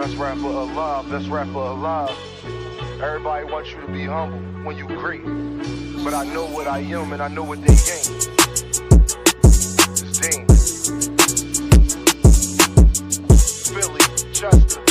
Best rapper alive, best rapper alive. Everybody wants you to be humble when you great. But I know what I am and I know what they ain't. It's Dean. Philly, Chester.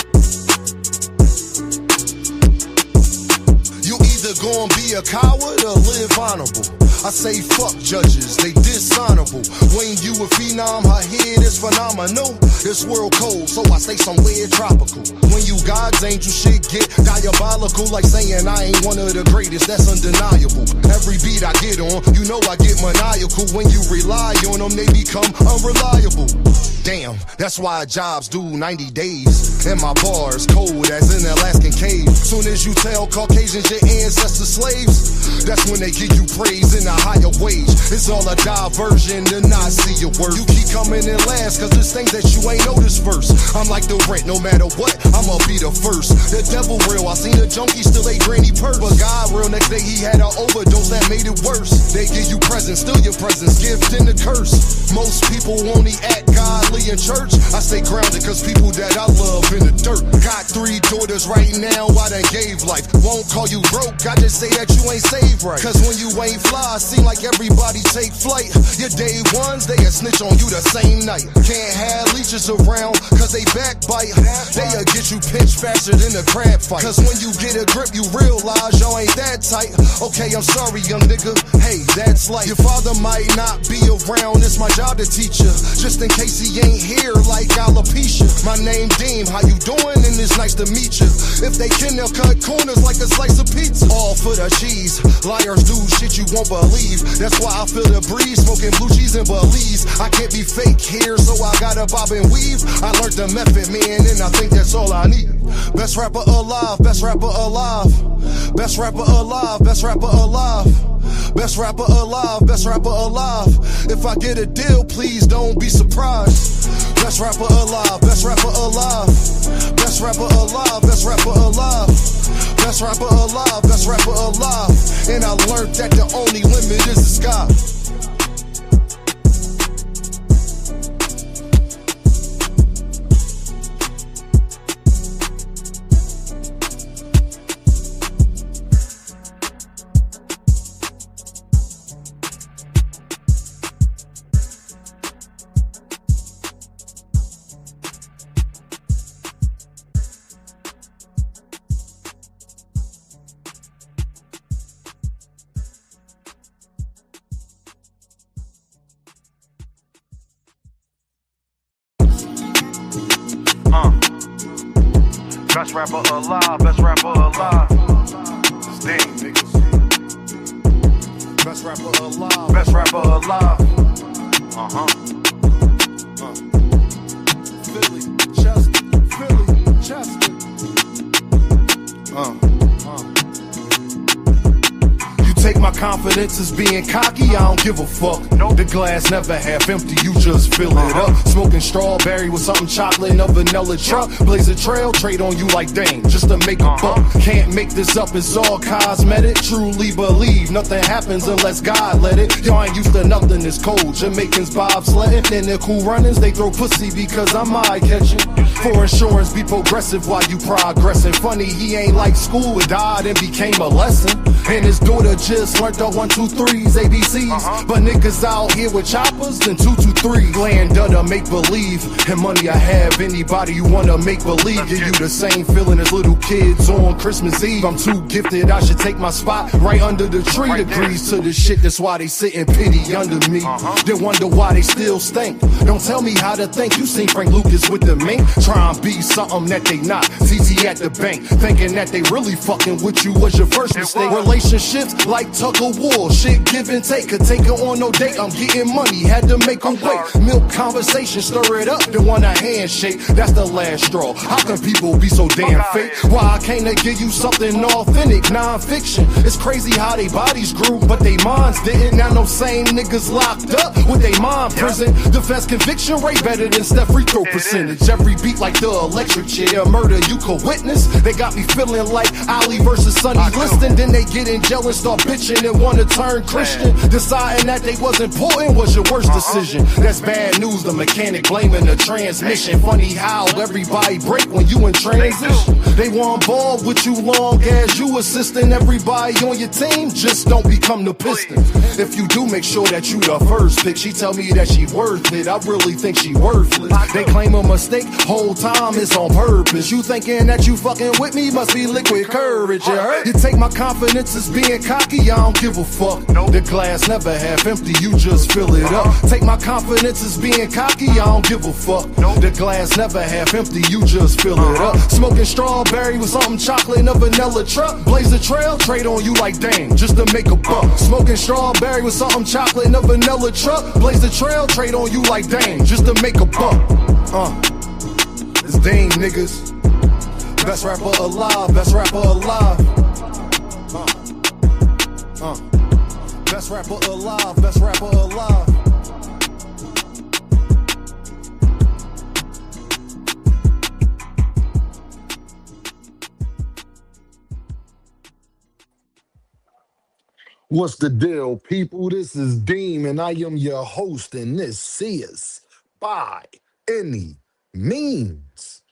You either gonna be a coward or live honorable. I say fuck judges, they dishonorable. When you a phenom, her head is phenomenal. This world cold, so I stay somewhere tropical. When you God's angel, shit get diabolical. Like saying I ain't one of the greatest, that's undeniable. Every beat I get on, you know I get maniacal. When you rely on them, they become unreliable. Damn, that's why jobs do 90 days. And my bars cold as an Alaskan cave. Soon as you tell Caucasians your ancestors slaves, that's when they give you praise in a higher wage. It's all a diversion to not see your worth. You keep coming in last, cause there's things that you ain't noticed first. I'm like the rent, no matter what, I'ma be the first. The devil real, I seen a junkie still ate granny purse. But God real, next day he had an overdose that made it worse. They give you presents, still your presents, gift and a curse. Most people only act godly in church. I stay grounded cause people that I love in the dirt. Got 3 daughters right now, I done gave life. Won't call you broke, I just say that you ain't saved right. Cause when you ain't fly, seem like everybody take flight. Your day ones, they a snitch on you the same night. Can't have leeches around, cause they backbite. They'll get you pinched faster than a crab fight. Cause when you get a grip, you realize y'all ain't that tight. Okay, I'm sorry, young nigga, hey, that's life. Your father might not be around, it's my job to teach you. Just in case he ain't here like alopecia. My name Dean, how you doing? And it's nice to meet you. If they can, they'll cut corners like a slice of pizza. All for the cheese, liars do shit you won't believe. That's why I feel the breeze, smoking blue cheese and Belize. I can't be fake here, so I gotta bob and weave. I learned the method, man, and I think that's all I need. Best rapper alive, best rapper alive. Best rapper alive, best rapper alive. Best rapper alive, best rapper alive. If I get a deal, please don't be surprised. Best rapper alive, best rapper alive. Best rapper alive, best rapper alive. Best rapper alive, best rapper alive. And I learned that the only limit is the sky. Best rapper alive, best rapper alive. Sting, niggas. Best rapper alive, best rapper alive. Philly, Chester. Take my confidence as being cocky, I don't give a fuck. Nope. The glass never half empty, you just fill it up. Smoking strawberry with something chocolate and a vanilla truck. Blaze a trail, trade on you like dang, just to make a buck. Can't make this up, it's all cosmetic. Truly believe nothing happens unless God let it. Y'all ain't used to nothing, it's cold. Jamaicans bobsledding, and the cool runnings, they throw pussy because I'm eye-catching. For insurance, be progressive while you progressing. Funny, he ain't like school, it died and became a lesson. And his daughter just learned the 1, 2, 3s, ABCs. But niggas out here with choppers and 2, 2, 3. Land of the make-believe. And money I have, anybody you wanna make believe. Give you the same feeling as little kids on Christmas Eve. I'm too gifted, I should take my spot right under the tree. Agrees to the shit, that's why they sit in pity under me. They wonder why they still stink. Don't tell me how to think, you seen Frank Lucas with the mink. Try and be something that they not. TT at the bank, thinking that they really fucking with you was your first mistake. Relationships like tug of war, shit give and take. Could take her on no date, I'm getting money, had to make her wait. Milk conversation, stir it up, then want a handshake. That's the last straw. How can people be so damn fake? Why I can't give you something authentic, non-fiction? It's crazy how they bodies grew, but they minds didn't. Now no same niggas locked up with they mind prison. Defense conviction rate better than Steph free throw percentage. Every beat like the electric chair, murder you could witness. They got me feeling like Ali versus Sonny Liston. Then they get in jail and start bitching and wanna turn Christian. Deciding that they was important was your worst decision. That's bad news, the mechanic blaming the transmission. Funny how everybody break when you in transition. They want ball with you long as you assisting everybody on your team. Just don't become the piston. If you do, make sure that you the first pick. She tell me that she worth it, I really think she worthless. They claim a mistake, whole time it's on purpose. You thinking that you fucking with me must be liquid courage, you heard? You take my confidence as being cocky, I don't give a fuck. The glass never half empty, you just fill it up. Take my confidence as being cocky, I don't give a fuck. The glass never half empty, you just fill it up. Smoking strawberry with something chocolate in a vanilla truck. Blaze the trail, trade on you like dang, just to make a buck. Smoking strawberry with something chocolate in a vanilla truck. Blaze the trail, trade on you like dang, just to make a buck. It's Dame, niggas. Best rapper alive, best rapper alive. Best rapper alive, best rapper alive. What's the deal, people? This is Deem, and I am your host, and this is by any means.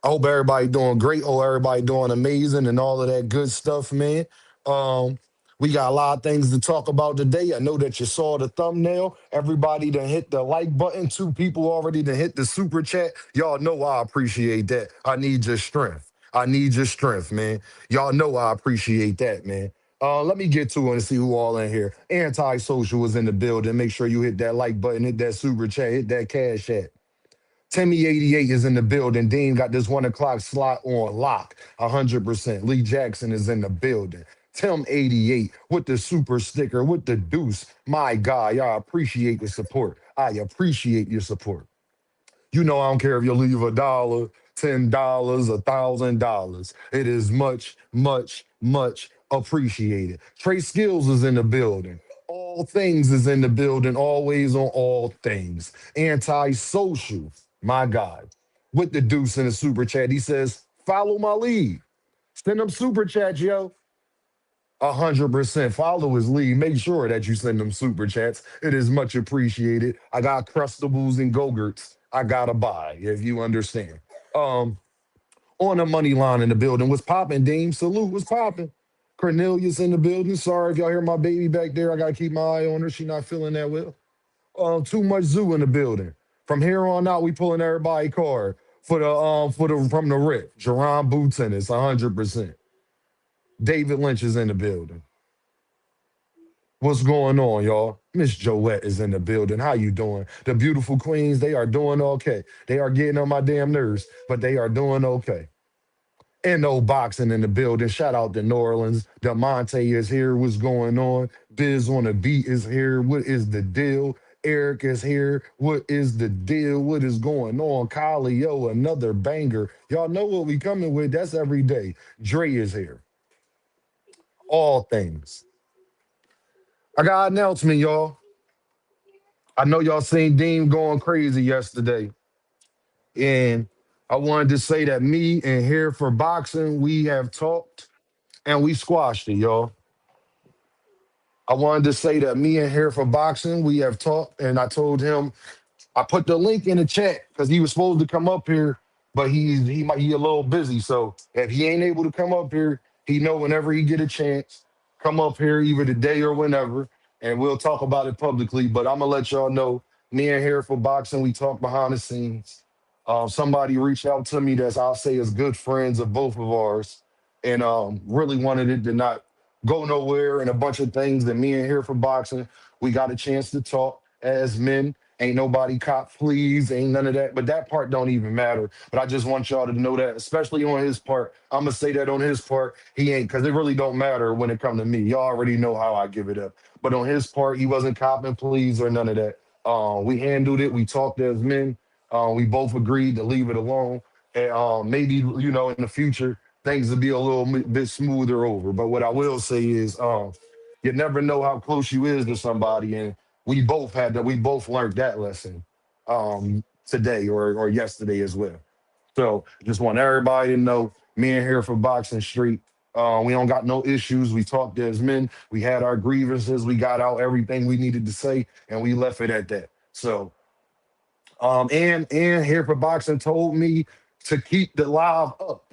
I hope everybody doing great. Hope everybody doing amazing and all of that good stuff, man. Um, we got a lot of things to talk about today. I know that you saw the thumbnail. Everybody done hit the like button. 2 people already done hit the super chat. Y'all know I appreciate that. I need your strength. I need your strength, man. Y'all know I appreciate that, man. Let me get to it and see who all in here. Antisocial is in the building. Make sure you hit that like button, hit that super chat, hit that cash app. Timmy88 is in the building. Dean got this 1 o'clock slot on lock, 100%. Lee Jackson is in the building. Tim88 with the super sticker, with the deuce. My God, y'all appreciate the support. I appreciate your support. You know I don't care if you leave $1, $10, $1,000. It is much, much, much appreciated. Trey Skills is in the building. All things is in the building, always on all things. Antisocial, my God. With the deuce in the super chat, he says, follow my lead. Send them super chats, yo. 100% follow his lead. Make sure that you send them super chats. It is much appreciated. I got Crustables and Go-Gurts I gotta buy, if you understand. On the money line in the building. What's popping, Dean? Salute, what's popping? Cornelius in the building. Sorry if y'all hear my baby back there. I gotta keep my eye on her. She not feeling that well. Too much zoo in the building. From here on out, we pulling everybody card for the from the rip. Jaron Boots Ennis, 100%. David Lynch is in the building. What's going on, y'all? Miss Joette is in the building. How you doing? The beautiful queens, they are doing okay. They are getting on my damn nerves, but they are doing okay. No boxing in the building. Shout out to New Orleans. DeMonte is here. What's going on? Biz on the beat is here. What is the deal? Eric is here. What is the deal? What is going on? Kylie, yo, another banger. Y'all know what we coming with. That's every day. Dre is here. All things. I got an announcement, y'all. I know y'all seen Dean going crazy yesterday. And I wanted to say that me and Here for Boxing, we have talked and we squashed it, y'all. I wanted to say that me and Here for Boxing, we have talked, and I told him I put the link in the chat because he was supposed to come up here, but he might be a little busy. So if he ain't able to come up here, he know whenever he get a chance, come up here either today or whenever, and we'll talk about it publicly. But I'm gonna let y'all know, me and Here for Boxing, we talk behind the scenes. Somebody reached out to me that's I'll say is good friends of both of ours, and really wanted it to not go nowhere and a bunch of things that me and Here for Boxing, we got a chance to talk as men. Ain't nobody cop please, ain't none of that. But that part don't even matter. But I just want y'all to know that, especially on his part. I'm gonna say that on his part, he ain't, because it really don't matter when it come to me. Y'all already know how I give it up. But on his part, he wasn't copping please or none of that. We handled it. We talked as men. We both agreed to leave it alone. And maybe, in the future, things will be a little bit smoother over. But what I will say is, you never know how close you is to somebody. And we both learned that lesson today or yesterday as well. So just want everybody to know, me and Here for Boxing Street, We don't got no issues. We talked as men. We had our grievances. We got out everything we needed to say, and we left it at that. So, and here for boxing told me to keep the live up.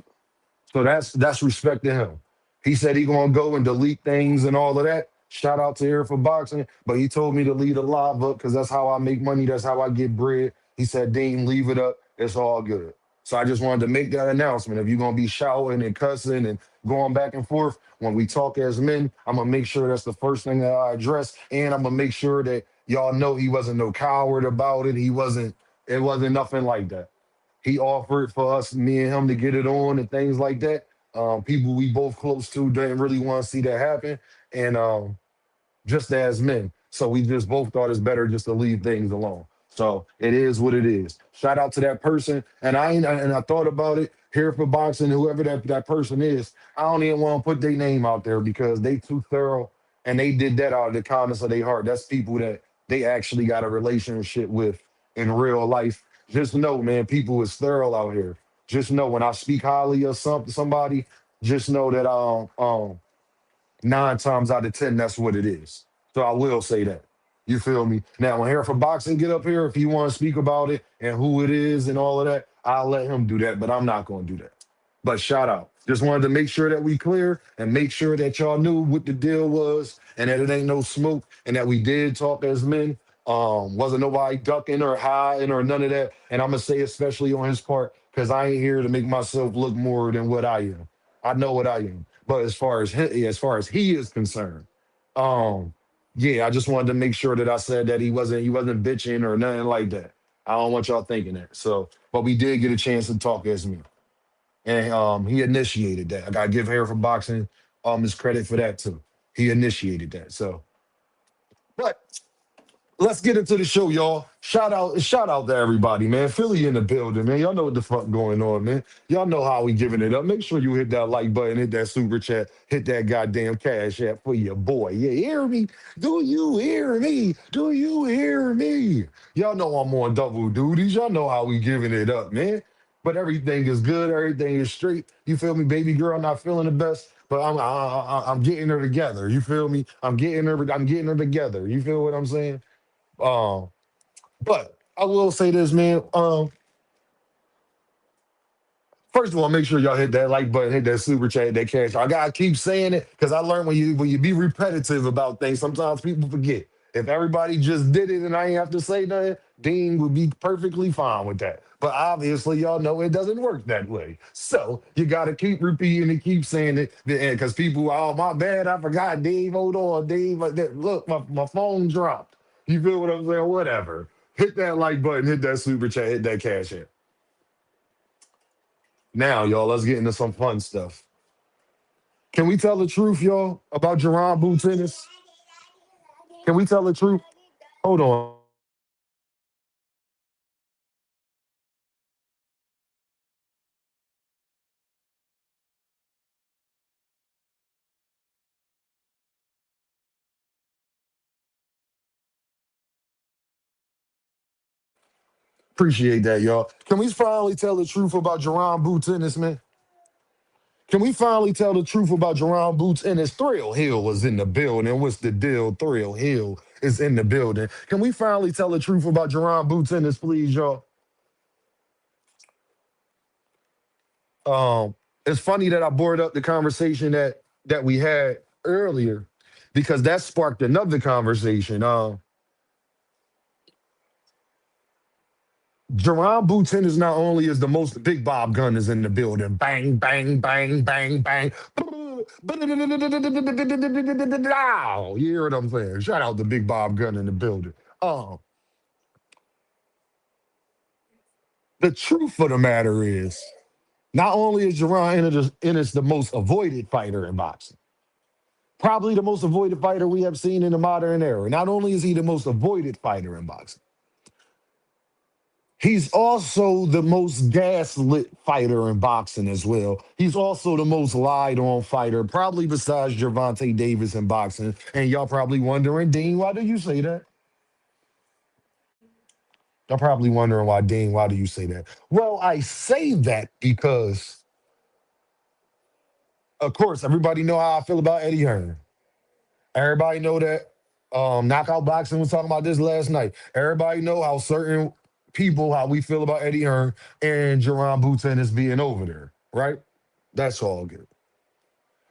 So that's respect to him. He said he gonna go and delete things and all of that. Shout out to here for boxing, but he told me to leave the live up because that's how I make money. That's how I get bread. He said, Dean, leave it up. It's all good. So I just wanted to make that announcement. If you're gonna be shouting and cussing and going back and forth when we talk as men, I'm gonna make sure that's the first thing that I address, and I'm gonna make sure that y'all know he wasn't no coward about it. He wasn't. It wasn't nothing like that. He offered for us, me and him, to get it on and things like that. People we both close to didn't really want to see that happen, and just as men. So we just both thought it's better just to leave things alone. So it is what it is. Shout out to that person. And I thought about it here for boxing, whoever that person is. I don't even want to put their name out there because they too thorough and they did that out of the kindness of their heart. That's people that they actually got a relationship with in real life. Just know, man, people is thorough out here. Just know when I speak highly of somebody, just know that 9 times out of 10, that's what it is. So I will say that. You feel me? Now, when Hair for Boxing get up here, if he want to speak about it and who it is and all of that, I'll let him do that, but I'm not going to do that. But shout out. Just wanted to make sure that we clear and make sure that y'all knew what the deal was and that it ain't no smoke and that we did talk as men. Wasn't nobody ducking or hiding or none of that. And I'm gonna say especially on his part, because I ain't here to make myself look more than what I am. I know what I am. But as far as he is concerned, um, yeah, I just wanted to make sure that I said that he wasn't bitching or nothing like that. I don't want y'all thinking that. So, but we did get a chance to talk as men, and he initiated that. I gotta give Hair for Boxing his credit for that too. He initiated that. So, but let's get into the show, y'all. Shout out to everybody, man. Philly in the building, man. Y'all know what the fuck going on, man. Y'all know how we giving it up. Make sure you hit that like button, hit that super chat, hit that goddamn cash app for your boy. Yeah, hear me? Do you hear me? Do you hear me? Y'all know I'm on double duties. Y'all know how we giving it up, man. But everything is good. Everything is straight. You feel me, baby girl? Not feeling the best, but I'm getting her together. You feel me? I'm getting her. I'm getting her together. You feel what I'm saying? Um, but I will say this, man. First of all, make sure y'all hit that like button, hit that super chat, that cash. I gotta keep saying it because I learned when you be repetitive about things, sometimes people forget. If everybody just did it and I ain't have to say nothing, Dean would be perfectly fine with that. But obviously, y'all know it doesn't work that way. So you gotta keep repeating and keep saying it because people, oh my bad, I forgot, Dave. Hold on, Dave. Look, my phone dropped. You feel what I'm saying? Whatever. Hit that like button, hit that super chat, hit that cash app. Now, y'all, let's get into some fun stuff. Can we tell the truth, y'all, about Jaron Boo tennis? Can we tell the truth? Hold on. Appreciate that, y'all. Can we finally tell the truth about Jaron Boo tennis, man? Can we finally tell the truth about Jaron Boots and his Thrill Hill was in the building? What's the deal? Thrill Hill is in the building. Can we finally tell the truth about Jaron Boots and his, please, y'all? Um, it's funny that I brought up the conversation that we had earlier because that sparked another conversation. Jerron Booten is not only is the most big Bob gun is in the building. Bang, bang, bang, bang, bang. You hear what I'm saying? Shout out to Big Bob Gun in the building. Um, the truth of the matter is, not only is Jerron Ennis the most avoided fighter in boxing, probably the most avoided fighter we have seen in the modern era. Not only is he the most avoided fighter in boxing, he's also the most gaslit fighter in boxing as well. He's also the most lied on fighter, probably besides Gervonta Davis in boxing. And y'all probably wondering, Dean, why do you say that? Y'all probably wondering why, Dean, why do you say that? Well, I say that because Of course, everybody know how I feel about Eddie Hearn. Everybody know that knockout boxing was talking about this last night. Everybody know how certain people how we feel about Eddie Hearn and Jaron Boots and being over there, right? That's all good.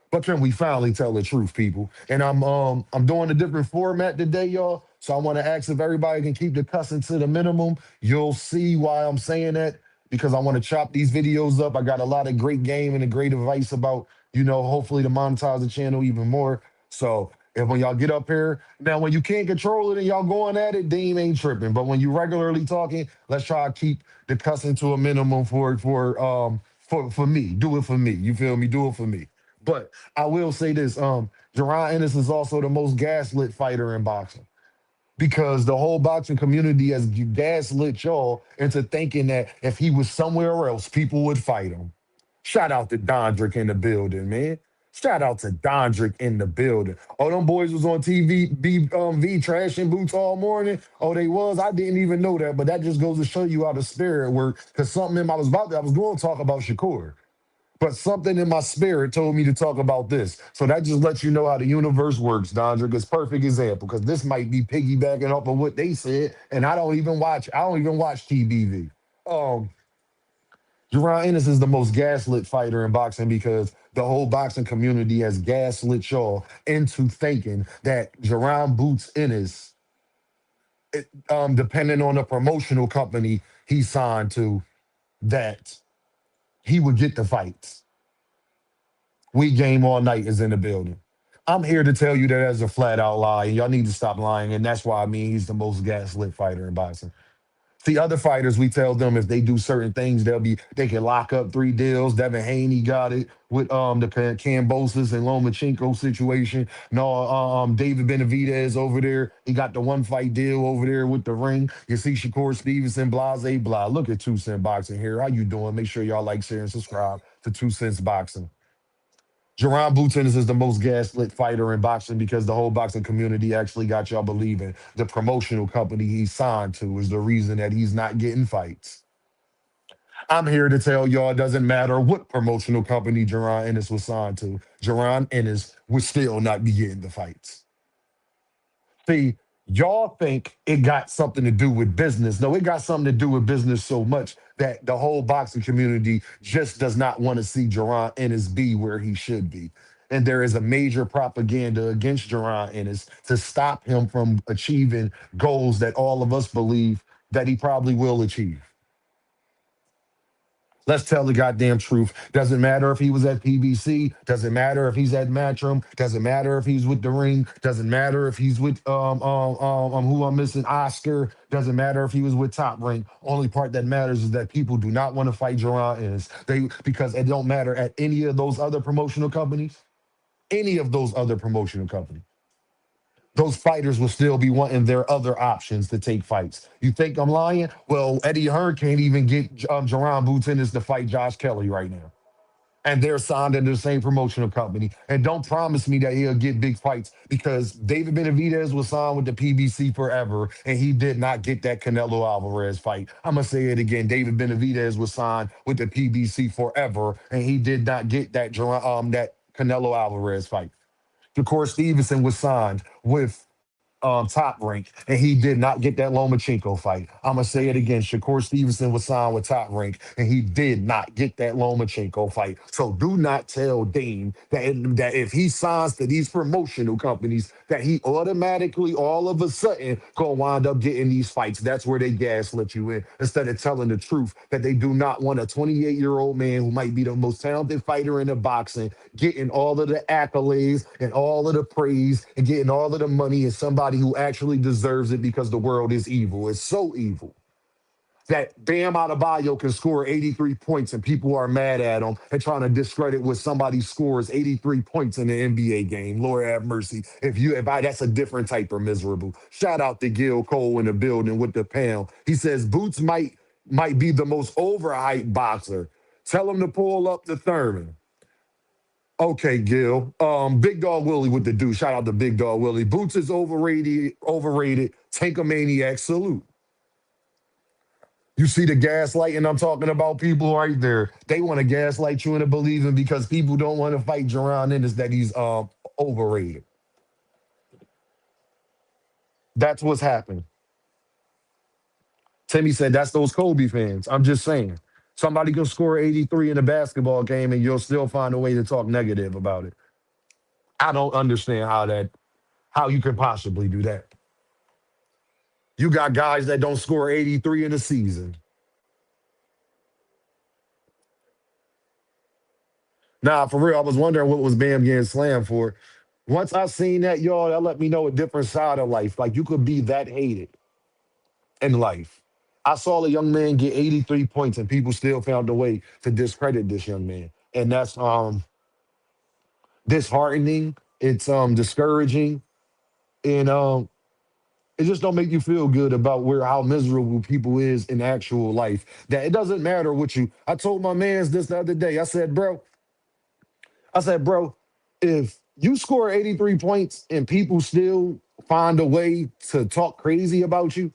But can we finally tell the truth, people? And I'm doing a different format today, y'all. So I want to ask if everybody can keep the cussing to the minimum. You'll see why I'm saying that because I want to chop these videos up. I got a lot of great game and a great advice about, hopefully to monetize the channel even more. So if when y'all get up here, now when you can't control it and y'all going at it, Dean ain't tripping. But when you regularly talking, let's try to keep the cussing to a minimum for me. Do it for me. You feel me? Do it for me. But I will say this: Jaron Ennis is also the most gaslit fighter in boxing because the whole boxing community has gaslit y'all into thinking that if he was somewhere else, people would fight him. Shout out to Dondrick in the building, man. Shout out to Dondrick in the building. Oh, them boys was on TV, V trashing Boots all morning. Oh, they was. I didn't even know that, but that just goes to show you how the spirit worked. Because something in I was going to talk about Shakur. But something in my spirit told me to talk about this. So that just lets you know how the universe works, Dondra. It's perfect example because this might be piggybacking off of what they said, and I don't even watch TBV. Um, Jaron Ennis is the most gaslit fighter in boxing because the whole boxing community has gaslit y'all into thinking that Jaron Boots Ennis, depending on the promotional company he signed to, that he would get the fights. We game all night is in the building. I'm here to tell you that that's a flat out lie, and y'all need to stop lying. And that's why I mean he's the most gaslit fighter in boxing. See, other fighters, we tell them if they do certain things, they can lock up 3 deals. Devin Haney got it with the Cambosis and Lomachenko situation. No, David Benavidez over there, he got the 1 fight deal over there with the ring. You see Shakur Stevenson, blase blah. Look at 2 Cent Boxing here. How you doing? Make sure y'all like, share, and subscribe to 2 Cents Boxing. Jerron Boots is the most gaslit fighter in boxing because the whole boxing community actually got y'all believing the promotional company he signed to is the reason that he's not getting fights. I'm here to tell y'all it doesn't matter what promotional company Jerron Ennis was signed to. Jerron Ennis would still not be getting the fights. See, y'all think it got something to do with business. No, it got something to do with business so much that the whole boxing community just does not want to see Jaron Ennis be where he should be. And there is a major propaganda against Jaron Ennis to stop him from achieving goals that all of us believe that he probably will achieve. Let's tell the goddamn truth. Doesn't matter if he was at PBC. Doesn't matter if he's at Matchroom. Doesn't matter if he's with the Ring. Doesn't matter if he's with who I'm missing, Oscar. Doesn't matter if he was with Top Rank. Only part that matters is that people do not want to fight Jerron Ennis. Because it don't matter at any of those other promotional companies. Any of those other promotional companies, those fighters will still be wanting their other options to take fights. You think I'm lying? Well, Eddie Hearn can't even get Jaron Boots Ennis to fight Josh Kelly right now. And they're signed into the same promotional company. And don't promise me that he'll get big fights because David Benavidez was signed with the PBC forever, and he did not get that Canelo Alvarez fight. I'm gonna say it again. David Benavidez was signed with the PBC forever, and he did not get that Canelo Alvarez fight. Shakur Stevenson was signed with Top Rank, and he did not get that Lomachenko fight. I'm gonna say it again. Shakur Stevenson was signed with Top Rank, and he did not get that Lomachenko fight. So do not tell Dean that if he signs to these promotional companies, that he automatically, all of a sudden, gonna wind up getting these fights. That's where they gaslit you in instead of telling the truth that they do not want a 28-year-old man who might be the most talented fighter in the boxing getting all of the accolades and all of the praise and getting all of the money and somebody who actually deserves it because the world is evil. It's so evil that Bam Adebayo can score 83 points and people are mad at him and trying to discredit what somebody scores 83 points in the NBA game. Lord have mercy. That's a different type of miserable. Shout out to Gil Cole in the building with the pound. He says Boots might be the most overhyped boxer. Tell him to pull up the Thurman. Okay, Gil. Big Dog Willie with the do. Shout out to Big Dog Willie. Boots is overrated. Tankamaniac salute. You see the gaslighting I'm talking about, people right there. They want to gaslight you into believing because people don't want to fight Jaron Ennis that he's overrated. That's what's happened. Timmy said that's those Kobe fans. I'm just saying. Somebody can score 83 in a basketball game and you'll still find a way to talk negative about it. I don't understand how you could possibly do that. You got guys that don't score 83 in a season. Nah, for real, I was wondering what was Bam getting slammed for. Once I seen that, y'all, that let me know a different side of life. Like you could be that hated in life. I saw a young man get 83 points and people still found a way to discredit this young man. And that's disheartening. It's discouraging. And it just don't make you feel good about where how miserable people is in actual life. That it doesn't matter what you. I told my man's this the other day. I said, bro, if you score 83 points and people still find a way to talk crazy about you,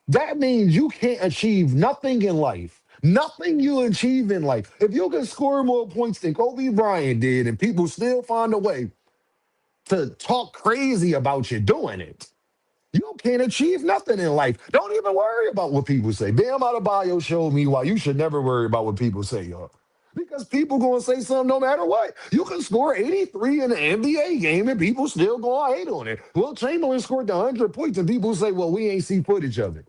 that means you can't achieve nothing in life. Nothing you achieve in life. If you can score more points than Kobe Bryant did and people still find a way to talk crazy about you doing it, you can't achieve nothing in life. Don't even worry about what people say. Bam Adebayo showed me why you should never worry about what people say, y'all. Because people gonna say something no matter what. You can score 83 in an NBA game and people still gonna hate on it. Will Chamberlain scored the 100 points and people say, well, we ain't see footage of it.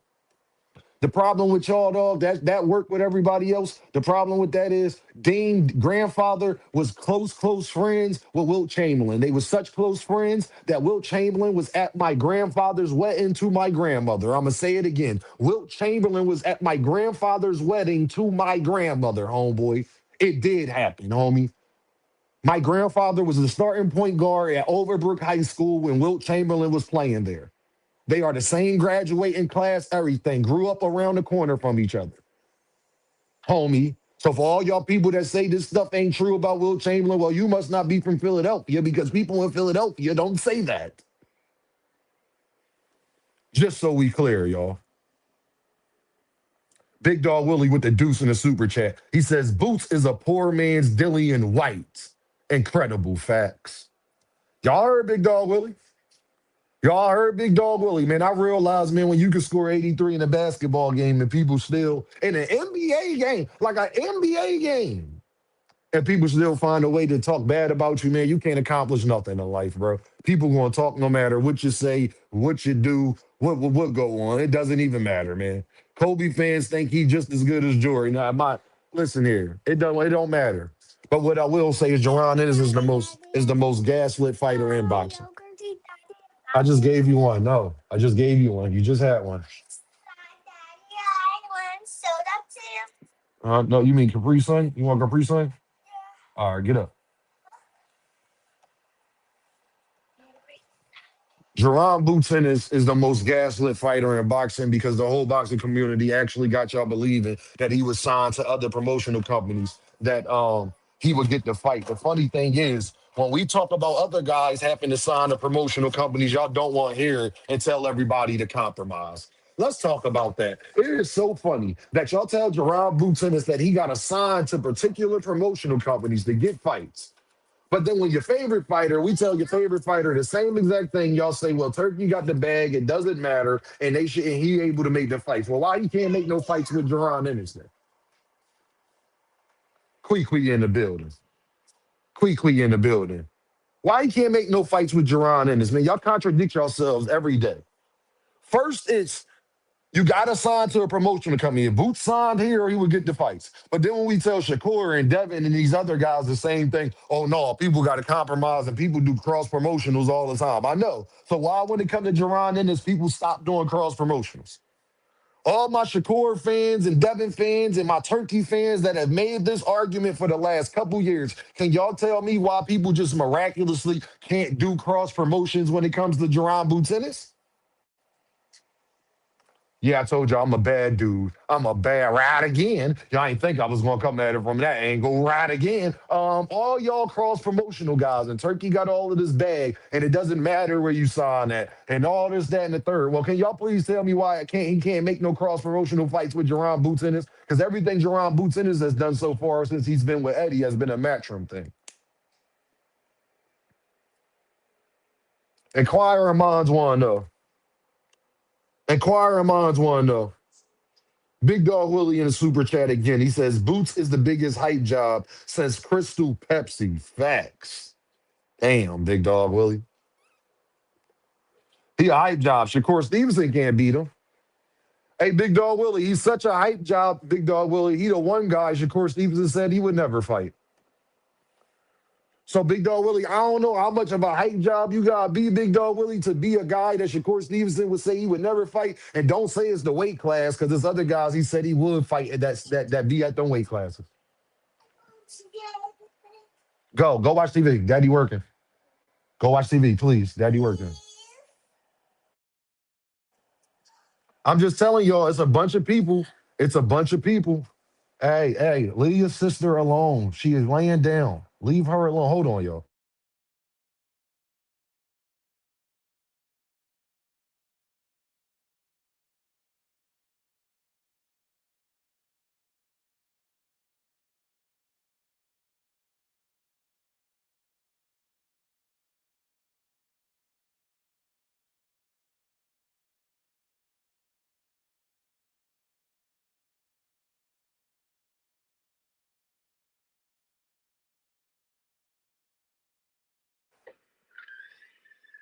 The problem with y'all, dog, that worked with everybody else. The problem with that is Dean grandfather was close friends with Wilt Chamberlain. They were such close friends that Wilt Chamberlain was at my grandfather's wedding to my grandmother. I'm gonna say it again. Wilt Chamberlain was at my grandfather's wedding to my grandmother, homeboy. It did happen, homie. My grandfather was the starting point guard at Overbrook High School when Wilt Chamberlain was playing there. They are the same graduating class, everything. Grew up around the corner from each other. Homie. So for all y'all people that say this stuff ain't true about Will Chamberlain, well, you must not be from Philadelphia because people in Philadelphia don't say that. Just so we clear, y'all. Big Dog Willie with the deuce in the super chat. He says, Boots is a poor man's Dillian White. Incredible facts. Y'all heard Big Dog Willie? Y'all heard Big Dog Willie, man. I realized, man, when you can score 83 in a basketball game and people still, in an NBA game, like an NBA game, and people still find a way to talk bad about you, man, you can't accomplish nothing in life, bro. People gonna talk no matter what you say, what you do, what go on. It doesn't even matter, man. Kobe fans think he just as good as Jordan. Now, listen here, it don't matter. But what I will say is Jaron Ennis is the most gaslit fighter in boxing. I just gave you one. No, I just gave you one. You just had one. No, you mean Capri Sun? You want Capri Sun? All right, get up. Jerron Bootson is the most gaslit fighter in boxing because the whole boxing community actually got y'all believing that he was signed to other promotional companies, that he would get the fight. The funny thing is, when we talk about other guys having to sign to promotional companies, y'all don't want to hear it and tell everybody to compromise. Let's talk about that. It is so funny that y'all tell Jerron Bootson that he got assigned to particular promotional companies to get fights. But then when your favorite fighter, we tell your favorite fighter the same exact thing, y'all say, well, Turkey got the bag, it doesn't matter, and he able to make the fights. Well, why he can't make no fights with Jaron Ennis then? Kwee in the building. Kwee in the building. Why he can't make no fights with Jaron Ennis, man? Y'all contradict yourselves every day. First, it's you got to sign to a promotional company. If Boots signed here, he would get the fights. But then when we tell Shakur and Devin and these other guys the same thing, oh no, people got to compromise and people do cross promotionals all the time. I know. So why, when it comes to Jaron Ennis, people stop doing cross promotionals? All my Shakur fans and Devin fans and my Turkey fans that have made this argument for the last couple years, can y'all tell me why people just miraculously can't do cross promotions when it comes to Jaron Boots Ennis? Yeah, I told you I'm a bad dude. I'm a bad ride again. Y'all ain't think I was gonna come at it from that angle. Ride again. All y'all cross promotional guys, and Turkey got all of this bag, and it doesn't matter where you sign at, and all this, that, and the third. Well, can y'all please tell me why he can't make no cross promotional fights with Jaron Boots Ennis? Because everything Jaron Boots Ennis has done so far since he's been with Eddie has been a matchroom thing. Inquiring minds want to know. Inquiring minds want to know. Big Dog Willie in the super chat again. He says Boots is the biggest hype job since Crystal Pepsi. Facts. Damn, Big Dog Willie. He a hype job. Shakur Stevenson can't beat him. Hey, Big Dog Willie, he's such a hype job, Big Dog Willie. He the one guy Shakur Stevenson said he would never fight. So, Big Dog Willie, I don't know how much of a hype job you gotta be, Big Dog Willie, to be a guy that Shakur Stevenson would say he would never fight. And don't say it's the weight class, because there's other guys he said he would fight that be at them weight classes. Go watch TV. Daddy working. Go watch TV, please. Daddy working. I'm just telling y'all, it's a bunch of people. It's a bunch of people. Hey, leave your sister alone. She is laying down. Leave her alone. Hold on, y'all.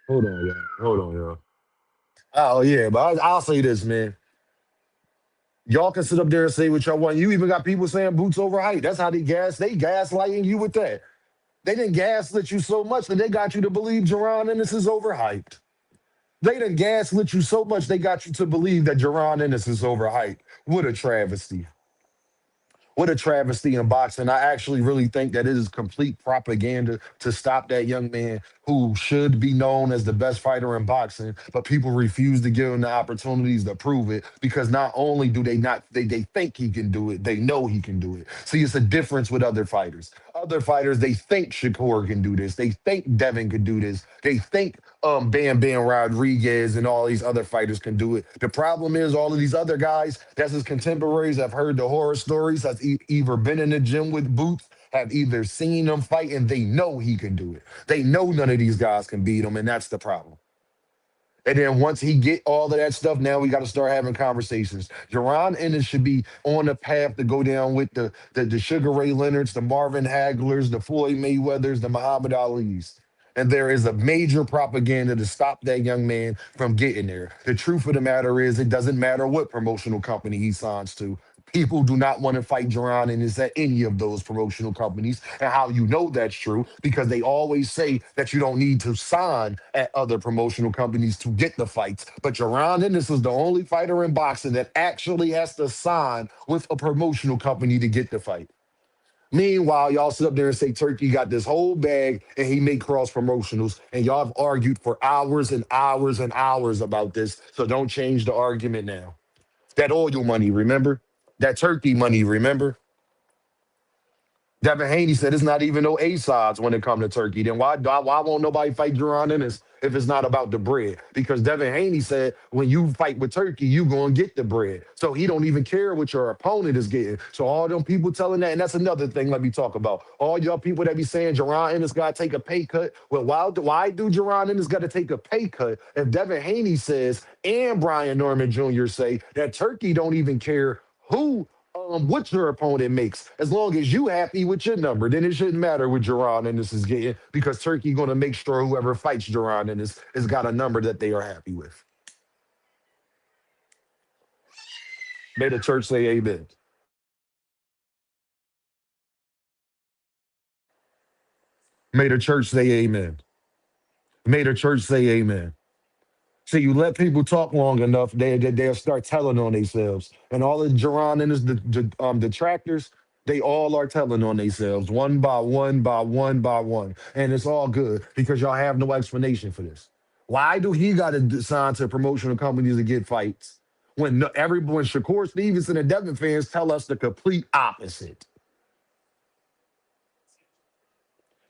Hold on, y'all. Hold on, y'all. Oh yeah, but I'll say this, man. Y'all can sit up there and say what y'all want. You even got people saying Boots overhyped. That's how they gaslighting you with that. They didn't gaslit you so much that they got you to believe Jaron Ennis is overhyped. They done gaslit you so much they got you to believe that Jaron Ennis is overhyped. What a travesty. What a travesty in boxing. I actually really think that it is complete propaganda to stop that young man who should be known as the best fighter in boxing, but people refuse to give him the opportunities to prove it because not only do they not they think he can do it, they know he can do it. See, it's a difference with other fighters. Other fighters, they think Shakur can do this. They think Devin could do this. They think Bam Bam Rodriguez and all these other fighters can do it. The problem is all of these other guys, that's his contemporaries, have heard the horror stories, has either been in the gym with Boots, have either seen him fight, and they know he can do it. They know none of these guys can beat him, and that's the problem. And then once he get all of that stuff, now we got to start having conversations. Jaron Ennis should be on the path to go down with the Sugar Ray Leonards, the Marvin Haglers, the Floyd Mayweathers, the Muhammad Alis. And there is a major propaganda to stop that young man from getting there. The truth of the matter is, it doesn't matter what promotional company he signs to. People do not want to fight Jaron Ennis at any of those promotional companies. And how you know that's true? Because they always say that you don't need to sign at other promotional companies to get the fights. But Jaron Ennis is the only fighter in boxing that actually has to sign with a promotional company to get the fight. Meanwhile, y'all sit up there and say Turkey got this whole bag and he made cross promotionals, and y'all have argued for hours and hours and hours about this. So don't change the argument now. That oil money, remember? That Turkey money, remember? Devin Haney said it's not even no A sides when it comes to Turkey. Then why won't nobody fight Jaron Ennis if it's not about the bread? Because Devin Haney said when you fight with Turkey, you gonna get the bread. So he don't even care what your opponent is getting. So all them people telling that, and that's another thing. Let me talk about all y'all people that be saying Jaron Ennis got to take a pay cut. Well, why do Jaron Ennis got to take a pay cut if Devin Haney says and Brian Norman Jr. say that Turkey don't even care who what your opponent makes. As long as you happy with your number, then it shouldn't matter what Jaron Ennis is getting because Turkey gonna make sure whoever fights Jaron Ennis has got a number that they are happy with. May the church say amen. May the church say amen. May the church say amen. So you let people talk long enough, they'll start telling on themselves. And all the Jaron and his detractors, they all are telling on themselves one by one by one by one. And it's all good because y'all have no explanation for this. Why do he got to sign to promotional companies to get fights? When Shakur Stevenson and Devin fans tell us the complete opposite.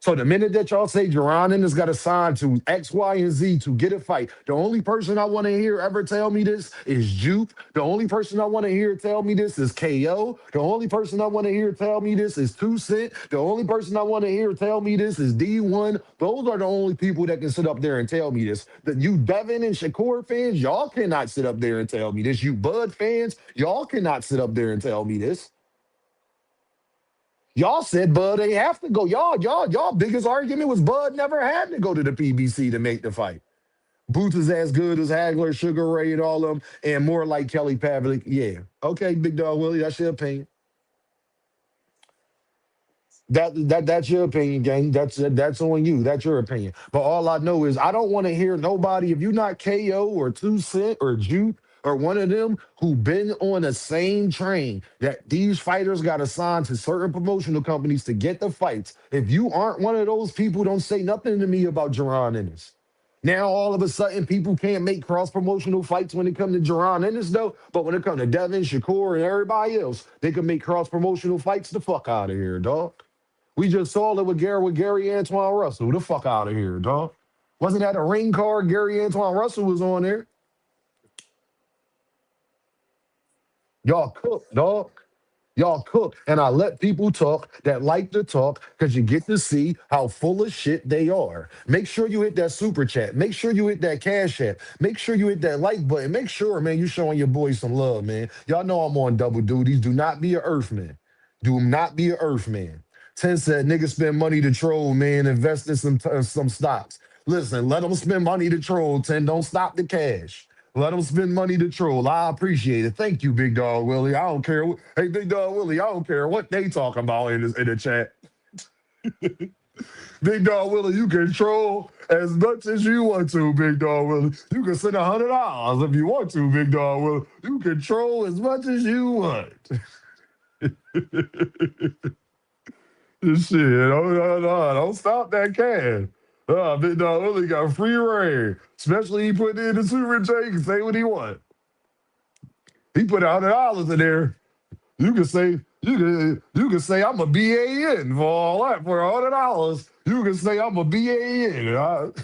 So the minute that y'all say Jaron Ennis got assigned to X, Y, and Z to get a fight, the only person I want to hear ever tell me this is Juke. The only person I want to hear tell me this is KO. The only person I want to hear tell me this is 2 Cent. The only person I want to hear tell me this is D1. Those are the only people that can sit up there and tell me this. That you Devin and Shakur fans, y'all cannot sit up there and tell me this. You Bud fans, y'all cannot sit up there and tell me this. Y'all said Bud ain't have to go. Y'all biggest argument was Bud never had to go to the PBC to make the fight. Boots is as good as Hagler, Sugar Ray, and all of them, and more like Kelly Pavlik. Yeah. Okay, Big Dog Willie, that's your opinion. That's your opinion, gang. That's on you. That's your opinion. But all I know is I don't want to hear nobody. If you're not KO or 2 Cent or Juke or one of them who been on the same train that these fighters got assigned to certain promotional companies to get the fights. If you aren't one of those people, don't say nothing to me about Jaron Ennis. Now all of a sudden people can't make cross promotional fights when it comes to Jaron Ennis though, but when it comes to Devin, Shakur, and everybody else, they can make cross promotional fights. The fuck out of here, dog. We just saw it with Gary Antoine Russell. The fuck out of here, dog. Wasn't that a ring card? Gary Antoine Russell was on there. Y'all cook, dog. Y'all cook. And I let people talk that like to talk because you get to see how full of shit they are. Make sure you hit that super chat. Make sure you hit that cash app. Make sure you hit that like button. Make sure, man, you showing your boys some love, man. Y'all know I'm on double duties. Do not be an earthman. Do not be an earthman. 10 said, niggas spend money to troll, man. Invest in some stocks. Listen, let them spend money to troll, 10. Don't stop the cash. Let them spend money to troll. I appreciate it. Thank you, Big Dog Willie. I don't care. Hey, Big Dog Willie, I don't care what they talking about in the chat. Big Dog Willie, you can troll as much as you want to, Big Dog Willie. You can send $100 if you want to, Big Dog Willie. You can troll as much as you want. Shit, don't stop that cash. Big Dog Willie got free reign. Especially he put in the super chat. He can say what he want. He put $100 in there. You can say I'm a BAN for all that for $100. You can say I'm a BAN.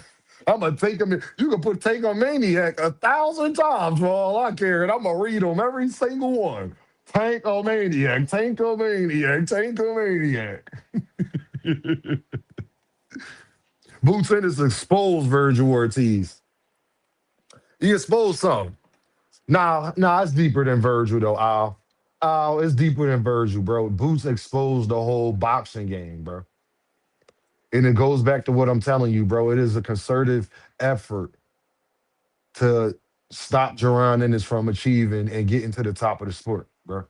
I'm gonna take him. You can take a maniac 1,000 times for all I care, and I'm gonna read them every single one. Tankomaniac, Tankomaniac, Tankomaniac. Boots Ennis exposed Virgil Ortiz. He exposed some. Nah, it's deeper than Virgil though, Al. Al, it's deeper than Virgil, bro. Boots exposed the whole boxing game, bro. And it goes back to what I'm telling you, bro. It is a concerted effort to stop Jaron Ennis from achieving and getting to the top of the sport, bro.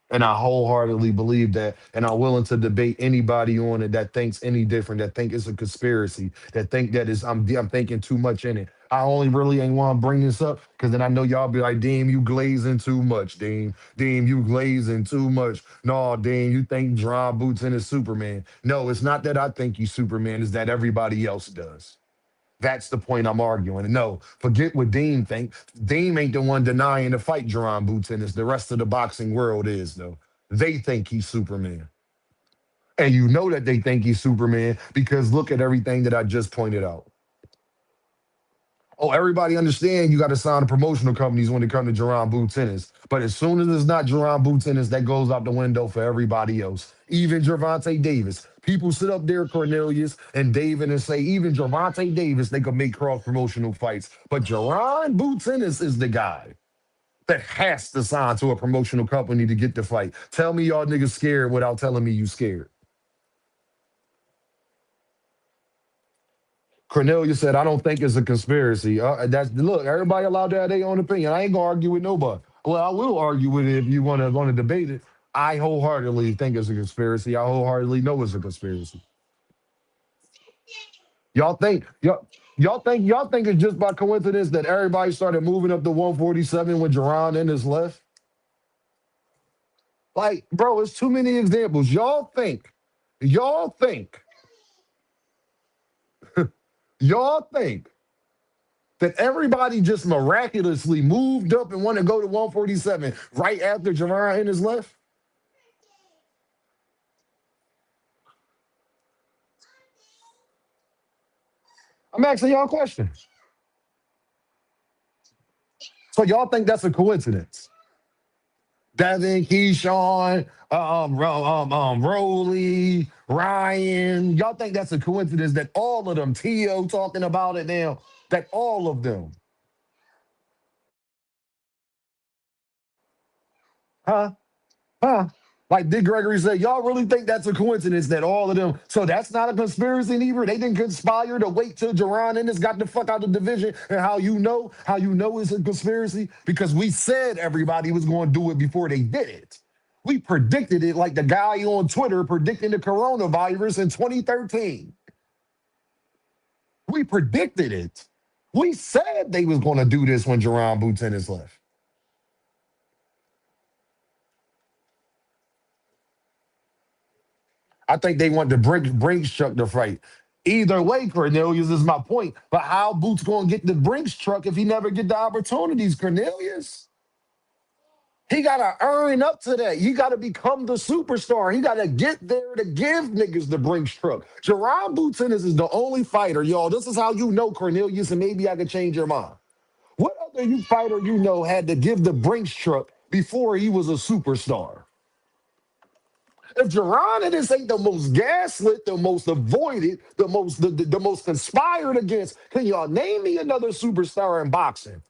And I wholeheartedly believe that. And I'm willing to debate anybody on it that thinks any different, that think it's a conspiracy, that think that is I'm thinking too much in it. I only really ain't want to bring this up because then I know y'all be like, Dean, you glazing too much, Dean. Dean, you glazing too much. No, Dean, you think John Boots in is Superman. No, it's not that I think he's Superman, it's that everybody else does. That's the point I'm arguing. No, forget what Dean think. Dean ain't the one denying the fight Jerron Boots in. It's the rest of the boxing world is, though. They think he's Superman. And you know that they think he's Superman because look at everything that I just pointed out. Oh, everybody understand you got to sign the promotional companies when it comes to Jerron Boots Ennis. But as soon as it's not Jerron Boots Ennis, that goes out the window for everybody else. Even Gervonta Davis. People sit up there, Cornelius and David, and say, even Gervonta Davis, they could make cross-promotional fights. But Jerron Boots Ennis is the guy that has to sign to a promotional company to get the fight. Tell me y'all niggas scared without telling me you scared. Cornelius said, I don't think it's a conspiracy. Look, everybody allowed to have their own opinion. I ain't gonna argue with nobody. Well, I will argue with it if you want to debate it. I wholeheartedly think it's a conspiracy. I wholeheartedly know it's a conspiracy. Y'all think it's just by coincidence that everybody started moving up to 147 when Jerron Ennis left? Like, bro, it's too many examples. Y'all think that everybody just miraculously moved up and want to go to 147 right after Jaron Ennis left? I'm asking y'all a question. So y'all think that's a coincidence? Devin, Keyshawn, Rolly, Ryan. Y'all think that's a coincidence that all of them, Tio talking about it now, that all of them, huh? Huh? Like Dick Gregory said, y'all really think that's a coincidence that all of them? So that's not a conspiracy either. They didn't conspire to wait till Jaron Ennis got the fuck out of the division. And how you know it's a conspiracy because we said everybody was going to do it before they did it. We predicted it like the guy on Twitter predicting the coronavirus in 2013. We predicted it. We said they was going to do this when Jaron Boots Ennis left. I think they want the Brinks truck to fight. Either way, Cornelius is my point. But how Boots gonna get the Brinks truck if he never get the opportunities, Cornelius? He gotta earn up to that. He gotta become the superstar. He gotta get there to give niggas the Brinks truck. Jerron Boots Ennis is the only fighter, y'all. This is how you know Cornelius, and maybe I could change your mind. What other you fighter you know had to give the Brinks truck before he was a superstar? If Jaron Ennis ain't the most gaslit, the most avoided, the most conspired against, can y'all name me another superstar in boxing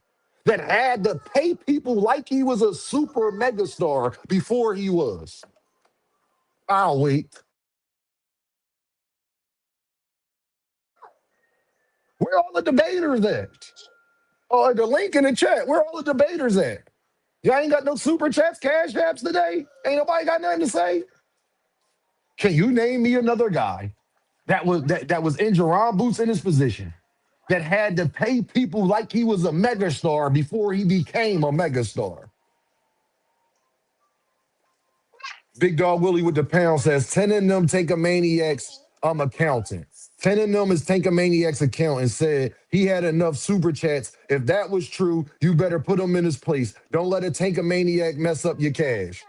that had to pay people like he was a super megastar before he was? I'll wait. Where all the debaters at? Oh, the link in the chat. Where all the debaters at? Y'all ain't got no super chats, cash apps today? Ain't nobody got nothing to say? Can you name me another guy that was in Jerron Boots in his position that had to pay people like he was a megastar before he became a megastar? Big Dog Willie with the pound says 10 of them take a maniac's accountant. 10 of them is Tank a Maniac's accountant said he had enough super chats. If that was true, you better put him in his place. Don't let a Tank a Maniac mess up your cash.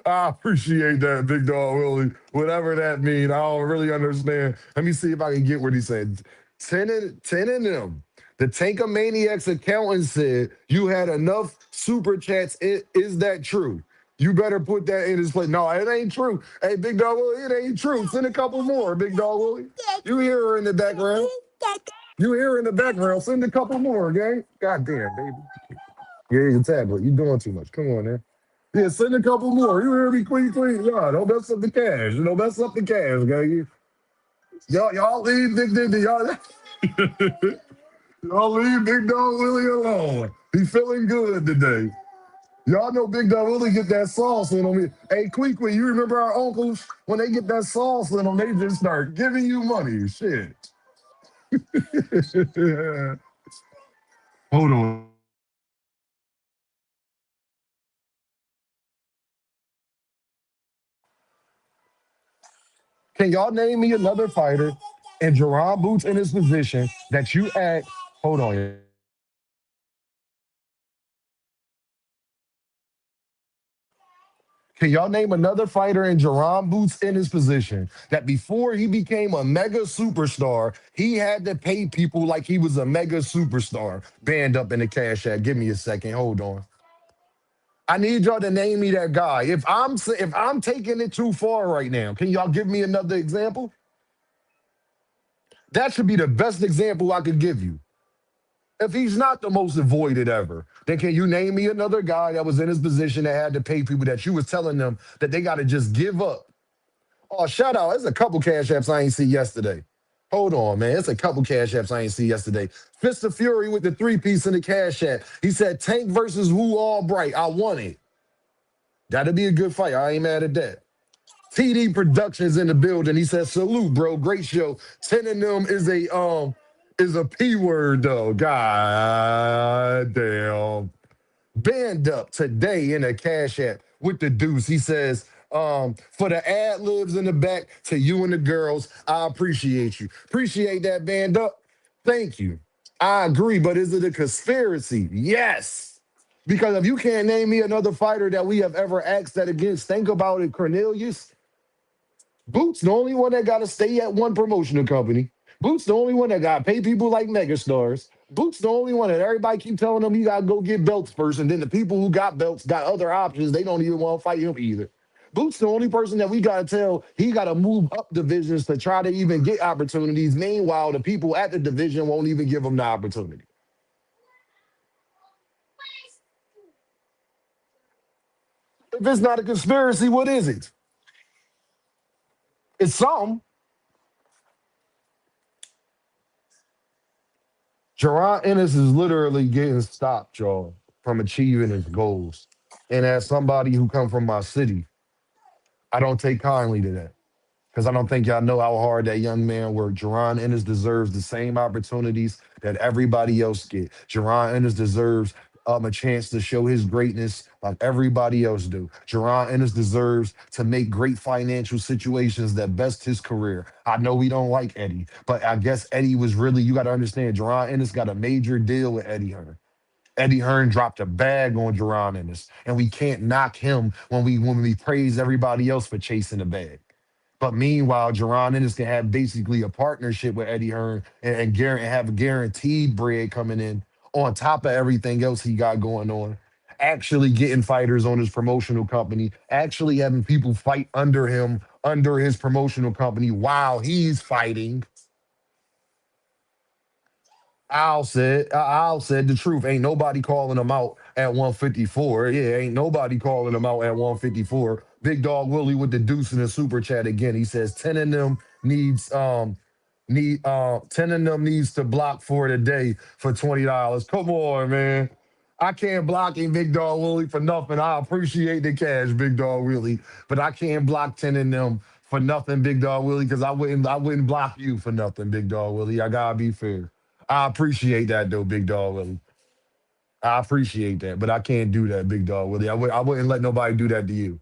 I appreciate that, Big Dog Willie. Whatever that means, I don't really understand. Let me see if I can get what he said. 10 of them. The Tankamaniacs accountant said you had enough super chats. Is that true? You better put that in his place. No, it ain't true. Hey, Big Dog Willie, it ain't true. Send a couple more, Big Dog Willie. You hear her in the background. You hear her in the background. Send a couple more, gang. God damn, baby. Yeah, your tablet. You doing too much. Come on, man. Yeah, send a couple more. You hear me, Queen? Yeah, don't mess up the cash. Don't mess up the cash, gang. Y'all leave y'all. Y'all leave Big Dog Willie alone. He feeling good today. Y'all know Big Dog Willie get that sauce in him. Hey, Queen, you remember our uncles? When they get that sauce in them, they just start giving you money. Shit. Hold on. Can y'all name me another fighter and Jerron Boots in his position that you act? Hold on. Can y'all name another fighter in Jerron Boots in his position that before he became a mega superstar, he had to pay people like he was a mega superstar? Band up in the cash app. Give me a second. Hold on. I need y'all to name me that guy. If I'm taking it too far right now, can y'all give me another example? That should be the best example I could give you. If he's not the most avoided ever, then can you name me another guy that was in his position that had to pay people that you was telling them that they got to just give up? Oh, shout out. There's a couple cash apps I ain't see yesterday. Hold on, man. It's a couple cash apps I ain't see yesterday. Fist of Fury with the three-piece in the cash app. He said Tank versus Wu Albright. I want it. That'll be a good fight. I ain't mad at that. TD Productions in the building. He says, salute, bro. Great show. 10 of them is a P word though. God damn. Band up today in a cash app with the deuce. He says, for the ad libs in the back to you and the girls, I appreciate you. Appreciate that band up. Thank you. I agree, but is it a conspiracy? Yes. Because if you can't name me another fighter that we have ever asked that against, think about it, Cornelius. Boots, the only one that got to stay at one promotional company. Boots, the only one that got to pay people like megastars. Boots, the only one that everybody keep telling them you got to go get belts first. And then the people who got belts got other options. They don't even want to fight him either. Boots, the only person that we got to tell he got to move up divisions to try to even get opportunities. Meanwhile, the people at the division won't even give him the opportunity. If it's not a conspiracy, what is it? It's something. Jaron Ennis is literally getting stopped, y'all, from achieving his goals. And as somebody who come from my city, I don't take kindly to that because I don't think y'all know how hard that young man worked. Jaron Ennis deserves the same opportunities that everybody else get. Jaron Ennis deserves a chance to show his greatness like everybody else do. Jaron Ennis deserves to make great financial situations that best his career. I know we don't like Eddie, but I guess Eddie was really, you got to understand, Jaron Ennis got a major deal with Eddie Hearn. Eddie Hearn dropped a bag on Jaron Ennis, and we can't knock him when we praise everybody else for chasing the bag. But meanwhile, Jaron Ennis can have basically a partnership with Eddie Hearn and have guaranteed bread coming in on top of everything else he got going on. Actually getting fighters on his promotional company, actually having people fight under him, under his promotional company while he's fighting. Al said the truth. Ain't nobody calling him out at 154. Yeah, ain't nobody calling him out at 154. Big Dog Willie with the deuce in the super chat again. He says 10 of them need 10 of them needs to block for today for $20. Come on, man. I can't block him, Big Dog Willie, for nothing. I appreciate the cash, Big Dog Willie, but I can't block 10 of them for nothing, Big Dog Willie, because I wouldn't block you for nothing, Big Dog Willie. I gotta be fair. I appreciate that though, Big Dog Willie. I appreciate that, but I can't do that, Big Dog Willie. I wouldn't let nobody do that to you,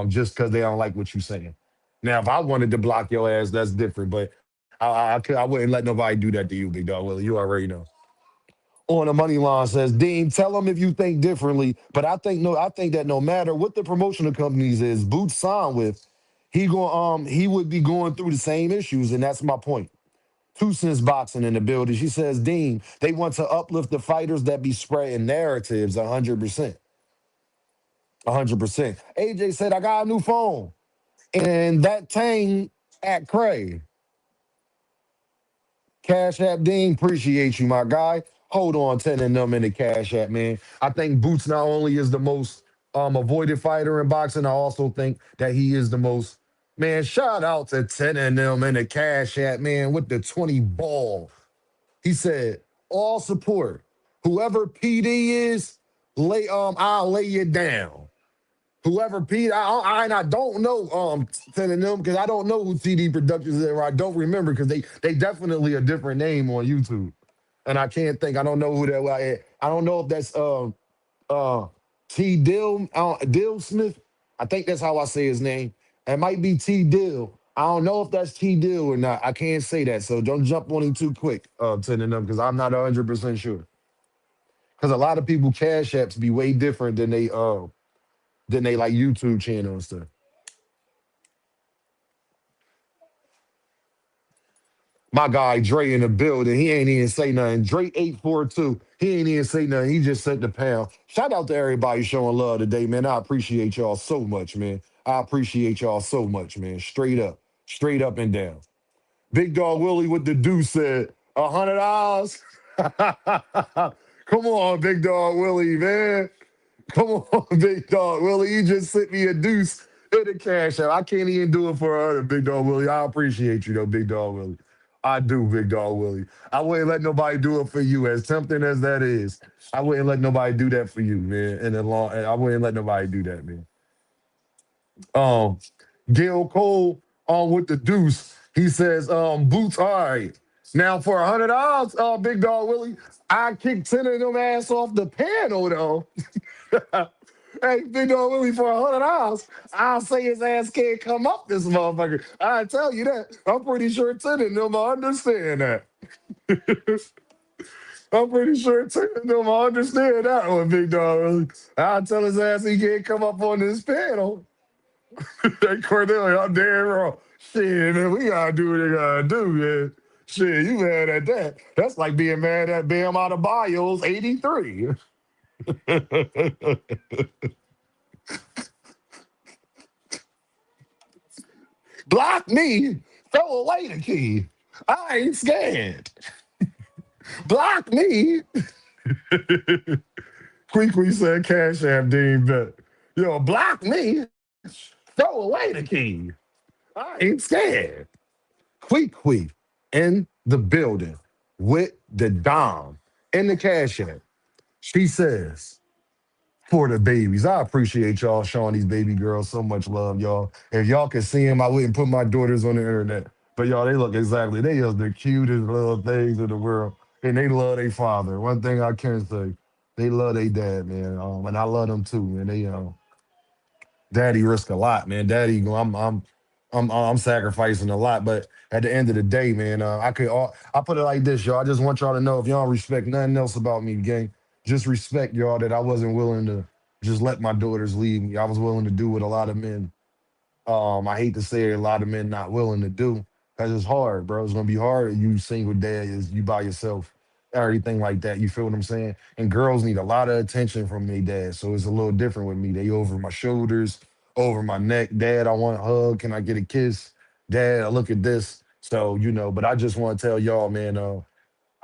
just because they don't like what you're saying. Now, if I wanted to block your ass, that's different. But I wouldn't let nobody do that to you, Big Dog Willie. You already know. On the money line says, Dean, tell them if you think differently. But I think no, I think that no matter what the promotional companies is Boots signed with, he would be going through the same issues, and that's my point. Two Cents Boxing in the building. She says, Dean, they want to uplift the fighters that be spreading narratives 100%. 100%. AJ said, I got a new phone. And that Tang at Cray. Cash App Dean, appreciate you, my guy. Hold on, 10 and them in the Cash App, man. I think Boots not only is the most avoided fighter in boxing, I also think that he is the most, man, shout out to 10 and them in the Cash App, man, with the 20 ball. He said, all support. Whoever PD is, I'll lay you down. Whoever PD, I don't know 10 of them because I don't know who TD Productions is, or I don't remember because they definitely a different name on YouTube. And I can't think. I don't know who that was. I don't know if that's T Dill Dill Smith. I think that's how I say his name. It might be T Dill. I don't know if that's T Dill or not. I can't say that. So don't jump on him too quick, 10 of them, because I'm not 100% sure. Because a lot of people cash apps be way different than they like YouTube channel and stuff. My guy Dre in the building. He ain't even say nothing. Dre 842. He ain't even say nothing. He just said the pound. Shout out to everybody showing love today, man. I appreciate y'all so much, man. I appreciate y'all so much, man. Straight up. Straight up and down. Big Dog Willie with the deuce said, $100. Come on, Big Dog Willie, man. Come on, Big Dog Willie. You just sent me a deuce in the cash out. I can't even do it for her, Big Dog Willie. I appreciate you, though, Big Dog Willie. I do, Big Dog Willie. I wouldn't let nobody do it for you, as tempting as that is. I wouldn't let nobody do that for you, man. I wouldn't let nobody do that, man. Um, Gil Cole on with the deuce. He says, boots, all right. Now for $100, Big Dog Willie, I kicked 10 of them ass off the panel though. Hey, Big Dog Willie, for $100, I'll say his ass can't come up this motherfucker. I tell you that. I'm pretty sure 10 of them understand that. I'm pretty sure them understand that one, big dog. Really. I'll tell his ass he can't come up on this panel. Hey, Cornelia, I'm damn wrong. Shit, man, we gotta do what they gotta do, man. Shit, you mad at that? That's like being mad at Bam out of Bios 83. Block me, throw away the key. I ain't scared. Block me. Quickly said Cash App Dean bet. Yo, block me, throw away the key. I ain't scared. Quick in the building with the Dom in the Cash App. She says, for the babies. I appreciate y'all showing these baby girls so much love, y'all. If y'all could see them, I wouldn't put my daughters on the internet. But y'all, they look exactly. They are the cutest little things in the world. And they love their father. One thing I can say, they love their dad, man. And I love them too, man. Daddy risk a lot, man. I'm sacrificing a lot, but at the end of the day, man, I put it like this, y'all. I just want y'all to know if y'all respect nothing else about me, gang, just respect y'all that I wasn't willing to just let my daughters leave me. I was willing to do what a lot of men I hate to say it, a lot of men not willing to do because it's hard, bro. It's gonna be hard. You single dad is you by yourself, everything like that. You feel what I'm saying? And girls need a lot of attention from their dad, so it's a little different with me. They over my shoulders, over my neck. Dad, I want a hug. Can I get a kiss? Dad, look at this. So but I just want to tell y'all, man.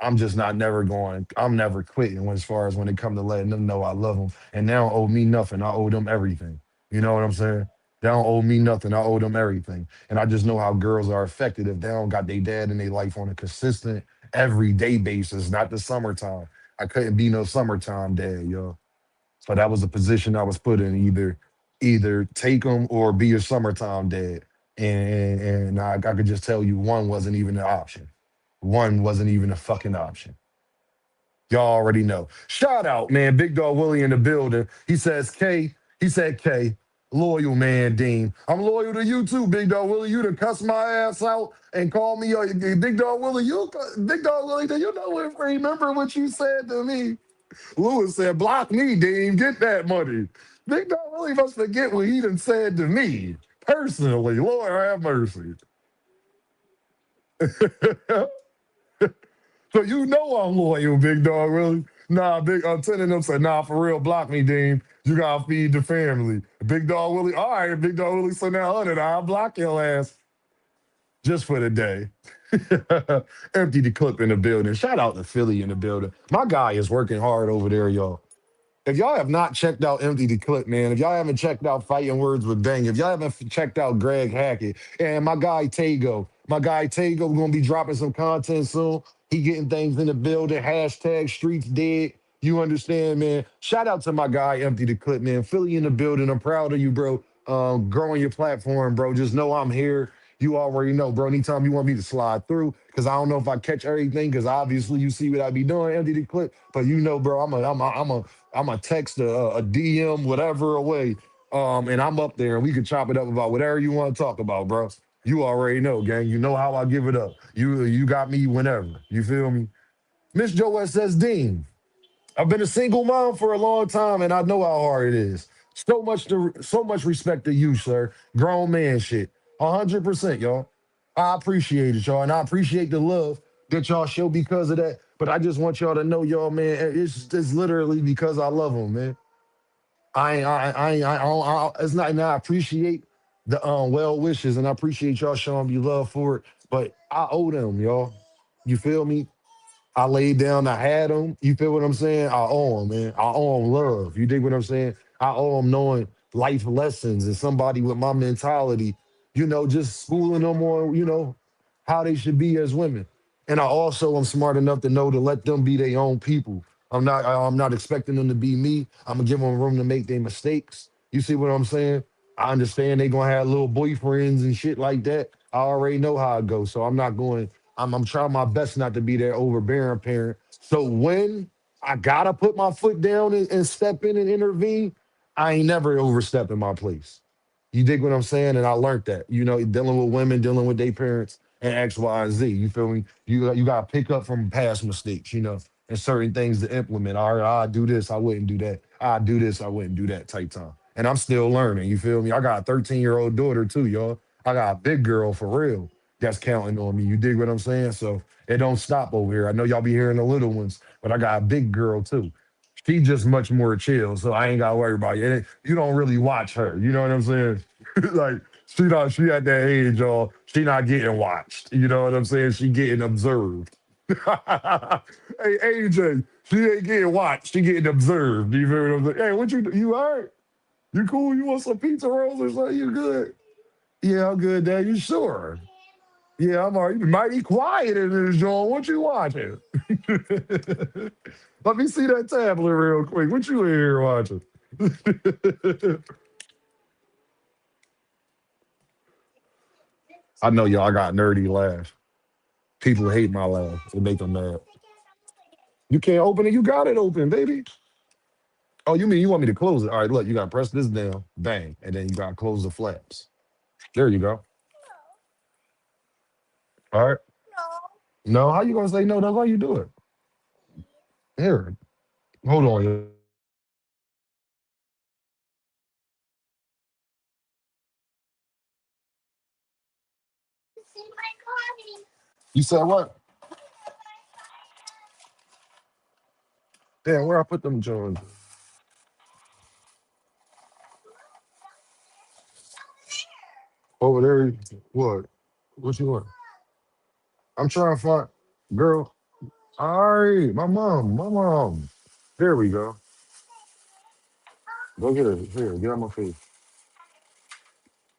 I'm just not never going. I'm never quitting as far as when it come to letting them know I love them. And they don't owe me nothing. I owe them everything. You know what I'm saying? They don't owe me nothing. I owe them everything. And I just know how girls are affected if they don't got their dad in their life on a consistent, everyday basis, not the summertime. I couldn't be no summertime dad, yo. So that was the position I was put in. Either take them or be a summertime dad. And I could just tell you one wasn't even an option. One wasn't even a fucking option. Y'all already know. Shout out, man. Big Dog Willie in the building. He said, K, loyal man, Dean. I'm loyal to you too, Big Dog Willie. You to cuss my ass out and call me Big Dog Willie. Big Dog Willie, do you know what, remember what you said to me? Lewis said, block me, Dean. Get that money. Big Dog Willie must forget what he done said to me personally. Lord have mercy. So you know I'm loyal, big dog, really? Nah, I'm telling them, say, nah, for real, block me, Dean. You gotta feed the family. Big dog Willie, all right, big dog Willie, so now 100, I'll block your ass just for the day. Empty the clip in the building. Shout out to Philly in the building. My guy is working hard over there, y'all. If y'all have not checked out Empty the Clip, man, if y'all haven't checked out Fighting Words with Bang, if y'all haven't checked out Greg Hackett and my guy Tago gonna be dropping some content soon. He getting things in the building. Hashtag streets dead. You understand, man? Shout out to my guy Empty the Clip, man. Philly in the building. I'm proud of you, bro. Growing your platform, bro. Just know I'm here. You already know, bro. Anytime you want me to slide through, because I don't know if I catch everything, because obviously you see what I be doing, Empty the Clip. But bro, I'm a text a DM, whatever away. And I'm up there and we can chop it up about whatever you want to talk about, bro. You already know, gang. You know how I give it up. You got me whenever. You feel me? Miss Joe says, Dean, I've been a single mom for a long time and I know how hard it is. So much respect to you, sir. Grown man shit. 100%, y'all. I appreciate it, y'all. And I appreciate the love that y'all show because of that. But I just want y'all to know, y'all, man, it's literally because I love them, man. It's not, and I appreciate the well wishes and I appreciate y'all showing me love for it. But I owe them, y'all. You feel me? I laid down, I had them. You feel what I'm saying? I owe them, man. I owe them love. You dig what I'm saying? I owe them knowing life lessons and somebody with my mentality, just schooling them on, how they should be as women. And I also am smart enough to know to let them be their own people. I'm not expecting them to be me. I'm gonna give them room to make their mistakes. You see what I'm saying? I understand they gonna have little boyfriends and shit like that. I already know how it goes. So I'm not going, I'm trying my best not to be that overbearing parent. So when I gotta put my foot down and step in and intervene, I ain't never overstepping my place. You dig what I'm saying? And I learned that, dealing with women, dealing with their parents and X, Y, and Z. You feel me? You got to pick up from past mistakes, and certain things to implement. All right, I do this, I wouldn't do that. I do this, I wouldn't do that type time. And I'm still learning. You feel me? I got a 13-year-old daughter too, y'all. I got a big girl for real that's counting on me. You dig what I'm saying? So it don't stop over here. I know y'all be hearing the little ones, but I got a big girl too. She just much more chill, so I ain't gotta worry about it. You don't really watch her. You know what I'm saying? Like she at that age, y'all. She not getting watched. You know what I'm saying? She getting observed. Hey AJ, she ain't getting watched. She getting observed. You feel what I'm saying? Hey, what you all right? You cool? You want some pizza rolls or something? You good? Yeah, I'm good, Dad. You sure? Yeah, I'm all right. You mighty quiet in this joint. What you watching? Let me see that tablet real quick. What you in here watching? I know y'all got nerdy laugh. People hate my laugh. It make them mad. You can't open it. You got it open, baby. Oh, you mean you want me to close it? All right, look, you gotta press this down, bang, and then you gotta close the flaps. There you go. All right. No, how you gonna say no? That's how you do it. Here, hold on. You said what? Damn, where I put them Jones? Over there. What? What you want? I'm trying to find girl. All right, my mom. There we go. Go get it. Here, get on my face.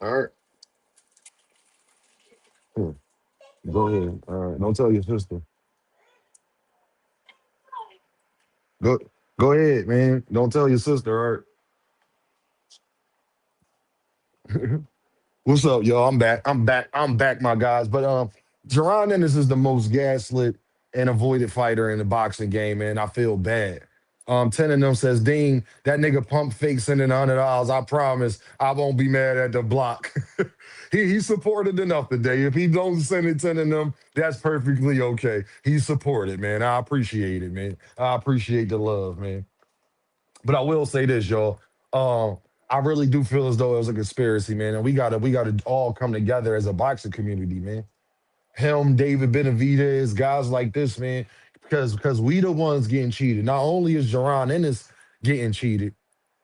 All right. Here, go ahead. All right. Don't tell your sister. Go go ahead, man. Don't tell your sister, all right? What's up, y'all? I'm back. I'm back. I'm back, my guys. But Jaron Ennis is the most gaslit and avoided fighter in the boxing game, man. I feel bad. 10 of them says, Dean, that nigga pump fake sending $100. I promise I won't be mad at the block. He supported enough today. If he don't send it 10 of them, that's perfectly okay. He supported, man. I appreciate it, man. I appreciate the love, man. But I will say this, y'all. I really do feel as though it was a conspiracy, man, and we gotta all come together as a boxing community, man. Him, David Benavidez, guys like this, man, because we the ones getting cheated. Not only is Jaron Ennis getting cheated,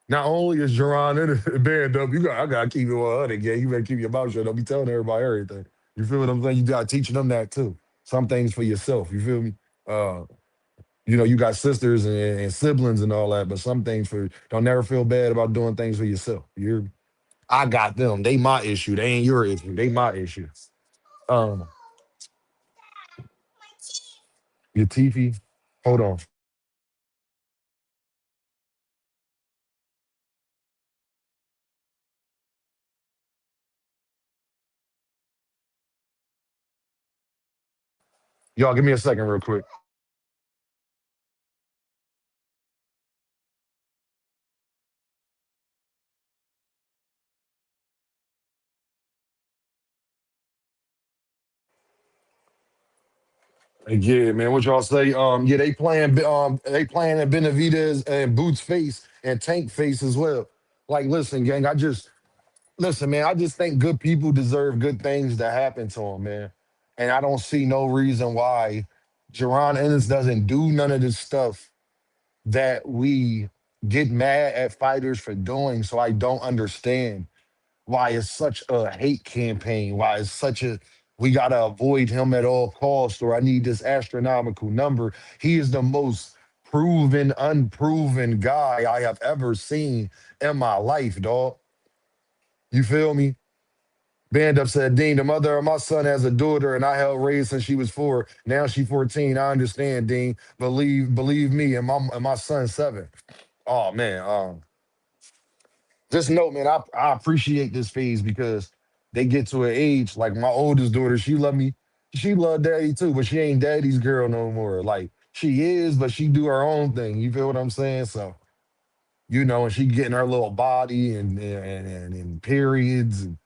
not only is Jaron Ennis banned up, I gotta keep it 100, yeah. You better keep your mouth shut. Don't be telling everybody everything. You feel what I'm saying? You gotta teach them that too. Some things for yourself. You feel me? Uh, you got sisters and siblings and all that, but some things for don't never feel bad about doing things for yourself. I got them. They my issue. They ain't your issue. They my issue. Um, your TV. Hold on. Y'all give me a second real quick. Yeah, man. What y'all say? Yeah, they playing at Benavidez and Boots face and Tank face as well. Like, listen, gang, listen, man, I just think good people deserve good things to happen to them, man. And I don't see no reason why Jerron Ennis doesn't do none of this stuff that we get mad at fighters for doing. So I don't understand why it's such a hate campaign, why it's such a we gotta avoid him at all costs, or I need this astronomical number. He is the most proven, unproven guy I have ever seen in my life, dog. You feel me? Band up said, Dean, the mother of my son has a daughter and I helped raise since she was 4. Now she 14. I understand, Dean. Believe me, and my son's 7. Oh man. Just know, man, I appreciate this phase because they get to an age like my oldest daughter, she love me. She love daddy too, but she ain't daddy's girl no more. Like she is, but she do her own thing. You feel what I'm saying? So, and she getting her little body and periods and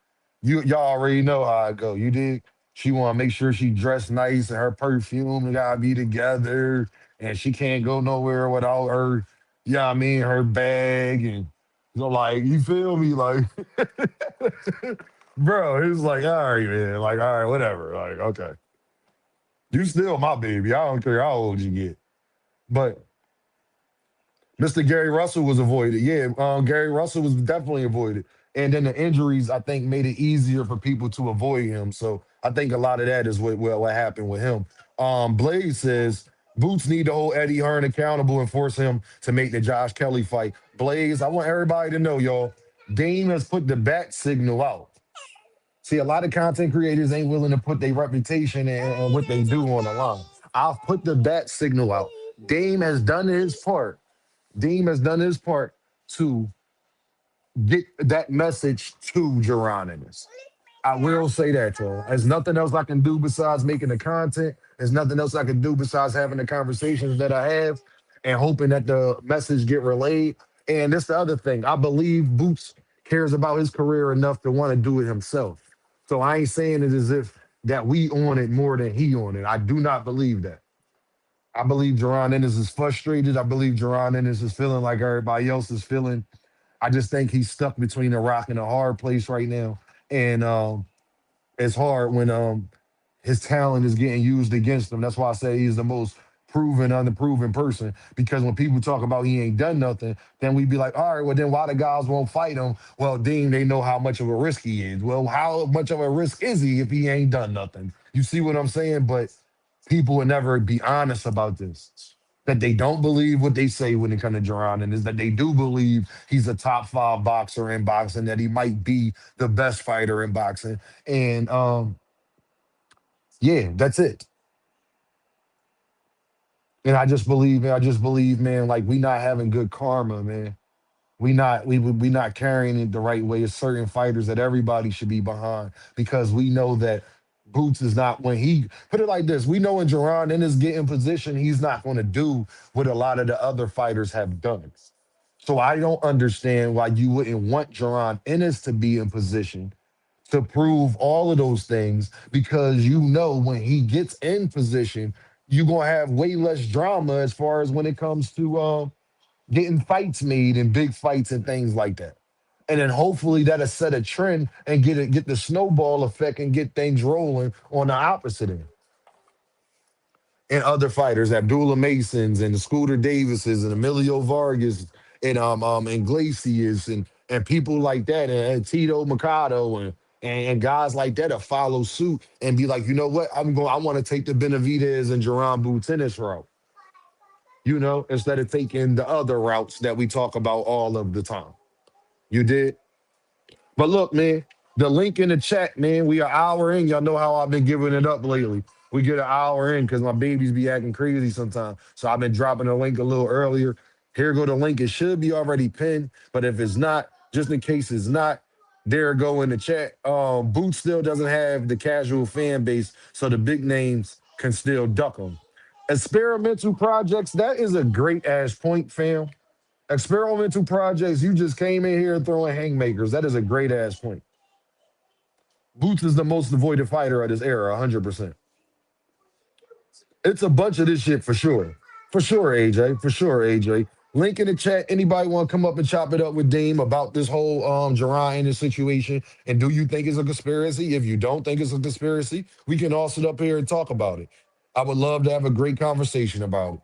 y'all already know how I go. You dig? She want to make sure she dressed nice and her perfume gotta be together, and she can't go nowhere without her. Yeah, I mean her bag and like you feel me, like bro. It's like all right, man. Like all right, whatever. Like okay, you still my baby. I don't care how old you get, but Mr. Gary Russell was avoided. Yeah, Gary Russell was definitely avoided. And then the injuries, I think, made it easier for people to avoid him. So I think a lot of that is what happened with him. Blaze says Boots need to hold Eddie Hearn accountable and force him to make the Josh Kelly fight. Blaze, I want everybody to know, y'all, Dame has put the bat signal out. See, a lot of content creators ain't willing to put their reputation and what they do on the line. I've put the bat signal out. Dame has done his part. Deem has done his part to get that message to Jaron Ennis. I will say that, y'all. There's nothing else I can do besides making the content. There's nothing else I can do besides having the conversations that I have and hoping that the message get relayed. And that's the other thing. I believe Boots cares about his career enough to want to do it himself. So I ain't saying it as if that we on it more than he on it. I do not believe that. I believe Jaron Ennis is frustrated. I believe Jaron Ennis is feeling like everybody else is feeling. I just think he's stuck between a rock and a hard place right now. And it's hard when his talent is getting used against him. That's why I say he's the most proven, unproven person. Because when people talk about he ain't done nothing, then we be like, all right, well, then why the guys won't fight him? Well, Dean, they know how much of a risk he is. Well, how much of a risk is he if he ain't done nothing? You see what I'm saying? But people would never be honest about this. That they don't believe what they say when it comes to Jaron, and is that they do believe he's a top five boxer in boxing, that he might be the best fighter in boxing. And yeah, that's it. And I just believe, man, like we not having good karma, man. We not carrying it the right way. It's certain fighters that everybody should be behind because we know that Boots is not when he put it like this. We know when Jaron in his getting position, he's not going to do what a lot of the other fighters have done. So I don't understand why you wouldn't want Jaron Ennis to be in position to prove all of those things because you know when he gets in position, you're gonna have way less drama as far as when it comes to getting fights made and big fights and things like that. And then hopefully that'll set a trend and get the snowball effect and get things rolling on the opposite end. And other fighters, Abdullah Masons and the Scooter Davises and Emilio Vargas and Glacius and people like that and Tito Mercado and guys like that to follow suit and be like, you know what, I want to take the Benavidez and Jerron Boutinnis route, instead of taking the other routes that we talk about all of the time. You did? But look, man, the link in the chat, man, we are hour in. Y'all know how I've been giving it up lately. We get an hour in because my babies be acting crazy sometimes. So I've been dropping the link a little earlier. Here go the link. It should be already pinned, but if it's not, just in case it's not, there go in the chat. Boots still doesn't have the casual fan base, so the big names can still duck them. Experimental projects, that is a great ass point, fam. Experimental projects, you just came in here throwing haymakers. That is a great ass point. Boots is the most avoided fighter of this era, 100%. It's a bunch of this shit for sure. For sure, AJ. For sure, AJ. Link in the chat. Anybody want to come up and chop it up with Dame about this whole Jaron and this situation? And do you think it's a conspiracy? If you don't think it's a conspiracy, we can all sit up here and talk about it. I would love to have a great conversation about it.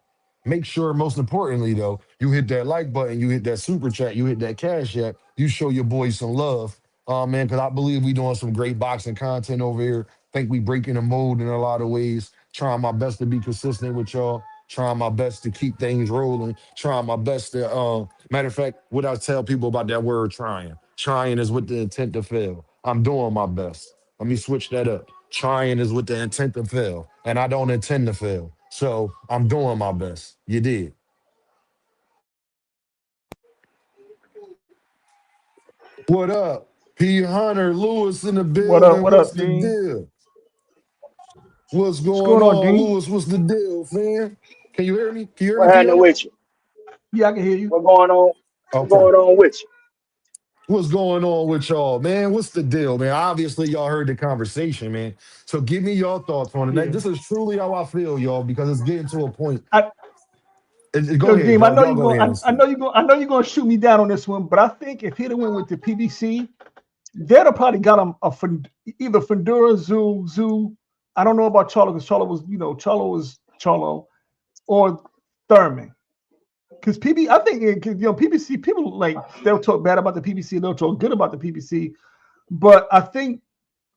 Make sure, most importantly, though, you hit that like button, you hit that super chat, you hit that cash app, you show your boys some love. Man, because I believe we doing some great boxing content over here. Think we breaking the mold in a lot of ways. Trying my best to be consistent with y'all. Trying my best to keep things rolling. Trying my best to, matter of fact, what I tell people about that word trying. Trying is with the intent to fail. I'm doing my best. Let me switch that up. Trying is with the intent to fail, and I don't intend to fail. So I'm doing my best. You did. What up? P. Hunter Lewis in the What up? building. What What's up, the Dean? deal? What's What's going going on, on, Dean? Lewis? What's the deal, fam? Can you hear me? Can you hear me, What P. happening Hunter? with you? Yeah, I can hear you. What going on? What Okay. going on with you? What's going on with y'all, man? What's the deal, man? Obviously, y'all heard the conversation, man. So give me your thoughts on it. Yeah. This is truly how I feel, y'all, because it's getting to a point. I, Go yo, ahead, Deem, I y'all. know Y'all you go going. ahead and I speak. know you going. I know you're going to shoot me down on this one, but I think if he'd have went with the PBC, they'd have probably got him either Fundura, Zoo. I don't know about Charlo because Charlo was Charlo or Thurman. Because I think PBC people like they'll talk bad about the PBC, they'll talk good about the PBC, but I think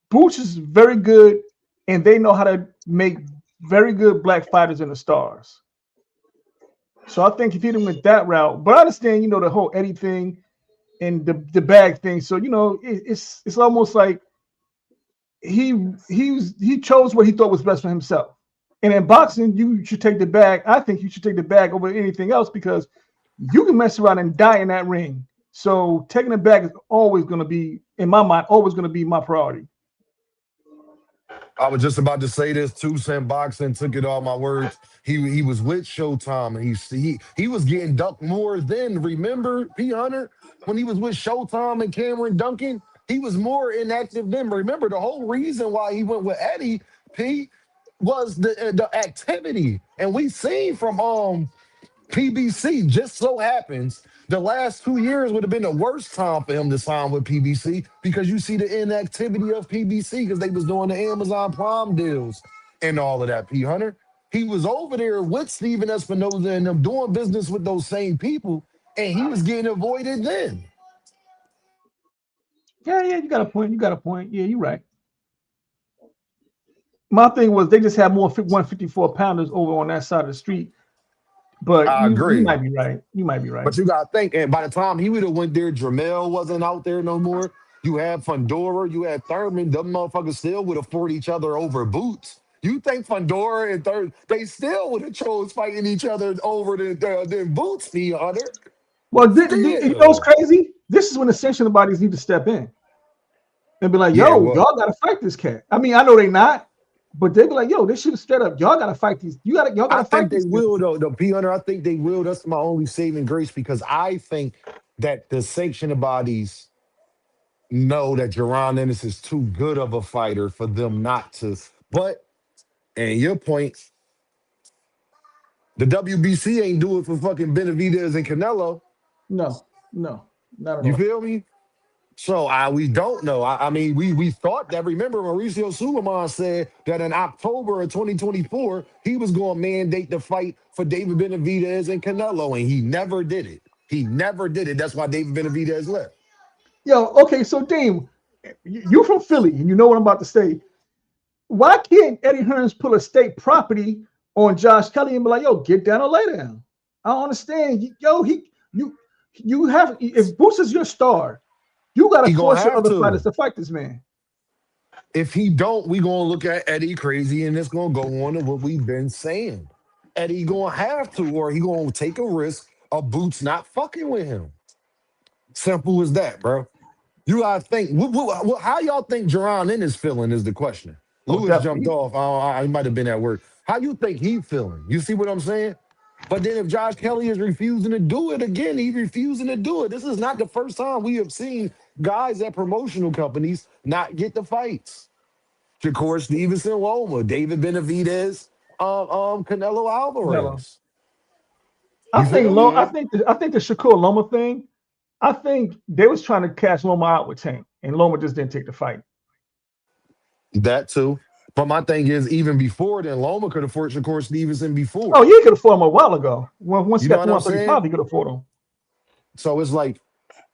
Boots is very good, and they know how to make very good black fighters in the stars. So I think if he didn't went that route, but I understand, the whole Eddie thing and the bag thing. So it's almost like he chose what he thought was best for himself. And in boxing, you should take the bag. I think you should take the bag over anything else because you can mess around and die in that ring. So taking the bag is always going to be, in my mind, always going to be my priority. I was just about to say this. 2 Cent Boxing took it all my words. He was with Showtime, and he was getting ducked more than, remember, P Hunter, when he was with Showtime and Cameron Duncan, he was more inactive then. Remember, the whole reason why he went with Eddie P was the activity, and we seen from PBC. Just so happens the last 2 years would have been the worst time for him to sign with PBC because you see the inactivity of PBC because they was doing the Amazon Prime deals and all of that. P Hunter, he was over there with Steven Espinoza and them doing business with those same people, and he was getting avoided then. Yeah, you got a point. You got a point. Yeah, you're right. My thing was they just had more 154 pounders over on that side of the street. But I you agree. might be right. You might be right. But you gotta think, and by the time he would have went there, Dramel wasn't out there no more. You had Fundora, you had Thurman. Them motherfuckers still would have fought each other over Boots. You think Fundora and Thurman, they still would have chose fighting each other over than Boots, the Hunter. Well, you know what's Still. crazy? This is when the sanctioned bodies need to step in and be like, Yeah, "Yo, well, y'all got to fight this cat." I mean, I know they not, but they be like, "Yo, this shit is straight up. Y'all got to fight these. Y'all got I to fight think they these will, niggas." though, the P Hunter. I think they will. That's my only saving grace because I think that the sanctioned bodies know that Jaron Ennis is too good of a fighter for them not to. But and your point, the WBC ain't do it for fucking Benavidez and Canelo. No, no, not at You all. feel me? So we don't know. I mean, we thought that. Remember, Mauricio Suleiman said that in October of 2024 he was going to mandate the fight for David Benavidez and Canelo, and he never did it. He never did it. That's why David Benavidez left. Yo, okay, so Dame, you from Philly, and you know what I'm about to say. Why can't Eddie Hearns pull a state property on Josh Kelly and be like, "Yo, get down or lay down"? I don't understand. Yo, you you have if Boots is your star, you got to He gonna force your have other fighters to. to fight this man. If he don't, we gonna look at Eddie crazy, and it's gonna go on to what we've been saying. Eddie gonna have to, or he gonna take a risk of Boots not fucking with him. Simple as that, bro. You gotta think. How y'all think Jaron Ennis feeling is the question. Oh, Lewis jumped definitely. off. He might have been at work. How you think he feeling? You see what I'm saying? But then if Josh Kelly is refusing to do it again, he refusing to do it. This is not the first time we have seen guys at promotional companies not get the fights. Shakur Stevenson, Loma, David Benavidez, Canelo Canelo. Alvarez. I You think feel me? I think the Shakur Loma thing. I think they was trying to cash Loma out with Tank, and Loma just didn't take the fight. That too. But my thing is, even before then, Loma could have fought Shakur Stevenson Oh, before. yeah, he could have fought him a while ago. Once You he know got to what I'm saying? 135, he could have fought him. So it's like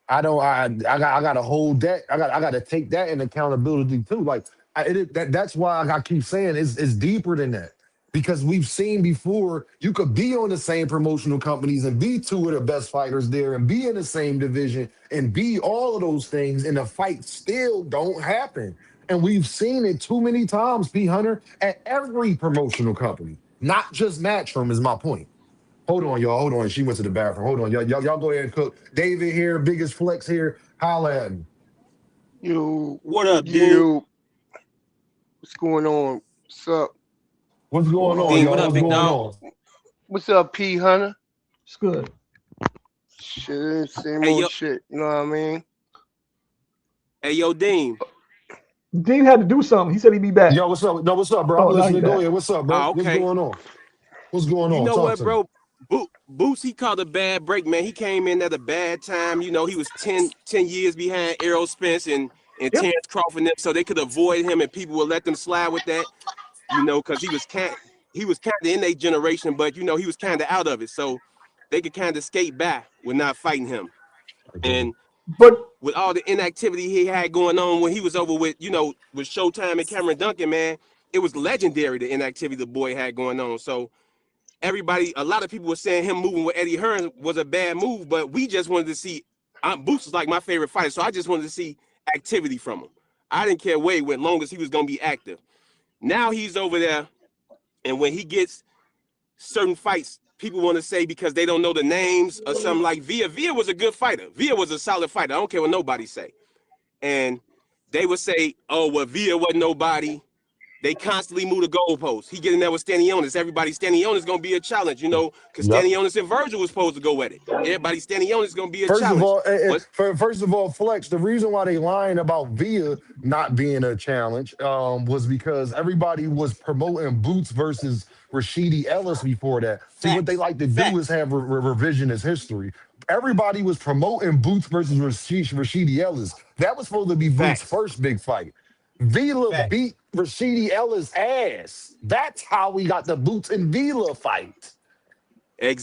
I don't. I gotta hold that. I gotta take that in accountability too. Like that's why I keep saying it's deeper than that because we've seen before. You could be on the same promotional companies and be two of the best fighters there and be in the same division and be all of those things, and the fight still don't happen. And we've seen it too many times, P Hunter, at every promotional company, not just Matchroom. Is my point. Hold on, y'all. Hold on. She went to the bathroom. Hold on, y'all go ahead and cook. David here, biggest flex here. Holla at me. You, What up, dude? you, what's going on? What's up? What's What's going going on, on, Dean, what y'all? up, What's big man? going dog? on? What's up, P Hunter? It's good. Shit, same Hey, old yo, shit. You know what I mean? Hey, yo, Dean. Dean had to do something. He said he'd be back. Yo, what's up? No, what's up, bro? I'm Oh, now he listening. Go back. ahead. What's up, bro? Oh, What's okay. going on? What's going You on? know Talk what, to me. bro? Boots, he called a bad break, man. He came in at a bad time. You know, he was 10 years behind Errol Spence and Yep. Terrence Crawford and them, so they could avoid him and people would let them slide with that, you know, because he was kind of in their generation, but you know, he was kind of out of it. So they could kind of skate by with not fighting him. Okay. And But with all the inactivity he had going on when he was over with, you know, with Showtime and Cameron Duncan, man, it was legendary the inactivity the boy had going on. So a lot of people were saying him moving with Eddie Hearn was a bad move, but we just wanted to see. Boots is like my favorite fighter, so I just wanted to see activity from him. I didn't care where he went, long as he was gonna be active. Now he's over there, and when he gets certain fights, people want to say because they don't know the names or something like Villa. Villa was a good fighter. Villa was a solid fighter. I don't care what nobody say. And they would say, "Oh, well, Villa wasn't nobody." They constantly move the goalposts. He getting there with Stanionis. Everybody Stanionis gonna be a challenge, you know, because Yep. Stanionis and Virgil was supposed to go at it. Everybody Stanionis gonna be a First of challenge. all, But first of all, Flex. The reason why they lying about Villa not being a challenge was because everybody was promoting Boots versus Rashidi Ellis before that. See, what they facts, like to do is facts, have revisionist history. Everybody was promoting Boots versus Rashidi Ellis. That was supposed to be Boots' facts, first big fight. Vila facts. beat Rashidi Ellis' ass. That's how we got the Boots and Vila fight.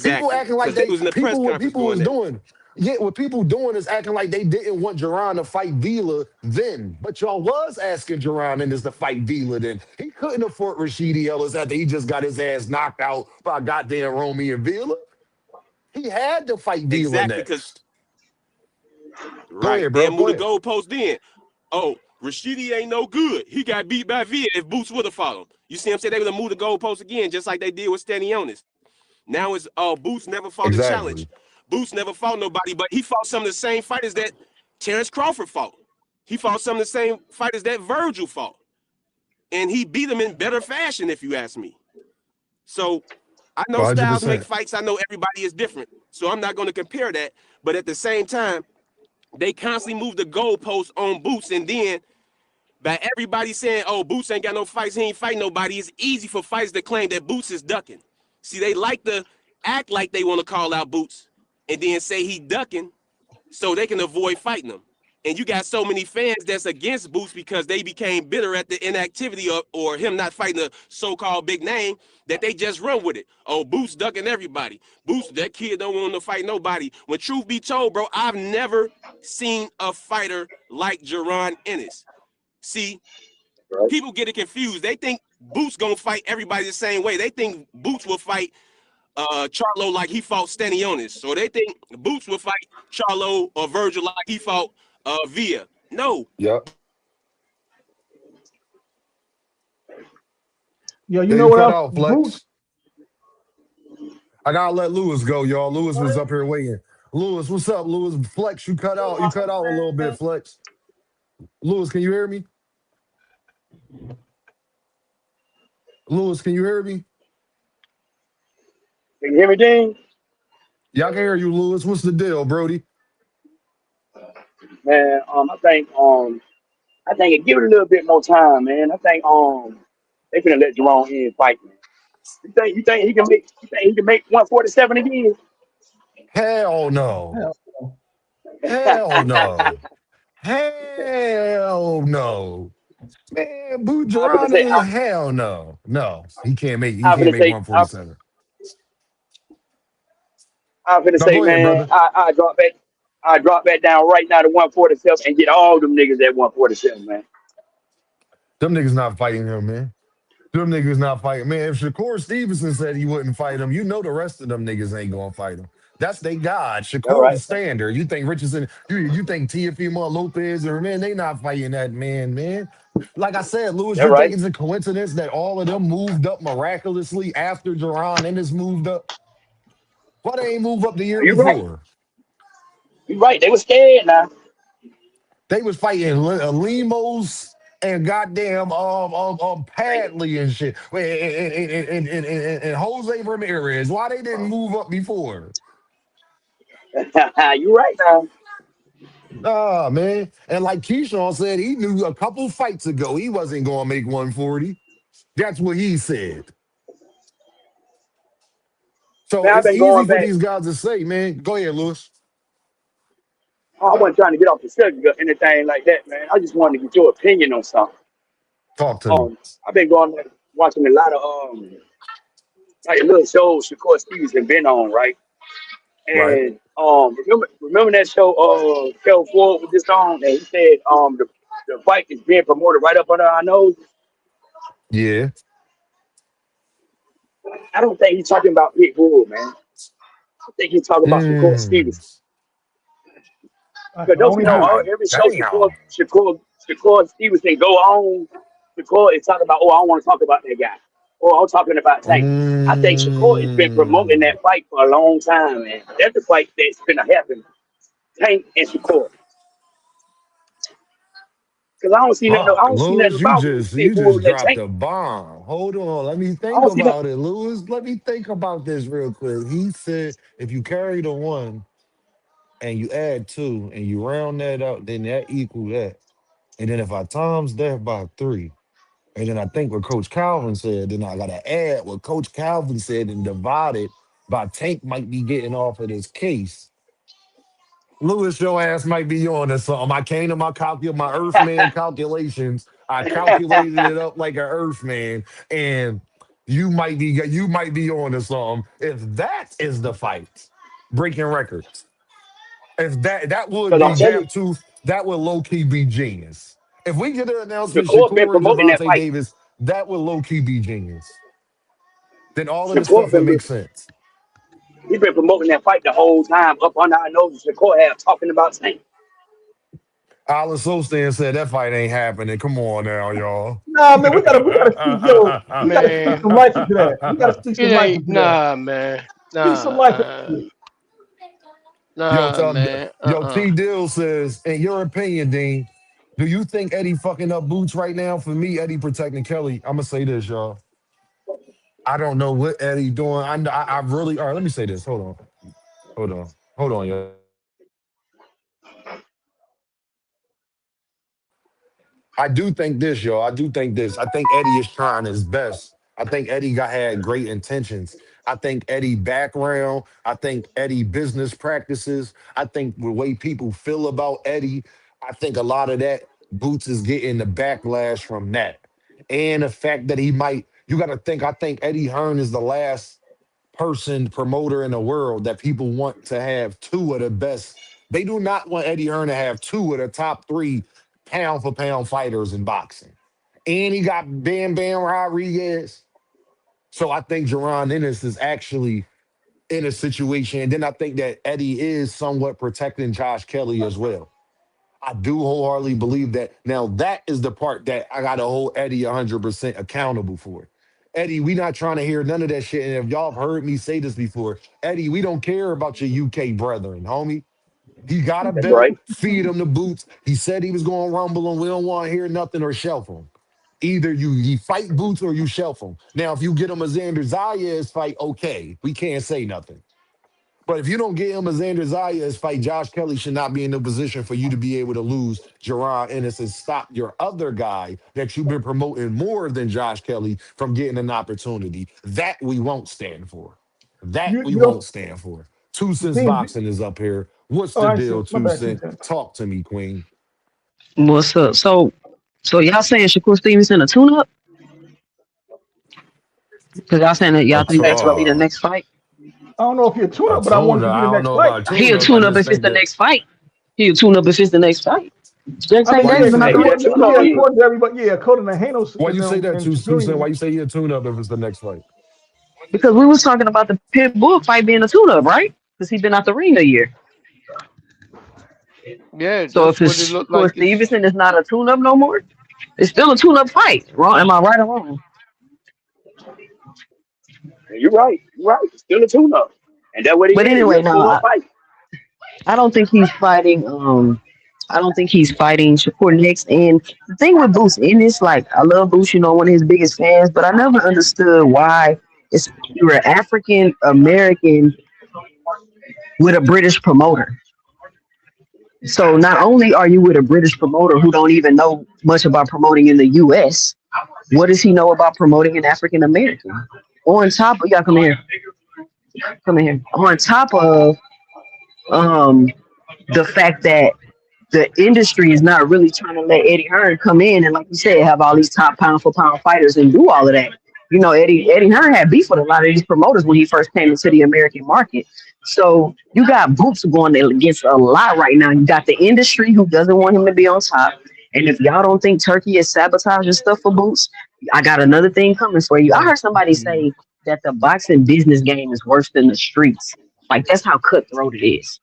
People Exactly. acting like Because they they was in the press people what conference people doing was that. doing. Yeah, what people doing is acting like they didn't want Jaron to fight Vila then. But y'all was asking Jaron Ennis to fight Vila then. He couldn't afford Rashidi Ellis after he just got his ass knocked out by goddamn Romy and Vila. He had to fight Vila Exactly, because next. Go right. ahead, They'll bro. move Go the ahead. goalpost then. Oh, Rashidi ain't no good. He got beat by Villa if Boots would have fought him. You see what I'm saying? They would have moved the goalpost again, just like they did with Stanionis. Now it's Boots never fought a challenge. Exactly. Boots never fought nobody, but he fought some of the same fighters that Terrence Crawford fought. He fought some of the same fighters that Virgil fought. And he beat them in better fashion, if you ask me. So I know styles make 100%. fights. I know everybody is different. So I'm not going to compare that. But at the same time, they constantly move the goalposts on Boots. And then by everybody saying, oh, Boots ain't got no fights, he ain't fighting nobody, it's easy for fighters to claim that Boots is ducking. See, they like to act like they want to call out Boots and then say he ducking so they can avoid fighting him. And you got so many fans that's against Boots because they became bitter at the inactivity or him not fighting a so-called big name that they just run with it. Oh, Boots ducking everybody. Boots, that kid don't want to fight nobody. When truth be told, bro, I've never seen a fighter like Jaron Ennis. See, Right. people get it confused. They think Boots gonna fight everybody the same way. They think Boots will fight Charlo like he fought Stanionis. So they think Boots will fight Charlo or Virgil like he fought Villa. No, Yep. yeah, you Yeah, know you what cut else? out, Boots. Flex. I gotta let Lewis go, y'all. Lewis was up here waiting. Lewis, what's up, Lewis? Flex, you cut out. You cut out a little bit, Flex. Lewis, can you hear me? Lewis, can you hear me? Can you hear me, Dean? Yeah, I can hear you, Lewis. What's the deal, Brody? Man, I think it give it a little bit more time, man. I think they finna let Jerome in fight, man. You think he can make 147 again? Hell no. Hell, no. Hell no. Hell no. Man, Boo I'm gonna Geron say is I, hell no. No. He I'm can't gonna make say I'm, 147. I'm gonna No, say, go ahead, man, brother. I drop back down right now to 147 and get all them niggas at 147, man. Them niggas not fighting him, man. Them niggas not fighting. Man, if Shakur Stevenson said he wouldn't fight him, you know the rest of them niggas ain't gonna fight him. That's they God. All Shakur the right, standard. You think Richardson, you think Teofimo Lopez or man, they not fighting that man, man. Like I said, Lewis, all you think right. it's a coincidence that all of them moved up miraculously after Jerron Ennis moved up? Why they ain't move up the year You're right. before? You're right. They were scared now. They was fighting Limos and goddamn Padley and shit. And Jose Ramirez. Why they didn't move up before? You're right now. Nah, man. And like Keyshawn said, he knew a couple fights ago he wasn't going to make 140. That's what he said. So Man, I've it's been easy going for back. these guys to say, man. Go ahead, Lewis. I wasn't trying to get off the subject or anything like that, man. I just wanted to get your opinion on something. Talk to me. Um, I've been going back watching a lot of like little shows Shakur Stevens have been on, right? Right. And remember that show fell forward with this song and he said the fight is being promoted right up under our nose. Yeah. I don't think he's talking about Pitbull, man. I think he's talking about Shakur Mm. Stevens. I Because can don't you only know hope. God every show damn. Shakur Stevenson go on, Shakur is talking about, oh, I don't want to talk about that guy. Or I'm talking about Tank. I think Shakur has been promoting Mm. that fight for a long time, man. That's the fight that's gonna happen. Tank and Shakur. Because I Fuck, don't see nothing Lewis, you about just you Pitbull just and that dropped Tank. a bomb. Hold on, let me I think don't see that. about it, Lewis. Let me think about this real quick. He said if you carry the one and you add two and you round that out, then that equal that. And then if I times that by three, and then I think what Coach Calvin said, then I gotta add what Coach Calvin said and divide it by Tank might be getting off of this case. Lewis, your ass might be on to something. I came to my Earthman calculations. I calculated it up like an Earthman, and you might be on to something. If that is the fight, breaking records. If that would Because be I'm telling you, Gap Tooth, that would low key be genius. If we get an announcement, Shakur been Shakur and promoting that Javante fight. Davis, that would low key be genius. Then all of this Shakur stuff would been make sense. he been promoting that fight the whole time up under our noses. Shakur have talking about Tank. Alan Solstan said that fight ain't happening. Come on now, y'all. Nah, man, we gotta speak, yo, we gotta speak some Man, life into that. We gotta speak it some life ain't into that. nah, man. Speak some life Nah, into it. Yo, nah, tell man. yo, T Dill says, in your opinion, Dean, do you think Eddie fucking up Boots right now? For me, Eddie protecting Kelly. I'm gonna say this, y'all. I don't know what Eddie doing. I really. All right, let me say this. Hold on, y'all. I do think this, yo. I do think this. I think Eddie is trying his best. I think Eddie got had great intentions. I think Eddie background. I think Eddie business practices. I think the way people feel about Eddie. I think a lot of that Boots is getting the backlash from that, and the fact that he might. You got to think. I think Eddie Hearn is the last person promoter in the world that people want to have two of the best. They do not want Eddie Hearn to have two of the top three pound for pound fighters in boxing. And he got Bam Bam Rodriguez. So I think Jaron Ennis is actually in a situation. And then I think that Eddie is somewhat protecting Josh Kelly as well. I do wholeheartedly believe that. Now, that is the part that I got to hold Eddie 100% accountable for. Eddie, we not trying to hear none of that shit. And if y'all have heard me say this before, Eddie, we don't care about your UK brethren, homie. He got a That's belt, right. feed him the boots. He said he was going to rumble and we don't want to hear nothing or shelf him. Either you fight Boots or you shelf him. Now, if you get him a Xander Zayas fight, okay, we can't say nothing. But if you don't get him a Xander Zayas fight, Josh Kelly should not be in the position for you to be able to lose Jerron Ennis and stop your other guy that you've been promoting more than Josh Kelly from getting an opportunity. That we won't stand for. That we You know, won't stand for. Two Cents Dean, Boxing is up here. What's all the right, so deal, my Two bad, two Cent? cents. Talk to me, Queen. What's up? So y'all saying Shakur Stevenson a tune up? Because y'all saying that A, y'all t- think that's gonna be the uh, next fight. I don't know if you're a tune a up, but I want it tuna. to be I the don't next know fight. about He'll tuna. I tune up just if it's think the that. next fight. He'll tune up if it's the next fight. Jack I St. mean, Why yeah, you Davis say because not Hey, the that? he one that to tune tune up yeah, up. then. according to everybody, yeah, according to Hanos Why you say that, and Two Cent? Why Junior. you say he a tune up if it's the next fight? Because we was talking about the Pit Bull fight being a tune up, right? Because he been out the ring a year. Yeah, So that's if what it it's looked Shakur like. It's Stevenson is not a tune up no more, it's still a tune up fight. Wrong? Am I right or wrong? You're right. You're right. It's still a tune up. And that's what he But is. He a anyway, no, tune up fight. I don't think he's fighting. I don't think he's fighting Shakur next. And the thing with Boots Ennis, like I love Boots, one of his biggest fans, but I never understood why it's you're an African American with a British promoter. So not only are you with a British promoter who don't even know much about promoting in the US, what does he know about promoting an African American? On top of y'all come in here. On top of um the fact that the industry is not really trying to let Eddie Hearn come in and, like you said, have all these top pound for pound fighters and do all of that. You know, Eddie Hearn had beef with a lot of these promoters when he first came into the American market. So you got Boots going against a lot right now. You got the industry who doesn't want him to be on top. And if y'all don't think Turkey is sabotaging stuff for Boots, I got another thing coming for you. I heard somebody say that the boxing business game is worse than the streets. Like that's how cutthroat it is.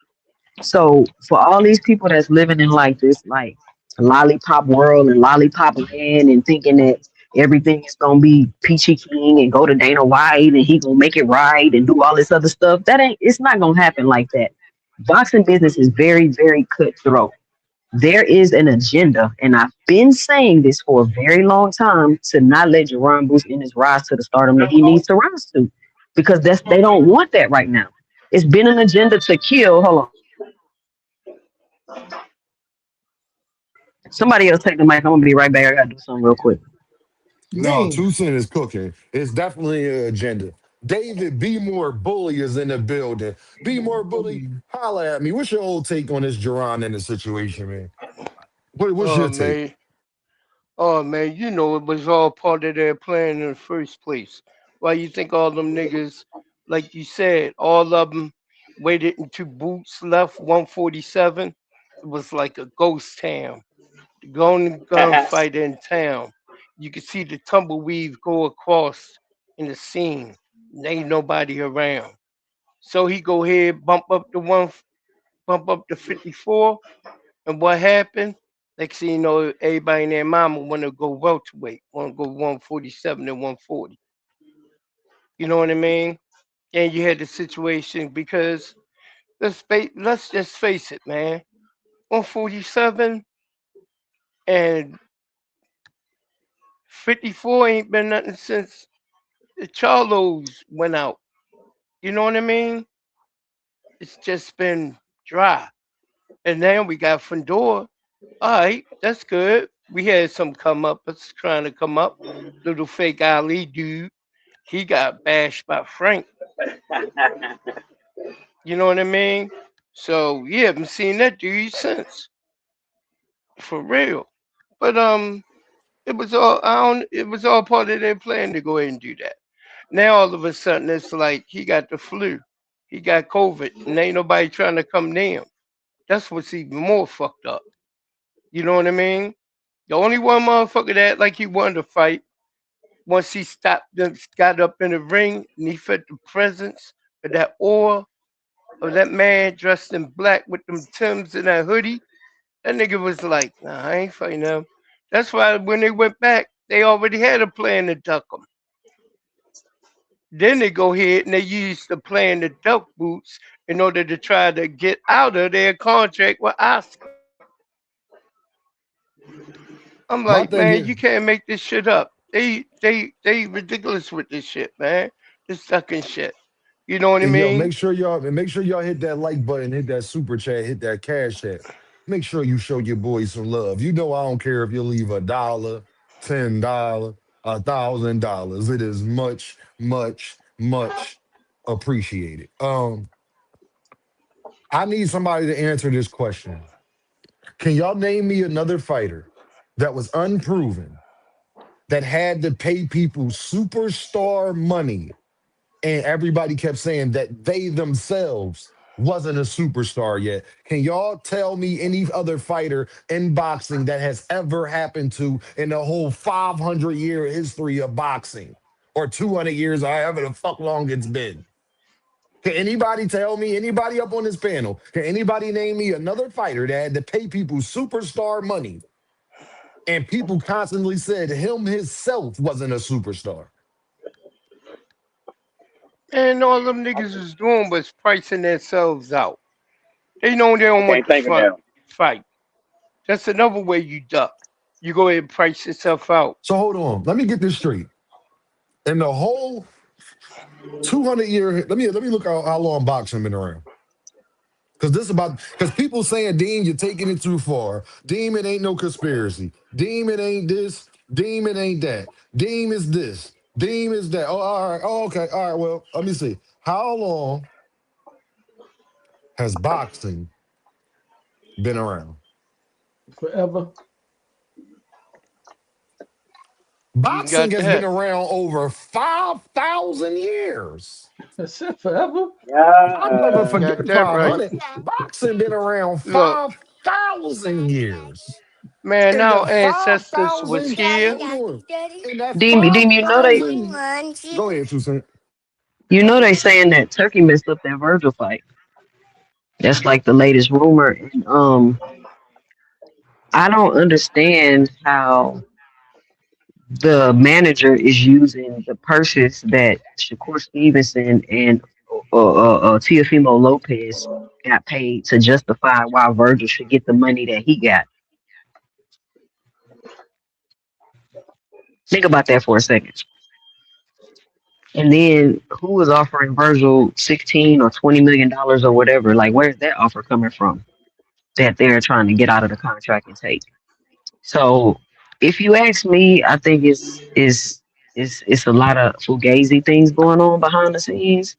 So for all these people that's living in like this like lollipop world and lollipop land and thinking that everything is gonna be peachy king and go to Dana White and he gonna make it right and do all this other stuff, that ain't it's not gonna happen like that. Boxing business is very, very cutthroat. There is an agenda, and I've been saying this for a very long time to not let Jaron Bruce in his rise to the stardom that he needs to rise to. Because that's they don't want that right now. It's been an agenda to kill. Hold on. Somebody else take the mic. I'm gonna be right back. I gotta do something real quick. No, Dang. 2 Cent is cooking. It's definitely an agenda. David, be more bully is in the building. Be more bully. Holla at me. What's your old take on this Jerron in the situation, man? What's Oh your take? man, oh man, you know it was all part of their plan in the first place. Why you think all them niggas, like you said, all of them waited until Boots left 147? It was like a ghost town. The only gunfight in town. You could see the tumbleweave go across in the scene. There ain't nobody around. So he go ahead, bump up to 54, and what happened? Next thing you know, everybody and their mama want to go welterweight, want to go 147 and 140. You know what I mean? And you had the situation because let's just face it, man. 147 and 54 ain't been nothing since the Charlos went out. You know what I mean? It's just been dry. And now we got Fedora. All right, that's good. We had some come up, it's trying to come up. Little fake Ali dude, he got bashed by Frank. You know what I mean? So yeah, haven't seen that dude since, for real. But it was all I don't. It was all part of their plan to go ahead and do that. Now all of a sudden it's like he got the flu, he got COVID, and ain't nobody trying to come near him. That's what's even more fucked up. You know what I mean? The only one motherfucker that like he wanted to fight once he stopped, got up in the ring, and he felt the presence of that aura of that man dressed in black with them Timbs and that hoodie. That nigga was like, nah, I ain't fighting them. That's why when they went back, they already had a plan to duck him. Then they go ahead and they use the plan to duck Boots in order to try to get out of their contract with Oscar. I'm My like, thing man, is, you can't make this shit up. They ridiculous with this shit, man. This sucking shit. You know what I and yo, mean? make sure y'all hit that like button, hit that super chat, hit that cash chat. Make sure you show your boys some love. You know I don't care if you leave $1, $10, $1,000. It is much, much, much appreciated. I need somebody to answer this question. Can y'all name me another fighter that was unproven that had to pay people superstar money and everybody kept saying that they themselves wasn't a superstar yet? Can y'all tell me any other fighter in boxing that has ever happened to in the whole 500-year history of boxing or 200 years, however the fuck long it's been? Can anybody tell me, anybody up on this panel, can anybody name me another fighter that had to pay people superstar money and people constantly said him himself wasn't a superstar? And all them niggas was doing was pricing themselves out. They know they I don't want can't the think of front them. fight. That's another way you duck. You go ahead and price yourself out. So hold on, let me get this straight. In the whole 200-year, let me look how long boxing been around. Because people saying, Dean, you're taking it too far. Dean, it ain't no conspiracy. Dean, it ain't this. Dean, it ain't that. Dean is this. Dean is that. Oh, all right. Oh, okay. All right. Well, let me see. How long has boxing been around? Forever. You Boxing got has been that. around over 5,000 years. That's it. Forever. I'll never You Yeah. got forget that right. 500. Boxing been around Look, 5,000 years. man, In the our ancestors was 5,000, here. hold on. In that Deem, you know they 5,000, go ahead, Toussaint. saying that Turkey messed up that Virgil fight. That's like the latest rumor. And I don't understand how the manager is using the purses that Shakur Stevenson and Teofimo Lopez got paid to justify why Virgil should get the money that he got. Think about that for a second. And then who was offering Virgil 16 or $20 million or whatever? Like, where's that offer coming from that they're trying to get out of the contract and take? So, if you ask me, I think it's a lot of fugazi things going on behind the scenes,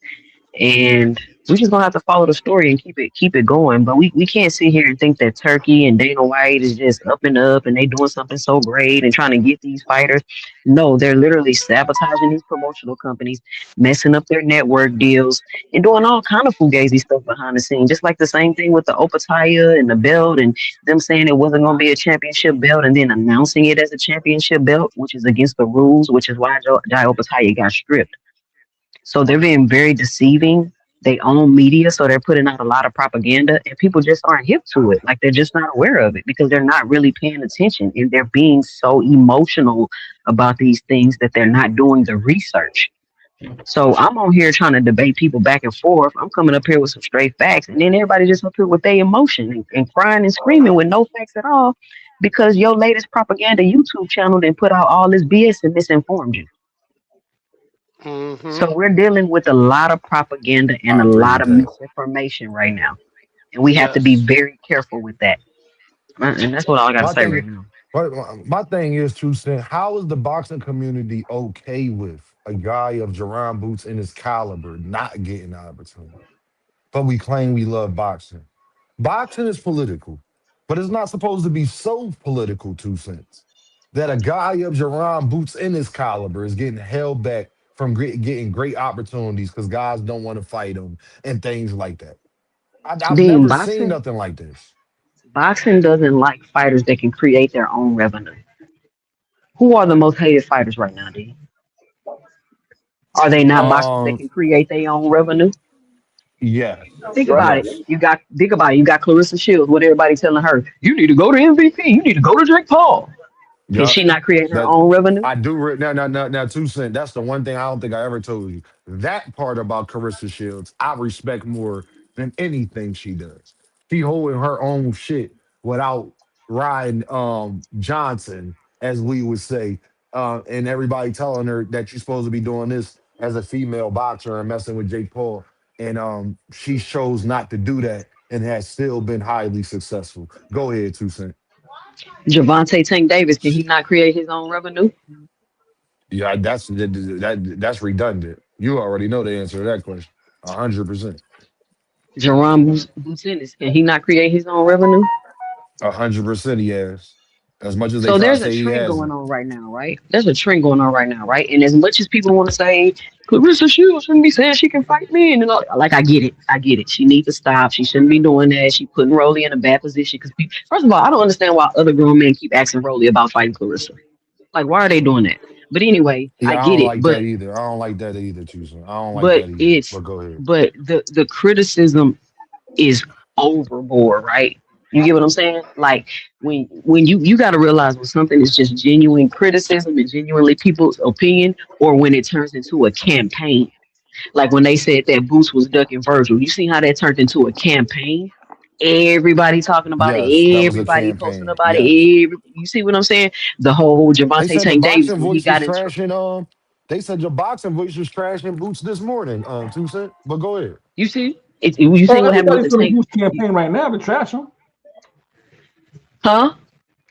and we're just gonna have to follow the story and keep it going. But we can't sit here and think that Turkey and Dana White is just up and up and they doing something so great and trying to get these fighters. No, they're literally sabotaging these promotional companies, messing up their network deals, and doing all kind of fugazi stuff behind the scenes. Just like the same thing with the Opataya and the belt and them saying it wasn't gonna be a championship belt and then announcing it as a championship belt, which is against the rules, which is why Jai Opataya got stripped. So they're being very deceiving. They own media, so they're putting out a lot of propaganda, and people just aren't hip to it. Like they're just not aware of it because they're not really paying attention, and they're being so emotional about these things that they're not doing the research. So I'm on here trying to debate people back and forth. I'm coming up here with some straight facts, and then everybody just up here with their emotion and crying and screaming with no facts at all because your latest propaganda YouTube channel then put out all this BS and misinformed you. Hmm. So we're dealing with a lot of propaganda and I a agree lot with of that. misinformation right now. And we have to be Yes. very careful with that. And that's what all I got to My say thing, right now. my thing is, Toussaint, how is the boxing community okay with a guy of Jaron Boots in his caliber not getting the opportunity? But we claim we love boxing. Boxing is political, but it's not supposed to be so political, two cents, that a guy of Jerron Boots in his caliber is getting held back from getting great opportunities because guys don't want to fight him and things like that. I've Dean, never seen boxing nothing like this. boxing doesn't like fighters that can create their own revenue. Who are the most hated fighters right now, Dean? Are they not boxers that Um, can create their own revenue? yes, Think Right. about it. yes, You got Clarissa Shields. What everybody telling her? You need to go to MVP. You need to go to Jake Paul. Can yeah. she not create her That own revenue? I do. Now, 2 cent. That's the one thing I don't think I ever told you. That part about Carissa Shields, I respect more than anything she does. She holding her own shit without riding Johnson, as we would say, and everybody telling her that you're supposed to be doing this as a female boxer and messing with Jake Paul, and she chose not to do that and has still been highly successful. Go ahead, 2 cent. Javante Tank Davis, can he not create his own revenue? Yeah, that's redundant. You already know the answer to that question. 100%. Jerron Business, can he not create his own revenue? 100% he has. As much as they So try to there's a say he trend going hasn't. on right now, right? There's a trend going on right now, right? And as much as people want to say Clarissa Shields shouldn't be saying she can fight men, and all, like I get it. She needs to stop. She shouldn't be doing that. She putting Rolly in a bad position because, first of all, I don't understand why other grown men keep asking Rolly about fighting Clarissa. Like, why are they doing that? But anyway, I Yeah, I get don't it. like that either. I don't like that either, Tucson. I don't like But that either. it's But go ahead. but the criticism is overboard, right? You get what I'm saying? Like when you got to realize when something is just genuine criticism and genuinely people's opinion, or when it turns into a campaign. Like when they said that Boots was ducking Virgil, you see how that turned into a campaign? Everybody talking about it, Yes, that was a everybody posting campaign. about it. Yes. You see what I'm saying? The whole They Javante said the Tank Davis boxing when he voice was got in trouble. trashing they said your boxing voice was trashing boots this morning, Tucson. But go ahead. You see? You Well, seen what happened with the everybody's on a tank? boost campaign right now to trash him. Huh?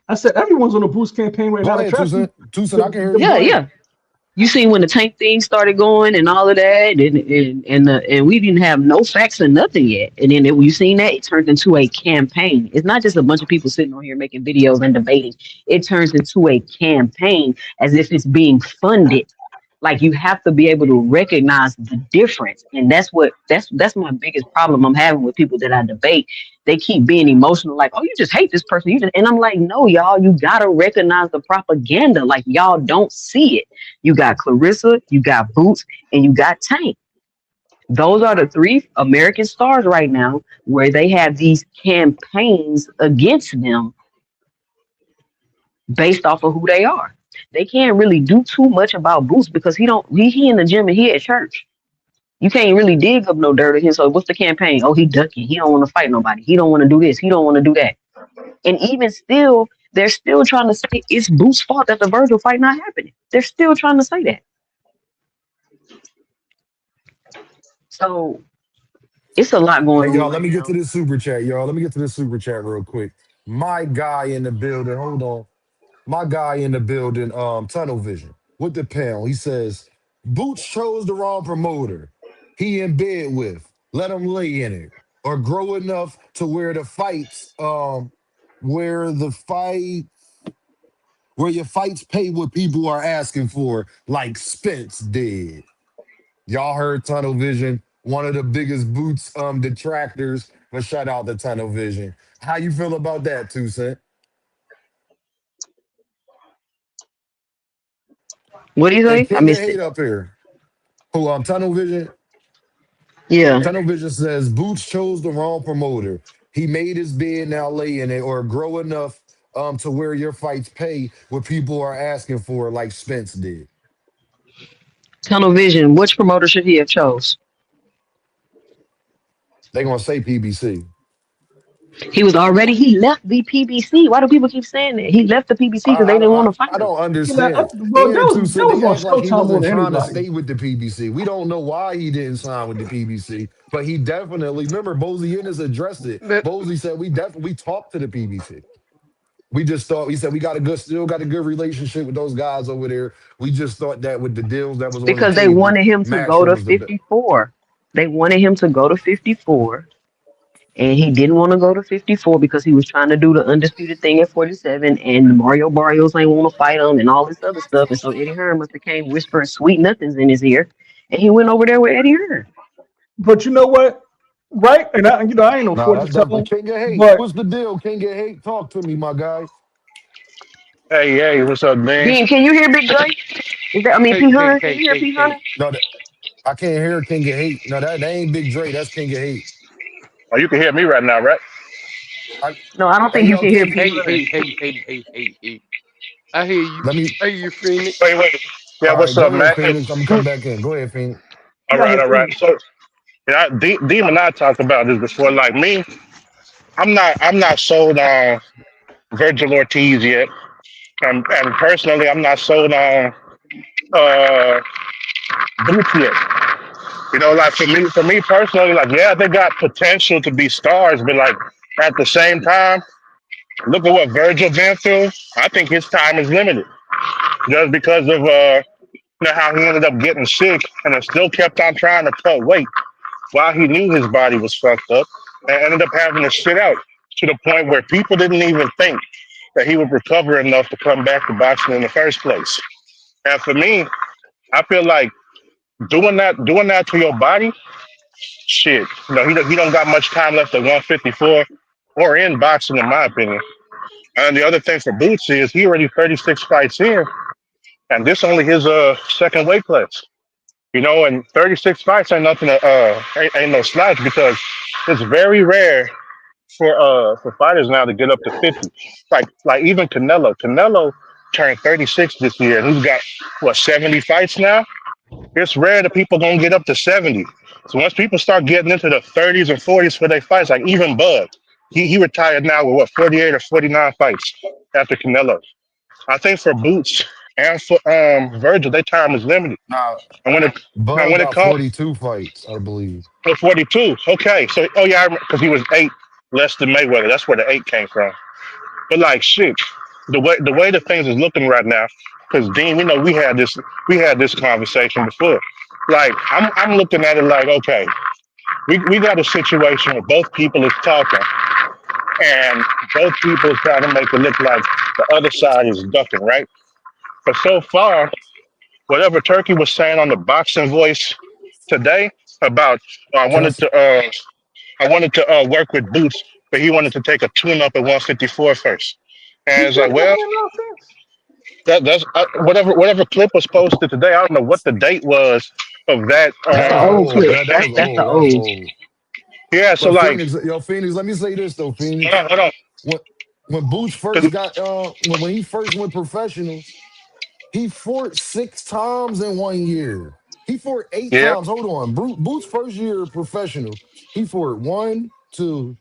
I said everyone's on a boost campaign right Go now to ahead, trash him. Tucson. Tucson, I The, can hear you. the, Yeah, Go ahead. yeah. You seen when the tank thing started going and all of that, and we didn't have no facts or nothing yet. And then you seen that it turned into a campaign. It's not just a bunch of people sitting on here making videos and debating. It turns into a campaign as if it's being funded. Like you have to be able to recognize the difference, and that's my biggest problem I'm having with people that I debate. They keep being emotional, like, oh, you just hate this person, and I'm like, no, y'all, you gotta recognize the propaganda. Like y'all don't see it. You got Clarissa, you got Boots, and you got Tank. Those are the three American stars right now where they have these campaigns against them based off of who they are. They can't really do too much about Boots because he in the gym and he at church. You can't really dig up no dirt on him. So what's the campaign? Oh, he ducking. He don't want to fight nobody. He don't want to do this. He don't want to do that. And even still, they're still trying to say it's Boots' fault that the Virgil fight not happening. They're still trying to say that. So it's a lot going Hey, on y'all, let right me get to now. this super chat, y'all. Let me get to this super chat real quick. My guy in the building, hold on. My guy in the building, Tunnel Vision, with the panel. He says, Boots chose the wrong promoter. He in bed with. Let him lay in it. Or grow enough to where the fight, where your fights pay what people are asking for, like Spence did. Y'all heard Tunnel Vision, one of the biggest Boots detractors, but shout out to Tunnel Vision. How you feel about that, Toussaint? What do you Hey, say? I King of missed Hate it. up here. Who Tunnel Vision? Yeah. Tunnel Vision says Boots chose the wrong promoter. He made his bed, now lay in it, or grow enough to where your fights pay what people are asking for, like Spence did. Tunnel Vision. Which promoter should he have chose? They gonna say PBC. He left the PBC. Why do people keep saying that? He left the PBC I, because they I didn't want I to fight I him. don't Yeah, understand. well, And that Tusa, was they on act like he Showtime more wasn't than trying to anybody. stay with the PBC. We don't know why he didn't sign with the PBC, but he definitely remember Bozy Ennis addressed it. But Bozy said we talked to the PBC. We just thought he said we got a good still got a good relationship with those guys over there. We just thought that with the deals that was on the Because they table, wanted him to go Masher to was the best. 54. They wanted him to go to 54, and he didn't want to go to 54 because he was trying to do the undisputed thing at 47, and Mario Barrios ain't want to fight him and all this other stuff. And so Eddie Hearn must have came whispering sweet nothings in his ear, and he went over there with Eddie Hearn. But you know what? Right? And I ain't no Nah, fortune that's definitely teller, King of Hate. but What's the deal, King of Hate? Talk to me, my guy. Hey, hey, what's up, man? Bean, can you hear Big Dre? hey, P hey, Hunter? Can you hey, hear hey, P hey. Hunter? No, I can't hear King of Hate. No, that ain't Big Dre. That's King of Hate. Oh, you can hear me right now, right? I, No, I don't hey, think you yo, can hear King. P Hey, Hunter. hey, hey, hey, hey, hey, hey. I hear you. Let me. I hear you, Phoenix. Wait, wait. Yeah, All what's right, up, go ahead, man? Hey, Phoenix. I'm gonna come back in. Go ahead, Phoenix. you got here all right. Phoenix. So, yeah, Deem and I talked about this before. Like me, I'm not sold on Virgil Ortiz yet, and personally, I'm not sold on uh, Boots yet. You know, like for me personally, like yeah, they got potential to be stars, but like at the same time, look at what Virgil been through. I think his time is limited just because of you know how he ended up getting sick and then still kept on trying to cut weight while he knew his body was fucked up and ended up having to sit out to the point where people didn't even think that he would recover enough to come back to boxing in the first place. And for me, I feel like doing that to your body, shit, you know, he don't got much time left at 154 or in boxing, in my opinion. And the other thing for Boots is he already 36 fights in, and this only his second weight class. You know, and 36 fights ain't nothing to, ain't no slouch because it's very rare for fighters now to get up to 50. Like even Canelo. Canelo turned 36 this year and he's got what 70 fights now? It's rare that people gonna get up to 70. So once people start getting into the 30s and 40s for their fights, like even Bud, he retired now with what 48 or 49 fights after Canelo. I think for Boots, and for Virgil, their time is limited. Nah, And Bud when it got comes 42 fights, I believe. to 42, okay, so oh yeah, because he was 8 less than Mayweather. That's where the 8 came from. But like shit, the way the things is looking right now, because Dean, we had this conversation before. Like I'm looking at it like, okay, we got a situation where both people is talking and both people trying to make it look like the other side is ducking, right? But so far, whatever Turkey was saying on the boxing voice today about Can I? I wanted to work with Boots, but he wanted to take a tune up at 154 first. He And it's said like, that well, damn nonsense. that's whatever clip was posted today. I don't know what the date was of that. That's That an was old old. clip. That was That's the old. That was old. old. Yeah, so But like, Phoenix, yo, Phoenix, let me say this though, hold Phoenix. on, hold on. When when Boots 'Cause- first got when he first went professional, he fought 6 times in 1 year. He fought eight yeah, times. Hold on. Boots' first year professional, he fought one, two,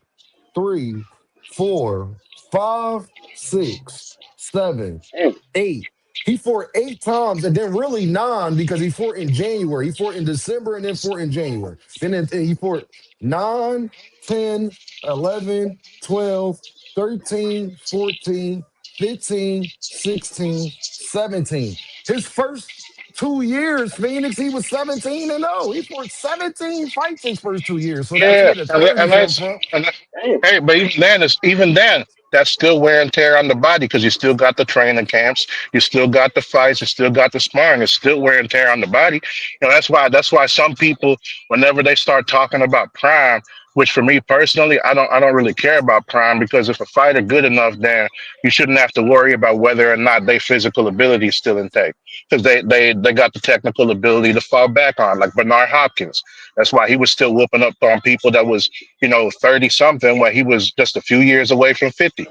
three, four, five, six, seven, Damn. 8. He fought 8 times and then really nine because he fought in January. He fought in December and then fought in January. He fought 9, 10, 11, 12, 13, 14, 15, 16, 17. His first 2 years, Phoenix, he was 17 and 0. He fought 17 fights his first 2 years. So that's yeah, where the 30 come from. and Damn. hey, but even then, that's still wear and tear on the body because you still got the training camps, you still got the fights, you still got the sparring. It's still wear and tear on the body. That's why some people, whenever they start talking about prime, which for me personally, I don't really care about prime because if a fighter good enough, then you shouldn't have to worry about whether or not their physical ability is still intact because they got the technical ability to fall back on, like Bernard Hopkins. That's why he was still whooping up on people that was 30 something when he was just a few years away from 50.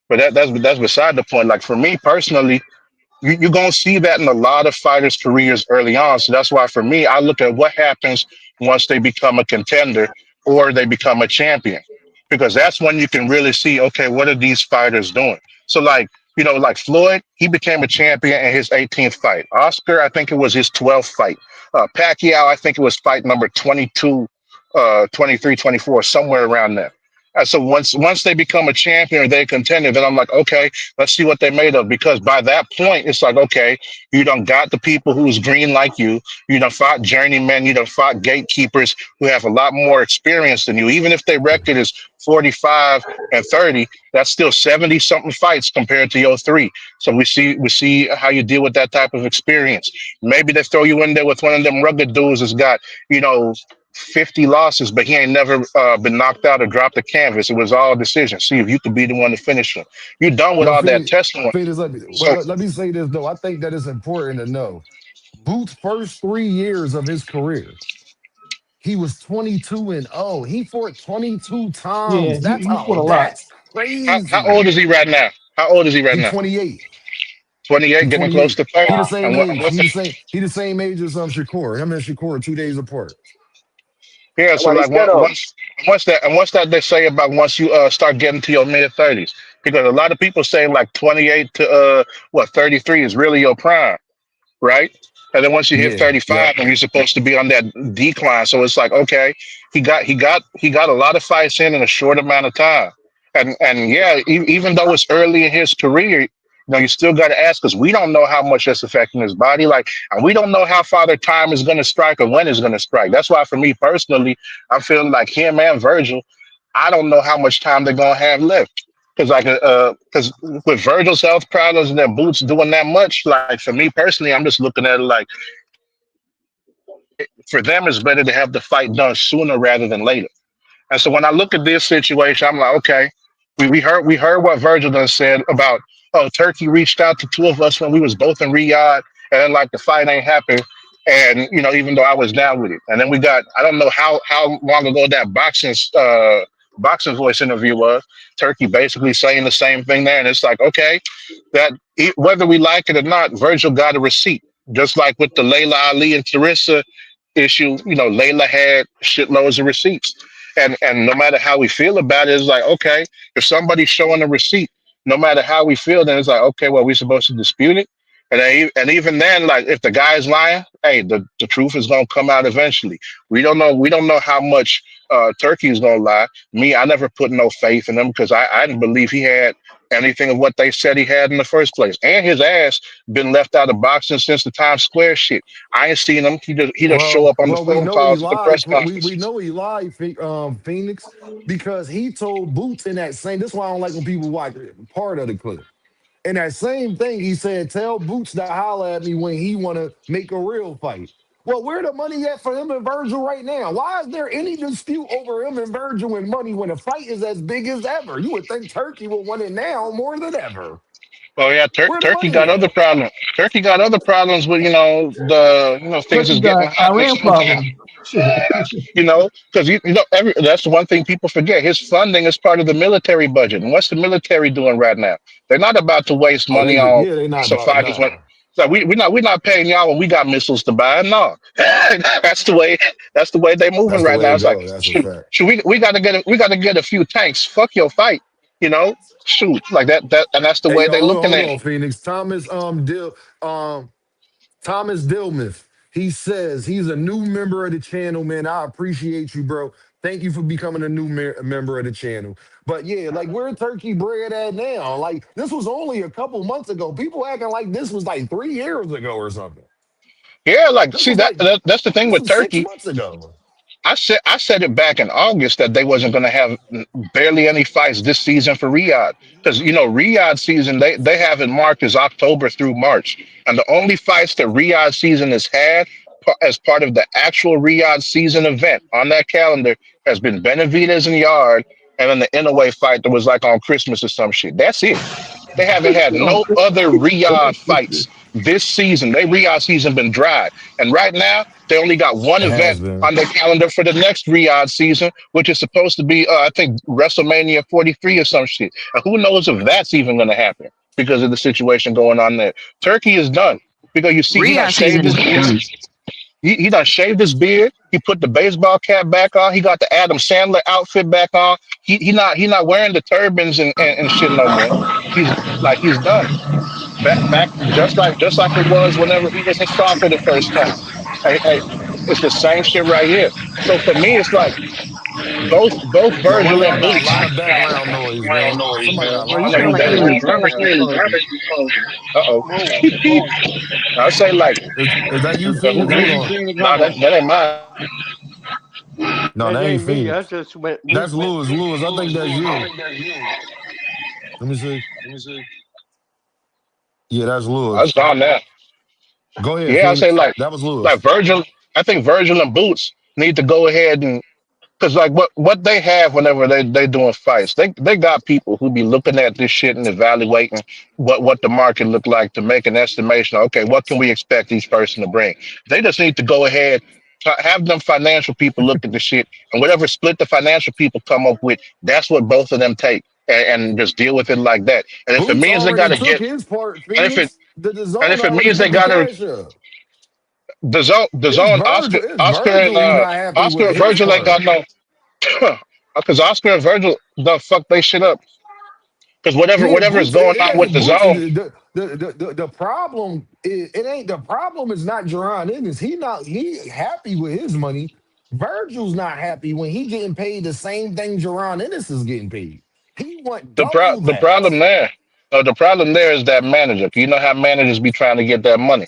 But that's beside the point. Like for me personally, you're going to see that in a lot of fighters' careers early on. So that's why for me, I look at what happens once they become a contender or they become a champion, because that's when you can really see, okay, what are these fighters doing? So like Floyd, he became a champion in his 18th fight. Oscar, I think it was his 12th fight. Pacquiao, I think it was fight number 22, 23, 24, somewhere around there. So once they become a champion or they contender, then I'm like, okay, let's see what they're made of. Because by that point, it's like, okay, you done got the people who's green like you done fought journeymen, you done fought gatekeepers who have a lot more experience than you. Even if their record is 45 and 30, that's still 70 something fights compared to your three. So we see how you deal with that type of experience. Maybe they throw you in there with one of them rugged dudes that's got, you know, 50 losses, but he ain't never been knocked out or dropped a canvas. It was all decision. See if you could be the one to finish him. You're done with Yo, all that Phoenix, testimony. Phoenix, So let me say this though. I think that it's important to know. Boots' first 3 years of his career, he was 22 and 0. He fought 22 Yeah, times. he fought a lot. That's how crazy. old is he right now? How old is he right He now? 28. He 28, getting close 28. to 30. He the same And age. what's He the same age as Shakur. Him and Shakur are 2 days apart. yeah? That's So why they like scared of him. once that they say about once you start getting to your mid 30s, because a lot of people say like 28 to 33 is really your prime, right? And then once you hit Yeah. Yep. 35, and you're supposed to be on that decline. So it's like, okay, he got a lot of fights in a short amount of time. And yeah, even though it's early in his career, you still got to ask because we don't know how much that's affecting his body. Like, and we don't know how far the time is going to strike or when it's going to strike. That's why, for me personally, I'm feeling like him and Virgil. I don't know how much time they're gonna have left. Because with Virgil's health problems and then Boots doing that much, like for me personally, I'm just looking at it like for them, it's better to have the fight done sooner rather than later. And so when I look at this situation, I'm like, okay, we heard what Virgil done said about, oh, Turkey reached out to two of us when we was both in Riyadh, and then like the fight ain't happened. And even though I was down with it, and then we got, I don't know how long ago that boxing voice interview was. Turkey basically saying the same thing there, and it's like, okay, whether we like it or not, Virgil got a receipt, just like with the Layla Ali and Clarissa issue. Layla had shitloads of receipts, and no matter how we feel about it, it's like, okay, if somebody's showing a receipt, no matter how we feel, then it's like, okay, well, we supposed to dispute it. And even then, like if the guy's lying, hey, the truth is gonna come out eventually. We don't know how much Turkey is gonna lie. Me, I never put no faith in him because I didn't believe he had anything of what they said he had in the first place. And his ass been left out of boxing since the Times Square shit. I ain't seen him. He just show up on the We phone know he calls at the press lied. We conferences. know he lied, Phoenix, because he told Boots in that same. This is why I don't like when people watch part of the clip. And that same thing, he said, "Tell Boots to holler at me when he want to make a real fight." Well, where the money at for him and Virgil right now? Why is there any dispute over him and Virgil and money when the fight is as big as ever? You would think Turkey would want it now more than ever. Oh yeah, Where the Turkey money got other at? problems. Turkey got other problems with the things Turkey is getting got hot Iran next to him too. problem. Shit. Because that's the one thing people forget. His funding is part of the military budget, and what's the military doing right now? They're not about to waste Oh, money on they not some about fighters. nah. So we're not paying y'all when we got missiles to buy. No, that's the way they moving That's the right way now. it It's like go. That's a shoot, fact. shoot, we got to get a few tanks. Fuck your fight, you know. Shoot, like that, and that's the Hey way yo, they're looking hold at on, it. Phoenix. Thomas Dillmouth. He says he's a new member of the channel, man. I appreciate you, bro. Thank you for becoming a new member of the channel. But yeah, like where Turkey bread at now? Like this was only a couple months ago. People acting like this was like 3 years ago or something. Yeah, like This see was that, like that that's the thing this with was six Turkey. months ago. I said it back in August that they wasn't going to have barely any fights this season for Riyadh because Riyadh season they have it marked as October through March, and the only fights that Riyadh season has had as part of the actual Riyadh season event on that calendar has been Benavidez and Yard, and then the Inouye fight that was like on Christmas or some shit. That's it. They haven't had no other Riyadh fights this season. Their Riyadh season been dry. And right now, they only got one It event has been. on their calendar for the next Riyadh season, which is supposed to be, I think, WrestleMania 43 or some shit. And who knows if that's even going to happen because of the situation going on there. Turkey is done because you see, he done Rehab shaved season his is beard. done. He done shaved his beard. He put the baseball cap back on. He got the Adam Sandler outfit back on. He not wearing the turbans and shit no more. He's done back just like it was whenever he was in soccer the first time. Hey, it's the same shit right here. So for me, it's like both Yo, one of Virgil y'all and got a Boots. lot of background noise, man. Somebody got a Bro, you lot No, of sound you like got you it. in background the noise. garbage disposal. Uh oh. I say like Is that you, who Phoenix? who? Hold on. Nah, that ain't mine. No, It that ain't ain't me. I Phoenix. just went That's mute. Lewis. Lewis, I think that's you. Let me see. Yeah, that's I was Lewis. gone now. Go ahead, Yeah, I say Phoenix. like That was like Lewis. Virgil. I think Virgil and Boots need to go ahead and because like what they have whenever they doing fights, they got people who be looking at this shit and evaluating what the market look like to make an estimation. Okay, what can we expect each person to bring? They just need to go ahead. Have them financial people look at the shit and whatever split the financial people come up with, that's what both of them take and just deal with it like that. And if it Boots means they already gotta took get, his part, and if it Phoenix. The and zone if it already means they put the gotta cash up. the zone Oscar It's Oscar and Virgil he not happy Oscar with and his Virgil ain't got part. no because Oscar and Virgil the fuck they shit up because whatever Yeah, whatever is Boots. going It on with ain't the Boots. zone. The problem. It ain't the problem. Is not Jaron Ennis. He happy with his money. Virgil's not happy when he getting paid the same thing Jaron Ennis is getting paid. He want double The that. problem there, the problem there is that manager. You know how managers be trying to get that money,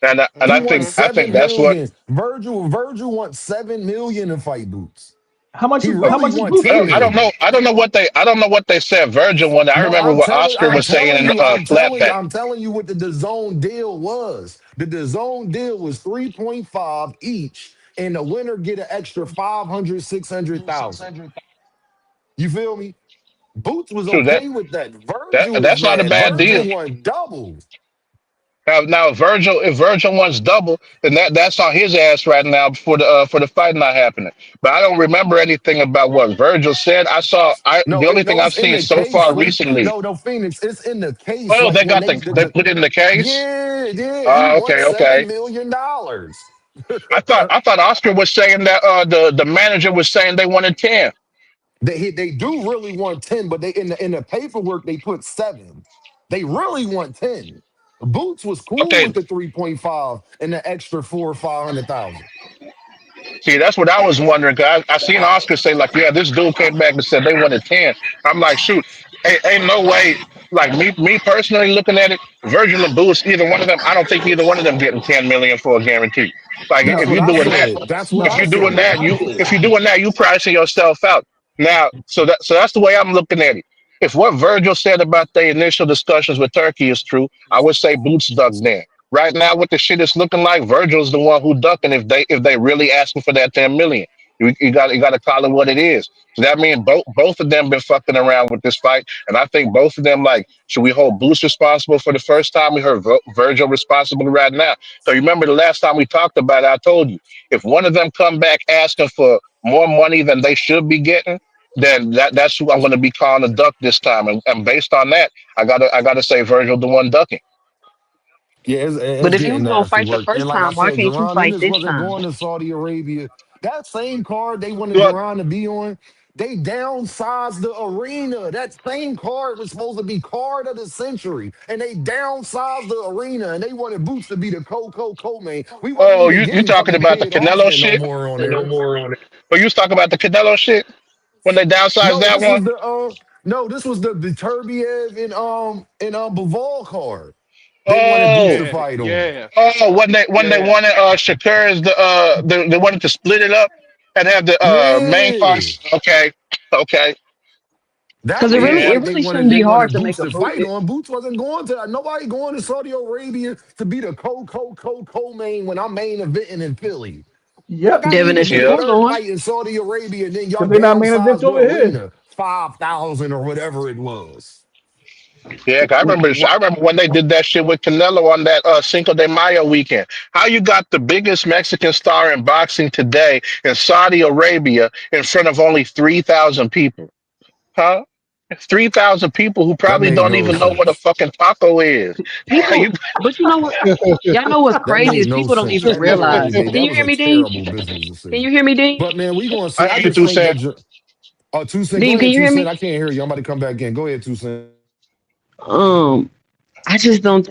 and He I wants think Hmm. I think 7 that's what. million. Virgil wants 7 million to fight Boots. How much He is But how really much is want Boots I 10 don't I don't making? know million. I don't know what they said Virgil wanted. I No, remember what Oscar was saying in Clap Back. I'm telling you what the DAZN deal was. The DAZN deal was 3.5 each, and the winner get an extra 500, 600,000. You feel me? Boots was True that okay with that. that Virgil was that's not a mad. bad deal. Virgil won double. Now if Virgil wants double, then that's on his ass right now for the fight not happening. But I don't remember anything about what Virgil said. The only thing I've It's in seen the so case, far Fleet. recently. No, Phoenix. It's in the case. Oh, Like they when got they put it in the case. yeah, he won Okay, seven okay. million dollars. I thought Oscar was saying that the manager was saying they wanted 10. They do really want 10, but they in the paperwork they put 7. They really want 10. Boots was cool Okay, with the 3.5 and the extra 4 or 500,000. see, that's what I was wondering. Cause I seen Oscar say like, yeah, this dude came back and said they wanted 10. I'm like, shoot, ain't no way. Like me personally looking at it, Virgil and Boots, either one of them, I don't think either one of them getting 10 million for a guarantee. Like That's if No, what you're I doing that, said. That's what if no. I you're doing said. that, if you're doing that, you pricing yourself out. Now, so that's the way I'm looking at it. If what Virgil said about the initial discussions with Turkey is true, I would say Boots dug then. Right now, what the shit is looking like, Virgil's the one who ducking if they really asking for that 10 million. You got to call it what it is. So that means both of them been fucking around with this fight, and I think both of them like, should we hold Boots responsible for the first time? We heard Virgil responsible right now. So you remember the last time we talked about it, I told you if one of them come back asking for more money than they should be getting, then that's who I'm going to be calling a duck this time. And based on that, I gotta say Virgil the one ducking. Yeah, it's But if you getting was gonna nasty fight the work. And first like I time, why said, can't you Jaron fight Ennis this wasn't time? going to Saudi Arabia. That same card they wanted But Jaron to be on, they downsized the arena. That same card was supposed to be card of the century. And they downsized the arena and they wanted Boots to be the co-main. We wasn't oh, even you getting talking fucking about the Kid Canelo Austin no shit? more on there. Or you was talking about the Canelo shit when they downsized No, that this one? was the no, this was the Turbiev and Baval card. They wanted Boots Oh, to Yeah, fight on. yeah, when they yeah. wanted Shakur's they wanted to split it up and have the main Yeah. card. Okay, okay, That Because was the Yeah, it fight really shouldn't they be hard wanted to Boots make a to boot. fight on. Boots wasn't going to nobody going to Saudi Arabia to be the co main when I'm main eventing in Philly. Fuck, Yep, I need Devin to and get the yeah, Shakur third going. fight in Saudi Arabia, and then y'all because they're not main events downsize the over here. arena 5,000 or whatever it was. yeah. 'Cause I remember when they did that shit with Canelo on that Cinco de Mayo weekend. How you got the biggest Mexican star in boxing today in Saudi Arabia in front of only 3,000 people? Huh? 3,000 people who That probably made don't no even know what a sense. fucking taco is. You, People, but you know what? Y'all know what's That crazy made is no people don't sense. even That literally realize. made Can that you was hear a me, Dean? terrible business Can you decision. hear me, Dean? But man, we gonna I see. I hear you, just think that. Toussaint. Two cent. Go Dean, can ahead, you two hear cent. me? I can't hear you. I'm about to come back in. Go ahead, two cent. Um, I just don't.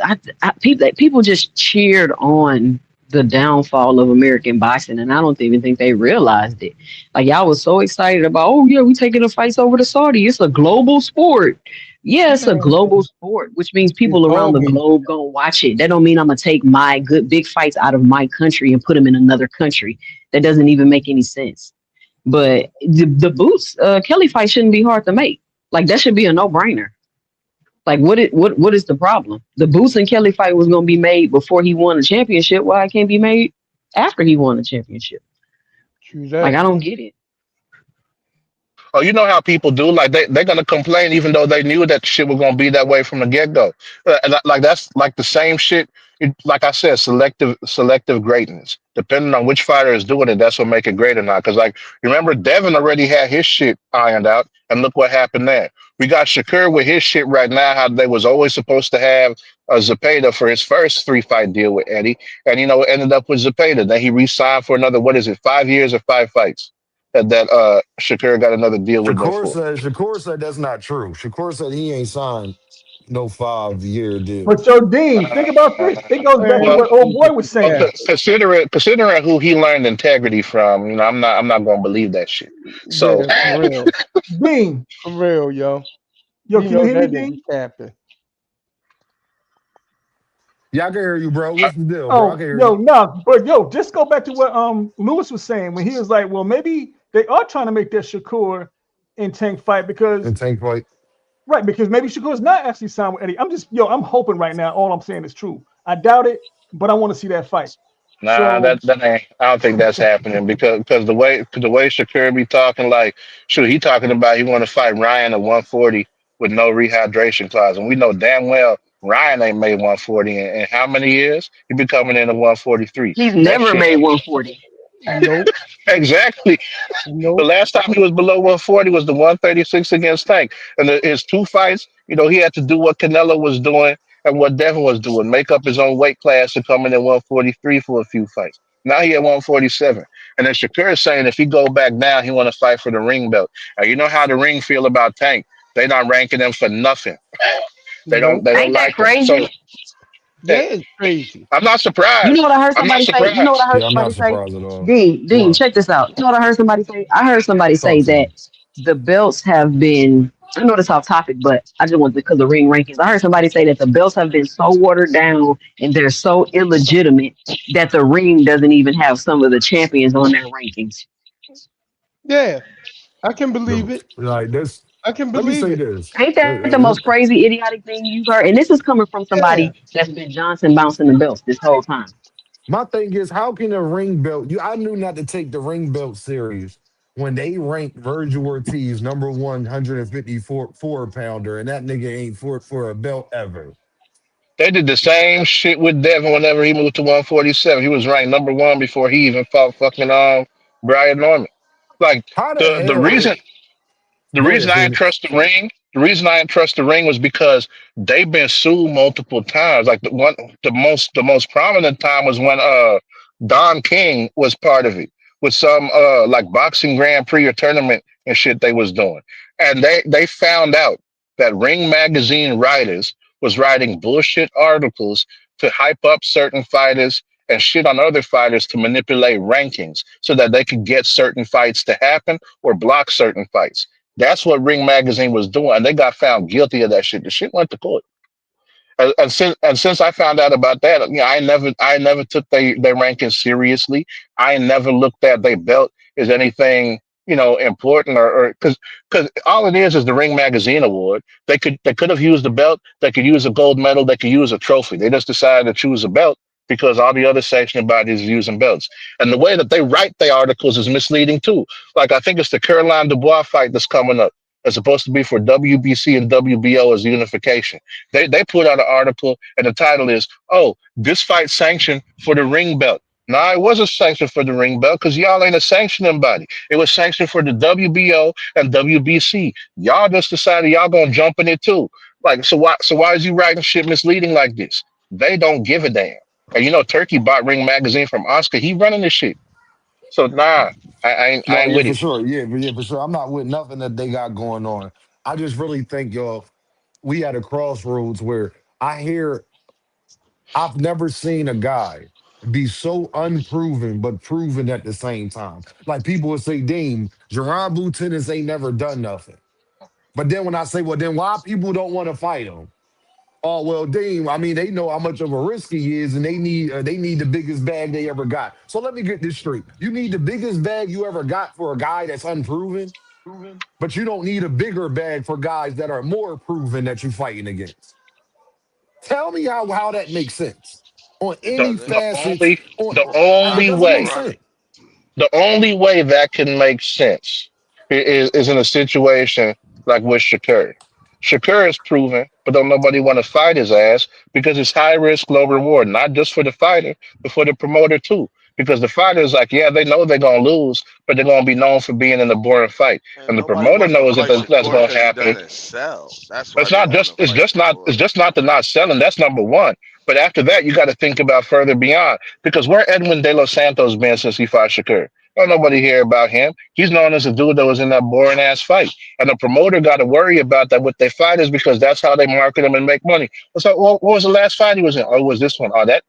People just cheered on the downfall of American boxing, and I don't even think they realized it. Like y'all was so excited about, oh yeah, we taking the fights over to Saudi. It's a global sport. Yeah, it's a global Man, sport, which means it's people around the bogus. globe gonna watch it. That don't mean I'm gonna take my good big fights out of my country and put them in another country. That doesn't even make any sense. But the Boots Kelly fight shouldn't be hard to make. Like that should be a no brainer. Like what is the problem? The Boots and Kelly fight was gonna be made before he won the championship. Why it can't be made after he won the championship? True Like that. I don't get it. Oh, you know how people do. Like they're gonna complain even though they knew that shit was gonna be that way from the get go. Like that's like the same shit. Like I said, selective greatness. Depending on which fighter is doing it, that's what make it great or not. Because like remember, Devin already had his shit ironed out, and look what happened there. We got Shakur with his shit right now. How they was always supposed to have a Zapata for his first 3 fight deal with Eddie, and it ended up with Zapata. Then he re-signed for another, what is it, 5 years or 5 fights? That Shakur got another deal with them for. Shakur said that's not true. Shakur said he ain't signed no 5 year deal. But yo, Dean, think about this. It goes back to Well, Man, what old boy was well, saying. considering who he learned integrity from, I'm not gonna believe that shit. So yeah, for real. Dean, For real, yo. yo, You can you know hear me, that nigga Dean? capping. Yeah, I can hear you, bro. What's the deal, bro? I Oh, can hear you. yo, no, but yo, just go back to what Lewis was saying when he was like, well, maybe they are trying to make that Shakur and Tank fight because And tank fight. right, because maybe Shakur's not actually signed with Eddie. I'm hoping right now. All I'm saying is true. I doubt it, but I want to see that fight. nah, So that ain't. I don't think that's happening because the way Shakur be talking, like, shoot, he talking about he want to fight Ryan at 140 with no rehydration clause, and we know damn well Ryan ain't made 140 in how many years? He be coming in at 143. He's That never shit made 140. Nope. exactly. The Nope. last time he was below 140 was the 136 against Tank. And his 2 fights, he had to do what Canelo was doing and what Devin was doing, make up his own weight class to come in at 143 for a few fights. Now he at 147. And then Shakur is saying if he go back down, he want to fight for the ring belt. Now you know how the ring feel about Tank. They not ranking him for nothing. They don't Nope. they don't Ain't that like him. So crazy? Yeah, it's crazy. I'm not You know surprised. what I heard I'm not somebody say? You know what I surprised. heard Yeah, I'm somebody not say? surprised at all. Dean, What? check this out. You know what I heard somebody say? I heard somebody Talk say to me. that the belts have been. I know this off topic, but I just want because of ring rankings. I heard somebody say that the belts have been so watered down and they're so illegitimate that the ring doesn't even have some of the champions on their rankings. Yeah, I can believe No, it. like this. I can Let me believe say it. this. Ain't Uh, that the uh, most crazy, idiotic thing you've heard? And this is coming from Yeah. somebody that's been Johnson bouncing the belts this whole time. My thing is, how can a ring belt? I knew not to take the ring belt serious when they ranked Virgil Ortiz number 154 pounder, and that nigga ain't fought for a belt ever. They did the same shit with Devin whenever he moved to 147. He was ranked number one before he even fought fucking Brian Norman. Like How the the hell reason it? the Go reason ahead, I didn't Phoenix. trust the ring, the reason I didn't trust the ring was because they've been sued multiple times. Like the most prominent time was when Don King was part of it with some like boxing Grand Prix or tournament and shit they was doing. And they found out that Ring Magazine writers was writing bullshit articles to hype up certain fighters and shit on other fighters to manipulate rankings so that they could get certain fights to happen or block certain fights. That's what Ring Magazine was doing, and they got found guilty of that shit. The shit went to court. And since I found out about that, I never took their rankings seriously. I never looked at their belt as anything important or because all it is the Ring Magazine award. They could have used the belt. They could use a gold medal. They could use a trophy. They just decided to choose a belt because all the other sanctioning bodies are using belts. And the way that they write their articles is misleading too. Like I think it's the Caroline Dubois fight that's coming up. It's supposed to be for WBC and WBO as unification. They put out an article and the title is, "Oh, this fight sanctioned for the ring belt." No, it wasn't sanctioned for the ring belt because y'all ain't a sanctioning body. It was sanctioned for the WBO and WBC. Y'all just decided y'all gonna jump in it too. Like, so why is you writing shit misleading like this? They don't give a damn. And Turkey bought Ring Magazine from Oscar. He running this shit. So nah, I No, ain't yeah, with for it. sure. Yeah, for sure. I'm not with nothing that they got going on. I just really think, y'all, we at a crossroads where I've never seen a guy be so unproven but proven at the same time. Like people would say, Dean, Jaron Tennis ain't never done nothing. But then when I say, well, then why people don't want to fight him? Oh well, Dean. I mean, they know how much of a risk he is, and they need the biggest bag they ever got. So let me get this straight: you need the biggest bag you ever got for a guy that's unproven, but you don't need a bigger bag for guys that are more proven that you're fighting against. Tell me how that makes sense on The, any the facets. only On the it only doesn't make way sense. the only way that can make sense is in a situation like with Shakur. Shakur is proven, but don't nobody want to fight his ass because it's high risk, low reward, not just for the fighter, but for the promoter too. Because the fighter is like, yeah, they know they're gonna lose, but they're gonna be known for being in a boring fight, And and the nobody promoter wants to knows that fight that's Shakur gonna because he happen. doesn't sell. That's why It's they not don't want just to it's fight just not Shakur. it's just not the not selling. That's number one. But after that, you got to think about further beyond because where Edwin De Los Santos been since he fought Shakur? Don't nobody hear about him. He's known as a dude that was in that boring ass fight, and the promoter got to worry about that with their fighters because that's how they market them and make money. So, what was the last fight he was in? Oh, it was this one. Oh, that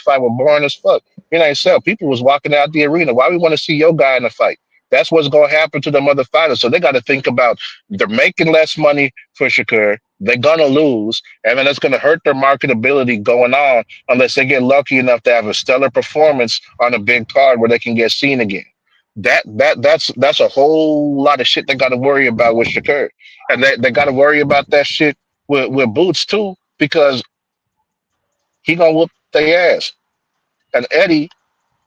fight was boring as fuck. You know, sell. People was walking out the arena. Why we want to see your guy in a fight? That's what's going to happen to them other fighters. So they got to think about they're making less money for Shakur. They're gonna lose, and then it's gonna hurt their marketability going on unless they get lucky enough to have a stellar performance on a big card where they can get seen again. That's a whole lot of shit they got to worry about with Shakur, and they got to worry about that shit with Boots too because he gonna whoop their ass. And Eddie,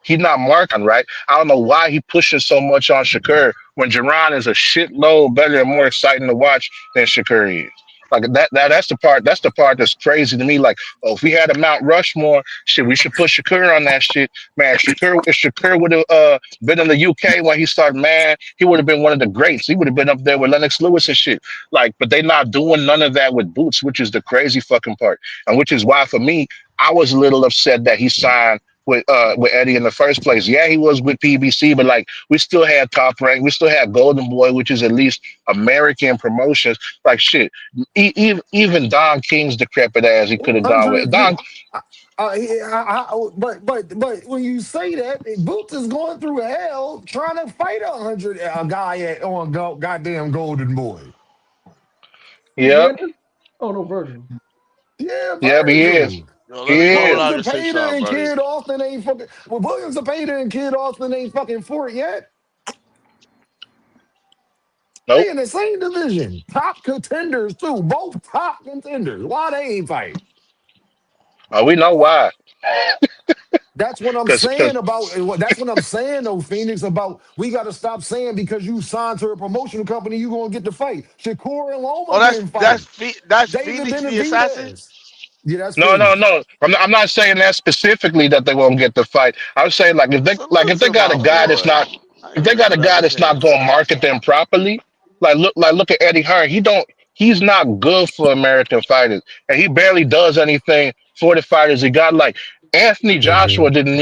he's not marking right. I don't know why he pushing so much on Shakur when Jaron is a shitload better and more exciting to watch than Shakur is. Like that's the part. That's the part that's crazy to me. Like, oh, if we had a Mount Rushmore, shit, we should put Shakur on that shit, man. If Shakur would have been in the UK when he started, man, he would have been one of the greats. He would have been up there with Lennox Lewis and shit. Like, but they not doing none of that with Boots, which is the crazy fucking part, and which is why for me, I was a little upset that he signed with Eddie in the first place. Yeah, he was with PBC, but like we still had Top Rank, we still had Golden Boy, which is at least American promotions. Like shit, even Don King's decrepit ass, he could have gone with 100. Don. But when you say that, Boots is going through hell trying to fight 100 a guy on goddamn Golden Boy. Who's Yep, Brandon? Oh no, Virgil. Yeah, yep, he is. Virgil. Yo, He let me call it is. Williams out and and say Pater something, and buddy. Kid Austin ain't fucking. Well, Williams and Pater and Kid Austin ain't fucking fort yet. Nope. They in the same division. Top contenders too. Both top contenders. Why they ain't fight? We know why. That's what I'm Because saying about. That's what I'm saying though, Phoenix. About we got to stop saying because you signed to a promotional company, you gonna get the fight. Shakur and Oh, Loma that's didn't that's fight. that's David Phoenix the assassin. Benavidez. Yeah, that's no, no, Phoenix. no. I'm not saying that specifically that they won't get the fight. I'm saying if they Salute to got a my guy that's boy. not I if didn't they even got a know that guy was that's not him. going to market them properly, look at Eddie Hearn. He's not good for American fighters, and he barely does anything for the fighters he got. Like Anthony Hmm. Joshua didn't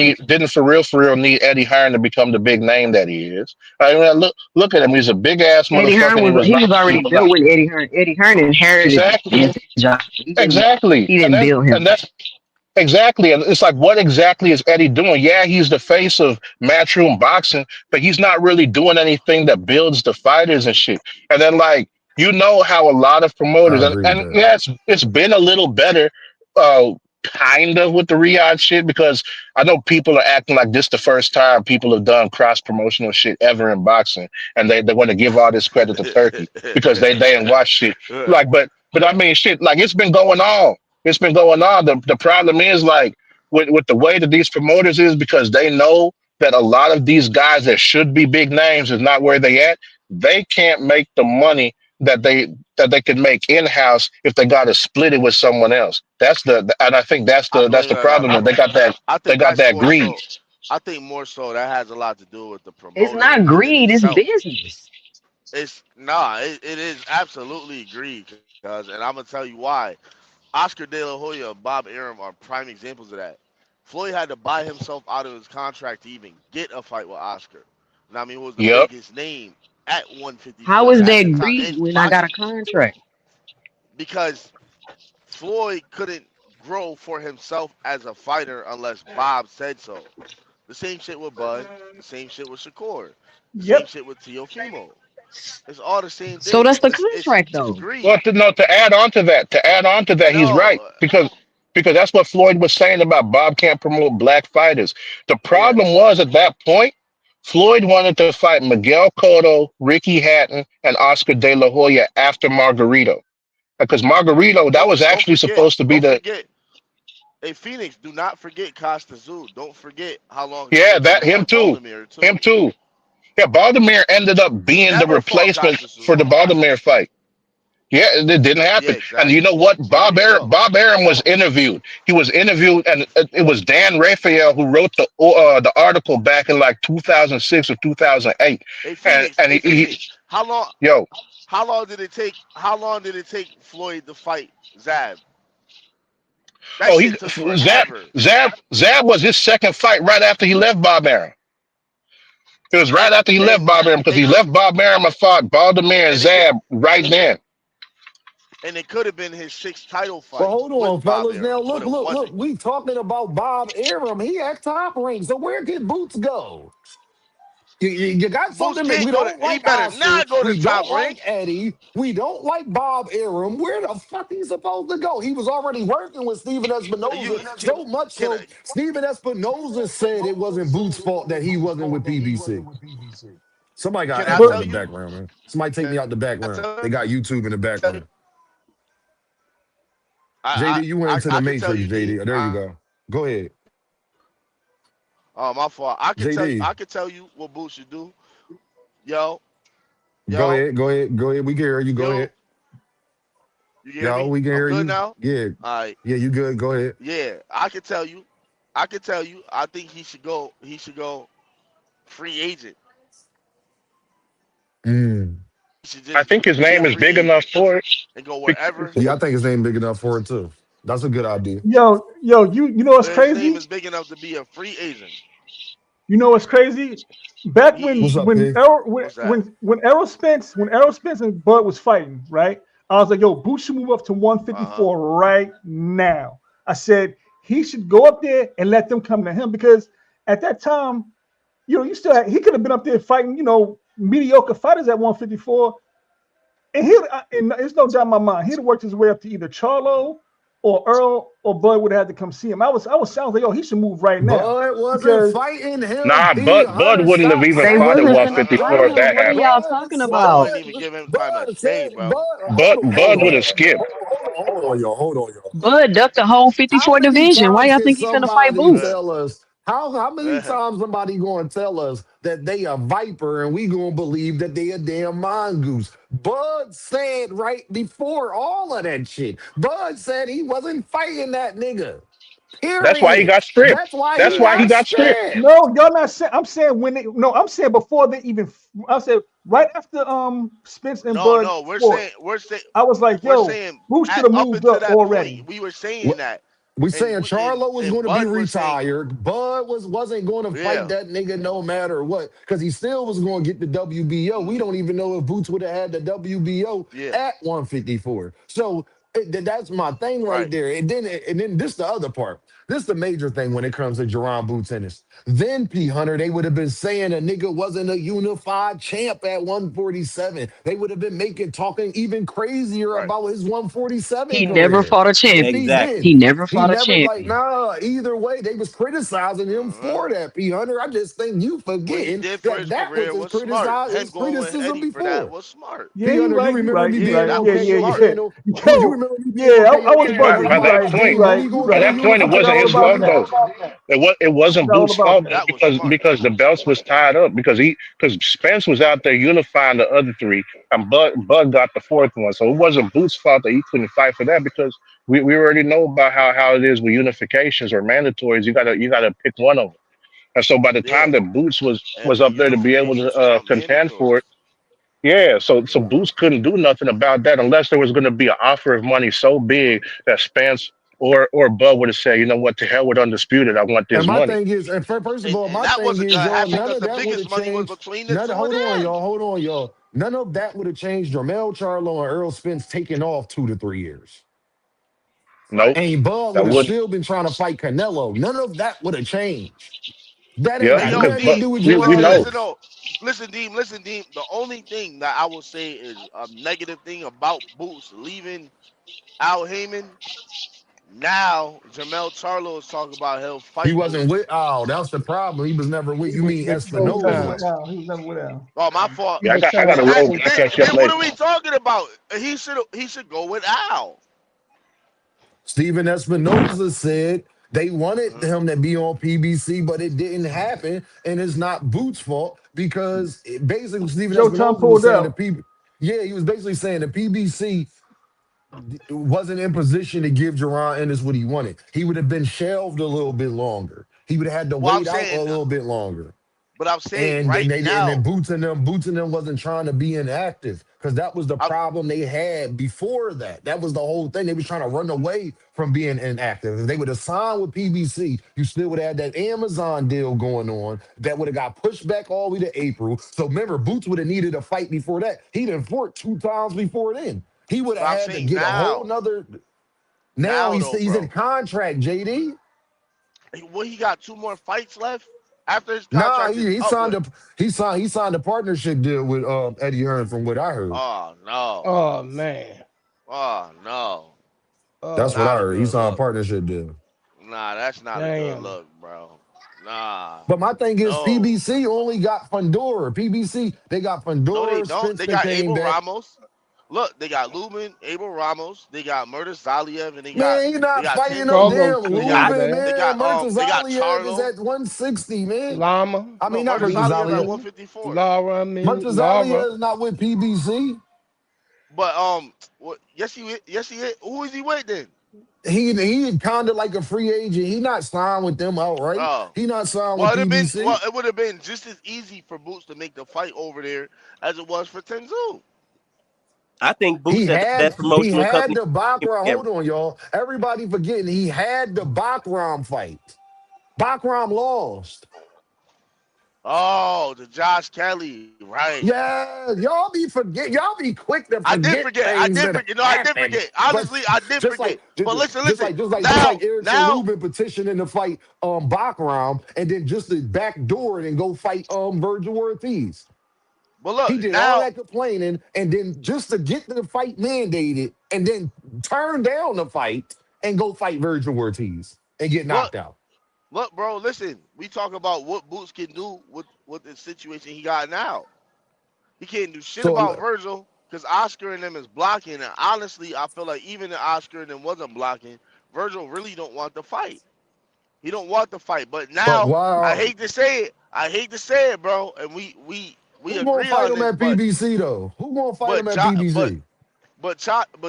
for real need Eddie Hearn to become the big name that he is. I mean, look at him. He's a big ass Eddie motherfucker, Hearn and he was was he was knocking already people built out. with Eddie Hearn. Eddie Hearn inherited Exactly, Anthony Joshua. exactly, He and didn't build him. that's exactly. And it's like, what exactly is Eddie doing? Yeah, he's the face of matchroom boxing, but he's not really doing anything that builds the fighters and shit. And then, like, how a lot of promoters, I agree with and that. yeah, it's been a little better, uh, kind of with the Riyadh shit, because I know people are acting like this the first time people have done cross promotional shit ever in boxing, and they want to give all this credit to Turkey because they ain't watch shit. Like, but I mean, shit, like it's been going on. It's been going on. The problem is like with the way that these promoters is because they know that a lot of these guys that should be big names is not where they at. They can't make the money that they could make in house if they got to split it with someone else. And I think I that's blame the that. problem. That I they think got that's that more greed. so. I think more so that has a lot to do with the It's promoter not in greed, it's itself. business. It's nah. It is absolutely greed, cuz, and I'm gonna tell you why. Oscar De La Hoya and Bob Arum are prime examples of that. Floyd had to buy himself out of his contract to even get a fight with Oscar. And I mean, was the Yep. biggest name at How 154 is at that the time greed in when I got a boxing contract? because Floyd couldn't grow for himself as a fighter unless Bob said so. The same shit with Bud, the same shit with Shakur, the same Yep. shit with Teofimo. It's all the same So thing. that's the It's contract though. greed. Well, to add on to that, he's No, right because that's what Floyd was saying about Bob can't promote black fighters. The problem yes. was at that point, Floyd wanted to fight Miguel Cotto, Ricky Hatton, and Oscar De La Hoya after Margarito, because Margarito that was Don't actually forget. supposed to be Don't the forget. Hey Phoenix, do not forget Costa Zoo. Don't forget how long he yeah took him that to him fight too, Baltimore too. him too. Yeah, Baldomir ended up He being the never fought replacement Costa Zoo. for the Baldomir fight. Yeah, it didn't Yeah, happen. And you exactly. know what? So there you go. Bob Arum was interviewed. He was interviewed, and it was Dan Raphael who wrote the article back in like 2006 or 2008. And Hey he Phoenix, how long yo, how long did it take Floyd to fight Zab? That oh, he shit took forever. Zab was his second fight right after he left Bob Arum. It was right And after he left and Bob Arum because and he left Bob Arum and fought Baldomir and and it could Zab right then. and it could have been his sixth title But fight hold with on, Bob fellas. Now Arum, but look, it look, look. wasn't. We talking about Bob Arum. He at top rank. So where can Boots go? You got Boots something that can't we go to. don't He like better Oscar. not go to We Top don't Rank. like Eddie. We don't like Bob Arum. Where the fuck he supposed to go? He was already working with Steven You Espinoza, so much can so Steven Espinoza said it wasn't Boots' fault that he wasn't with PBC. Somebody got can I echo in tell the you? background, man. Somebody take Can me out the I background. tell They got YouTube in the you? background. I JD, you went into I the can tell Matrix, you, D. JD. Oh, there you go. Go ahead. Oh, my fault. JD, I can tell you what Boots should do. Yo, go yo, ahead. Go ahead. Go ahead. We can hear you. Go ahead. yo. You hear Yo, me? we can I'm hear good you. now. Yeah. All right. Yeah, you good. Go ahead. Yeah, I can tell you. I can tell you. I think he should go. He should go free agent. Mm. He should I just think his be a name is free big enough agent for it. and go Bec- wherever. Yeah, I think his name big enough for it too. That's a good idea. Yo, you know what's But his name crazy? is big enough to be a free agent. You know what's crazy? Back when What's He up, when Pig? Errol when what's that? when Errol Spence and Bud was fighting, right? I was like, yo, Boots should move up to Uh huh. 154 right now. I said he should go up there and let them come to him because at that time, you still he could have been up there fighting, mediocre fighters at 154, and and there's no doubt in my mind he'd have worked his way up to either Charlo or Earl or Bud would have had to come see him. I was like, yo, he should move right now Bud wasn't because fighting him. Nah, Bud P. wouldn't have Stop even They fought at wasn't saying finna that. fight 154 if him. that What are happened. y'all talking Bud about? wouldn't even give him time of Bud day, said, bro. Bud, hold on, hold Bud would on. have skipped. Hold on, y'all. Bud ducked the whole How 54 many division. Why times y'all can think he finna fight somebody Boots? Uh, tell us? How many uh, times somebody gonna tell us that they a viper and we gonna believe that they a damn mongoose? Bud said right before all of that shit. Bud said he wasn't fighting that nigga. That's why he Period. got stripped. That's why That's he why he got got stripped. stripped. no, y'all not saying. I'm saying when they. No, I'm saying before they even. I said right after Spence and no, Bud no, we're fought. saying we're saying I was like, we're yo, saying Boots should at have up moved until up that point already. we were saying What that, we and saying Charlo was and going to be Bud was saying, retired. Bud wasn't going to fight yeah, that nigga no matter what because he still was going to get the WBO. We hmm don't even know if Boots would have had the WBO yeah, at 154. So that's my thing right right, there. And then this the other part. This the major thing when it comes to Jaron Boots Ennis. Then P Hunter, they would have been saying a nigga wasn't a unified champ at 147. They would have been talking even crazier right. about his 147 He never career. fought a If he champion. did. He Exactly. never He fought a never champion. either way, they was criticizing him Uh-huh. for that, P Hunter. I just think you What he forgetting did for that his that was career was smart. his Him going with criticism Eddie for that before. was smart. Yeah, P you Hunter, you right, you remember right, me you Yeah, being right. that Yeah, was okay, yeah, you smart. yeah. saying you Yo, remember me being yeah, okay, I was okay, By, bugging. by You that right, P. you point, When right, he you gonna by tell right. that you point, when it he I gonna wasn't forgot tell all his you about fault that? though. that. It I wasn't forgot all Boots' about fault that. though That was smart. because the belts was tied up because Spence was out there unifying the other three and Bud got the fourth one. So it wasn't Boots' fault that he couldn't fight for that because we already know about how it is with unifications or mandatories. You gotta pick one of them. And so by the Yeah, time that Boots and was the up there to be able to unifications are contend for mandatory. it, yeah. So Boots couldn't do nothing about that unless there was going to be an offer of money so big that Spence or Bud would have said, you know what, to hell with undisputed, I want And this my money. thing is, and first of all, And my that thing wasn't is, gonna y'all, happen none because of the that would have biggest money was changed. between the None, two of them. hold on, y'all. None of that would have changed Jermell Charlo and Earl Spence taking off 2 to 3 years. Nope, Right. And Bud would that have would. still been trying to fight Canelo. None of that would have changed. That ain't Yeah, Hey got yo, because nothing to but do Deem, with we Jerron know. listen Ennis. though. Listen, Deem. The only thing that I will say is a negative thing about Boots leaving Al Heyman. Now Jamel Charlo is talking about he'll He fight wasn't with Boots. Al. That's the problem. He was never with. He You was mean never the whole time Espinoza? with Al. He was never with Al. Oh, my fault. Yeah, He was I trying got to a roll. I'll catch you up Then what later. are we talking about? He should go with Al. Steven Espinoza said they wanted Mhm. him to be on PBC, but it didn't happen, and it's not Boots' fault because basically Steven Joe Tom Espinoza was pulled saying out. yeah, he was basically saying the PBC wasn't in position to give Jerron Ennis what he wanted. He would have been shelved a little bit longer. He would have had to Well, wait out a little bit longer. I'm saying And then right then now, Boots and them wasn't trying to be inactive because that was the I'm problem they had before that. That was the whole thing. They was trying to run away from being inactive. If they would have signed with PBC, you still would have had that Amazon deal going on that would have got pushed back all the way to April. So remember, Boots would have needed a fight before that. He didn't fought 2 times before then. He would but have I'm had to saying get a whole now, nother. Now now though, he's in bro. contract, JD. What he got 2 more fights left after his Nah, contract is he up signed with. a he signed a partnership deal with Eddie Hearn from what I heard. Oh no. Oh man. Oh no. That's Oh what I Not a heard. He good signed a look. partnership deal. Nah, that's not a good damn. look, bro. Nah. But my thing is, No. PBC only got Fundora. PBC, they got No, they Fundora, don't. They Spence got came Abel back. Ramos. Look, they got Lubin, Abel Ramos. They got Murder Zaliev, and Man, he they not got fighting no Tenzu. damn Carlos They still got Lubin, there. man. they got Murtazaliev is Charlo. at 160, man. Lama. I No, mean, not Murder Zaliev at Murtazaliev. 154. Lara, I mean Lara. Murtazaliev is not with PBC. But yes he is. Who is he with then? He kind of like a free agent. He not signed with them outright. Oh. He not signed with PBC. It would have been just as easy for Boots to make the fight over there as it was for Tenzu. I think Boots He set the had best he promotional had company the Backraham. ever. Hold on, y'all. Everybody forgetting he had the Backraham fight. Backraham lost. Oh, the Josh Kelly, right? Yeah, y'all be forget. Y'all be quick to I did forget forget. I things did that forget. No, I did happen. forget. But Honestly, I did just like forget. But listen, just listen. like just like just Now, like Eric now, Shalubin petitioning to fight Backraham and then just to backdoor it and go fight Virgil Ortiz. but He look, did all now, that complaining and then just to get the fight mandated and then turn down the fight and go fight Virgil Ortiz and get look, knocked out. look, bro. Listen, we talk about what Boots can do with the situation he got now. He can't do shit about So Virgil because Oscar and them is blocking. And honestly, I feel like even if Oscar and them wasn't blocking, Virgil really don't want the fight. He don't want the fight. But but now, I while hate to say it. I hate to say it, bro. And we who gonna agree fight on him this. at PBC though? Who gonna fight him But at jo- but PBC? but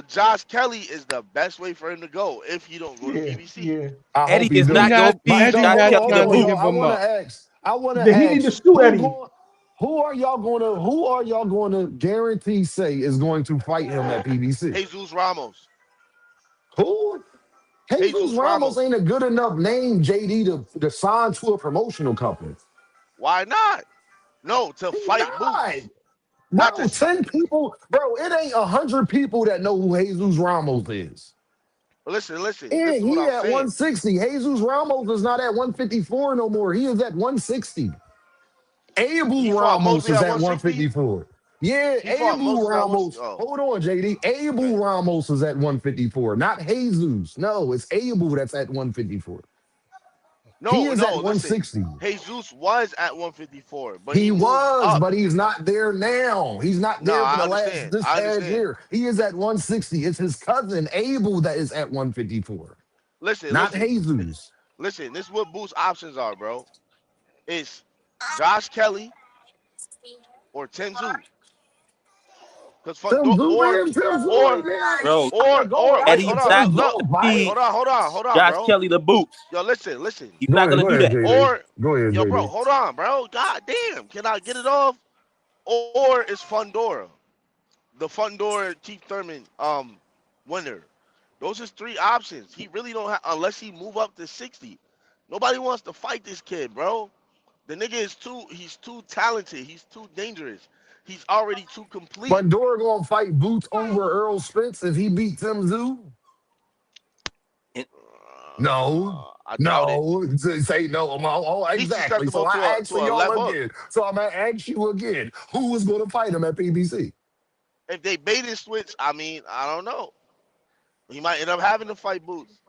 Josh Kelly is the best way for him to go if he don't go to Yeah, PBC. yeah. I Eddie hope he is do. not going to But be no, Eddie Josh hold not on, Kelly hold the trying to on, boot. y'all. give him up. I wanna Then he need to ask sue Eddie. who are y'all gonna guarantee say is going to fight him at PBC? Jesus Ramos. Who? Jesus Jesus Ramos Ramos. ain't a good enough name, JD, to sign to a promotional company. Why not? No, to He fight not. Boots. Not to Bro, 10 people, bro, it ain't 100 people that know who Jesus Ramos is. listen, listen. This And is what he I'm at saying. 160. Jesus Ramos is not at 154 no more. He is at 160. He Abel fought Ramos Mosley is at at 160. 154. Yeah, He fought Abel Moses at 1. Ramos. Oh, Hold on, JD. okay. Abel Ramos is at 154, not Jesus. No, it's Abel that's at 154. He No, is at no. Listen, 160. Jesus was at 154, but he He moved was, up. but he's not there now. He's not No, there for I the last understand. this I past understand. year. He is at 160. It's his cousin Abel that is at 154, Listen, not listen, Jesus. listen. This is what Boots' options are, bro. It's Josh Kelly or Tenzu. Cause for, Tim Zoo, man, Tim Zoo, or man. Bro, wait, Eddie Watch is hold it, on, not Tim look, going look, Zoo to fight. feed hold on, Josh bro. Kelly the boots. Yo, listen. He's Go not ahead, going go to do ahead, that. JD. Or Go ahead, yo, bro, JD. hold on, bro. God damn, can I get it off? Or it's Fundora, the Fundora Keith Thurman winner. Those is three options. He really don't have unless he move up to 60. Nobody wants to fight this kid, bro. The nigga is he's too talented. He's too dangerous. He's already too complete. Fundora gonna fight Boots over Earl Spence if he beat Tim Zoo? And No. I doubt it. No, say no. He's Exactly. So susceptible I asked to for a y'all left hook. again. So I'm gonna ask you again. Who was gonna fight him at PBC? If they bait and switch, I mean, I don't know. He might end up having to fight Boots.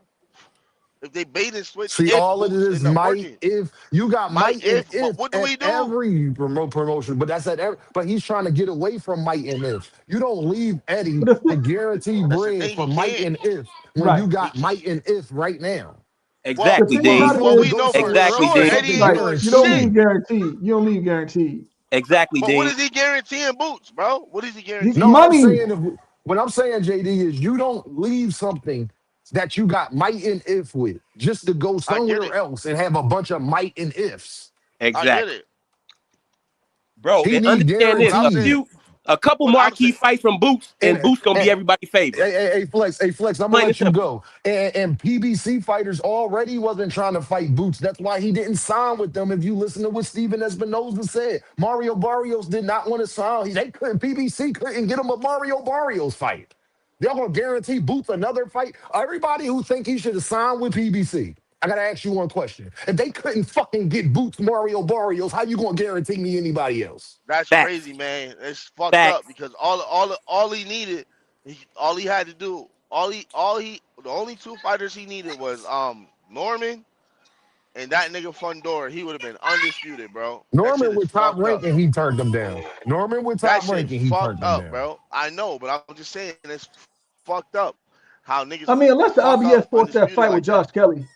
If they bait and switch, See, if all of Boots this end up might working, if you got might might and but if what do at we do? every promotion, but that's at every, but he's trying to get away from might and if. You don't leave Eddie But the to thing, guarantee That's the bread thing. for He might can't. and if when you right. He got can't. might and if right now. Well, The exactly, thing Dean. He's about it well, going to is, we go know for somewhere Exactly, else sure for Dean. Eddie something ain't right. doing You don't shit. leave guaranteed. guaranteed. You don't leave guaranteed. Exactly, But what Dean. is he guaranteeing Boots, bro? What is he He, No, guaranteeing? I'm money. saying what I'm saying, JD, is you don't leave something that you got might and if with just to go I get somewhere it. else and have a bunch of might and ifs. I get Exactly. it. Bro, He and need understand But this. I'm guaranteed. saying, A couple but I'm marquee saying, fights from Boots, and And, Boots gonna be and everybody's favorite. Hey, Flex, I'm gonna Plain and let you simple. go. And PBC fighters already wasn't trying to fight Boots. That's why he didn't sign with them. If you listen to what Steven Espinoza said, Mario Barrios did not want to sign. They couldn't. PBC couldn't get him a Mario Barrios fight. They're gonna guarantee Boots another fight. Everybody who think he should have signed with PBC, I gotta ask you one question. If they couldn't fucking get Boots Mario Barrios, how you gonna guarantee me anybody else? that's Facts. crazy, man. It's fucked up Facts. because all he needed, all he had to do, the only two fighters he needed was Norman and that nigga Fundora. He would have been undisputed, bro. That shit Norman is with top fucked up. ranking, he turned them down. Norman with That top shit ranking, he turned fucked them up, down. bro. I know, but I'm just saying it's fucked up how niggas I mean, unless the walk out IBS forced that undisputed fight like with that. Josh Kelly.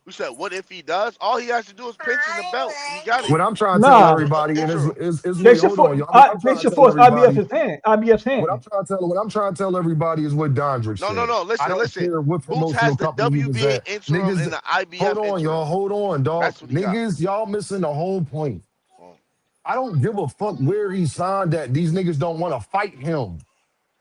We said, what if he does? All he has to do is pinch in the belt. He got it. What I'm trying to tell Nah, everybody, and Interim. is they wait, should hold on, for y'all. What I'm they trying to should tell force everybody, IBF's hand. IBF's hand. what I'm trying to tell everybody is what Dondrich No, no, said. no. I don't Listen. care what Boots has promotional the company he was WBA at. interim Niggas, and the hold IBF on, y'all. interim. Hold on, dog. That's what he got. Niggas, y'all missing the whole point. Oh. I don't give a fuck where he signed at. These niggas don't want to fight him.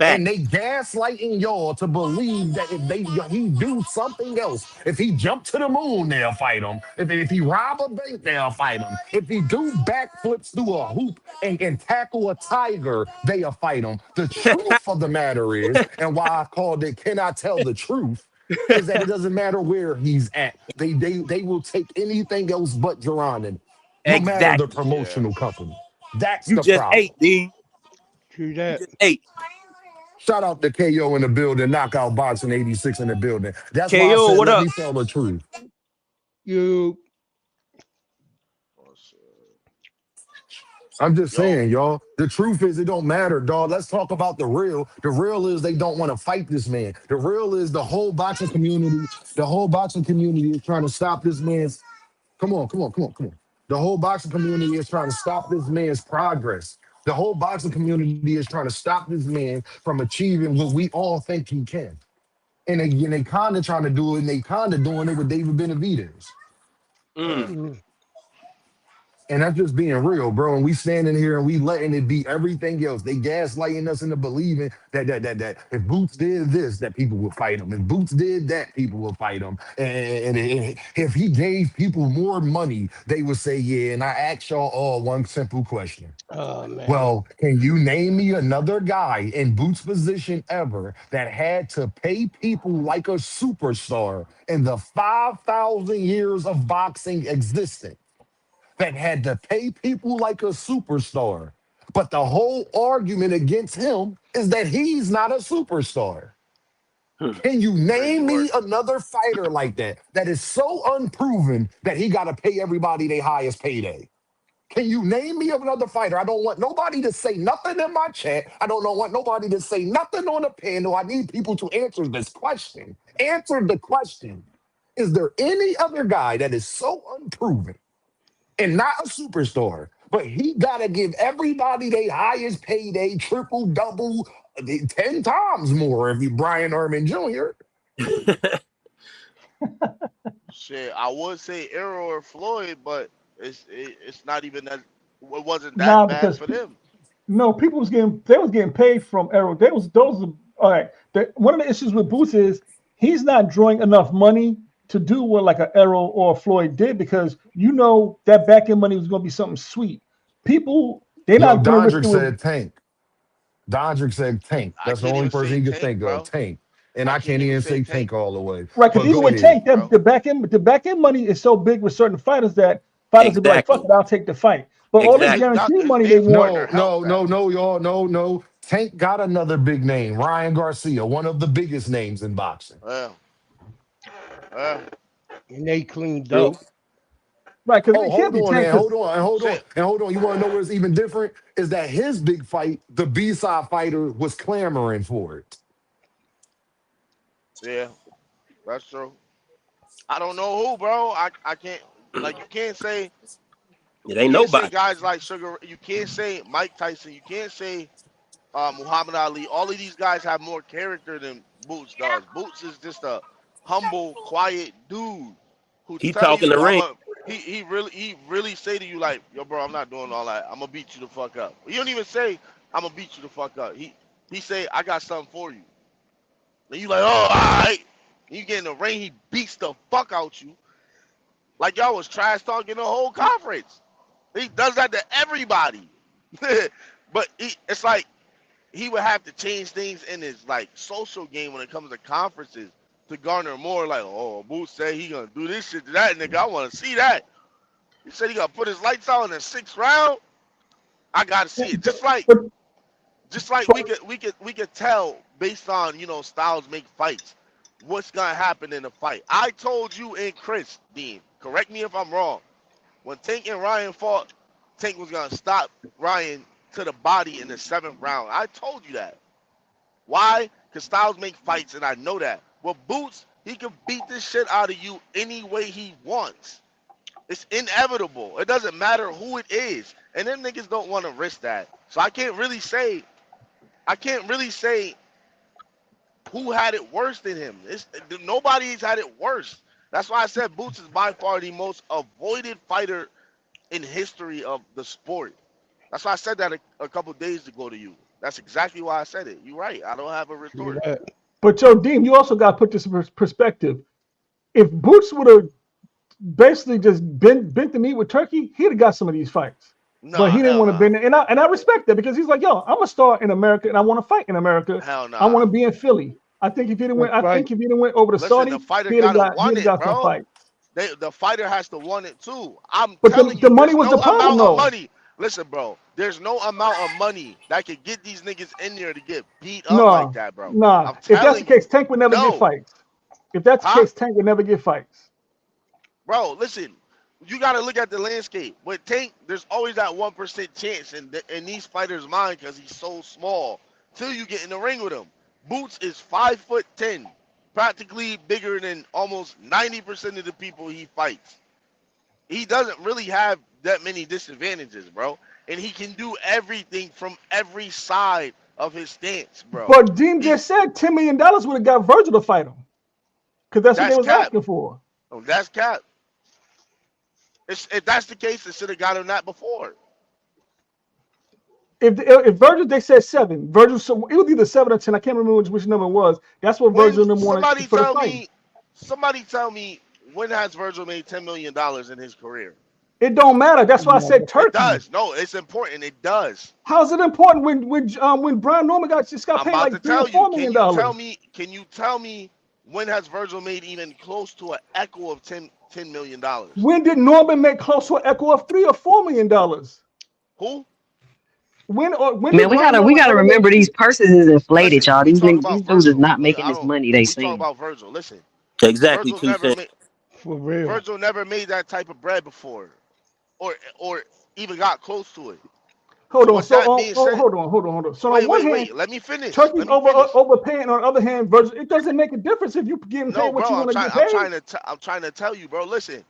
And they Facts. gaslighting y'all to believe that if he do something else, if he jump to the moon, they'll fight him. If he rob a bank, they'll fight him. If he do backflips through a hoop and tackle a tiger, they'll fight him. The truth of the matter is, and why I called it "Can I Tell the Truth," is that it doesn't matter where he's at. They will take anything else but Jaron, no matter the Exactly. Yeah. promotional company. That's You the just problem. ate, D. True You that. just ate. Shout out to KO in the building, knockout boxing 86 in the building. That's why I KO, said, what let me up? tell the truth. You Oh, shit. I'm just Yo, saying, y'all. The truth is, it don't matter, dog. Let's talk about the real. The real is they don't want to fight this man. The real is the whole boxing community. The whole boxing community is trying to stop this man's. Come on, come on, come on, come on. The whole boxing community is trying to stop this man's progress. The whole boxing community is trying to stop this man from achieving what we all think he can. And they kind of trying to do it, and they kind of doing it with David Benavidez. yeah. Mm. true. And that's just being real, bro. And we standing here and we letting it be everything else. They gaslighting us into believing that if Boots did this, that people will fight him. If Boots did that, people will fight him. And if he gave people more money, they would say, yeah. And I ask y'all all one simple question. Oh man. Well, can you name me another guy in Boots' position ever that had to pay people like a superstar in the 5,000 years of boxing existence? That had to pay people like a superstar. But the whole argument against him is that he's not a superstar. Hmm. Can you Crazy name work. me another fighter like that that is so unproven that he got to pay everybody their highest payday? Can you name me another fighter? I don't want nobody to say nothing in my chat. I don't want nobody to say nothing on the panel. I need people to answer this question. Answer the question. Is there any other guy that is so unproven and not a superstar, but he got to give everybody their highest payday, triple, double, 10 times more if you Brian Erman Jr.? Shit, I would say Arrow or Floyd, but it's not even that. It wasn't that Nah, bad because for them. no, people was getting they was getting paid from Arrow. They was those all right. One of the issues with Boots is he's not drawing enough money to do what like an Arrow or a Floyd did because you know that back end money was going to be something sweet. People they're Yo, not going to risk Dondrick it with said Tank. Dondrick said Tank. I That's the can't only even person say he could Tank, think of. bro. Tank. And I I can't can't even even say say Tank. Tank all the way. right because But even go with ahead. Tank, Tank, bro. the back end money is so big with certain fighters that fighters will be like, "Fuck Exactly. it, I'll take the fight." But all this Tank Exactly. got guaranteed his money they dance want, partner No, held no, back. no, no, y'all. No, no. Tank got another big name, Ryan Garcia, one of the biggest names in boxing. Yeah, yeah. And they cleaned up. True. right? Because Oh, it can't hold be on, Tank and because hold on, and hold on, Shit. and hold on. You want to know what's even different? Is that his big fight, the B-side fighter was clamoring for it. Yeah, that's true. I don't know who, bro. I can't like It you ain't can't say nobody. guys like Sugar. You can't say Mike Tyson. You can't say Muhammad Ali. All of these guys have more character than Boots does. Boots is just a humble, quiet dude who He tell talking you the I'm ring. a he really say to you like, yo, bro, I'm not doing all that. I'm gonna beat you the fuck up. He don't even say I'm gonna beat you the fuck up. He say I got something for you. And you like, oh, all right. You get in the ring, he beats the fuck out you. Like y'all was trash talking the whole conference. He does that to everybody. But it's like he would have to change things in his like social game when it comes to conferences to garner more. Like, oh, Boots say he gonna do this shit to that nigga. I want to see that. He said he gonna put his lights out in the sixth round. I gotta see it. Just like but, just like but we could tell based on styles make fights what's gonna happen in the fight. I told you and Chris Dean. Correct me if I'm wrong. When Tank and Ryan fought, Tank was gonna stop Ryan to the body in the seventh round. I told you that. Why? Because Styles make fights, and I know that. With Boots, he can beat this shit out of you any way he wants. It's inevitable. It doesn't matter who it is. And them niggas don't want to risk that. So I can't really say who had it worse than him. Nobody's had it worse. That's why I said Boots is by far the most avoided fighter in history of the sport. That's why I said that a couple days ago to you. That's exactly why I said it. You're right. I don't have a True retort. that. But yo, Dean, you also got to put this in perspective. If Boots would have basically just bent the knee with Turkey, he'd have got some of these fights. But Nah, he didn't hell want to nah. bend it, and I respect that because he's like, yo, I'm a star in America, and I want to fight in America. Hell I nah. want to be in Philly. I think if he didn't win, That's right. over to Listen, the Saudi, fighter he'd have gotta got want it, some bro. fights. The fighter has to want it too. I'm But telling the you, money there's was the no problem, amount of though. money. Listen, bro, there's no amount of money that could get these niggas in there to get beat up like Nah, that, bro. nah. I'm If that's the telling case, you. Tank would never get No. fights. If that's the Huh? case, Tank would never get fights. Bro, listen, you got to look at the landscape. With Tank, there's always that 1% chance in these fighters' mind because he's so small till you get in the ring with him. Boots is 5'10", practically bigger than almost 90% of the people he fights. He doesn't really have that many disadvantages, bro. And he can do everything from every side of his stance, bro. But Dean just said $10 million would have got Virgil to fight him because that's what they That's was cap. asking for. Oh, that's cap. If that's the case, they should have got him that before. If Virgil, they said 7. Virgil, so it was either 7 or 10. I can't remember which number it was. That's what When Virgil and them wanted somebody for the tell fight. me when has Virgil made $10 million in his career? It don't matter. That's why I said It Turkey. does. No, it's important. It does. How's it important when Brian Norman got I'm paid about like to $3 or tell you. $4 million? Can you tell me when has Virgil made even close to an echo of $10 million? When did Norman make close to an echo of $3 or $4 million? Who? When Man, did Brian we Norman gotta ever make? remember these purses is inflated, Listen, y'all. we These talk niggas, these about dudes is Virgil. not making I this don't. money they We talk saying. about Virgil. Listen, Exactly, Virgil two never cents. made For real. Virgil never made that type of bread before, or even got close to it. Hold So on. with So that being said, hold on. So on one hand, wait. Let me finish. Turkey's overpaying. On the other hand, Virgil, it doesn't make a difference if you getting paid No, what bro, you want to get paid. I'm trying to tell you, bro. Listen,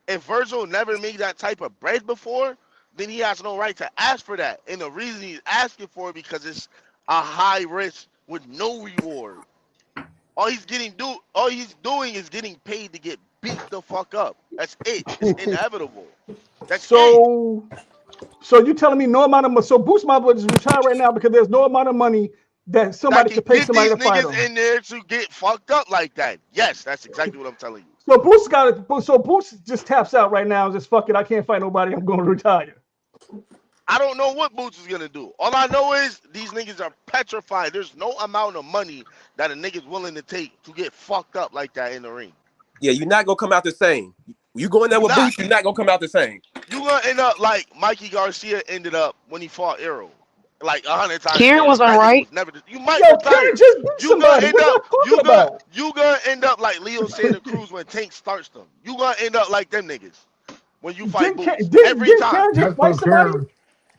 if Virgil never made that type of bread before, then he has no right to ask for that. And the reason he's asking for it because it's a high risk with no reward. All he's doing is getting paid to get beat the fuck up. That's it. It's inevitable. That's it. So you telling me no amount of money? So Boost might just retire right now because there's no amount of money that That somebody can could pay get somebody these to fight niggas him. in there to get fucked up like that. Yes, that's exactly what I'm telling you. So Boost got it. So Boost just taps out right now and just fuck it. I can't fight nobody. I'm going to retire. I don't know what Boots is gonna do. All I know is these niggas are petrified. There's no amount of money that a nigga's willing to take to get fucked up like that in the ring. Yeah, you're not gonna come out the same. You go in there You with not. boots, you're not gonna come out the same. You gonna end up like Mikey Garcia ended up when he fought Arrow. Like 100 times Karen better. was That all nigga right. was never. You might Yo, retire. Karen just beat You gonna somebody. end What up. y'all talking about? You gonna end up like Leo Santa Cruz when Tank starts them. You gonna end up like them niggas when you fight Boots every Didn't time. Karen just That's fight because somebody? Karen.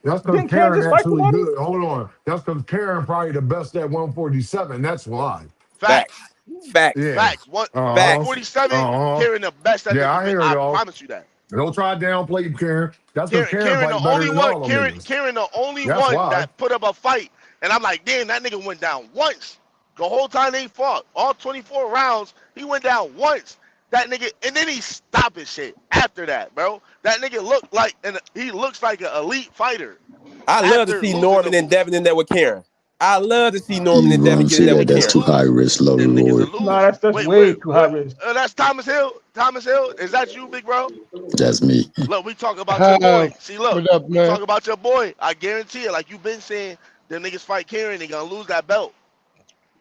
That's because Didn't Karen Karen just fight actually somebody? good. Hold on. That's because Karen probably the best at 147. That's why. Facts. Facts. Facts. Yeah. Facts. One Uh huh. Facts. 147. Uh huh. Karen the best at the Yeah, I division. hear I it all. promise you that. Don't try to downplay Karen. That's because Karen Karen the fight better only than one. all them niggas. Karen the only That's one why. that put up a fight, and I'm like, damn, that nigga went down once. The whole time they fought, all 24 rounds, he went down once. That nigga, and then he stopped his shit after that, bro. That nigga looked like, and he looks like an elite fighter I love to after see losing to Norman and Boots. Devin in there with Karen. I love to see Norman You and Devin gonna get in say there that? with That's Niggas too Karen. high lose. risk, low Them niggas reward. will Nah, lose. that's Wait, way too high risk. that's Thomas Hill. Thomas Hill, is that you, big bro? That's me. Look, we talk about your Have boy. See, look, what up, we man? talk about your boy. I guarantee it. Like you've been saying, them niggas fight Karen, they gonna lose that belt.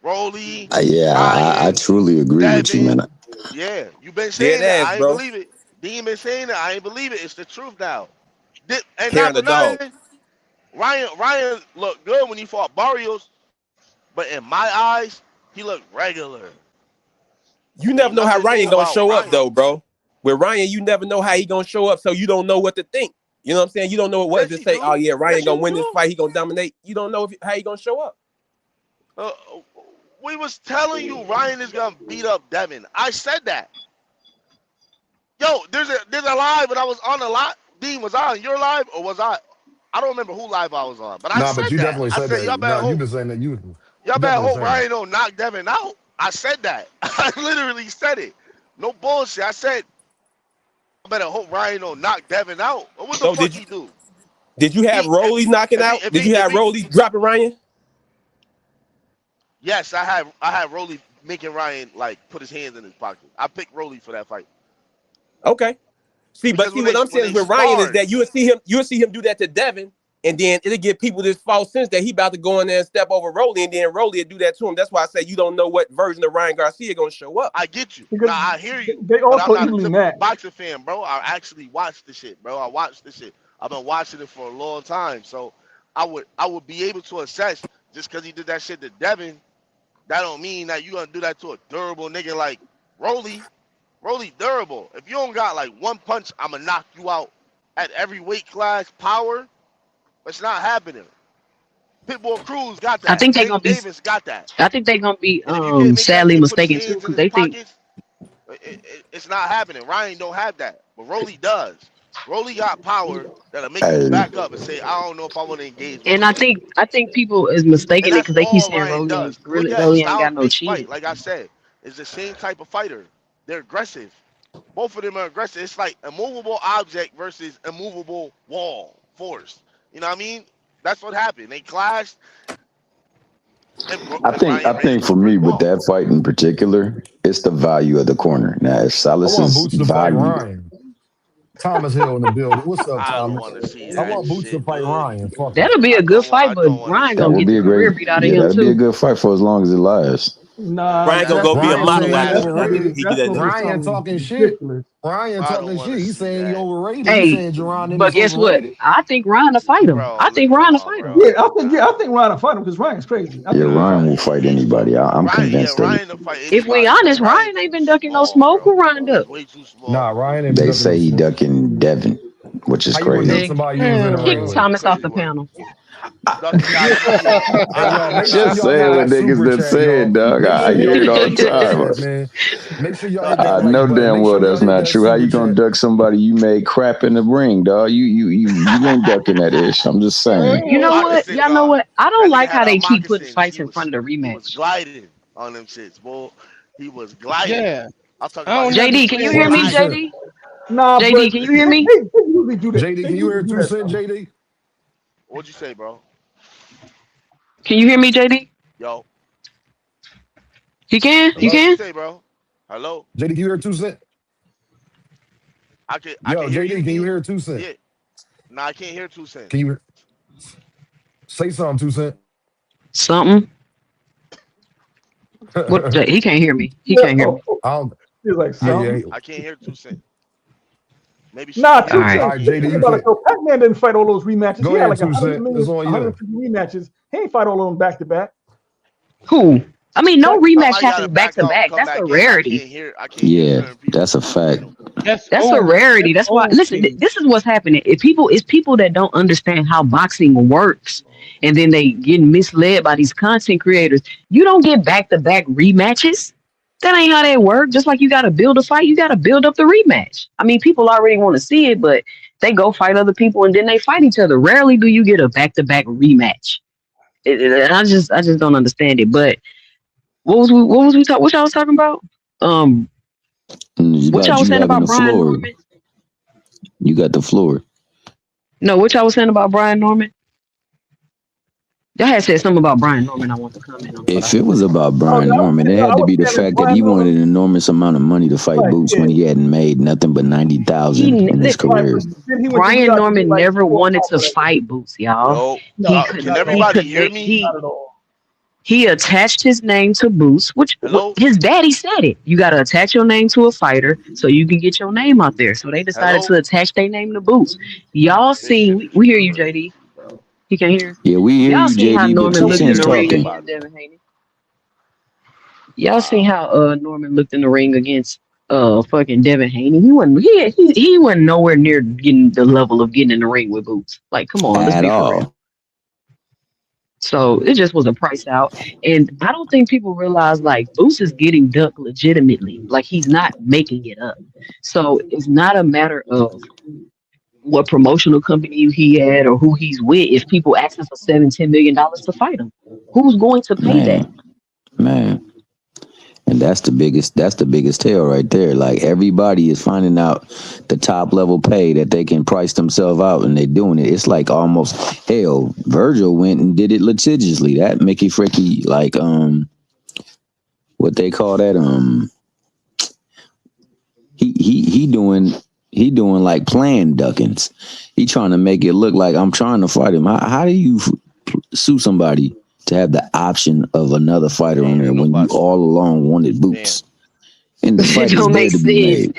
Rolly, Yeah, I Ryan, truly agree with you, man. Devin. Yeah, you been Dead saying that. ass, I ain't bro. believe it. Dean been saying that. I ain't believe it. It's the truth now. And not Karen for the dog. nothing. Ryan looked good when he fought Barrios, but in my eyes, he looked regular. You never Ain't know how nothing new Ryan gonna about show up Ryan. though, bro. With Ryan, you never know how he gonna show up, so you don't know what to think. You know what I'm saying? You don't know what Yes, to he say. Oh do. yeah, Ryan Yes, gonna you win this do. fight. He gonna dominate. You don't know how he gonna show up. Uh, we was telling you Ryan is gonna beat up Devin. I said that. Yo, there's a live, but I was on a live. Dean, was I on your live or was I? I don't remember who live I was on, but I Nah, but said you that. definitely I said said that. Nah, you been saying that. You better definitely hope saying that. Ryan don't knock Devin out. I said that. I literally said it. No bullshit. I said I better hope Ryan don't knock Devin out. What the So fuck did you? he do? Did you have Rolly knocking out? Did you have Rolly dropping Ryan? Yes, I had Rolly making Ryan like put his hands in his pocket. I picked Rolly for that fight. Okay. See, Because but see what I'm saying is with Ryan is that you'll see him do that to Devin, and then it'll give people this false sense that he about to go in there and step over Rolly, and then Rolly will do that to him. That's why I say you don't know what version of Ryan Garcia gonna show up. I get you. Because Nah, I hear you. they But I'm also not a evenly typical matched. boxing fan, bro. I actually watched the shit, bro. I watched the shit. I've been watching it for a long time, so I would be able to assess just because he did that shit to Devin. That don't mean that you gonna do that to a durable nigga like Rolly. Rolly durable. If you don't got like one punch, I'ma knock you out at every weight class. Power, it's not happening. Pitbull Cruz got that. I think they're Tank gonna be. Davis got that. I think they're gonna be And if you can't make that sadly nigga put his mistaken too, hands in because his they think pockets, it's not happening. Ryan don't have that, but Rolly does. Rolly got power that'll make you Hey, back up and say, I don't know if I want to engage with and him. I think people is And mistaking it that's because they keep all saying Ryan does. Look at Rolly ain't got Styles no Big chin. fight, like I said, is the same type of fighter. They're aggressive. Both of them are aggressive. It's like immovable object versus immovable wall force. You know what I mean? That's what happened. They clashed, I and Ryan ran think into a for me brick with wall. that fight in particular, it's the value of the corner. Now, if I want Salas's Boots to fight value, Ryan. Thomas Hill in the building. What's up, I don't Thomas? want to see I that want Boots to shit, fight dude. Ryan. Fuck it. That'll be a good fight, I but don't want to Ryan see that gonna will get that. the be a career great, beat out of yeah, him that'll be a too. good fight for as long as it lasts. Nah, Ryan gonna that's go be a Ryan model saying you after overrated. he get that's that gonna done. become Ryan talking shit. ridiculous. Ryan I don't talking want to shit. He's see saying you that. overrated. He's Hey, saying Jaron but Ennis guess what? overrated. I think Ryan to fight him. Bro, I think Ryan to nah, fight him. bro. I Nah. think Ryan will fight him because Ryan's crazy. I Yeah, think Ryan. Ryan Nah, will fight he's anybody. I'm Ryan. Yeah, convinced of it. Ryan to fight If we anybody, but honest, Ryan Ryan ain't been too ducking no small, smoke. bro. Who Ryan He's up? way too small, Nah, bro. Ryan ain't been They ducking no say he smoke. ducking Devin, which is How you gonna duck crazy. Then somebody you was in the kick ring with? That's Thomas off crazy the work. panel. Ducking guys you can't beat. Hey yo, make sure Just y'all hit saying what that niggas super done chat, said, y'all. dog. Make I sure y'all hear it hit all that the super time. chat, man. Make sure y'all hit that I like know button. damn Make well sure y'all that's hit not that true. How super you gonna chat. duck somebody you made crap in the ring, dog? You ain't ducking that ish. I'm just saying. You know what? Moccasin Y'all know guard. what? I don't That nigga like had how on they keep putting moccasins. fights in front of the He was rematch. gliding on them shits, boy. He was gliding. Yeah, I'm talking I about don't he was JD, can you understand hear What me? two why. cent? JD, Nah, JD, but can you hear me? they usually do that. JD, They can you usually hear do 2 cent, that. JD? What'd you say, bro? Can you hear me, JD? Yo, You can? You what'd Hello? you can? say, bro? Hello? JD, can you hear 2 cent? I can Yo, hear you, JD, can you King. hear 2 cent? Yeah. Nah, I can't hear 2 Cent. Can you say something, 2 cent? Something. What? He can't hear me. He Yeah, can't hear me. I don't, he's like yeah, I something. yeah. I can't hear 2 Cent. Maybe Nah, speaking All two up. right. I All cents. right, can't JD, hear Think you him. about it. can So Pac-Man didn't fight all those rematches. go He had ahead, like 2 cent. It's on you. 150 rematches. He ain't fight all of them back to back. Who? I mean, no rematch Somebody gotta happens back back to up and back. come That's a back in. rarity. I can't hear Yeah, certain people. that's a fact. That's That's a old. rarity. That's That's why. old Listen, news. this is what's happening. It's people that don't understand how boxing works, and then they get misled by these content creators. You don't get back to back rematches. That ain't how that works. Just like you got to build a fight, you got to build up the rematch. I mean, people already want to see it, but they go fight other people and then they fight each other. Rarely do you get a back to back rematch. I just don't understand it. But what was we talking? What y'all was talking about? Um, It's what y'all about was you saying having about the Brian floor. Norman? You got the floor. No, what y'all was saying about Brian Norman? Y'all had said something about Brian Norman. I want to comment on it, but I If it was forgot. about Oh, Brian no, Norman, it I had to was be the saying that fact that Brian he wanted Norman, an enormous amount of money to fight right? Boots Yeah, when he hadn't made nothing but 90,000 He in his listen. right. But career. then he went to New Brian York and did Norman like never 4 or 5 wanted to whatever. fight Boots, y'all. Yo, He No, can could not at he all. everybody hear connect me? Not he at all. he attached his name to Boots, which Hello? his daddy said it. You got to attach your name to a fighter so you can get your name out there. So they decided Hello? to attach their name to Boots. Y'all This seen? shit We, is we hear you, crazy, JD. bro. He can hear. Yeah, we hear Y'all you, seen how JD, but Norman 2 Yo, looked in Cent's the muted ring talking. against everybody. Devin Haney? Y'all seen Wow. how Norman looked in the ring against fucking Devin Haney? He wasn't nowhere near getting the level of getting in the ring with Boots. Like, come on, let's At be for real. all. So it just was a price out. And I don't think people realize like Boots is getting ducked legitimately. Like he's not making it up. So it's not a matter of what promotional company he had or who he's with. If people asking for $7, $10 million to fight him, who's going to pay that? Man, man. And that's the biggest tell right there. Like everybody is finding out the top level pay that they can price themselves out, and they're doing it. It's like almost hell. Virgil went and did it litigiously. That Mickey Fricky, like what they call that, he doing like plan duckings. He trying to make it look like I'm trying to fight him. How do you sue somebody to have the option of another fighter on there when you all along wanted Boots? And the It fight is don't there make to be sense. made.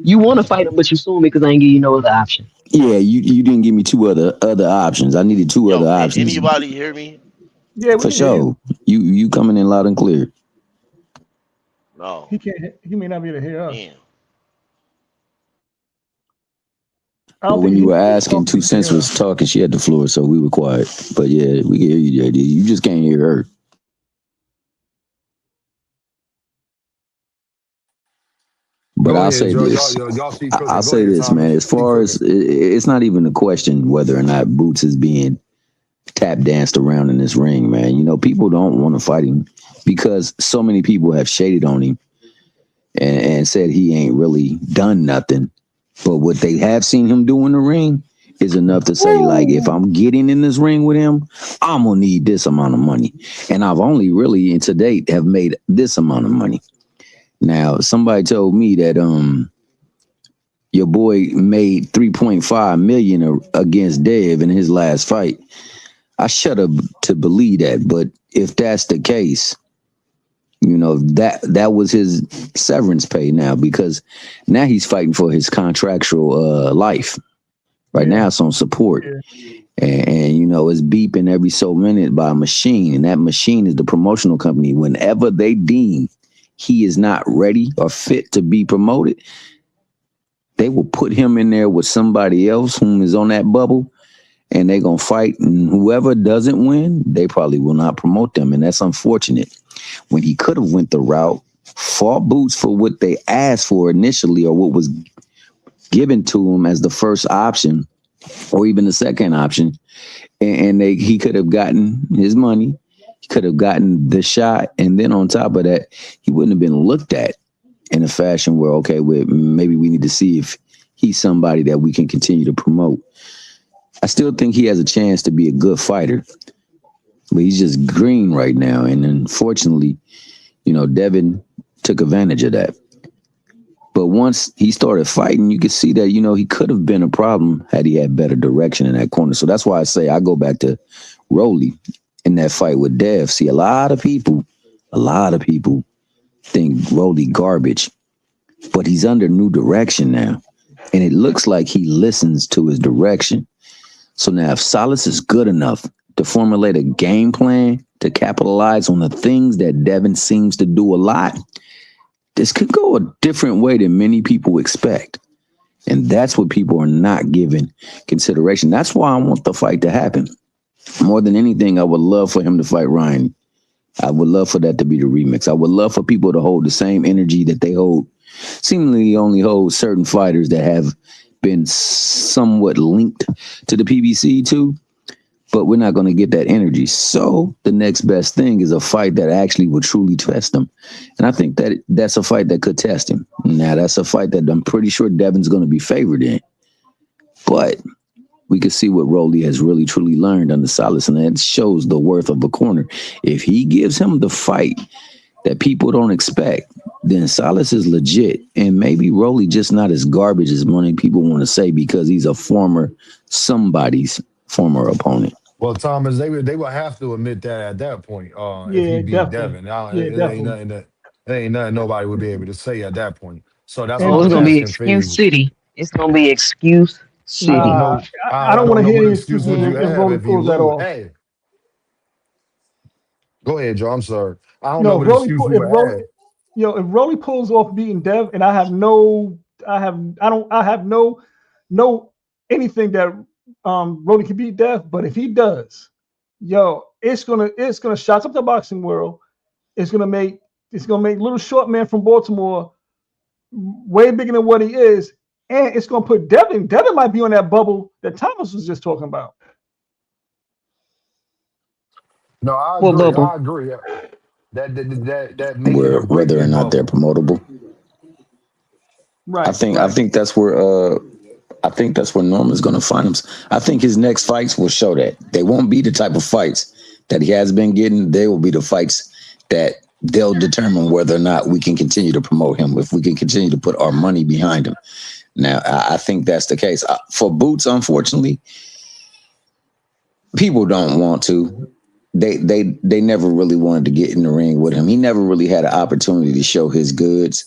You want to fight him, but you sue me because I ain't give you no other option. Yeah, you didn't give me two other options. I needed two Yo, other can options anybody hear me? Yeah, we for can hear you. sure. You coming in loud and clear. No. He can't. He may not be able to hear us. Damn. I But don't think when you were he's asking, talking. Two He can Cents hear was us. talking. She had the floor, so we were quiet. But yeah, we can hear you, JD. You just can't hear her. But Go I'll ahead, say Joe. Y'all, this. y'all keep I'll cooking. Go say ahead, this, man. Thomas. As Keep far as cooking. it's not even a question whether or not Boots is being tap danced around in this ring, man. You know, people don't want to fight him because so many people have shaded on him and said he ain't really done nothing. But what they have seen him do in the ring is enough to say, like, if I'm getting in this ring with him, I'm gonna need this amount of money. And I've only really to date have made this amount of money. Now, somebody told me that your boy made 3.5 million against Dev in his last fight. I shut up to believe that, but if that's the case, you know that was his severance pay now because now he's fighting for his contractual life. Right now Yeah, it's on support, yeah. and you know it's beeping every so minute by a machine, and that machine is the promotional company. Whenever they deem he is not ready or fit to be promoted, they will put him in there with somebody else whom is on that bubble, and they're gonna fight. And whoever doesn't win, they probably will not promote them, and that's unfortunate. When he could have went the route, fought Boots for what they asked for initially, or what was given to him as the first option, or even the second option, and he could have gotten his money, he could have gotten the shot, and then on top of that, he wouldn't have been looked at in a fashion where okay, maybe we need to see if he's somebody that we can continue to promote. I still think he has a chance to be a good fighter, but he's just green right now, and unfortunately, you know, Devin took advantage of that. But once he started fighting, you could see that, you know, he could have been a problem had he had better direction in that corner. So that's why I say I go back to Rolly in that fight with Dev. See, a lot of people think Rolly garbage, but he's under new direction now. And it looks like he listens to his direction. So now if Salas is good enough to formulate a game plan to capitalize on the things that Devin seems to do a lot, this could go a different way than many people expect. And that's what people are not giving consideration. That's why I want the fight to happen. More than anything, I would love for him to fight Ryan. I would love for that to be the remix. I would love for people to hold the same energy that they hold, seemingly only hold certain fighters that have been somewhat linked to the PBC too. But we're not going to get that energy. So the next best thing is a fight that actually will truly test him. And I think that that's a fight that could test him. Now, that's a fight that I'm pretty sure Devin's going to be favored in. But we can see what Rolly has really, truly learned under Salas. And that shows the worth of a corner. If he gives him the fight that people don't expect, then Salas is legit. And maybe Rolly just not as garbage as many people want to say because he's a somebody's former opponent. Well, Thomas, they would have to admit that at that point, if he Yeah, beat definitely. Devin. Yeah, It ain't definitely. nothing that it ain't nothing nobody would be able to say at that point. So that's And why Oh, I it's was gonna be asking excuse Favor. city. It's gonna be excuse I don't city. nah, know. I I don't want don't to know hear what any excuses excuses you if have Rolly if he pulls that lose. off. Hey, go ahead, Joe. I'm sorry. I don't know No, what excuse you If would Rolly, have. if Rolly pulls off beating Dev, and I have no anything that Rolly can beat Dev, but if he does, it's gonna shock up the boxing world. It's gonna make little short man from Baltimore way bigger than what he is, and it's gonna put Devin. Devin might be on that bubble that Thomas was just talking about. No, I What agree. bubble? I agree. that making where or whether or breaking not they're bubble. promotable. Right, I right. think that's where Norman's going to find him. I think his next fights will show that they won't be the type of fights that he has been getting. They will be the fights that they'll determine whether or not we can continue to promote him, if we can continue to put our money behind him. Now, I think that's the case. For Boots, unfortunately, people don't want to. They never really wanted to get in the ring with him. He never really had an opportunity to show his goods.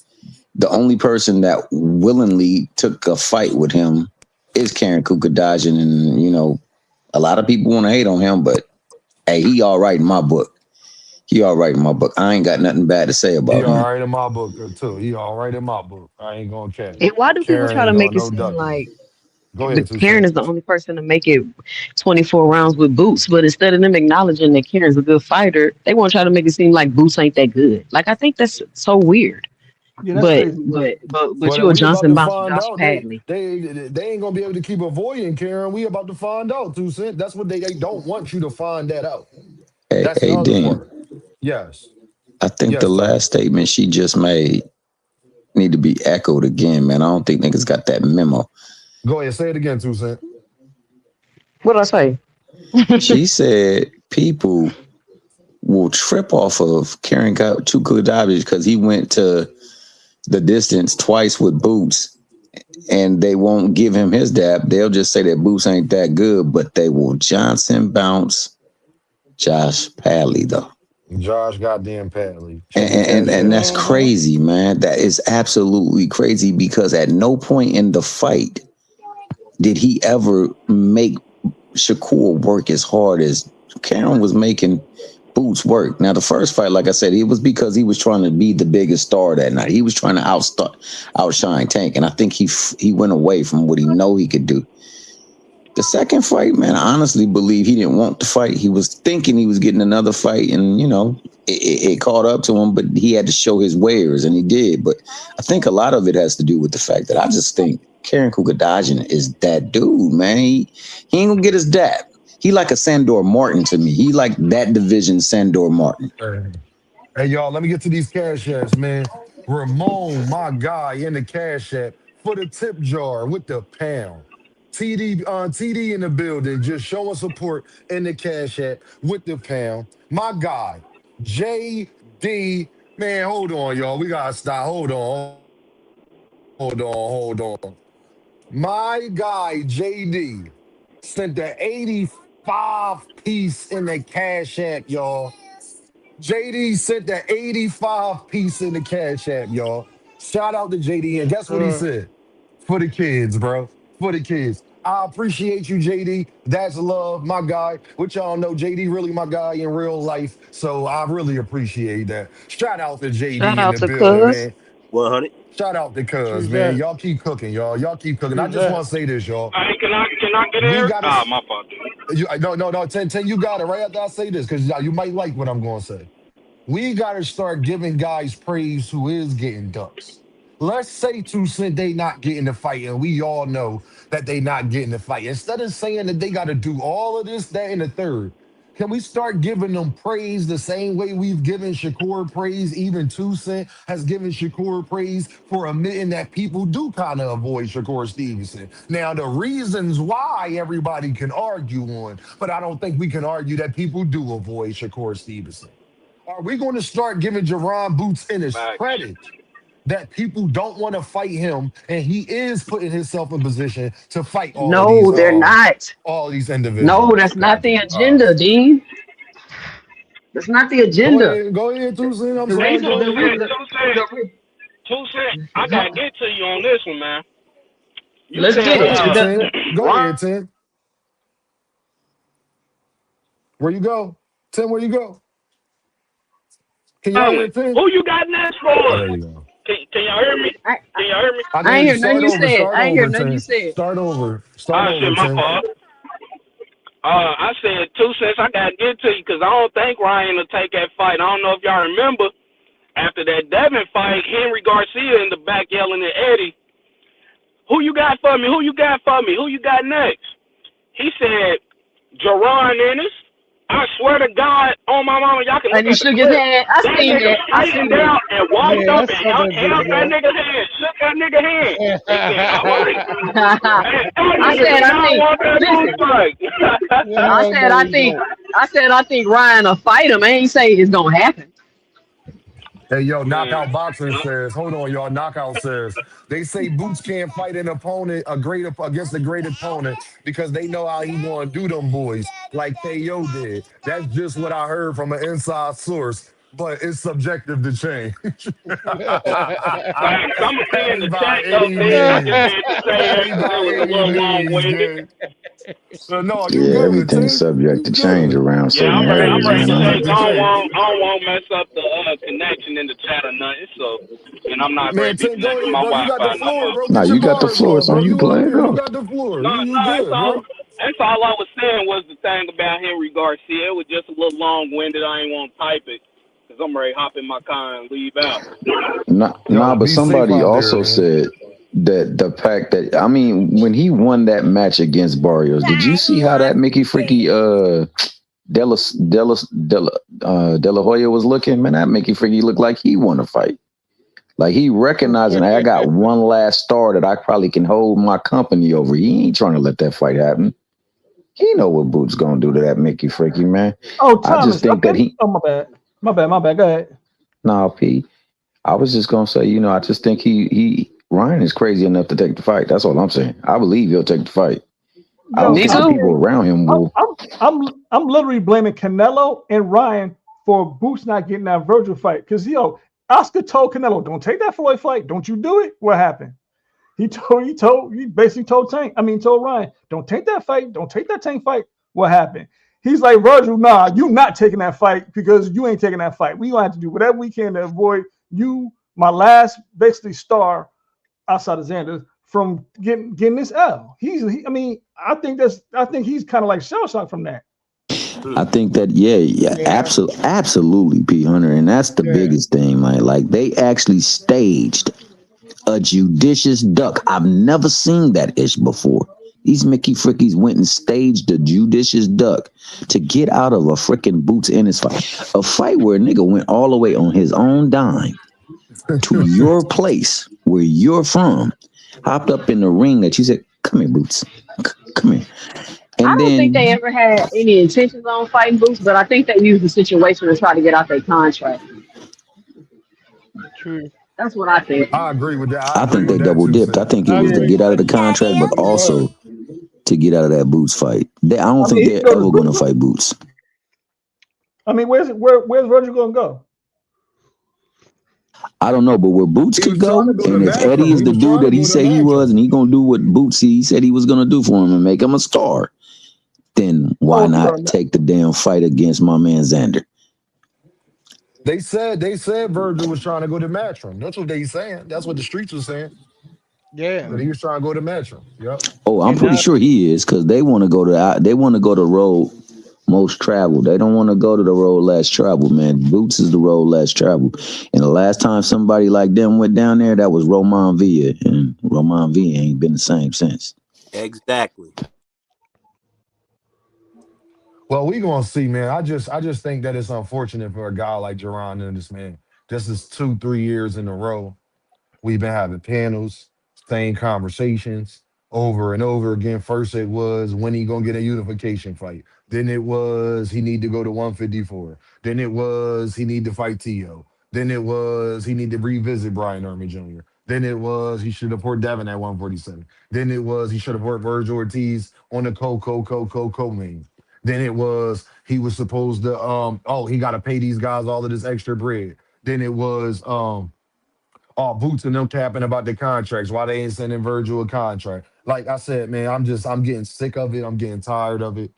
The only person that willingly took a fight with him is Karen Kukadajian, and a lot of people want to hate on him, but hey, he all right in my book. He all right in my book. I ain't got nothing bad to say He about all him. right in my book too. He all right in my book. I ain't gonna cap. And why do people Karen try to ain't make doing it no seem ducking. like Go the ahead, Karen Toussaint. is the only person to make it 24 rounds with Boots, but instead of them acknowledging that Karen's a good fighter, they want to try to make it seem like Boots ain't that good. Like I think that's so weird. Yeah, that's But crazy work. but Well, you a we about Johnson to bounce find Josh out. Padley. They ain't gonna be able to keep avoiding Karen. We about to find out, Toussaint. That's what they don't want you to find that out. Hey, That's the hey, other Dan. part. Yes. I think the Yes, Tom. last statement she just made need to be echoed again, man. I don't think niggas got that memo. Go ahead, say it again, Toussaint. What did I say? She said people will trip off of Karen Chukwu because he went to the distance twice with Boots and they won't give him his dab. They'll just say that Boots ain't that good, but they will Johnson bounce Josh Padley though. Josh goddamn Padley. And, Check the cash and app. that's Mm-hmm. crazy, man. That is absolutely crazy because at no point in the fight did he ever make Shakur work as hard as Karen was making Boots work. Now, the first fight, like I said, it was because he was trying to be the biggest star that night. He was trying to outshine Tank, and I think he went away from what he know he could do. The second fight, man, I honestly believe he didn't want to fight. He was thinking he was getting another fight, and it caught up to him, but he had to show his wares, and he did. But I think a lot of it has to do with the fact that I just think Karen Kukadajian is that dude, man. He ain't gonna get his dap. He like a Sandor Martin to me. He like that division Sandor Martin. Hey, y'all, let me get to these cash apps, man. Ramon, my guy, in the cash app for the tip jar with the pound. TD in the building, just showing support in the cash app with the pound. My guy, JD. Man, hold on, y'all. We gotta stop. Hold on. My guy, JD, sent the 85 piece in the cash app, y'all. JD sent the 85 piece in the cash app, y'all. Shout out to JD. And guess what he said? For the kids, bro. For the kids. I appreciate you, JD. That's love, my guy. Which y'all know, JD really my guy in real life. So I really appreciate that. Shout out to Shout JD in out the to building, Cuz. man. 100. Shout out to Cuz, True man. that. Y'all keep cooking, y'all. Y'all keep cooking. I True just that. want to say this, y'all. Hey, can I get We there? got to. Ah, my fault, dude. No. 10, you got it right after I say this because you might like what I'm going to say. We got to start giving guys praise who is getting ducks. Let's say Toussaint they not getting the fight, and we all know that they not getting the fight. Instead of saying that they got to do all of this, that, and the third, can we start giving them praise the same way we've given Shakur praise? Even Toussaint has given Shakur praise for admitting that people do kind of avoid Shakur Stevenson. Now, the reasons why everybody can argue on, but I don't think we can argue that people do avoid Shakur Stevenson. Are we going to start giving Jaron Boots in his Facts. credit that people don't want to fight him, and he is putting himself in position to fight No, they're not. all of these No, individuals? that's not Got the you. All right. agenda, Dean. That's not the agenda. Go ahead, Toussaint. I'm The Hey, sorry. reason, Go the ahead. reason, Two the, I the gotta get to you on this one, man. You let's said, get Go it. ahead, Tim. Go Ron, ahead, Tim. Where you go? Tim, where you go? Can y'all hear Tim? who you got next for Oh, us? there you go. Can y'all hear me? I, I, Can y'all hear me? I can I hear ain't you. hear nothing Start you over. said. Start I ain't hear over, nothing you Tim. said. Start over. Start Ah, over, shit, my Tim. fault. I said 2 cents. I gotta get to you because I don't think Ryan will take that fight. I don't know if y'all remember after that Devin fight, Henry Garcia in the back yelling at Eddie, "Who you got for me? Who you got for me? Who you got next?" He said, "Jaron Ennis." I swear to God, on my mama, y'all can And look he at the shook his clip. hand. I That seen nigga that. I straightened seen that. out and walked Yeah, I up and saw that held that video. nigga's hand, shook that nigga hand, and said, "All right." And that I nigga said, did I not think. want that food Listen, fight. I Hell said, no, I he think. don't. I think Ryan will fight him. I ain't say it's gonna happen. Hey, yo, Man, Knockout Boxing says, hold on, y'all. Knockout says, they say Boots can't fight an opponent, against a great opponent because they know how he going to do them boys like KO did. That's just what I heard from an inside source, but it's subjective to change. facts. I'm gonna see in Ain't the by chat though. any Sid, I just means. had to say it Ain't because it by was a any little long means, winded. gang. No, you Yeah, good, everything's Tink. subject You to change good. around Yeah, certain I'm areas, ready Everything's to man. take. subject to change. I don't want to mess up the connection in the chat or nothing. So, and I'm not ready Man, to be Tink, go connecting ahead, my bro. You got the Wi-Fi no floor, more. bro. Nah, Get your you got the bars floor. off, It's on bro. you, You up play, here. You bro. got the floor. No, You that's good, all. bro. That's all I was saying was the thing about Henry Garcia. It was just a little long winded. I ain't want to type it because I'm ready to hop in my car and leave out. Nah, Yo, but be safe somebody out there, also man. said that the fact that I mean, when he won that match against Barrios, did you see how that Mickey Freaky Della Della Della De La Hoya was looking? Man, that Mickey Freaky looked like he won a fight. Like he recognizing, hey, I got one last star that I probably can hold my company over. He ain't trying to let that fight happen. He know what Boots gonna do to that Mickey Freaky, man. Oh, I just Thomas. think that Okay. he Oh, my bad. My bad. My bad. Go ahead. nah P. I was just gonna say, I just think he Ryan is crazy enough to take the fight. That's all I'm saying. I believe he'll take the fight. I Yo, don't Me think the I too. people think around him I'm will. I'm I'm literally blaming Canelo and Ryan for Boots not getting that Virgil fight. Because Oscar told Canelo, "Don't take that Floyd fight. Don't you do it." What happened? He basically told Ryan, "Don't take that fight. Don't take that Tank fight." What happened? He's like, Virgil, nah, you not taking that fight because you ain't taking that fight. We gonna have to do whatever we can to avoid you, my last basically star outside of Xander, from getting this L. I think he's kind of like shell shocked from that. I think that yeah, Yeah, absolutely, P Hunter, and that's the yeah. biggest thing. Like they actually staged a judicious duck. I've never seen that ish before. These Mickey Frickies went and staged a judicious duck to get out of a freaking Boots Ennis fight. A fight where a nigga went all the way on his own dime to your place where you're from, hopped up in the ring that you said, come here, Boots. Come here. I And don't think they then ever had any intentions on fighting Boots, but I think they used the situation to try to get out their contract. True. That's what I think. I agree with that. I I agree think they with that double too, dipped. I Sin. think it I was to agree. get out of the contract, but Right. also to get out of that Boots fight. I don't I mean, think he can they're go to ever going to Brooklyn. fight Boots. I mean, where's Virgil gonna go? I don't know, but where Boots He could was trying go, to go to and if Eddie Matchroom. is He the was dude trying to that he go to said he was, Matchroom. and he gonna do what Boots he said he was gonna do for him and make him a star, then why Oh, he not going to take the damn fight against my man Xander? They said Virgil was trying to go to Matchroom. That's what they saying. That's what the streets was saying. Yeah. That he was trying to go to Matchroom. Yep. Oh, I'm And pretty now, sure he is because they want to go the road most traveled. They don't want to go to the road less traveled, man. Boots is the road less traveled. And the last time somebody like them went down there, that was Roman Villa, and Roman Villa ain't been the same since. Exactly. Well, we gonna see, man. I just think that it's unfortunate for a guy like Jaron and this man. This is 2, 3 years in a row. We've been having panels, same conversations over and over again. First, it was when he gonna get a unification fight. Then it was he need to go to 154. Then it was he need to fight T.O. Then it was he need to revisit Brian Army Jr. Then it was he should have put Devin at 147. Then it was he should have put Virgil Ortiz on the co-main. Then it was he was supposed to he got to pay these guys all of this extra bread. Then it was Boots and them tapping about the contracts. Why they ain't sending Virgil a contract? Like I said, man, I'm getting sick of it. I'm getting tired of it.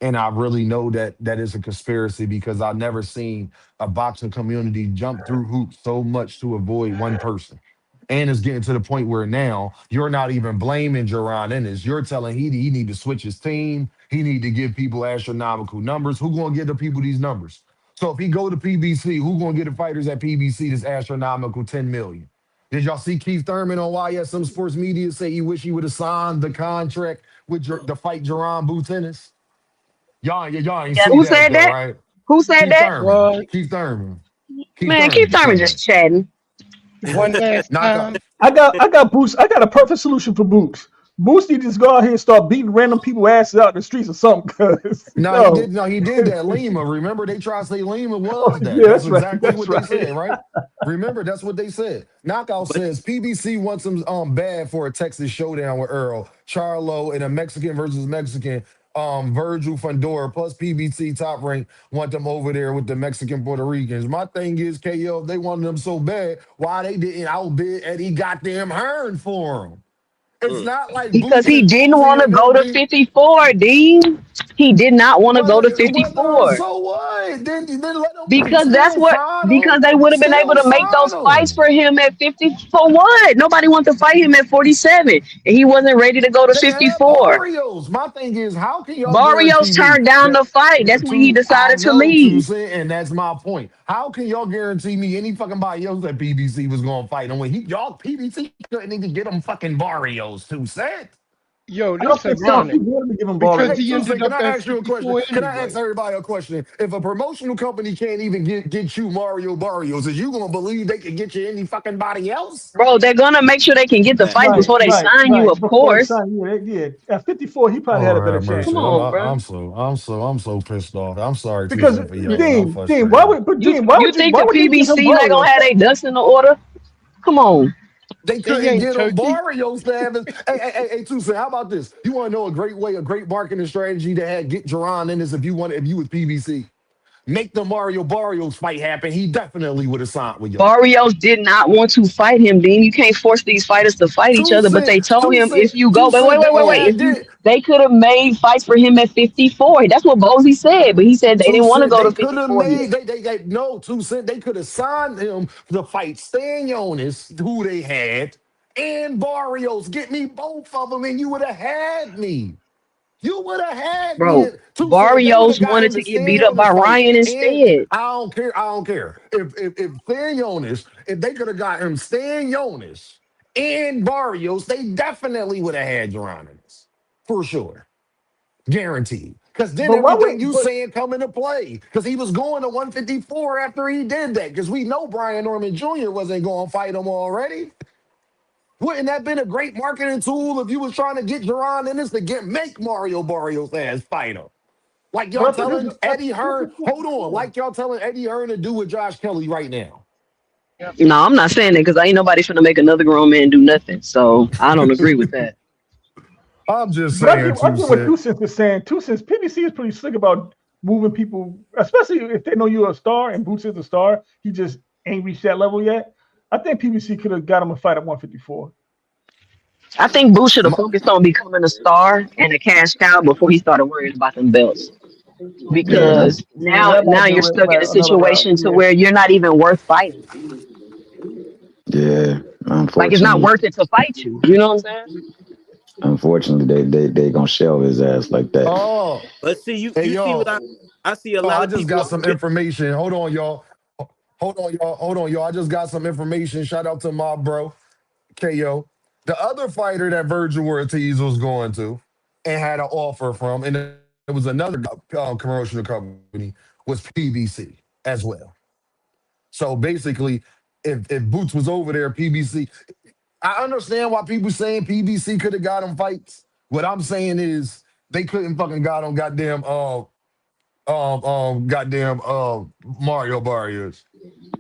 And I really know that is a conspiracy because I've never seen a boxing community jump through hoops so much to avoid one person. And it's getting to the point where now you're not even blaming Jaron Ennis. You're telling he need to switch his team. He need to give people astronomical numbers. Who gonna give the people these numbers? So if he go to PBC, who gonna get the fighters at PBC this astronomical 10 million? Did y'all see Keith Thurman on YSM Sports Media say he wish he would have signed the contract with to fight Jerron Boots Ennis? Y'all ain't Yeah, see who that said though, that? right? Who said Keith that? Thurman. Well, Keith Thurman. Keith Man, Keith Thurman Thurman said that. just chatting. one last Knockout. time. I got Boots. I got a perfect solution for Boots. Boots need to just go out here and start beating random people asses out in the streets or something. Cause No, he yo, did. No, he did that. Lima. Remember, they tried to say Lima oh, was that. yeah, That's that's right. exactly That's what they right. said, right? Remember, that's what they said. Knockout But says PBC wants him bad for a Texas showdown with Earl, Charlo, and a Mexican versus Mexican. Virgil Fundora plus PBC top rank want them over there with the Mexican Puerto Ricans. My thing is, KO, if they wanted them so bad, why they didn't outbid Eddie goddamn Hearn for him? It's mm, not like Because Boots he didn't and want to them go gonna to be. 54, Dean. He did not want to go to Whether 54. so what? Then let them Because that's still what sign because them. they would have been able Still to make sign those fights them. for him at 50 for what? Nobody wanted to fight him at 47. And he wasn't ready to go to They have 54. Barrios. My thing is, how can y'all Barrios guarantee me turned down that the fight. That's when he to I decided to know to leave. say, and that's my point. How can y'all guarantee me any fucking body else that PBC was gonna fight him when y'all PBC couldn't even get him fucking Barrios to set? Yo, I don't this think some ironic people want to give him because Hey, Barrios. he Tuesday, ended can up I at ask you a question? 54 Can I ask anyway. everybody a question? If a promotional company can't even get you Mario Barrios, is you gonna believe they can get you any fucking body else? Bro, they're gonna make sure they can get the fights Right, before they right, sign you, right. of Before they course. sign you, yeah. At 54, he probably had a Lord better have chance. Come mercy. on, bro. I'm so pissed off. I'm sorry, Because Tuesday, for yelling. I'm Dean, frustrated. You think why the would they give him PBC not gonna Barrios? have their ducks in the order? Come on. They They couldn't ain't get him turkey. Barrios to have his. Hey, Tuesday, how about this? You want to know a great way, a great marketing strategy to have get Jaron in this if you was PBC? Make the Mario Barrios fight happen. He definitely would have signed with y'all. Barrios did not want to fight him, Dean. You can't force these fighters to fight each Two other, but cent, they told two him cent, if you go, two but cent. They wait. had If you did they could have made fights for him at 54. That's what Bozy said, but he said they two didn't want to cent. go to They could have 54 made. yet. They no 2 cent. They could have signed him to fight Stan Jonas, who they had, and Barrios. Get me both of them, and you would have had me. You would have had me Bro, at 2 cent. They would Barrios have got wanted him to the get beat Stan up by Jonas fight. Ryan And instead. I don't care. I don't care. If Stan Jonas, if they could have got him Stan Jonas and Barrios, they definitely would have had Geronimo. For sure. Guaranteed. Because then But why everything would you but saying come into play. Because he was going to 154 after he did that. Because we know Brian Norman Jr. wasn't going to fight him already. Wouldn't that been a great marketing tool if you was trying to get Jaron Ennis to make Mario Barrios ass fight him? Like but y'all I think telling Eddie this Hearn, is hold on, 54. like y'all telling Eddie Hearn to do with Josh Kelly right now. No, I'm not saying that because ain't nobody finna make another grown man do nothing. So I don't agree with that. I'm just But saying, I two get what cent. Two Cents is saying. Two Cents PBC is pretty slick about moving people, especially if they know you're a star and Boots is a star. He just ain't reached that level yet. I think PBC could have got him a fight at 154. I think Boo should have focused on becoming a star and a cash cow before he started worrying about them belts. Yeah, Because yeah, now that might now be you're stuck in a another route. situation to Yeah, where you're not even worth fighting. Yeah, Like it's not unfortunately, worth it to fight you. You know what I'm saying? unfortunately, they gonna shelve his ass like that. Oh, but see, you hey you see what y'all. I see a Oh, lot I of just people got some get information. Hold on, y'all. Hold on, y'all. I just got some information. Shout out to my bro, KO. The other fighter that Virgil Ortiz was going to and had an offer from, and it was another commercial company, was PBC as well. So basically, if Boots was over there, PBC, I understand why people saying PBC could have got him fights. What I'm saying is they couldn't fucking got him goddamn Mario Barrios.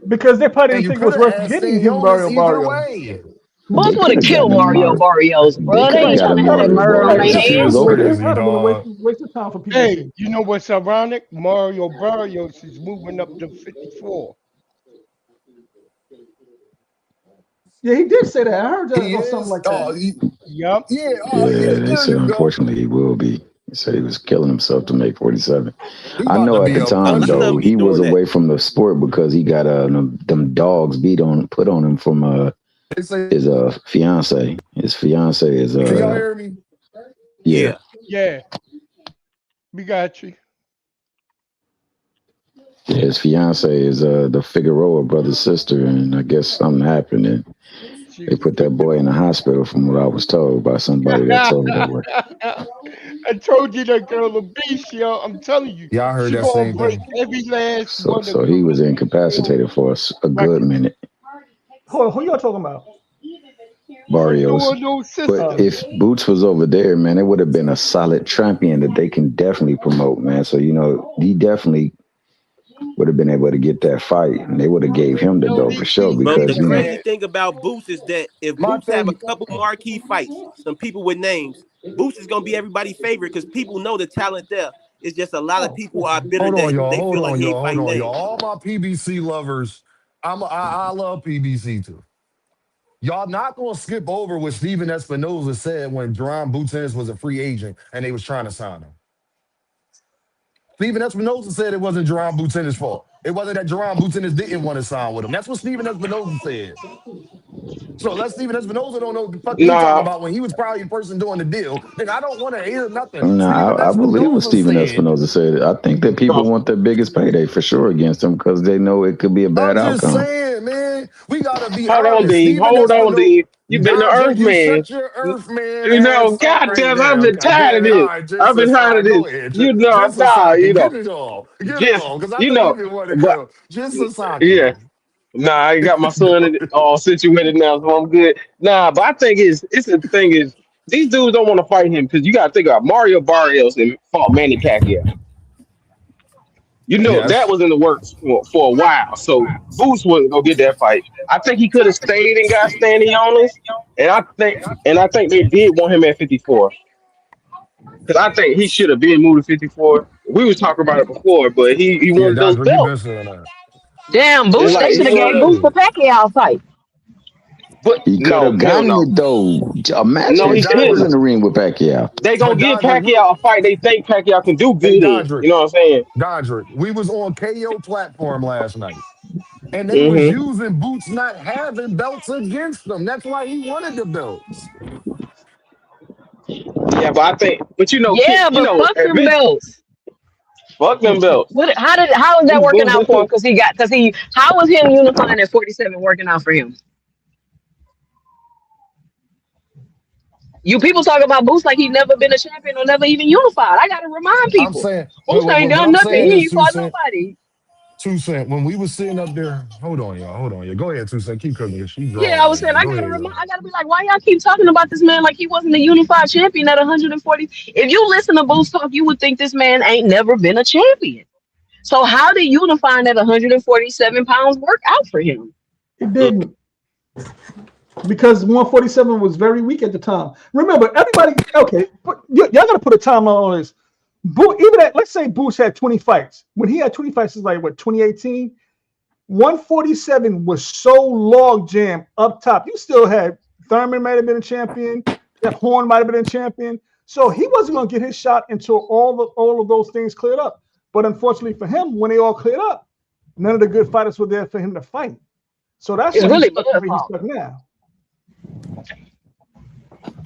because they probably And didn't you think it could was have worth had getting Stan him Jonas either Barrios. way. Both They would could have have killed gotten Mario Mar. Barrios, They bro. They could have ain't trying gotten to have that Mario murder on their Barrios That if he would was hands. have over been there. a Crazy, waste of time for Hey, PBC. you know what's ironic? Mario Barrios is moving up to 54. Yeah, he did say that. I heard that He or something is. like that. Yup. Yeah. Yeah, they There said you go. unfortunately he will be. He said he was killing himself to make 47. He I about to know at be the a time lot of though them be he was doing that. away from the sport because he got them dogs put on him from They say, his fiance. His fiance is can y'all hear me? yeah. Yeah. Yeah, we got you. His fiance is the Figueroa brother's sister, and I guess something happened, and They put that boy in the hospital, from what I was told by somebody that told me that way. I told you that girl a beast, yo. I'm telling you, Yeah, I heard she that gonna same break thing. every last So, one of so he was the world incapacitated for a good records. minute, Hold on, who y'all talking about? Barrios. Fedor But sister. if Boots was over there, man, it would have been a solid champion that they can definitely promote, man. So he definitely would have been able to get that fight, and they would have gave him the Yo, dough for sure But the because crazy thing about Boots is that if My Boots have a thing, couple marquee fights, some people with names, Boots is gonna be everybody's favorite because people know the talent there. It's just a lot of Oh, of people course are he is. bitter hold on, that y'all. they Hold feel like on, he ain't y'all. Hold fighting on, y'all. names. All my PBC lovers, I love PBC too. Y'all not gonna skip over what Steven Espinoza said when Jerron Boutinez was a free agent and they was trying to sign him. Steven Espinoza said it wasn't Jerron Boutinez's fault. It wasn't that Jerron Boutinez didn't want to sign with him. That's what Steven Espinoza said. So unless Steven Espinoza don't know what the fuck he talking Nah, about when he was probably the person doing the deal, then I don't want to hear nothing. no, Steven I believe what Espinoza Steven said, Espinoza said. I think that people no, want their biggest payday for sure against him because they know it could be a bad I'm just outcome. saying, man, we gotta be hold on, honest. D. Steven Hold on, Espinoza, D. You been the Dodger, Earth you Man. shut your Earth Man You know, ass up God right damn, I've now. been God tired of damn it. All this. right, just I've been tired of aside. this. Go ahead. You know, Just nah, Asante. Get it on. Get it just on. Because I you know know, you didn't want to but go. Just Asante. yeah. Nah, I ain't got my son all situated now, so I'm good. Nah, but I think it's the thing is these dudes don't want to fight him because you got to think about Mario Barrios and fought Manny Pacquiao. You know that Yes. was in the works for a while, so Boots wasn't gonna get that fight. I think he could have stayed and got standing on this, and I think they did want him at 54 because I think he should have been moved to 54. We was talking about it before, but he Yeah, wanted those Dodger, you been belts. saying that. Damn, It's Boost. like They should he have gave Boost wanted, the Exactly. Pacquiao fight. but He could no, have hell gotten no. it though. Imagine No, Yeah, if he he was Dodger. in couldn't. the ring with Pacquiao. They gonna But give Dodger, Pacquiao a fight they think Pacquiao can do hey, good in. You Dodger, know what I'm saying? Dodger, we was on KO platform last night. And they was Hmm. using Boots not having belts against them. That's why he wanted the belts. Yeah, but I think, but Yeah, but fuck them eventually, belts. fuck them belts. What? How is that working out for him? Because he how was him unifying at 47 working out for him? You people talk about Boost like he never been a champion or never even unified. I gotta remind I'm people, saying, Boost ain't what done I'm nothing. saying He is ain't two fought cent, nobody. 2 cent. When we was sitting up there, hold on, y'all. Go ahead, 2 cent. Keep cooking. She Yeah, I drawing, was saying man. I Go gotta ahead, remind. y'all. I gotta be like, why y'all keep talking about this man like he wasn't a unified champion at 140? If you listen to Boost talk, you would think this man ain't never been a champion. So how did unifying at 147 pounds work out for him? It didn't because 147 was very weak at the time. Remember, everybody. Okay, y'all got to put a timeline on this. Even at let's say Boost had 20 fights. When he had 20 fights, is like what 2018. 147 was so log jam up top. You still had Thurman might have been a champion. Jeff Horn might have been a champion. So he wasn't going to get his shot until all of those things cleared up. But unfortunately for him, when they all cleared up, none of the good fighters were there for him to fight. So that's It's why he's really stuck Bud where he's fault. stuck now.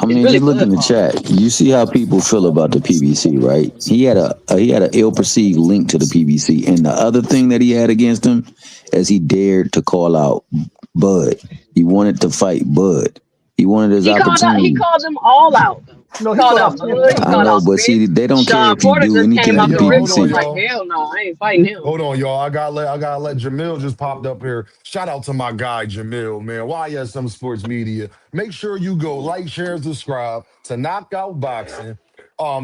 I It's mean, really just look in Bud the fault. chat. You see how people feel about the PBC, right? He had an ill perceived link to the PBC, and the other thing that he had against him is he dared to call out Bud. He wanted to fight Bud. He wanted his He opportunity. called them all out though. No, He he called called out out Bud, Spence. he I called know, out but see, Spence. they don't care Sean if he Porter do just anything came Hey, in out the the yo, ring hold and was on, like, PBC. y'all. hell no, I ain't fighting him. Hold on, y'all. I gotta let Jamil just popped up here. Shout out to my guy Jamil, man. YSM Sports Media. Make sure you go like, share, and subscribe to Knockout Boxing,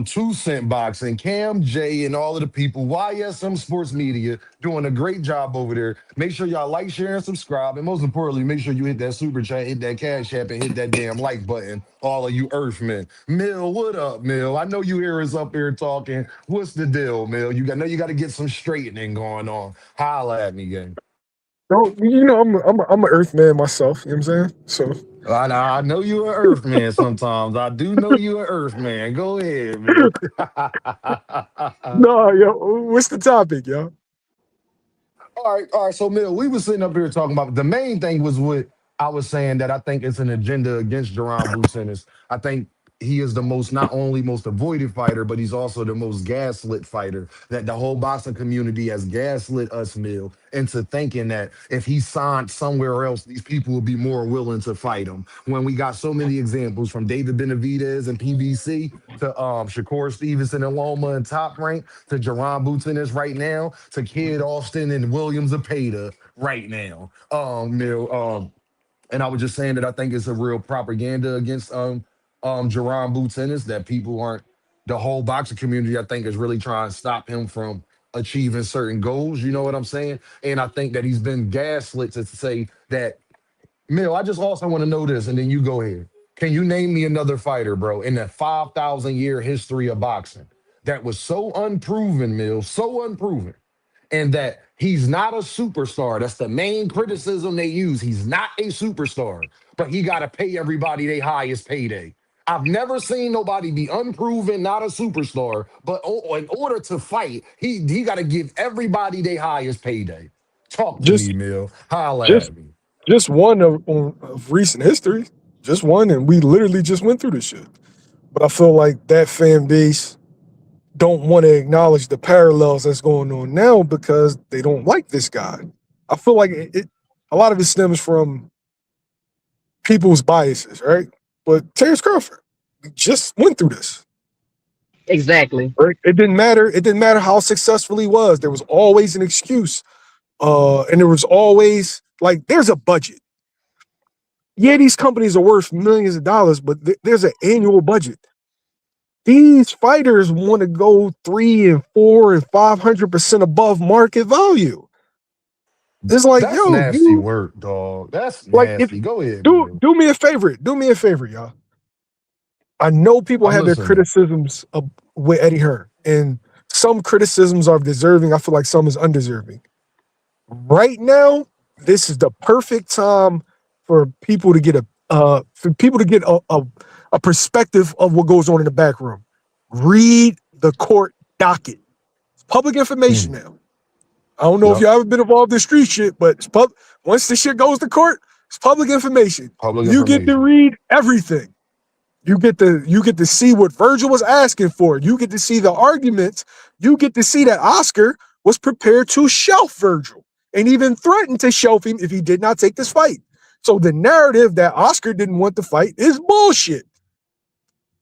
2 Cent Boxing, Cam J, and all of the people. YSM Sports Media doing a great job over there. Make sure y'all like, share, and subscribe. And most importantly, make sure you hit that super chat, hit that cash app, and hit that damn like button. All of you Earthmen. Mill, what up, Mill? I know you hear us up here talking. What's the deal, Mill? Know you got to get some straightening going on. Holla at me, gang. So I'm a Earth man myself. You know what I'm saying? So I know you an Earth man sometimes. I do know you an Earth man. Go ahead, Mill. no, yo, what's the topic, yo? All right. So, Mill, we were sitting up here talking about the main thing was what I was saying that I think it's an agenda against Jerron Boutinez. I think he is the most, not only most avoided fighter, but he's also the most gaslit fighter. That the whole boxing community has gaslit us, Mill, into thinking that if he signed somewhere else, these people would be more willing to fight him. When we got so many examples from David Benavidez and PBC to Shakur Stevenson and Loma and Top Rank to Jaron Boots right now to Kid Austin and Williams Zapata right now. Mill. And I was just saying that I think it's a real propaganda against Jaron Boots Ennis, that people aren't, the whole boxing community I think is really trying to stop him from achieving certain goals. You know what I'm saying? And I think that he's been gaslit to say that. Mill, I just also want to know this, and then you go ahead. Can you name me another fighter, bro, in the 5,000 year history of boxing that was so unproven, Mill, so unproven, and that he's not a superstar? That's the main criticism they use. He's not a superstar, but he got to pay everybody their highest payday. I've never seen nobody be unproven, not a superstar, but in order to fight, he got to give everybody their highest payday. Talk to me, Just Mill. Holla just at me. just one of recent history. Just one, and we literally just went through this shit. But I feel like that fan base don't want to acknowledge the parallels that's going on now because they don't like this guy. I feel like a lot of it stems from people's biases, right? But Terrence Crawford, we just went through this. Exactly. Right? It didn't matter. It didn't matter how successful he was. There was always an excuse, and there was always like there's a budget. Yeah, these companies are worth millions of dollars, but there's an annual budget. These fighters want to go 3 and 4 and 500% above market value. It's like, That's yo, nasty you work, dog. That's like if nasty. Go ahead, do Mill. do me a favor. Do me a favor, y'all. I know people I'm have their listening. criticisms of, with Eddie Hearn, and some criticisms are deserving. I feel like some is undeserving. Right now, this is the perfect time for people to get a perspective of what goes on in the back room. Read the court docket. It's public information Mm, now. I don't know if yep. y'all ever been involved in street shit, but once the shit goes to court, it's public information. Public You get to information. read everything. You get to see what Virgil was asking for. You get to see the arguments. You get to see that Oscar was prepared to shelf Virgil and even threatened to shelf him if he did not take this fight. So the narrative that Oscar didn't want the fight is bullshit.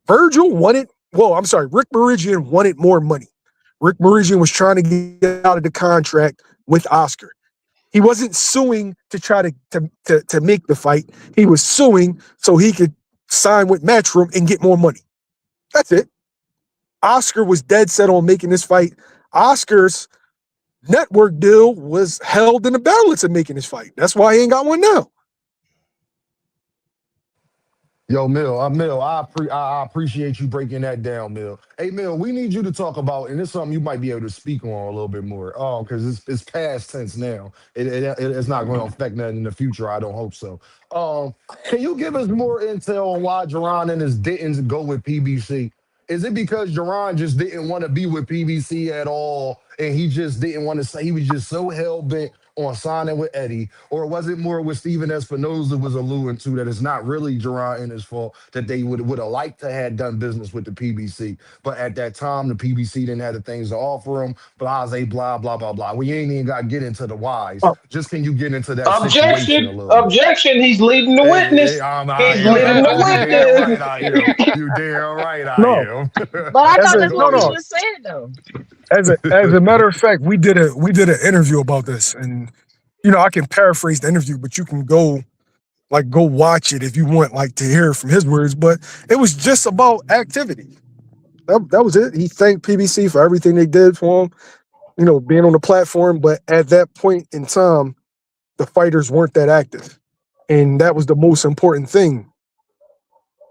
Virgil wanted, well, I'm sorry, Rick Meridian wanted more money. Rick Meridian was trying to get out of the contract with Oscar. He wasn't suing to try to make the fight. He was suing so he could sign with Matchroom and get more money. That's it. Oscar was dead set on making this fight. Oscar's network deal was held in the balance of making this fight. That's why he ain't got one now. Yo, Mill, I appreciate you breaking that down, Mill. Hey, Mill, we need you to talk about, and it's something you might be able to speak on a little bit more, because it's past tense now. It's not going to affect nothing in the future. I don't hope so. Can you give us more intel on why Jaron Ennis didn't go with PBC? Is it because Jaron just didn't want to be with PBC at all, and he just didn't want to say, he was just so hell bent on signing with Eddie? Or was it more what Steven Espinoza was alluding to, that it's not really Jaron Ennis' fault, that they would have liked to have done business with the PBC, but at that time the PBC didn't have the things to offer them, blase, blah, blah, blah, blah. We ain't even got to get into the whys. Uh, Just can you get into that situation a Objection! little bit? Objection! He's leading the Hey, witness. I'm out He's here. leading the You damn witness. right I am. You damn right I no, am. But I as thought a that's no what we no. just said though. As a matter of fact, we did an interview about this, and I can paraphrase the interview, but you can go watch it if you want to hear it from his words. But it was just about activity. That was it. He thanked PBC for everything they did for him, being on the platform. But at that point in time, the fighters weren't that active, and that was the most important thing.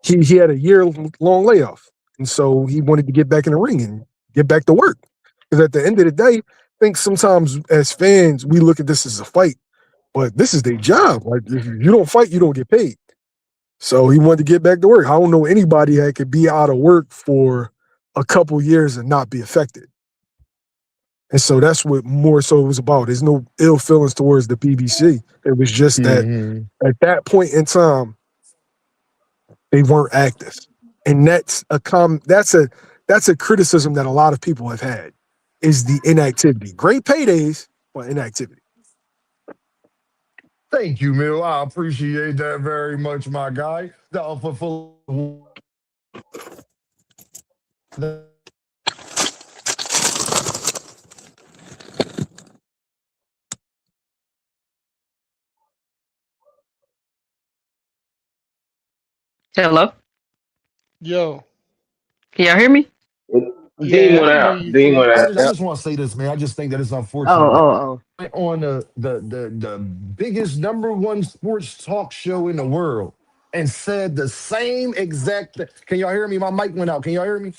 He had a year-long layoff, and so he wanted to get back in the ring and get back to work. Because at the end of the day, I think sometimes as fans we look at this as a fight, but this is their job. Like if you don't fight, you don't get paid. So he wanted to get back to work. I don't know anybody that could be out of work for a couple years and not be affected. And so that's what more so it was about. There's no ill feelings towards the PBC. It was just that Mhm. at that point in time, they weren't active. and that's a criticism that a lot of people have had is the inactivity. Great paydays, but inactivity. Thank you, Mill. I appreciate that very much, my guy. Hello, Yo, can y'all hear me? Dean yeah, I went can hear out. you, Dean G. went I out. just, I Yeah. just want to say this, man. I just think that it's Oh, unfortunate that oh, on the biggest number one sports talk show in the world and said the same exact. Can y'all hear me? My mic went out. Can y'all hear me?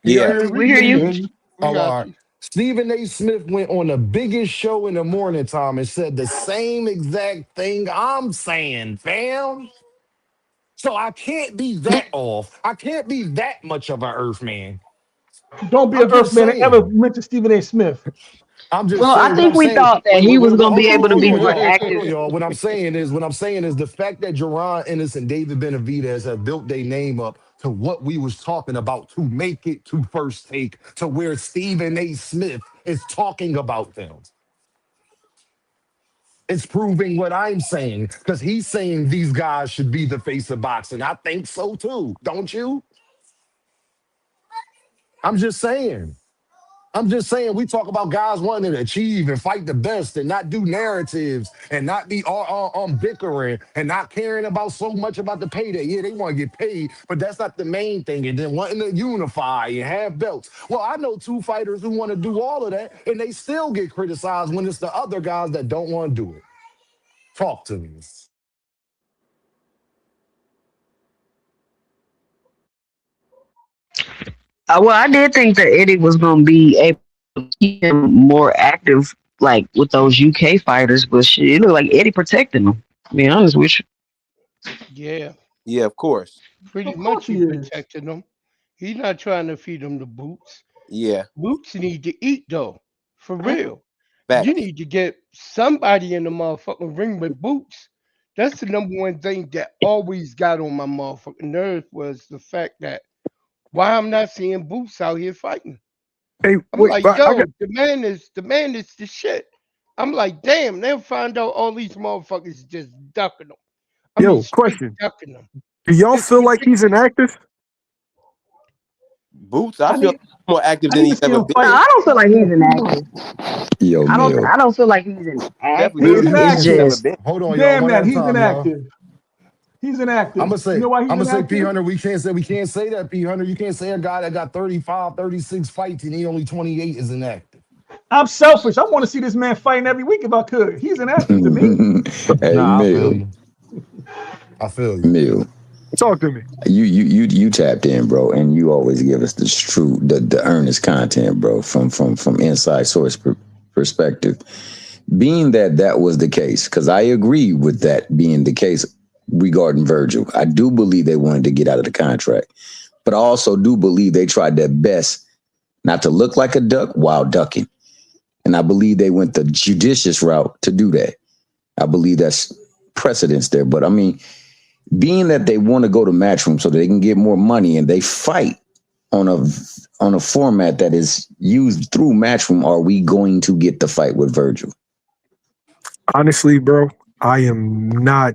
Can y'all Yeah. hear Yeah, me? we we hear can you. hear Yeah, you. We Oh, all got right. you. Stephen A. Smith went on the biggest show in the morning time and said the same exact thing I'm saying, fam. So I can't be that off. I can't be that much of an earth man. don't be an I'm just Earthman that ever saying. mention Stephen A. Smith. I'm just Well, I saying what think I'm we saying. thought that Wait, he wait, was wait, wait. gonna Hold be on, able to hold be on, more hold active. on, y'all. What I'm saying is the fact that Jaron Ennis and David Benavidez have built their name up to what we was talking about to make it to first take to where Stephen A. Smith is talking about them. It's proving what I'm saying because he's saying these guys should be the face of boxing. I think so too, don't you? I'm just saying. I'm just saying we talk about guys wanting to achieve and fight the best and not do narratives and not be all bickering and not caring about so much about the payday. Yeah, they want to get paid, but that's not the main thing. And then wanting to unify and have belts. Well, I know two fighters who want to do all of that and they still get criticized when it's the other guys that don't want to do it. Talk to me. Well, I did think that Eddie was gonna be able to keep him more active, like with those UK fighters, but shit, it looked like Eddie protecting them. To be honest with you. Yeah, Yeah, of course. pretty Of much course he he is. protected them. He's not trying to feed them the boots. Yeah. Boots need to eat though, for real. You Facts. need to get somebody in the motherfucking ring with boots. That's the number one thing that always got on my motherfucking nerves was the fact that why I'm not seeing boots out here fighting. Hey, I'm wait, like, but I yo, got the man is the shit. I'm like, damn, they'll find out all these motherfuckers just ducking them. I mean, yo straight question. ducking them. Do y'all It's feel like he's ridiculous. inactive? Boots, I I feel need like he's more active I than need to he's see ever him No, fight. been. I don't feel like he's inactive. Yo, Mill. I don't feel like he's Definitely inactive. He's Mill, you It's full. inactive. just been. Hold on, y'all. Damn One at that. a He's time, y'all. inactive. He's I'm inactive. gonna You say, know why he's I'm gonna say inactive? P100. We can't say that P100. You can't say a guy that got 35, 36 fights and he only 28 is inactive. I'm selfish. I want to see this man fighting every week if I could. He's inactive to me. Hey, Nah, I feel Mill. you. I feel you. Mill. Talk to me. You tapped in, bro, and you always give us the true, the earnest content, bro, from inside source perspective. Being that that was the case, because I agree with that being the case regarding Virgil. I do believe they wanted to get out of the contract, but I also do believe they tried their best not to look like a duck while ducking, and I believe they went the judicious route to do that. I believe that's precedence there, but I mean, being that they want to go to Matchroom so that they can get more money and they fight on a format that is used through Matchroom, are we going to get the fight with Virgil? Honestly, bro, I am not.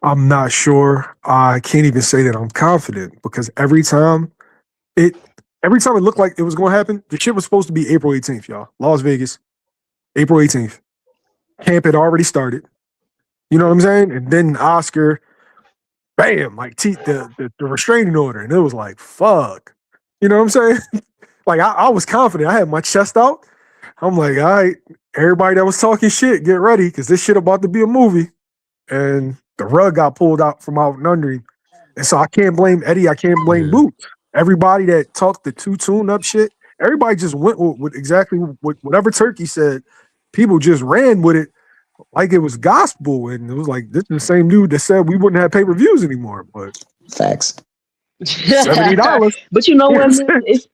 I'm not sure. I can't even say that I'm confident because it, every time it looked like it was going to happen, the shit was supposed to be April 18th, y'all. Las Vegas, April 18th. Camp had already started. You know what I'm saying? And then Oscar, bam, like the restraining order, and it was like, fuck. You know what I'm saying? Like I was confident. I had my chest out. I'm like, all right, everybody that was talking shit, get ready, because this shit about to be a movie. And the rug got pulled out from out and under him. And so I can't blame Eddie. I can't blame Yeah. Boots. Everybody that talked the two tune up shit, everybody just went with exactly what whatever Turkey said. People just ran with it like it was gospel. And it was like, this is the same dude that said we wouldn't have pay-per-views anymore. But Facts. $70. but you know You know what what, I'm Mills? saying? Mills?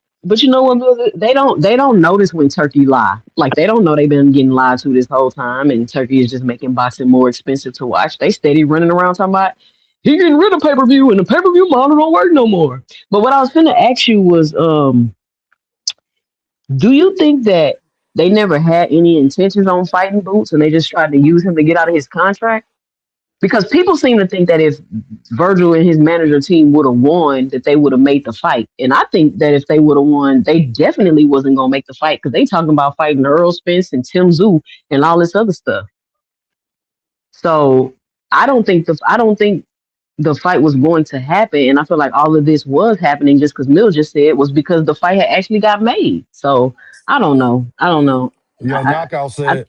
They don't notice when Turkey lie. Like they don't know they've been getting lied to this whole time, and Turkey is just making boxing more expensive to watch. They steady running around talking about. he getting rid of pay-per-view and the pay-per-view model don't work no more. But what I was finna ask you was, do you think that they never had any intentions on fighting Boots and they just tried to use him to get out of his contract? Because people seem to think that if Virgil and his manager team would have won, that they would have made the fight. And I think that if they would have won, they definitely wasn't gonna make the fight because they talking about fighting Earl Spence and Tim Zoo and all this other stuff. So I don't think the fight was going to happen. And I feel like all of this was happening just because Mill just said was because the fight had actually got made. So I don't know. I don't know. Yo,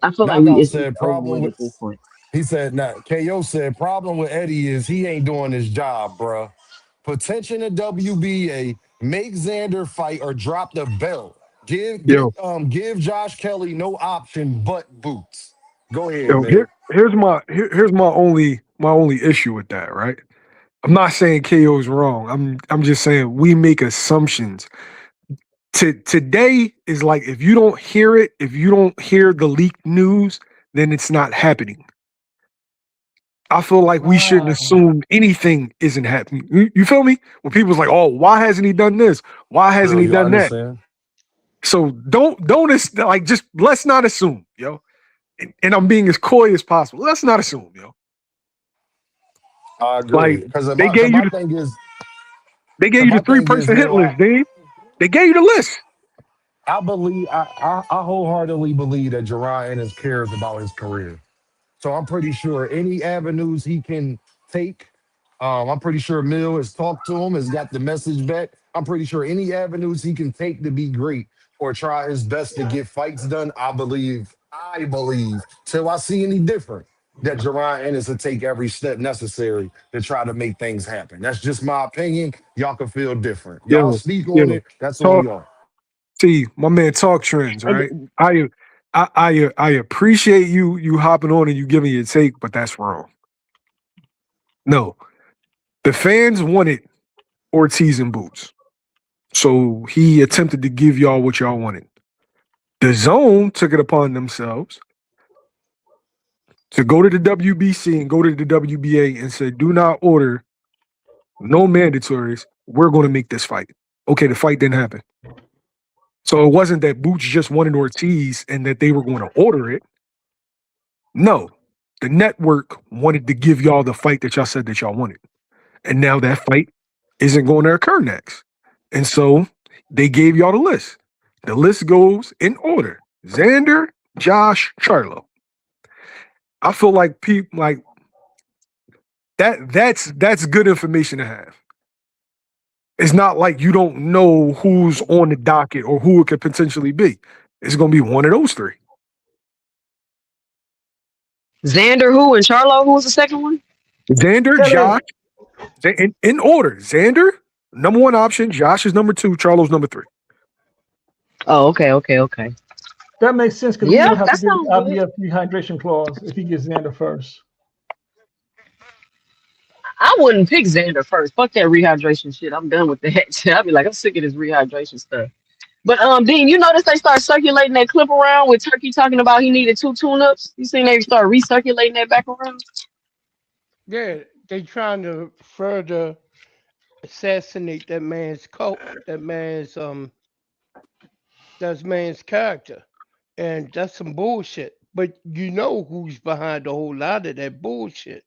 I feel like Knockout it's said over problem with with at this point. he said nah, KO said problem with Eddie is he ain't doing his job, bruh. Potential to WBA, make Xander fight or drop the belt. Yo, Give Josh Kelly no option but boots. Go ahead, yo, man. here's my only issue with that, right? I'm not saying KO is wrong. I'm just saying we make assumptions. Today is like if you don't hear it, if you don't hear the leaked news, then it's not happening. I feel like we shouldn't assume anything isn't happening. You feel me? When people's like, "Oh, why hasn't he done this? Why hasn't he Yo, I done that?" understand. So like just let's not assume, yo. And I'm being as coy as possible. Let's not assume, yo. I Like agree. Because they my, gave 'cause you my the thing is, they gave cause you the my three thing is, person hit Mill, list, Dean. They gave you the list. I wholeheartedly believe that Jaron Ennis cares about his career. So I'm pretty sure any avenues he can take, I'm pretty sure Mill has talked to him, has got the message back. I'm pretty sure any avenues he can take to be great or try his best to get fights done, I believe, till I see any different, that Jaron Ennis will take every step necessary to try to make things happen. That's just my opinion. Y'all can feel different. Y'all Yo, speak on yo, it. That's on talk. y'all. See, my man, talk trends, And right? I appreciate you hopping on and you giving your take, but that's wrong. No, the fans wanted Ortiz and Boots, so he attempted to give y'all what y'all wanted. The Zone took it upon themselves to go to the WBC and go to the WBA and say, "Do not order no mandatories. We're going to make this fight." Okay, the fight didn't happen. So it wasn't that Boots just wanted Ortiz and that they were going to order it. No, the network wanted to give y'all the fight that y'all said that y'all wanted. And now that fight isn't going to occur next. And so they gave y'all the list. The list goes in order: Xander, Josh, Charlo. I feel like people like that's good information to have. It's not like you don't know who's on the docket or who it could potentially be. It's going to be one of those three. Xander, who and Charlo, who was the second one? Xander, Tell Josh, them. in order. Xander, number one option. Josh is number two. Charlo's number three. Oh, okay. That makes sense because he Yeah, would have to that get sounds the good. IBF rehydration clause if he gets Xander first. I wouldn't pick Xander first. Fuck that rehydration shit. I'm done with that shit. I'd be like, I'm sick of this rehydration stuff. But Dean, you notice they start circulating that clip around with Turkey talking about he needed 2 tune-ups. You seen they start recirculating that back around? Yeah, they trying to further assassinate that man's character. And that's some bullshit. But you know who's behind a whole lot of that bullshit.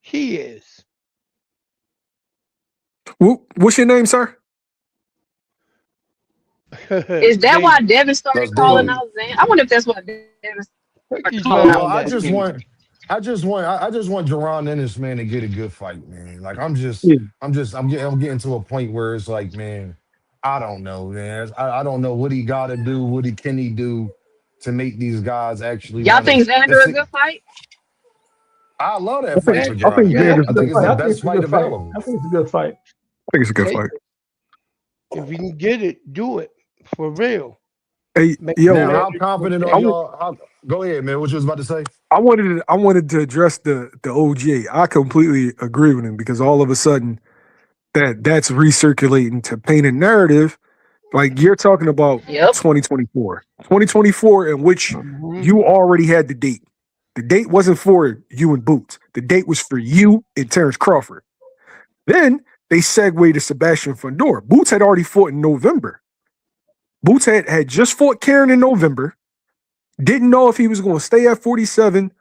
He is. What's your name, sir? Is that why David. Devin started That's calling David. out Xander? I wonder if that's why Devin started He's calling Yo, out behind I that just Xander. shit. want, I just want Jaron Ennis, man, to get a good fight, man. Like Yeah. I'm getting to a point where it's like, man, I don't know, man. I don't know what he got to do, can he do to make these guys actually Y'all want think to. Xander a good fight? I love I that think fight That, for I think Jaron Yeah, Ennis. I Xander's think I it's a a think good good it's fight. the fight. I think best it's a fight good fight. available. I think it's a good fight. I think it's a good hey, fight. if you can get it, do it. For real. Hey, Make the Now, yo, how man confident are pay. y'all? Go ahead, man. What you was about to say? I wanted to address the OG. I completely agree with him because all of a sudden that's recirculating to paint a narrative. Like you're talking about Yep. 2024, 2024, in which Hmm. you already had the date. The date wasn't for you and Boots. The date was for you and Terrence Crawford. Then they segued to Sebastian Fundora. Boots had already fought in November. Boots had just fought Karen in November. Didn't know if he was going to stay at 47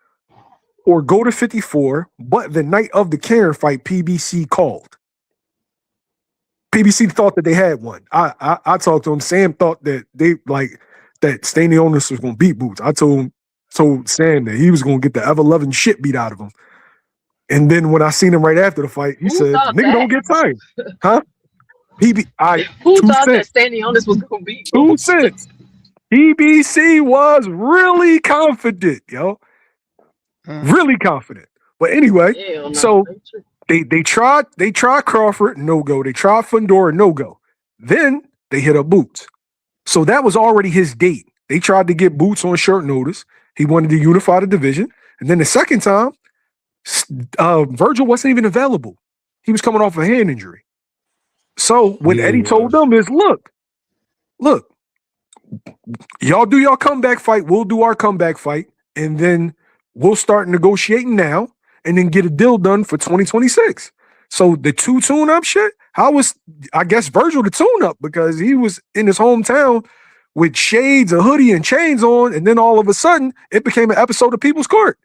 or go to 54. But the night of the Karen fight, PBC called. PBC thought that they had one. I talked to him. Sam thought that they that Stanionis was going to beat Boots. I told Sam that he was going to get the ever-loving shit beat out of him. And then when I seen him right after the fight, he said, "Nigga, don't get tired, huh?" Who thought that Stanionis was gonna beat? 2 cents. PBC was really confident, yo, really confident. But anyway, so they tried Crawford, no go. They tried Fundora, no go. Then they hit up Boots. So that was already his date. They tried to get Boots on short notice. He wanted to unify the division, and then the second time, Virgil wasn't even available. He was coming off a hand injury. So what Eddie told them is, look, y'all do y'all comeback fight. We'll do our comeback fight. And then we'll start negotiating now and then get a deal done for 2026. So the 2 tune-up shit, I guess Virgil the tune-up because he was in his hometown with shades, a hoodie, and chains on. And then all of a sudden, it became an episode of People's Court.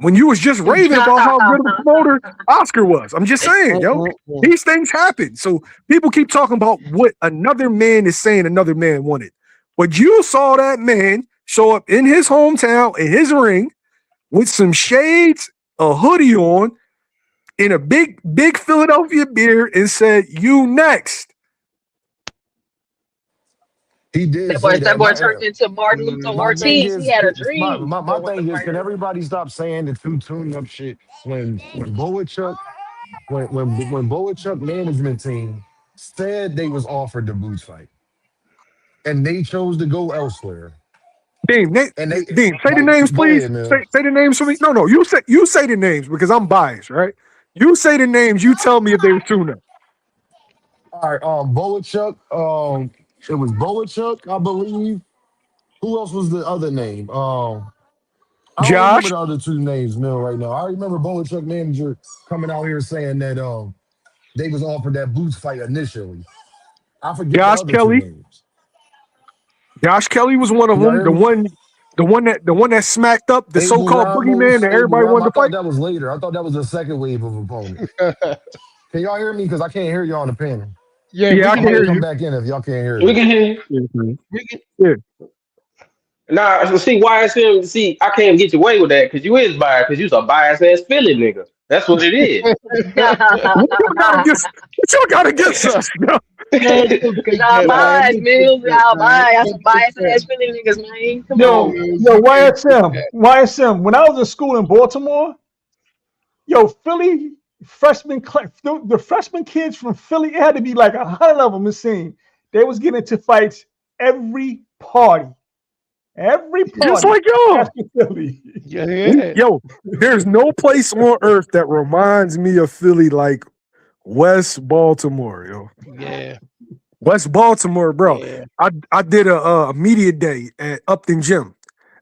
When you was just raving about how good of a promoter Oscar was. I'm just saying, yo, these things happen. So people keep talking about what another man is saying another man wanted. But you saw that man show up in his hometown, in his ring, with some shades, a hoodie on, in a big Philadelphia beer and said, "You next." He did. That boy turned into Martin Luther Ortiz. He had a dream. My thing is, can everybody stop saying the 2 tune-up shit when Boachuk management team said they was offered the Boots fight and they chose to go elsewhere. Dean, say the names, please. Say the names for me. No, you say the names because I'm biased, right? You say the names. You tell me if they were tune-up. All right, Boachuk. It was Boachuk, I believe. Who else was the other name? I don't remember the other 2 names, Mill, right now. I remember Boachuk manager coming out here saying that they was offered that Boots fight initially. I forget the other 2 names. Josh Kelly was one of them. The one that smacked up the so-called boogeyman that everybody wanted to fight. I thought that was later. I thought that was the second wave of opponents. Can y'all hear me? Because I can't hear y'all on the panel. Yeah, I can hear you. Come back in if y'all can't hear me. We can hear you. Yeah. Nah, see, YSM, see, I can't get you away with that because you is biased because you's a biased ass Philly nigga. That's what it is. What y'all got against us? Y'all biased, Mills. Y'all biased. Y'all some biased ass Philly niggas, man. Come on. Yo, YSM. When I was in school in Baltimore, Philly the freshman kids from Philly, it had to be like 100 of them. It seemed they was getting into fights every party. Just like y'all. Yeah. Yo, there's no place on earth that reminds me of Philly like West Baltimore, yo. Yeah. West Baltimore, bro. Yeah. I did a media day at Upton Gym,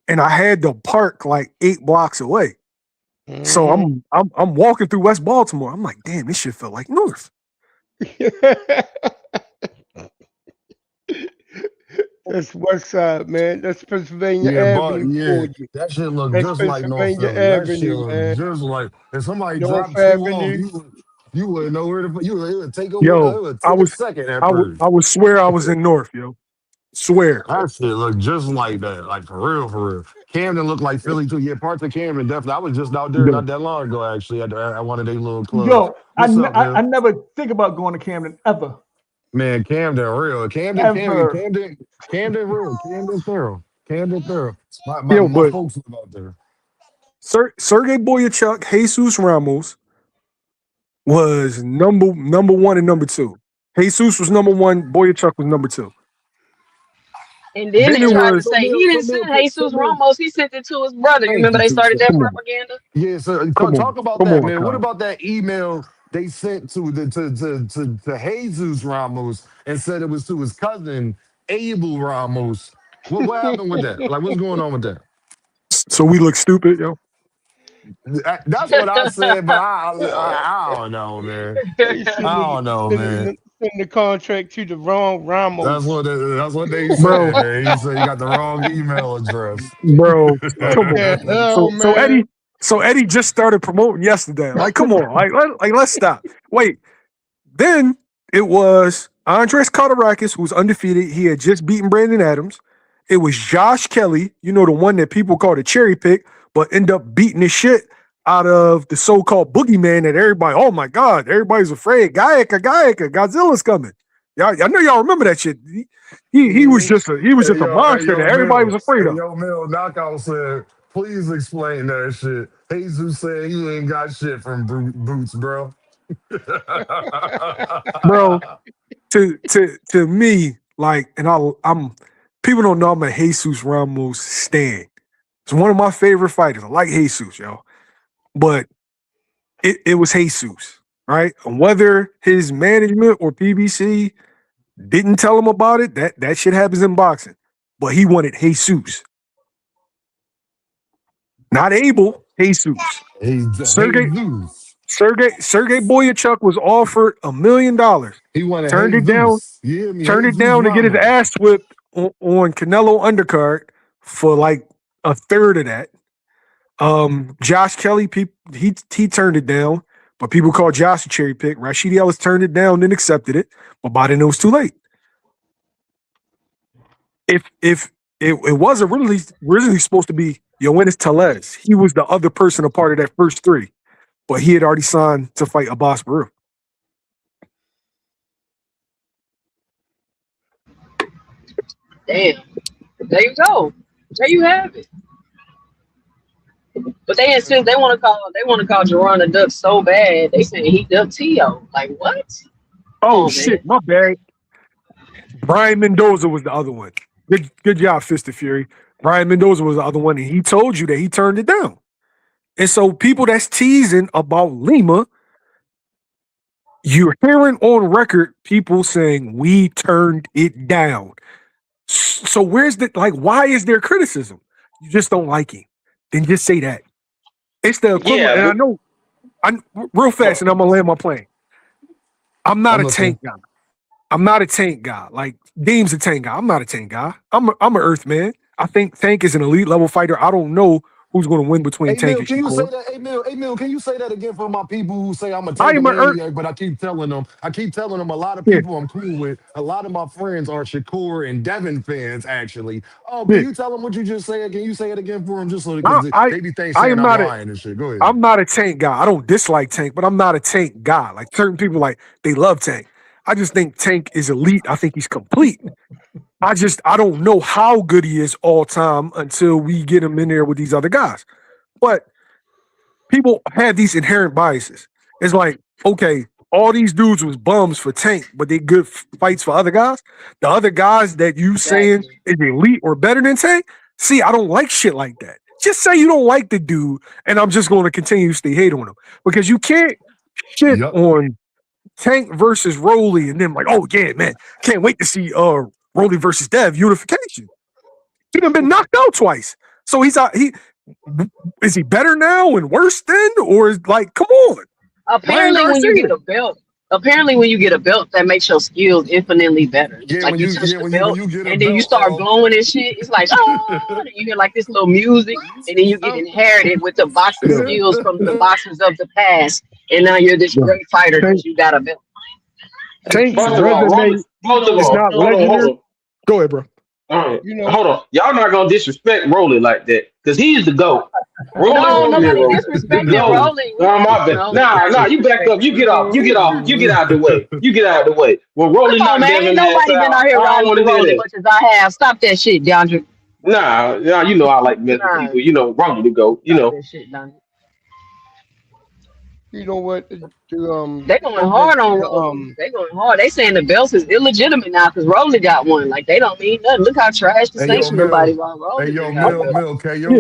and I had to park like 8 blocks away. Mm-hmm. So I'm walking through West Baltimore. I'm like, damn, this shit felt like North. That's West Side, man. That's Pennsylvania Avenue. That shit look just like North Philly. That shit look just like if somebody dropped you off, you wouldn't know where to put. It would take over. Yo, it would take a second at first. I would swear I was in North, yo. Swear. That shit look just like that. Like for real. Camden looked like Philly too. Yeah, parts of Camden definitely. I was just out there not that long ago actually at one of their little clubs. Yo, I never think about going to Camden ever. Man, Camden real. Camden real. Camden thorough. My folks live out there. Sergey Boyachuk, Jesus Ramos was number 1 and number 2. Jesus was number 1, Boyachuk was number 2. And then they tried to say he didn't send Jesus Ramos, he sent it to his brother. You remember they started that propaganda? Yeah, so talk about that, man. What about that email they sent to Jesus Ramos and said it was to his cousin Abel Ramos? What happened with that? Like, what's going on with that? So we look stupid, yo. That's what I said, but I don't know, man. They I don't know, man. send the contract to the wrong Ramos. That's what they bro, said, man. He said he got the wrong email address. bro. What Come the on. hell, So man? Eddie just started promoting yesterday. Like, come on, let's stop. Wait, then it was Andres Carterakis, who was undefeated. He had just beaten Brandon Adams. It was Josh Kelly, the one that people call the cherry pick, but end up beating the shit out of the so-called boogeyman that everybody, oh my God, everybody's afraid. Gaika, Godzilla's coming. Y'all, I know y'all remember that shit. He was just a monster that everybody was afraid of. Mill, Knockout said, please explain that shit. Jesus said he ain't got shit from Boots, bro. Bro, to me, like, and I'm people don't know I'm a Jesus Ramos stan. It's one of my favorite fighters. I like Jesus, yo. But it was Jesus, right? And whether his management or PBC didn't tell him about it, that shit happens in boxing. But he wanted Jesus. Not Abel, Jesus. Sergey Boyachuk was offered $1 million. He wanted turned it down. Turned it down to get his ass whipped on Canelo undercard for like a third of that. Josh Kelly, he turned it down, but people call Josh a cherry pick. Rashidi Ellis turned it down, then accepted it, but by then it was too late. If it was originally supposed to be Ennis Tellez, he was the other person a part of that first three, but he had already signed to fight Abbas Baru. Damn. There you go. There you have it. But they insist they want to call Jaron a duck so bad. They saying he ducked T.O. Like what? Oh shit, my bad. Brian Mendoza was the other one. Good job, Fist of Fury. Brian Mendoza was the other one, and he told you that he turned it down. And so people that's teasing about Lima, you're hearing on record people saying we turned it down. So where's why is there criticism? You just don't like him. Then just say that. It's the equivalent. Yeah, and I know, I'm real fast, and I'm gonna land my plane. I'm not a tank guy. I'm not a tank guy. Like Deem's a tank guy. I'm not a tank guy. I'm an Earth man. I think Tank is an elite level fighter. I don't know who's going to win between Tank and Shakur. Can you say that? Hey Mill, can you say that again for my people who say I'm a I am an Tank, but I keep telling them a lot of people I'm cool with. A lot of my friends are Shakur and Devin fans, actually. Oh, can you tell them what you just said? Can you say it again for them just so because they be saying I'm lying and shit. Go ahead. I'm not a Tank guy. I don't dislike Tank, but I'm not a Tank guy. Like certain people, they love Tank. I just think Tank is elite. I think he's complete. I don't know how good he is all time until we get him in there with these other guys. But people have these inherent biases. It's like, okay, all these dudes was bums for Tank, but they good fights for other guys. The other guys that you saying is elite or better than Tank, see, I don't like shit like that. Just say you don't like the dude, and I'm just going to continuously hate on him. Because you can't shit on Tank versus Rolly and then like, oh yeah, man, can't wait to see Rolly versus Dev unification. He done been knocked out twice. So is he better now and worse then? Or is like, come on. Apparently when you get a belt, that makes your skills infinitely better. Yeah, like when you touch the belt and then you start glowing and shit. It's like, oh, you hear like this little music, and then you get inherited with the boxing skills from the boxers of the past, and now you're this great fighter because you got a belt. Tank's resume is not legendary. Go ahead, bro. All right. Hold on. Y'all not gonna disrespect Rolly like that. Because he's the GOAT. No, nobody disrespecting Rolly. No, my bad. Nah, you back up. You get off. You get out of the way. You get out of the way. Well, Rolly not man. Nobody been out here riding Rolly as much as I have. Stop that shit, DeAndre. Nah, you know I like messing people. You know, Rolly the GOAT. You know. That shit, DeAndre. You know what? They going hard on Rolly. They going hard. They saying the belts is illegitimate now because Rolly got one. Like they don't mean nothing. Look how trash the sanction everybody while Rolly. Hey yo, Mill, KO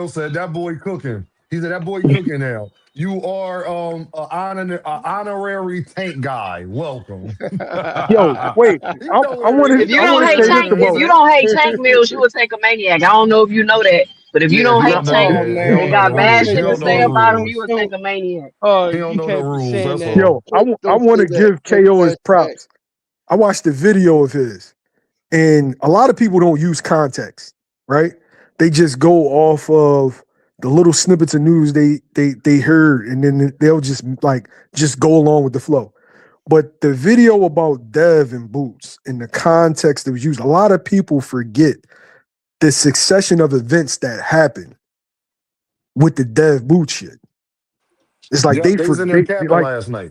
said that boy cooking. He said that boy cooking now. You are an honorary Tank guy. Welcome. Yo, wait. If you don't hate Tank Mills, you would take a maniac. I don't know if you know that. But if you Yeah, don't he hate don't know. Tank Oh Yeah, he and don't man, know the got don't bad rules. say He shit to don't that, know say the man. about him, you rules. a Don't. Tank a maniac. He don't You know the can't be rules. saying That's that. all. Yo, I Don't say want to that. give Don't KO his trash that. props. I watched the video of his, and a lot of people don't use context, right? They just go off of the little snippets of news they heard, and then they'll just go along with the flow. But the video about Dev and Boots in the context that was used, a lot of people forget the succession of events that happened with the Dev Boots shit. It's like Yep, they they was in there forget, capping like last night.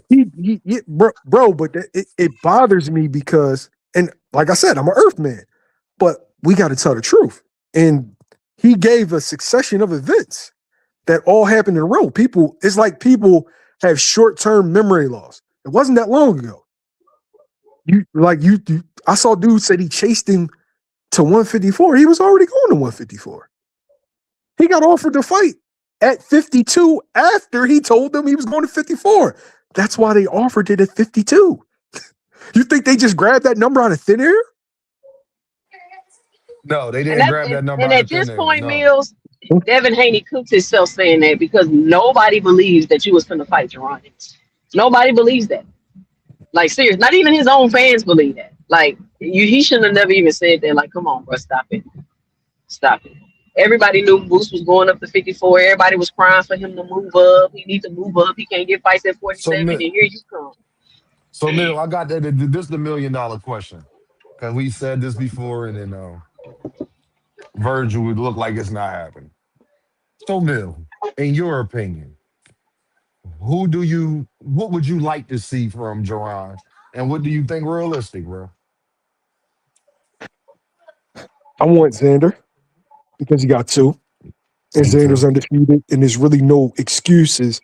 bro, but it bothers me because, and like I said, I'm an Earthman, but we got to tell the truth. And he gave a succession of events that all happened in a row. People, it's like people have short-term memory loss. It wasn't that long ago. I saw dude said he chased him to 154. He was already going to 154. He got offered to fight at 52 after he told them he was going to 54. That's why they offered it at 52. You think they just grabbed that number out of thin air? No, they And didn't that grab that number and out at of thin this air. point, No. Mills, Devin Haney cooked himself saying that because nobody believes that you was gonna fight Jaron. Nobody believes that. Like serious, not even his own fans believe that. Like he shouldn't have never even said that. Like, come on, bro, stop it. Stop it. Everybody knew Boost was going up to 54. Everybody was crying for him to move up. He needs to move up. He can't get fights at So 47. And here you come. Mill, I got that. This is the $1,000,000 question. Because we said this before, and then Virgil would look like it's not happening. So Mill, in your opinion, what would you like to see from Jaron? And what do you think realistic, bro? I want Xander because he got two, and Me Xander's too. undefeated, and there's really no excuses.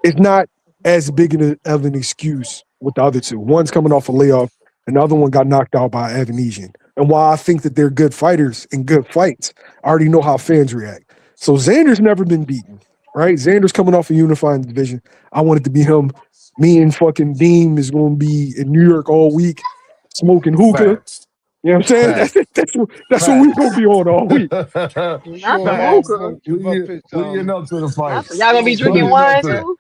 It's not as big of an excuse with the other two. One's coming off a layoff, and the other one got knocked out by Avanesian. And while I think that they're good fighters and good fights, I already know how fans react. So Xander's never been beaten, right? Xander's coming off a unifying division. I want it to be him. Me and fucking Deem is going to be in New York all week smoking hookah. Facts. You know what I'm saying? Facts. That's what we're going to Facts. be on all week. Not Sure, the Bob Facts. hookah. won't give up his Leading up to the fight. Y'all gonna be won't give No, drinking up leading his up wine to it. belt. too?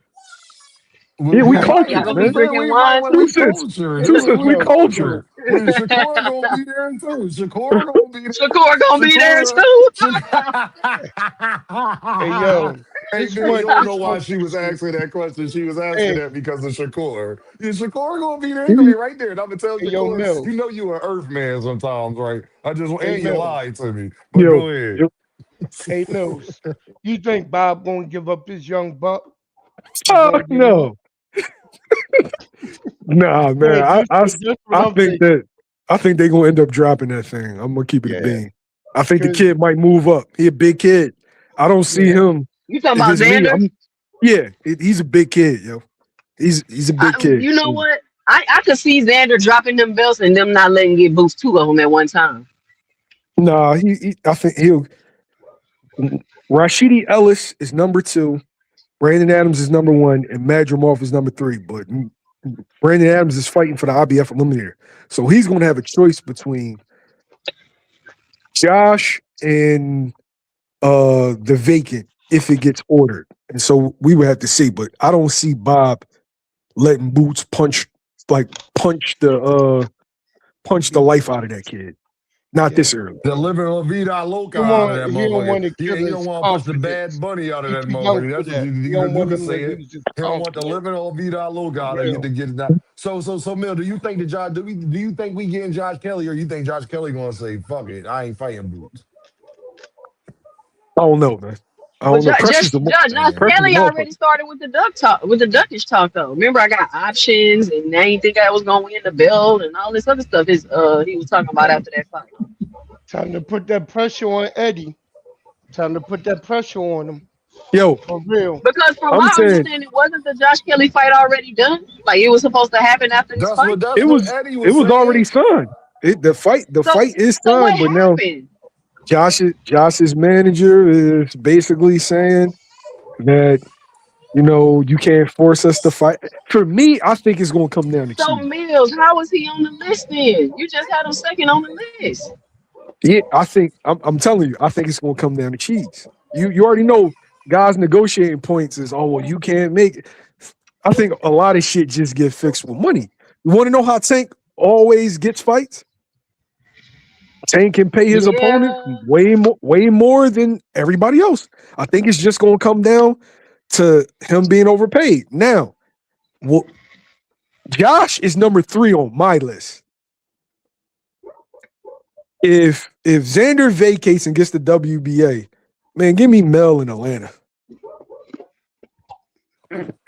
Yeah, we We might, Y'all cultured, gonna be man. drinking we wine might, Two we too? cents. cultured. Two cents. We Yo, cultured. yo, Shakur gonna be there too. Shakur gonna be there. Shakur gonna be there Shakur, too. hey yo, Hey Bill, you don't know why she was asking that question. She was asking hey, that because of Shakur. Yeah, Shakur gonna be there. He gonna be right there. And I'm gonna tell hey yo, Shakur, Mills. you know you an Earth man sometimes, right? Hey And you Mills. lied to me. But Yo, go ahead. yo. Hey Mills. You think Bob gonna give up his young buck? He gonna Fuck give him up? no. Nah, man. Man, that's what I I'm think thinking. that I think they're gonna end up dropping that thing. I'm gonna keep it a Yeah, bean. I think the cause kid might move up. He a big kid. I don't see yeah, him. You talking If about it's me, Xander? he's a big kid, yo. He's a big kid. You know what? I could see Xander dropping them belts and them not letting get boost two of them at one time. Nah, I think he'll. Rashidi Ellis is number two. Brandon Adams is number one, and Madrimov is number three. But Brandon Adams is fighting for the IBF eliminator, so he's going to have a choice between Josh and the vacant if it gets ordered. And so we would have to see. But I don't see Bob letting Boots like punch the life out of that kid. Not yeah. this early. Delivering La Vida Loca out of that He don't motherfucker. want to kill He don't his want to push the bad confidence. bunny out of He that too young motherfucker. for That's what that. you, He you, don't you want can him to say it. lose his He don't want the confidence. living La Vida For Loca to real. get that. So Mill, do you think that do you think we getting Josh Kelly, or you think Josh Kelly gonna say fuck it, I ain't fighting Boots? I don't know, man. I Well, don't know. Pressure's the Josh Damn. pressure's the Kelly motherfucker. already started with the duck talk, with the duckish talk though. Remember, I got options, and I didn't think I was gonna win the belt and all this other stuff. He was talking about after that fight. Time to put that pressure on Eddie. Time to put that pressure on him. Yo, For real. Because from I'm my saying understanding, wasn't the Josh Kelly fight already done? Like it was supposed to happen after this That's fight. what that's it what was Eddie it was was already saying. signed. The So fight is so what signed, but now happened? Josh's manager is basically saying that you can't force us to fight. For me, I think it's going to come down to So cheating. Mills, how was he on the list then? You just had him second on the list. Yeah, I think I'm telling you, I think it's gonna come down to cheese. You already know guys negotiating points is well, you can't make it. I think a lot of shit just get fixed with money. You want to know how Tank always gets fights? Tank can pay his opponent Yeah. way more than everybody else. I think it's just gonna come down to him being overpaid. Now, well, Josh is number 3 on my list. If Xander vacates and gets the WBA, man, give me Mel in Atlanta.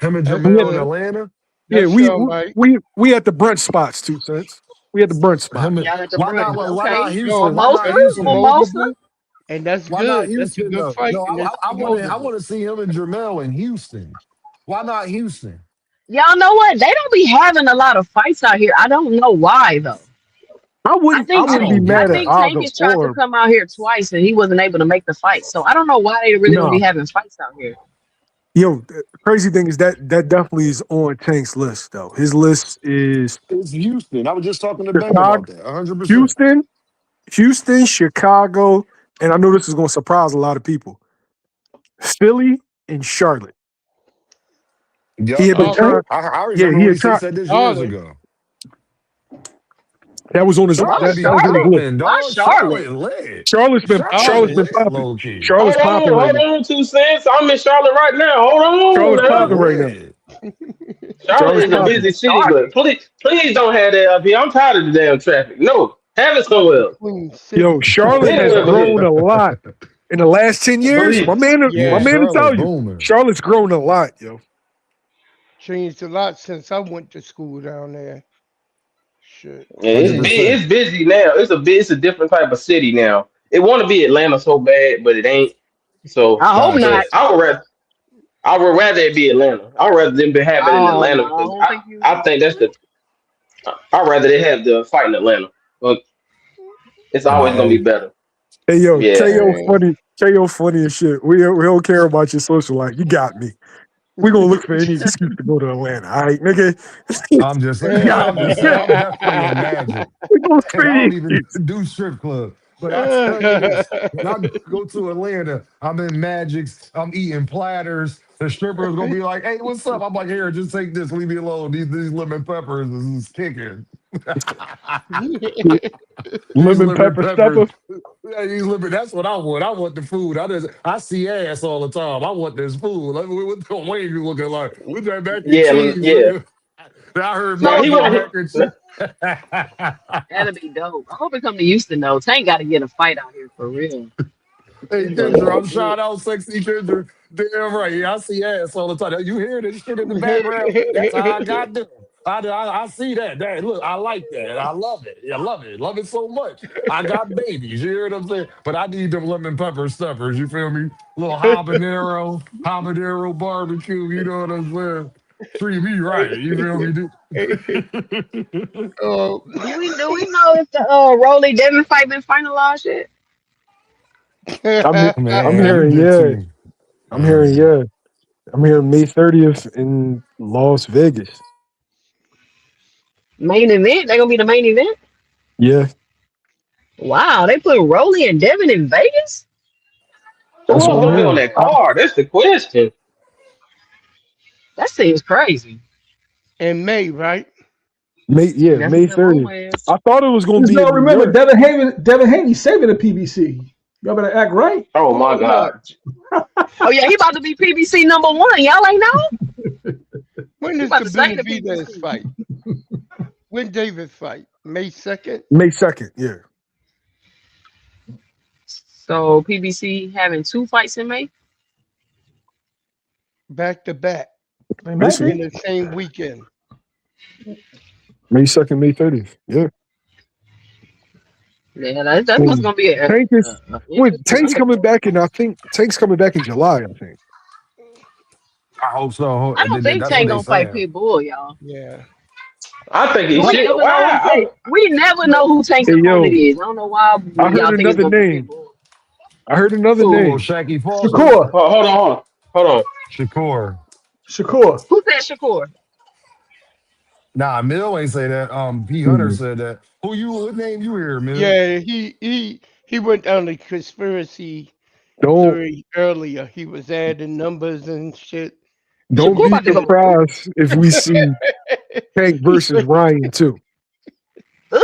Him and That's We at, Jamel in good. Atlanta. yeah, That sound right. we at the brunch spots, 2 cents. We at the brunch spot. Him. Y'all at the Why not? brunch. Why not Okay. Houston? Yo, Why not Mimosa? Houston? Mimosa? promotable, and that's Why not good. That's a Houston good though? fight, No, and it's I promotable. want to see him and Jamel in Houston. Why not Houston? Y'all know what? They don't be having a lot of fights out here. I don't know why though. I I think I wouldn't Tank. be don't I get mad at it. think Tank either has tried to or. come out here twice and he wasn't able to make the fight. So I don't know why they really don't be No, having fights out here. yo, the crazy thing is that definitely is on Tank's list though. His list is It's Houston. I was just talking to Ben Chicago, about that. 100%. Houston, Houston, Chicago, and I know this is going to surprise a lot of people. Philly and Charlotte. He Yup. had been Charlotte, trying. I Yeah, remember he when had he tried. said this years Charlotte. ago. That was on his. Why Charlotte That, be that was on his Charlotte? list. popping, Why dog. Charlotte? Charlotte lit. Charlotte's Charlotte been Charlotte. lit, popping. low key. Charlotte's popping right Hold now. on, 2 cents. I'm in Charlotte right now. Hold on Charlotte's Charlotte now. popping right now. lit. Charlotte Charlotte's is a popping. busy city, but Charlotte. please don't have that up here. I'm tired of the damn traffic. No, have it somewhere else. Queen Yo, City. Charlotte has Anywhere but grown here. a lot in the last 10 years. Believe it. My Yeah, Yeah, man, will Charlotte tell you, booming. Charlotte's grown a lot, yo. changed a lot since I went to school down there. Shit. Yeah, it's big. 100%. It's busy now. It's a different type of city now. It want to be Atlanta so bad, but it ain't. So, I hope Got you. not. but I would rather it be Atlanta. I would rather them have it in Oh no, Atlanta I because don't I think you. I think that's the. I'd rather they have the fight in Atlanta. But it's In the always gonna be A. better. Hey, yo, Yeah. KO Man. funny. KO funny as shit. We don't care about your social life. You got me. We gonna look for any excuse to go to Atlanta. All right, nigga. I'm just You got I'm me. just saying I'm definitely in Magic. We gonna look for And I any don't even excuse. do strip club. But I tell you this, when I go to Atlanta, I'm in Magic's, I'm eating platters. The stripper's gonna be like, hey, what's up? I'm like, here, just take this, leave me alone. These lemon peppers is kicking. These Lemon lemon pepper peppers. stepper. Yeah, these lemon, that's what I want. I want the food. I see ass all the time. I want this food. Like, what the wing you looking like? What's that mac and Yeah. cheese? Yeah. I heard Now Mel he get want. mac and cheese. That'd be dope. I hope it come to Houston though. Tank got to get a fight out here for real. Hey, It's gonna Kendra, I'm be shout out sexy Kendra. Damn right. Yeah, I see ass all the time. You hear this shit in the background? That's how I got them. I see that. Look, I like that. I love it. I love it. Love it so much. I got babies. You hear what I'm saying? But I need them lemon pepper stuffers. You feel me? Little habanero barbecue. You know what I'm saying? Treat me right. You feel me? Oh, Do we know if the Rolly Devin fight been finalized yet? I'm Man, you hearing get yeah. to. I'm hearing yeah. I'm hearing May 30th in Las Vegas. Main event? They gonna be the main event? Yeah, Wow, they put Rolly and Devin in Vegas? Who that's else what I'm gonna be on hearing. that card? That's the question. That seems crazy. in May, right? That's May what the 30th. rumor is. I thought it was gonna Just be don't in New remember York. Devin Haney saving the PBC. Y'all better act right. Oh my Hold up. God. Oh yeah, he about to be PBC #1. Y'all ain't know? When He is about the to save the Benavidez PBC. fight? When David fight? May 2nd? May 2nd. Yeah, So PBC having 2 fights in May? Back to back They May might see. in be. the same weekend. May 2nd, May 30th. Yeah. Yeah, that's what's And gonna be a, Tank is interesting Tank's coming undercard. back, and I think Tank's coming back in July. I think. I hope so. I don't think That's what Tank they gonna fight saying. Pitbull, y'all. Yeah. I think he But we should. never know who Wow. Tank. We never know who Tank's Hey opponent yo, is. I don't know why I heard y'all think it's another gonna be name. Pitbull. I heard another Oh, name. Shaky Foster. Shakur. Hold on. Shakur. Shakur. Who said Shakur? Nah, Mill ain't say that. P Hunter Hmm. said that. What name you hear, Mill? Yeah, he he went down the conspiracy Don't theory earlier. He was adding numbers and shit. don't Shakur be about to go. surprised if we see Tank He versus said, Ryan too. Ooh,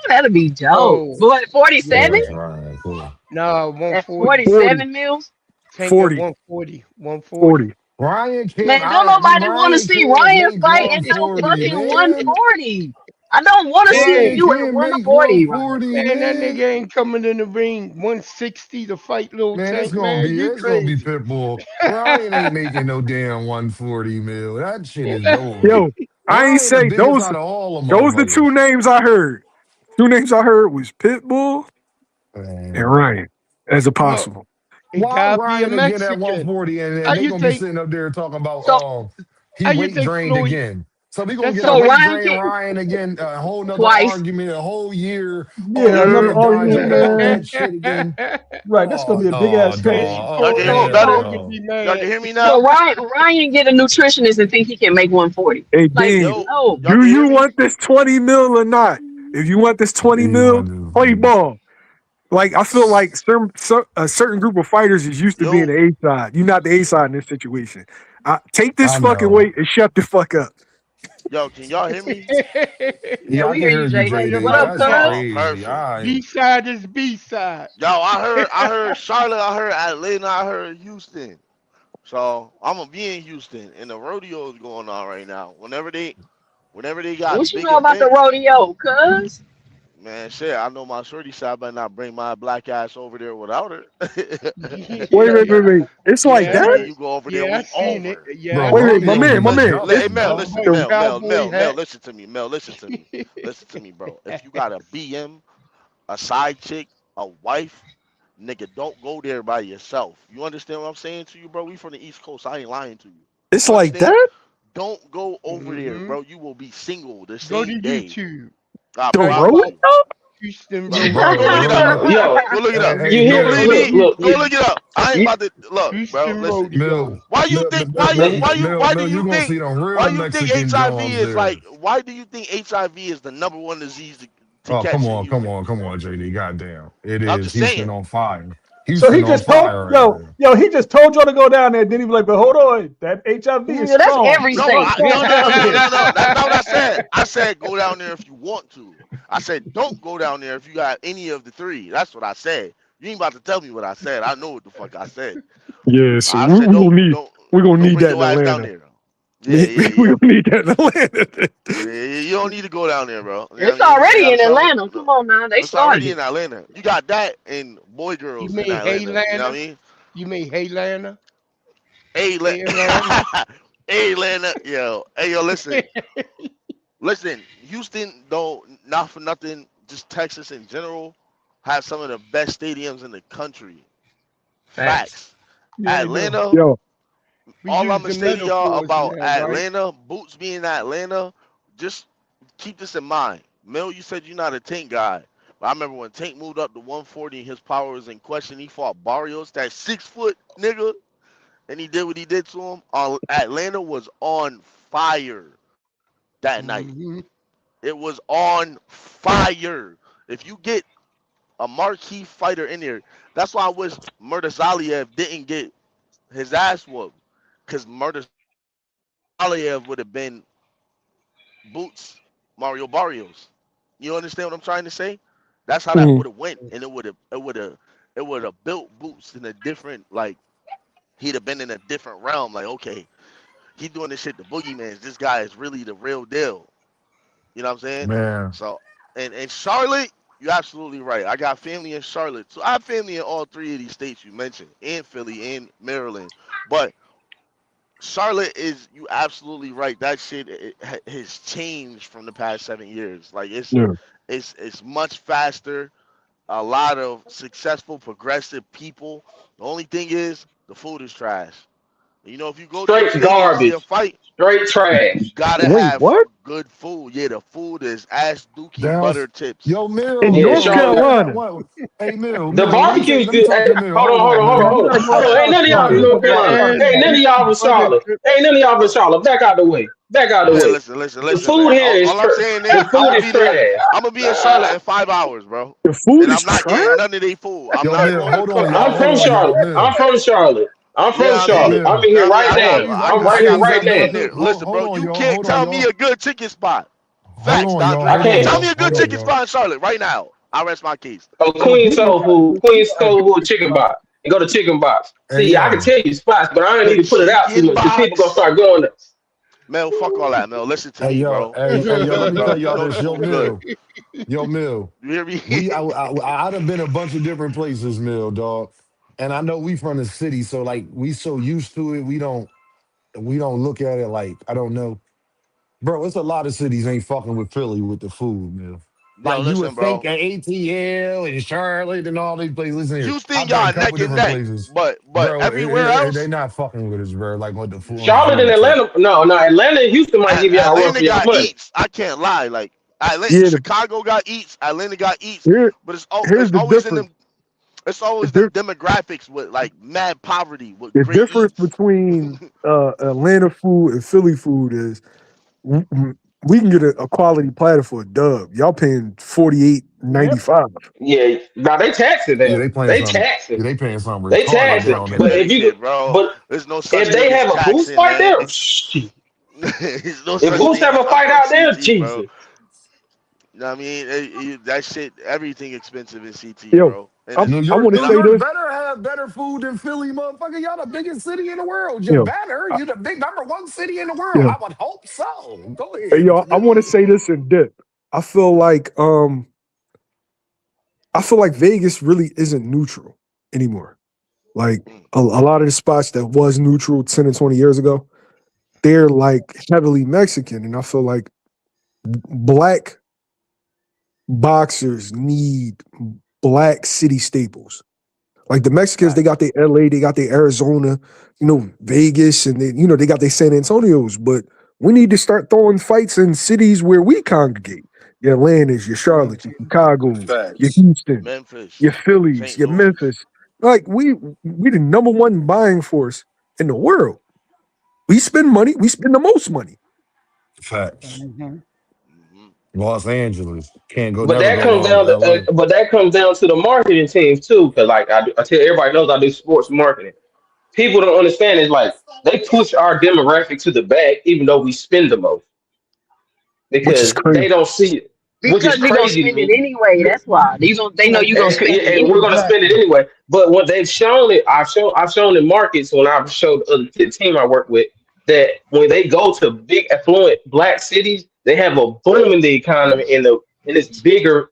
that'll be dope. "Oh But Yeah, 47 yeah, that's right. Cool. nah, at 140. 40, 47 mils. Tank at 40, 140, 140." 40. Ryan can't. Man, don't nobody want to Ryan see can't Ryan make fight at no 140, fucking man. 140. I don't want to see Ryan Man, you at can't make 140, Ryan. 140, man, that man. nigga ain't coming in the ring 160 to fight little Man, Tank. Man, you it's gonna be crazy? Pitbull. Ryan ain't making no damn 140 mil. That shit is over. Yo, I ain't Ryan the say biggest those. out of all the Those the two motherfuckers. names I heard. Two names I heard was Pitbull and Man. Ryan as a No, possible. it Why gotta be a Ryan again at Mexican. 140 How and they you gonna be think? sitting up there talking about So, he How you weight think drained Floyd? again. So we gonna That's get a how. so weight Ryan drain can Ryan again, a whole nother twice. argument, a whole year. Oh, Yeah, we another can't dodge argument, about man. that shit again. Right, that's gonna Oh be a big no, ass Man, headache. dog. Y'all Oh can hear So me hell better? Floyd could no. be Y'all mad. can hear me so now? Ryan get a nutritionist and think he can make 140. Hey Like, Dean, Yo, no. y'all do can hear you me? want this 20 mil or not? If you want this 20 You mil, want to play do? ball. Like I feel like a certain group of fighters is used to being Yo, the A side. You're not the A side in this situation. Take this I fucking know. weight and shut the fuck up. yo, can y'all hear me? Yeah, Yeah, I we can hear you, hear you, JD. What JD. up, That's cuz? Oh, crazy. All perfect. right. B side is B side. Yo, I heard Charlotte, I heard Atlanta, I heard Houston. So I'm gonna be in Houston, and the rodeo is going on right now. Whenever they What got you big know about the events, rodeo, cuz? man, shit, I know my shorty side better not bring my black ass over there without her. Wait. It's like Yeah, Cause I that? me heard. and you go over there, Yeah, I we seen it. over. Yeah, Bro, I Wait, seen my it. rodeo man, my be man. Hey, jumping, Mel, bro. listen, Motherfucking cowboy Mel, hat. listen to me, listen to me, bro. If you got a BM, a side chick, a wife, nigga, don't go there by yourself. You understand what I'm saying to you, bro? We from the East Coast. I ain't lying to you. It's You like understand? that? Don't go over there, Hmm. bro. You will be single the Go to same day. YouTube. I The Type promise road? out you. Houston Go Bro, look it rodeo. up. Yo, Go look it up. hey, you You don't hear? believe Mill, Look, me? look, Go look it up. I ain't you, about to look, bro. Houston Listen. Mill, rodeo. Why you Mill, think? Mill, Mill, Why do Mill, you you gonna think? see them Why real you think Mexican HIV dogs is there. like? Why do you think HIV is the number one disease to Oh, catch in Houston? come on, JD. Goddamn. It I'm is just Houston saying. on fire. So he Houston on just told fire right now. he just told y'all to go down there. Then he was like, but hold on, that HIV is Nigga, that's strong. every No, state. no, no, no, no, Yeah. no, no. That's not what I said. I said go down there if you want to. I said don't go down there if you got any of the three. That's what I said. You ain't about to tell me what I said. I know what the fuck I said. Yeah, so I said we gonna don't need bring that in your ass down Atlanta. there. Yeah, We yeah, yeah. gonna need that in Atlanta. Yeah, you don't need to go down there, bro. You know what I It's mean? You stay already out of in Charlotte. Atlanta. No. Come on now, they It's started already it. in Atlanta. You got that and boy You girls in mean Atlanta. You know what I Haylana? mean? You mean Haylana? Hey, Atlanta? hey, Atlanta. Yo, listen. Houston, though, not for nothing. Just Texas in general has some of the best stadiums in the country. Facts. Facts. Yeah, they do. Atlanta. Yo, We All I'm use gonna the say to y'all metaphors about now, right? Atlanta, Boots being Atlanta, just keep this in mind. Mel, you said you're not a Tank guy. But I remember when Tank moved up to 140 and his power was in question, he fought Barrios, that 6 foot nigga, and he did what he did to him. Atlanta was on fire that night. Hmm. It was on fire. If you get a marquee fighter in there, that's why I wish Murtazaliev didn't get his ass whooped. Because Murtazaliev would have been Boots Mario Barrios. You understand what I'm trying to say? That's how that mm, would have went, and it would have built Boots in a different, like, he'd have been in a different realm. Like, okay, he doing this shit to Boogeyman's. This guy is really the real deal. You know what I'm saying? Man. So, and Charlotte, you're absolutely right. I got family in Charlotte, so I have family in all three of these states you mentioned, in Philly, and Maryland. But Charlotte is, you absolutely right. That shit has changed from the past 7 years. Like yeah. it's much faster. A lot of successful, progressive people. The only thing is the food is trash. You know, if you go to a straight stadium to see a garbage, fight, straight you trash. gotta Wait, have what? good food. Yeah, the food is ass dookie That's butter tips. yo, In Mill, Yeah, North Mill, Charlotte. what, Carolina. what hey The barbecue Let me good. talk Hey, to Mill. hold on, Hold hold on, on, hold on, Mill. hold on. Hold on. Ain't none of y'all from Mill. North The Carolina. ass Ain't none of y'all dookie from butter Charlotte. drip. Ain't none of y'all from Charlotte. Back out the way. Back out the Man, way. listen, listen, The listen, food man. here is All I'm saying the is I'm food gonna is be there. trash. I'm gonna be in Charlotte in 5 hours, bro. The food And is I'm not trash. getting none of their food. I'm Yo, not Mill, going to hold on, cook. y'all. I'm Hold from on, y'all. Charlotte. I'm Mill. from Charlotte. I'm from Yeah, I Yo, mean, Charlotte. I'm Mill. here I mean, right I got, now. I I I'm can right I here got squeeze right up family now. in one there. thing. Listen, Hold bro, on, you y'all. can't Hold on, tell me a y'all. good chicken spot. Hold Facts, on, Doc. y'all. I Hold on, can't. Tell me y'all. a Hold good on, chicken y'all. spot in Charlotte right now. I rest my case. Oh, The Queen biggest, Soul Food. the Queen biggest, Soul Food Chicken Box. And go to Chicken Box. Hey, See, I can yo. tell you spots, but I don't The need to put it out too chicken much because people gonna box. start going there. Mel, fuck all that, Mel. Listen to Hey, me, yo. bro. The Hey, food yo. Let good, me bro. tell You y'all know the this. Yo, food good. Mill. Yo, Mill. You hear me? I done been a bunch of different places, Mill, dog. And I know we from the city, so like we so used to it, we don't look at it like I don't know. Bro, it's a lot of cities ain't fucking with Philly with the food, man. Yo, Like you listen, would think bro. at ATL and Charlotte and all these places. Listen here, Houston, I've been a y'all couple neck and different neck, places, but bro. everywhere They else, not fucking with us, bro. Like what the food on the Charlotte and food tip. Atlanta. No, Atlanta and Houston might give y'all a run for Atlanta y'all got money. eats. I can't lie. Like Atlanta, yeah. Chicago got eats. Atlanta got eats. Here, But here's it's the always in difference. them. It's always The, them demographics with like mad poverty with the great difference eats. between Atlanta food and Philly food is w- w- we can get a quality platter for a dub. Y'all paying 48.95. Yep. Yeah, now they taxing Yeah, them. they playing They something. taxing. Yeah, they paying something They retarded taxing. down Fucking But there. if you go, everything, bro. but There's no such if thing they as have a boost taxing, fight man. there, shit. There's no If such Boost thing. have a I'm fight from out there, CT, bro. Jesus. You know what I mean? That shit, everything expensive in CT, Yo, bro. And I, it's I want to and New I, say York this. better have better food than Philly, motherfucker. Y'all the biggest city in the world. You Yo, better. I, You the big number one city in the world. yo, I would hope so. Go hey, ahead. yo, I want to say this in dip. I feel like um, I feel like Vegas really isn't neutral anymore. Like mm, a lot of the spots that was neutral 10 and 20 years ago, they're like heavily Mexican. And I feel like black boxers need black city staples. Like the Mexicans, they got facts. their LA, they got their Arizona, Vegas, and they, they got their San Antonios. But we need to start throwing fights in cities where we congregate. Your Atlantas, your Charlottes, your Chicago's, your Facts. Houston, your Memphis, Phillies, St. your Louis. Memphis. Like we the number one buying force in the world. We spend money, we spend the most money. Facts. Hmm. Hmm. Los Angeles can't go But never that go comes wrong down with to, LA. but that comes down to the marketing teams too. Cause like I tell everybody knows I do sports marketing. People don't understand is like they push our demographic to the back, even though we spend the most Which is because crazy. they don't see it, which is Because we gonna crazy to spend it me. anyway. That's why they know you gonna spend it And we're gonna anyway. spend it Exactly. anyway. But when they've shown it, I've shown in markets when I've showed the team I work with that when they go to big affluent black cities, they have a boom in the economy and it's bigger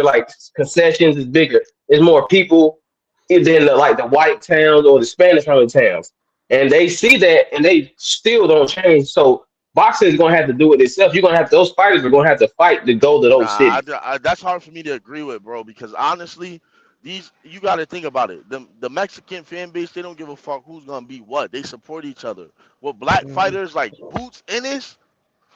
like concessions, it's bigger. There's more people than like the white towns or the Spanish owned towns. And they see that and they still don't change. So boxing is gonna have to do it itself. You're gonna have those fighters are gonna have to fight to go to Nah, those cities. that's hard for me to agree with, bro. Because honestly, these you got to think about it. The Mexican fan base, they don't give a fuck who's gonna be what. They support each other. With black Hmm. fighters like Boots Ennis,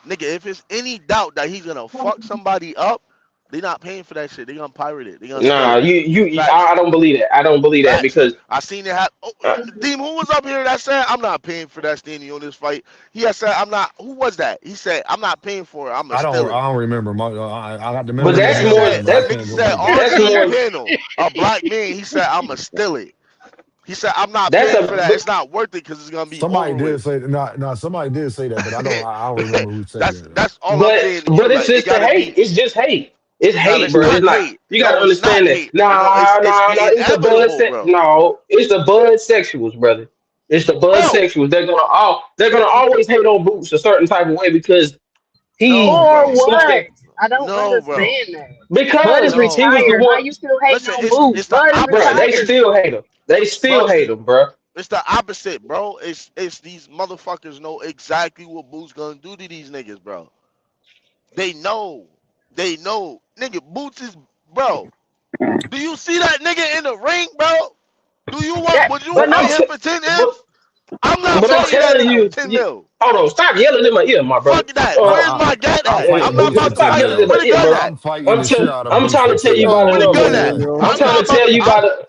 nigga, if it's any doubt that he's gonna fuck somebody up, they not paying for that shit. They gonna pirate it. They gonna steal Nah, it. Facts. I don't believe that. I don't believe that Facts. because I seen it happen. Oh, uh, Deem, who was up here that said I'm not paying for that standing on this fight? He had said I'm not. Who was that? He said I'm not paying for it. I'm gonna I don't steal I it. don't remember. I got the A but memory of nigga that's the more elder, said but I a that's nigga can't go said back. on that's the more panel, a black man. He said I'ma steal it. He said I'm not that's paying for a that. It's not worth it because it's gonna be Somebody over did with. say no, somebody did say that, but I don't remember who said that's that though. that's all I'm saying to you. but it's Like it just the gotta hate. be. It's just hate. It's No, hate, it's bro. It's not not. hate. You gotta No, it's not understand that. hate. No, Nah, nah, nah. It's the bud inevitable, bro. no. It's the bud sexuals, brother. It's the bud Bro, sexuals. They're gonna always hate on Boots a certain type of way because no, he For bro. something what? I don't No, bro. understand that. Bud is because he No. was the retired. How one. you still hating Listen, on it's Boots? the Bud is Bro, opposite, they retired. still hate him. They bro. still hate him, bro. It's the opposite, bro. It's these motherfuckers know exactly what Boots gonna do to these niggas, bro. They know. They know. Nigga, Boots is bro. Do you see that nigga in the ring, bro? Do you want That, would you but But fight I'm, no, him t- for 10 but, M's? I'm not but I'm fighting that telling nigga for you, 10 mil. hold on, stop yelling in my ear, my brother. Fuck that. I, Where's Uh, my I gun I'm at? I'm fighting not Boots for about to stop 10 fight yelling him. in mil. my Where the ear, gun bro. at? I'm fighting the shit out of I'm Boots trying for to tell 10 you Yo, about mil. it. Where I the ain't whoa, gonna gun whoa, at? lie. yo. I'm I'm trying not to tell about you I'm about it.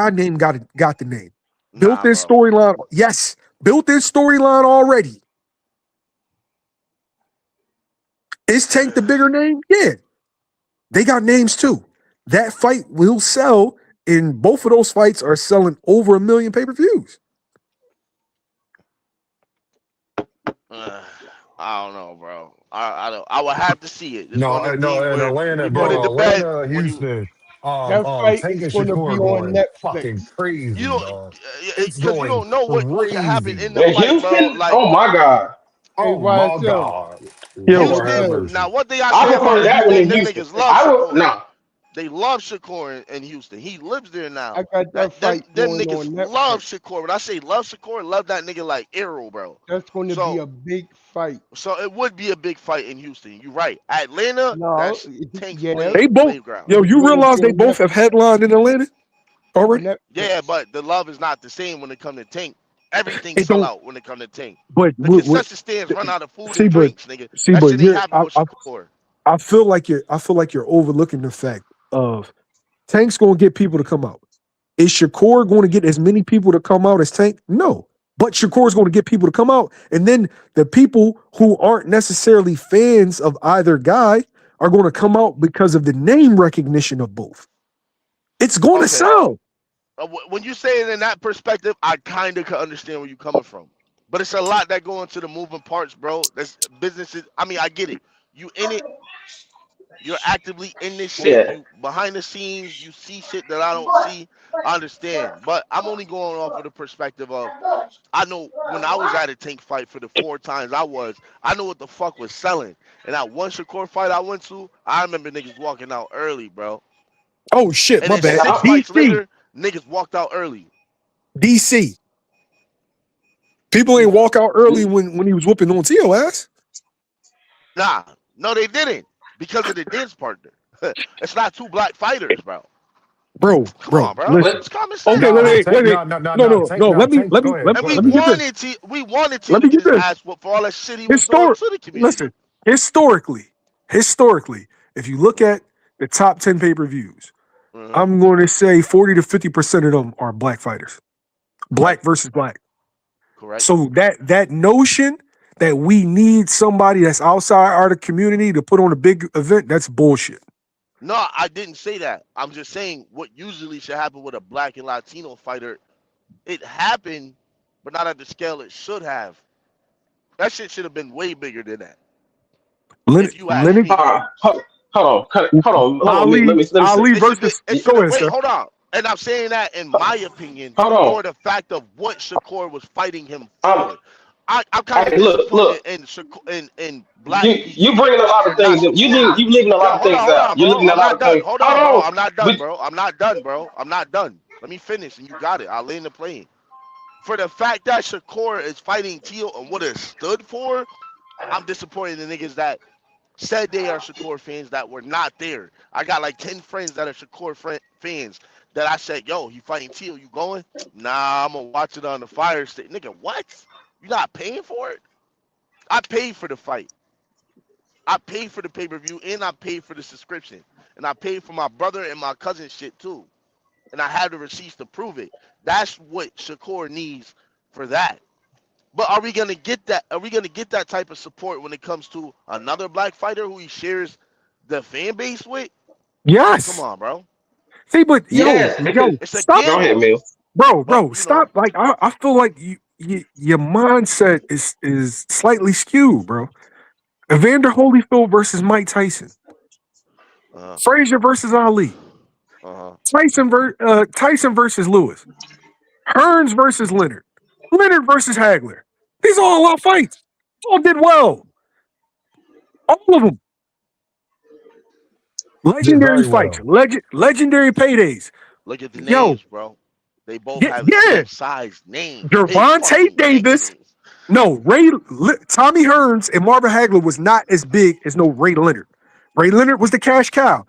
God name got the name. Built Nah, this bro. storyline. Yes, built this storyline already. Is Tank the bigger name? Yeah. They got names too. That fight will sell, and both of those fights are selling over 1 million pay-per-views. I don't know, bro. I don't. I would have to see it. It's one No, of them no, things in where Atlanta, we put it bro, to bed Atlanta, when you Houston, That fight Tank is and going to be Shakur on going Netflix. fucking crazy, don't dog. It's because you going don't know what can happen in crazy. the In fight, bro. Houston, Like oh my God. Hey, Oh my YSL. God. Yo, Lord have Houston. YSL. Now, mercy. one thing I I say about prefer that one Houston, in them Houston. niggas love I would Shakur. no. They love Shakur in Houston. He lives there now. I got That that fight them going niggas on love Netflix. Shakur. When I say love Shakur, love that nigga like arrow, bro. That's going to be So a big fight. so it would be a big fight in Houston. You're right. Atlanta, No, that's Tank's yeah, they both, playground. yo, it's you going to realize be they on both have Netflix. headlined in Atlanta already? Yeah, Netflix. but the love is not the same when it comes to Tank. Everything It sell don't, out when it comes to Tank. but The concession stands run out of food see, and but drinks, nigga. see, That but shit ain't happening with Shakur. I feel like you're overlooking the fact of Tank's going to get people to come out. Is Shakur going to get as many people to come out as Tank? No. But Shakur's going to get people to come out. And then the people who aren't necessarily fans of either guy are going to come out because of the name recognition of both. It's going to Okay. sell. When you say it in that perspective, I kind of can understand where you're coming from. But it's a lot that go into the moving parts, bro. That's businesses. I mean, I get it. You in it. You're actively in this shit. Yeah. You behind the scenes. You see shit that I don't see. I understand. But I'm only going off of the perspective of I know when I was at a Tank fight for the 4 times I know what the fuck was selling. And that one Shakur fight I went to, I remember niggas walking out early, bro. Oh shit, And my then bad. six Now, fights DC. later, niggas walked out early. DC. People ain't walk out early when he was whooping on Tio ass. Nah, no, they didn't because of the dance partner. It's not two black fighters, bro. Come Bro, on, bro. listen. but It's common Okay, sense. Nah, let me, no. Tank, go ahead, And go we ahead. wanted to, let to me get get his this. ass whooped for all that shit he was doing to the community. Listen, historically, if you look at the top 10 pay-per-views, Uh-huh. I'm going to say 40 to 50% of them are black fighters. Right. Black versus black. Correct. So that notion that we need somebody that's outside our community to put on a big event, that's bullshit. No, I didn't say that. I'm just saying what usually should happen with a black and Latino fighter. It happened, but not at the scale it should have. That shit should have been way bigger than that. If you ask Leonard me. Hold on, let me say. Ali It should be. versus It should go have. ahead, Wait, sir. hold on. And I'm saying that in my opinion Hold on. for the fact of what Shakur was fighting him Um, for. I'm kind of look. disappointed in in black You people bringing a lot of not things. You supporting. leaving a Yo, lot of things hold out. on, You're bro. leaving a I'm lot not of done. things. Hold Hold on, bro. on. I'm not done, But bro. I'm not done, bro. I'm not done. Let me finish, and you got it. I'll lay in the plane. For the fact that Shakur is fighting Teal and what it stood for, I'm disappointed in the niggas that said they are Shakur fans that were not there. I got like 10 friends that are Shakur fans that I said, yo, he fighting Teal, you going? Nah, I'm gonna watch it on the fire stick. Nigga, what? You not paying for it? I paid for the fight. I paid for the pay-per-view and I paid for the subscription. And I paid for my brother and my cousin shit too. And I had the receipts to prove it. That's what Shakur needs for that. But are we gonna get that? Are we gonna get that type of support when it comes to another black fighter who he shares the fan base with? Come Yes. on, bro. See, but yes, because It's a stop, go ahead, gamble. Mill. But stop. Like I feel like your mindset is slightly skewed, bro. Evander Holyfield versus Mike Tyson, uh, Frazier versus Ali, uh, Tyson versus Lewis, Hearns versus Leonard, Leonard versus Hagler. These are all our fights. All did well. All of them. Did Legendary very fights. well. Legendary paydays. look at the Yo, names, bro. They both have the yeah. same size names. Big Gervonta fucking Davis. names. No, Tommy Hearns and Marvin Hagler was not as big as no Ray Leonard. Ray Leonard was the cash cow,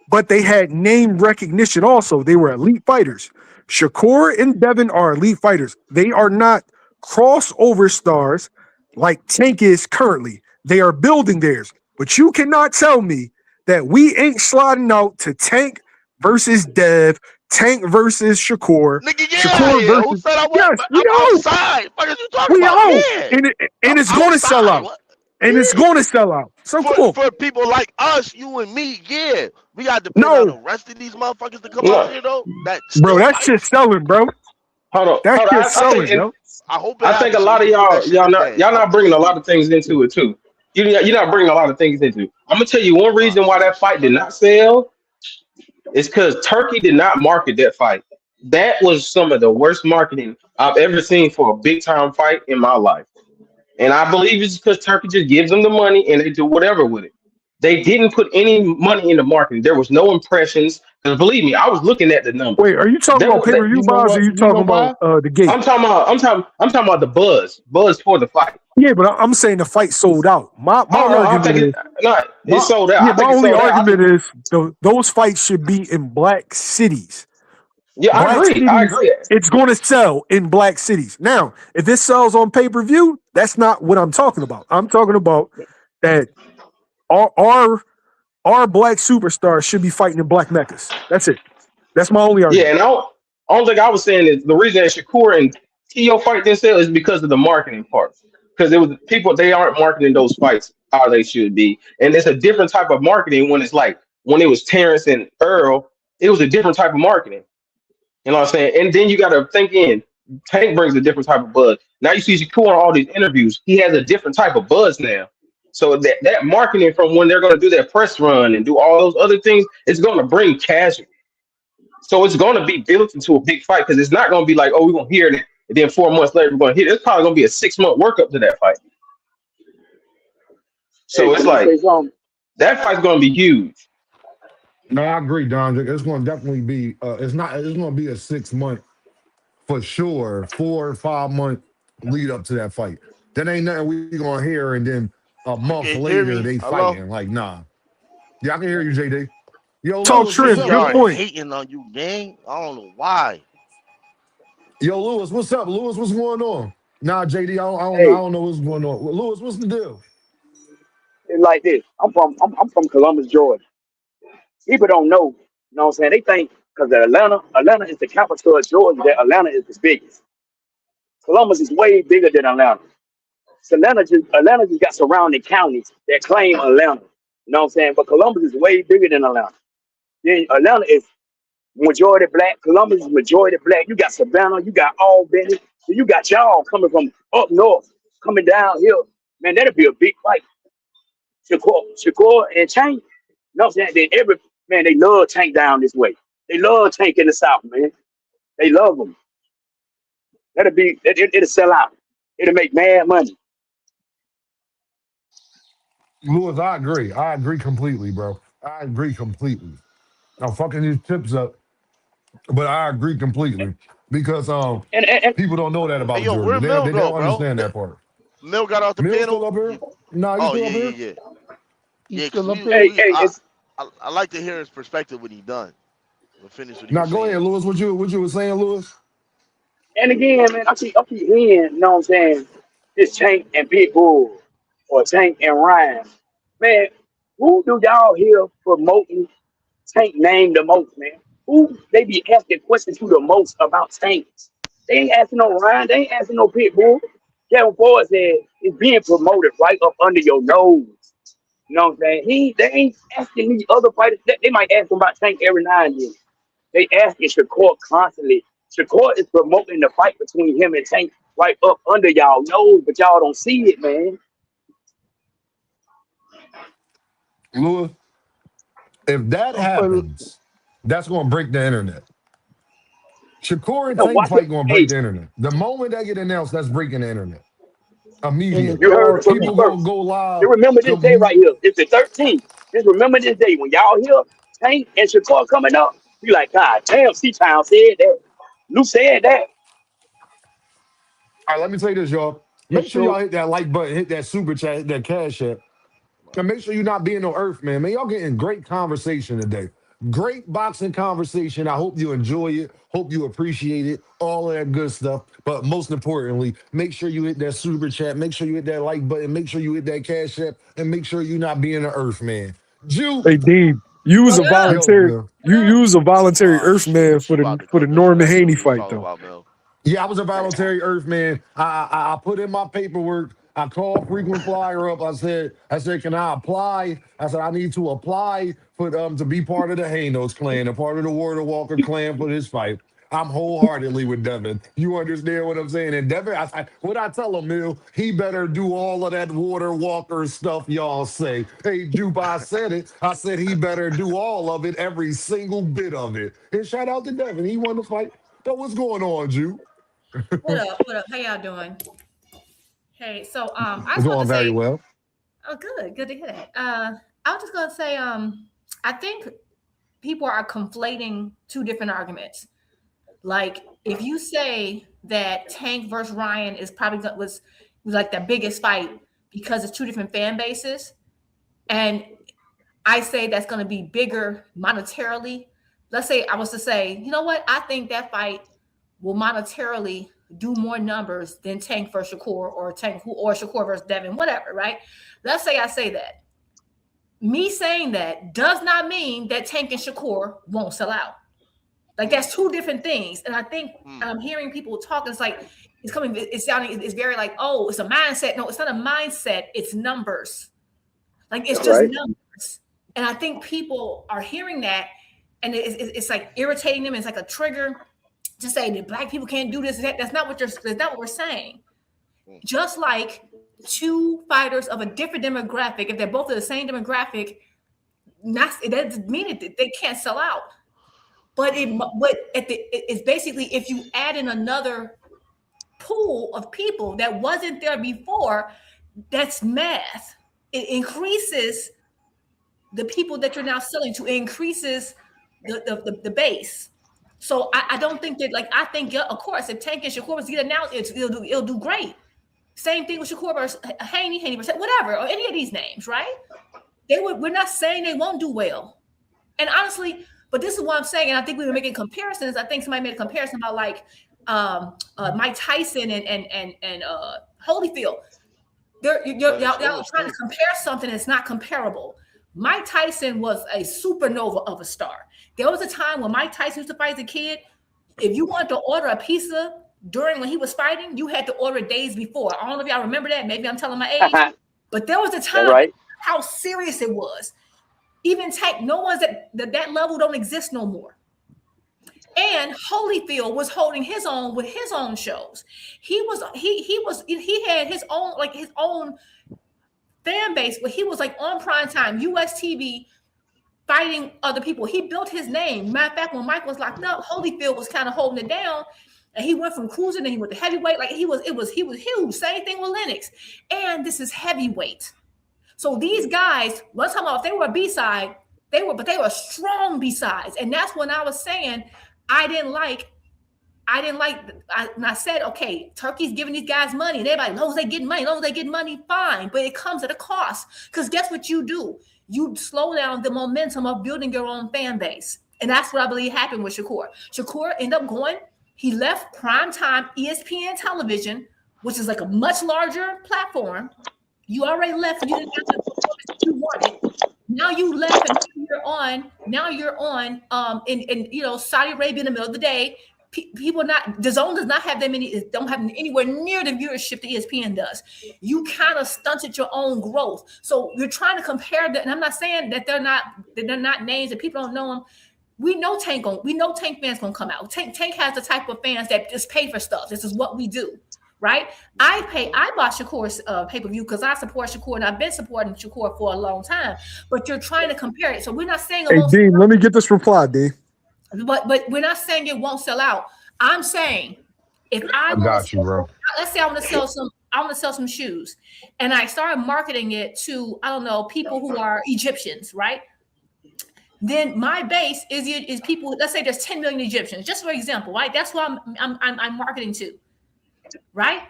but they had name recognition also. They were elite fighters. Shakur and Devin are elite fighters. They are not crossover stars like Tank is currently. They are building theirs. But you cannot tell me that we ain't sliding out to Tank versus Dev, Tank versus Shakur, Nigga, get out of Shakur here. Who versus said I yes, wasn't? we I'm out, outside. What are you talking we about? out, Yeah. and I'm it's going to sell outside. out, What? and it's Yeah. going to sell out. So cool. For people like us, you and me, yeah. We got to depend on No, the rest of these motherfuckers to come out No, here though. That bro, still that fight. shit's selling, bro. hold on, That hold on. shit's I think, selling, yo. I hope it I think a happens so we lot of can put that y'all, shit in the game. y'all I not really bringing a lot do. of things into it too. You're not bringing a lot of things into it. I'm gonna tell you one Wow. reason why that fight did not sell is because Turkey did not market that fight. That was some of the worst marketing I've ever seen for a big time fight in my life. And I believe it's because Turkey just gives them the money and they do whatever with it. They didn't put any money into marketing. There was no impressions. Because believe me, I was looking at the numbers. Wait, are you talking There about was pay per view You know buys or are what? you You know talking about why? the gate? I'm talking about the buzz for the fight. Yeah, but I'm saying the fight sold out. My Oh no, I don't think argument is it my sold out. yeah, I my think it only sold out. argument is those fights should be in black cities. Yeah, I Black agree. I cities, agree. it's going to sell in black cities. Now, if this sells on pay per view, that's not what I'm talking about. I'm talking about that our our, our black superstars should be fighting in black meccas. That's it. That's my only Yeah, argument. and only thing I was saying is the reason that Shakur and Tio fight didn't sell is because of the marketing part. Because it was people they aren't marketing those fights how they should be, and it's a different type of marketing when it's like when it was Terrence and Earl, it was a different type of marketing. You know what I'm saying? And then you got to think in Tank brings a different type of buzz. Now you see Shakur on all these interviews, he has a different type of buzz now. So that marketing from when they're going to do their press run and do all those other things, it's going to bring casual. So it's going to be built into a big fight because it's not going to be like, oh, we're going to hear it, and then 4 months later we're going to hit it. It's probably going to be a 6 month workup to that fight. Hey, So it's can I like say something? that fight's going to be huge. No, I agree, Don. It's going to definitely be. It's not. It's going to be a 6 month for sure. 4 or 5 month lead up to that fight. That ain't nothing we gonna hear, and then a You month can hear later me? they Hello? fighting. Like, nah. Yeah, I can hear you, JD. Yo, Talk Lewis, what's Trips. Gang, up, Good y'all bro? point. hating on you, gang. I don't know why. Yo, Lewis, what's up, Lewis? What's going on? Nah, JD, I Hey, don't know what's going on. Well, Lewis, what's the deal? it's like this. I'm from Columbus, Georgia. People don't know. You know what I'm saying? They think because Atlanta is the capital of Georgia, that Atlanta is the biggest. Columbus is way bigger than Atlanta. So Atlanta just got surrounding counties that claim Atlanta. You know what I'm saying? But Columbus is way bigger than Atlanta. Then Atlanta is majority black. Columbus is majority black. You got Savannah, you got Albany, so you got y'all coming from up north, coming down here. Man, that'd be a big fight. Shakur and Tank. You know what I'm saying? Then man, they love Tank down this way. They love Tank in the south, man. They love them. It'll sell out. It'll make mad money. Lewis, I agree. I agree completely, bro. I agree completely. I'm fucking these tips up, but I agree completely because And people don't know that Hey, about yo, Georgia. where Mill They go, don't bro? understand that part. Mill got off the Mill's still panel. up here? Nah, you Oh still up yeah, here? yeah, yeah, He's yeah. Cause still up we here. hey, we hey, it's I like to hear his perspective when he done. But finish what he Now was go saying. ahead, Lewis. What you was saying, Lewis? and again, man, I keep hearing, you know what I'm saying, this Tank and Pitbull or Tank and Ryan. Man, who do y'all hear promoting Tank name the most, man? Who they be asking questions to the most about tanks? They ain't asking no Ryan, they ain't asking no Pitbull. Kevin Ford said it's being promoted right up under your nose. You know what I'm saying? They ain't asking these other fighters. They might ask him about Tank every now and then. They asking Shakur constantly. Shakur is promoting the fight between him and Tank right up under y'all nose, but y'all don't see it, man. Lewis, if that But happens, that's gonna break the internet. Shakur and No, Tank watch it. fight gonna break Hey, the internet. The moment that get announced, that's breaking the internet in the you immediately. heard it card, from me People first. gonna go live. Just remember this day To, right here. It's the 13th. Just remember this day. When y'all hear Tank and Shakur coming up, be like, God damn, C-Town said that. Lou said that. all right, let me say this, y'all. it Make sure y'all showed. hit that like button, hit that super chat, hit that cash app. And make sure you're not being no earth, man. Man, y'all getting great conversation today. Great boxing conversation. I hope you enjoy it. Hope you appreciate it. All of that good stuff. But most importantly, make sure you hit that super chat. Make sure you hit that like button. Make sure you hit that cash app. And make sure you're not being an earth, man. Jew, Hey, Dean. You was Oh a yeah. Yo, voluntary. Mill. You was a voluntary Oh Earthman shoot, for you the about to for the cook us Norman right. I know Haney what you fight talking though. about, Mel. Yeah, I was a voluntary Earthman. I put in my paperwork. I called frequent flyer up. I said, can I apply? I said, I need to apply for to be part of the Hanos clan, a part of the Water Walker clan for this fight. I'm wholeheartedly with Devin. You understand what I'm saying? And Devin, what I tell him, Mill, he better do all of that Water Walker stuff y'all say. Hey, Jupe, I said it. I said he better do all of it, every single bit of it. And shout out to Devin. He won the fight. So what's going on, Jupe? What up? What up? How y'all doing? Hey, so I It's just want to going very say, well. oh, good to hear that. I was just gonna say, I think people are conflating two different arguments. Like, if you say that Tank versus Ryan is probably was like the biggest fight because it's two different fan bases, and I say that's going to be bigger monetarily. Let's say I was to say, you know what? I think that fight will monetarily do more numbers than Tank versus Shakur or Shakur versus Devin, whatever, right? Let's say I say that. Me saying that does not mean that Tank and Shakur won't sell out. Like, that's two different things. And I think I'm hearing people talk. It's like it's sounding. It's very like, oh, it's a mindset. No, it's not a mindset. It's numbers. Like, it's just Right. numbers. And I think people are hearing that, and it's like irritating them. It's like a trigger to say that black people can't do this. That's not what we're saying. Just like two fighters of a different demographic, if they're both of the same demographic, it doesn't mean that they can't sell out. But it's basically, if you add in another pool of people that wasn't there before, that's math. It increases the people that you're now selling to, increases the base. So I don't think that, like, I think, yeah, of course, if Tank and Shakur was to get announced, it'll do great. Same thing with Shakur versus Haney versus whatever, or any of these names, right? We're not saying they won't do well. And honestly, but this is what I'm saying, and I think we were making comparisons. I think somebody made a comparison about like Mike Tyson and Holyfield. Y'all trying to compare something that's not comparable. Mike Tyson was a supernova of a star. There was a time when Mike Tyson used to fight as a kid. If you wanted to order a pizza during when he was fighting, you had to order it days before. I don't know if y'all remember that. Maybe I'm telling my age, but there was a time right. how serious it was. Even Tank, no one's at that level don't exist no more. And Holyfield was holding his own with his own shows. He had his own fan base, but he was like on prime time, US TV, fighting other people. He built his name. Matter of fact, when Mike was locked up, Holyfield was kind of holding it down. And he went from cruising and he went to heavyweight. Like, he was huge. Same thing with Lennox. And this is heavyweight. So these guys, let's talk about, if they were a B-side, they were strong B-sides. And that's when I was saying I didn't like, and I said, okay, Turkey's giving these guys money. And everybody, as long as they get money, fine. But it comes at a cost. Because guess what you do? You slow down the momentum of building your own fan base. And that's what I believe happened with Shakur. Shakur ended up going, he left primetime ESPN television, which is like a much larger platform. You already left. You didn't have the performance that you wanted. Now you left, and now you're on. In Saudi Arabia in the middle of the day. People the zone does not have don't have anywhere near the viewership the ESPN does. You kind of stunted your own growth. So you're trying to compare that, and I'm not saying that they're not names that people don't know them. We know Tank fans gonna come out. Tank has the type of fans that just pay for stuff. This is what we do. Right? I bought Shakur's pay-per-view because I support Shakur, and I've been supporting Shakur for a long time. But you're trying to compare it. So we're not saying Hey, Dean, let me get this reply, Dean. But we're not saying it won't sell out. I'm saying if I got you, bro. let's say I want to sell some shoes, and I started marketing it to, I don't know, people who are Egyptians, right? Then my base is people. Let's say there's 10 million Egyptians, just for example, right? That's what I'm marketing to. Right?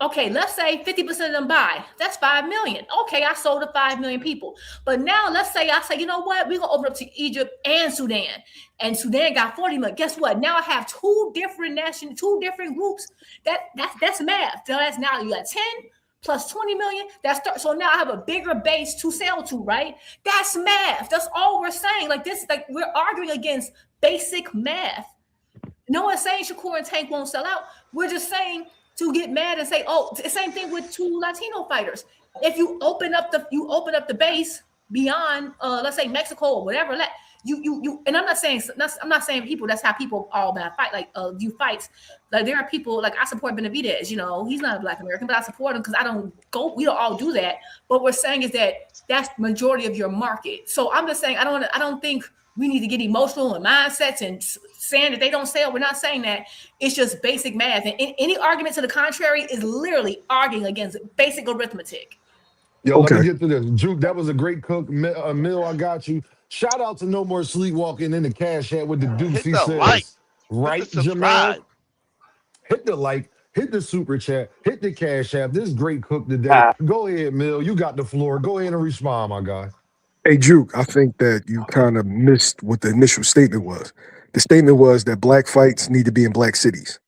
Okay, let's say 50% of them buy. That's 5 million. Okay, I sold to 5 million people. But now let's say I say, you know what? We're gonna open up to Egypt and Sudan. And Sudan got 40 million. Guess what? Now I have two different groups. That's math. So that's now you got 10 plus 20 million. So now I have a bigger base to sell to, right? That's math. That's all we're saying. Like this, like we're arguing against basic math. No one's saying Shakur and Tank won't sell out. We're just saying to get mad and say, oh, the same thing with two Latino fighters. If you open up the base beyond let's say Mexico or whatever, you and I'm not saying people, that's how people all bad fight, like view fights. Like there are people, like I support Benavidez, you know, he's not a Black American, but I support him because we don't all do that. What we're saying is that that's majority of your market. So I'm just saying I don't think we need to get emotional and mindsets and saying that they don't sell. We're not saying that. It's just basic math. And any argument to the contrary is literally arguing against basic arithmetic. Yo, let me get to this. Juke, that was a great cook. Mill, I got you. Shout out to No More Sleepwalking in the Cash App with the deuce. He says, like. right, Jamal? Hit the like, hit the super chat, hit the Cash App. This great cook today. Go ahead, Mill. You got the floor. Go ahead and respond, my guy. Hey, Juke, I think that you kind of missed what the initial statement was. The statement was that black fights need to be in black cities.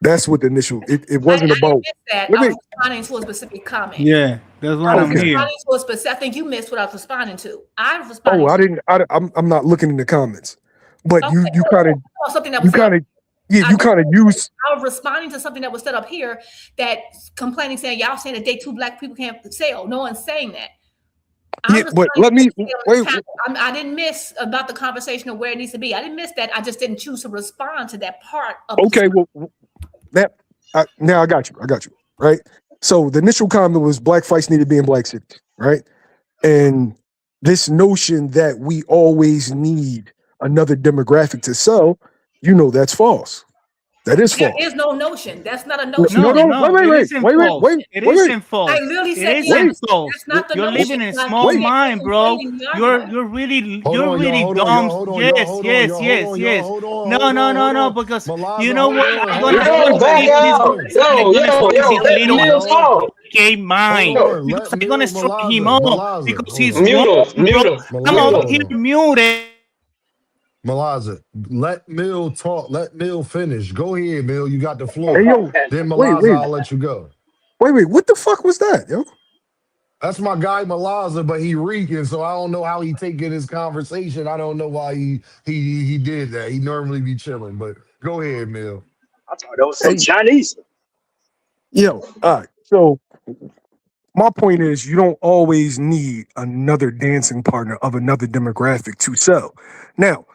That's what the initial. It wasn't about. I was responding to a specific comment. Yeah, that's what I'm hearing. I think you missed what I was responding to. I was responding. Oh, I didn't. I'm not looking in the comments, but you kind of something that was you kind of use. I was responding to something that was set up here that complaining, saying y'all saying that day two black people can't sell. No one's saying that. Yeah, but let me wait. I didn't miss about the conversation of where it needs to be. I didn't miss that. I just didn't choose to respond to that part of. Okay, well, now I got you. Right. So the initial comment was black fights need to be in black cities, right? And this notion that we always need another demographic to sell, that's false. That is false. There is no notion. That's not a notion. No. Wait. It isn't false. I literally said it isn't false. You're living in a small mind, bro. You're really dumb. Yes. No. Because you know what? I'm gonna gay mind. Because I'm gonna strike him off because he's mute him. I'm over here muted. Malaza, let Mill talk. Let Mill finish. Go ahead, Mill. You got the floor. Hey, yo, then Malaza, I'll let you go. Wait. What the fuck was that, yo? That's my guy Malaza, but he reeking, so I don't know how he taking his conversation. I don't know why he did that. He normally be chilling, but go ahead, Mill. I thought that was some Chinese. Yo, all right. So my point is, you don't always need another dancing partner of another demographic to sell. Now,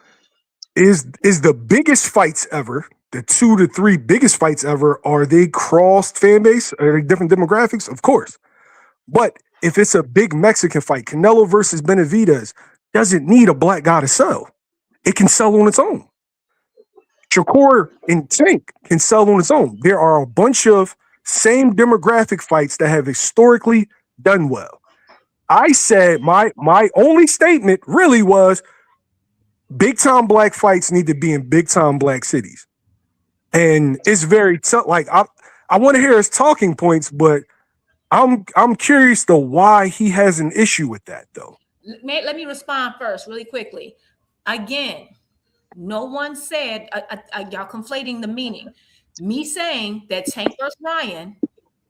is the biggest fights ever, the 2 to 3 biggest fights ever, are they crossed fan base? Are they different demographics? Of course. But if it's a big Mexican fight, Canelo versus Benavidez doesn't need a black guy to sell. It can sell on its own. Shakur and Tank can sell on its own. There are a bunch of same demographic fights that have historically done well. I said my only statement really was big time black fights need to be in big time black cities. And it's very tough. Like I want to hear his talking points, but I'm curious to why he has an issue with that though. Let me respond first really quickly. Again, no one said y'all conflating the meaning. Me saying that Tank versus Ryan,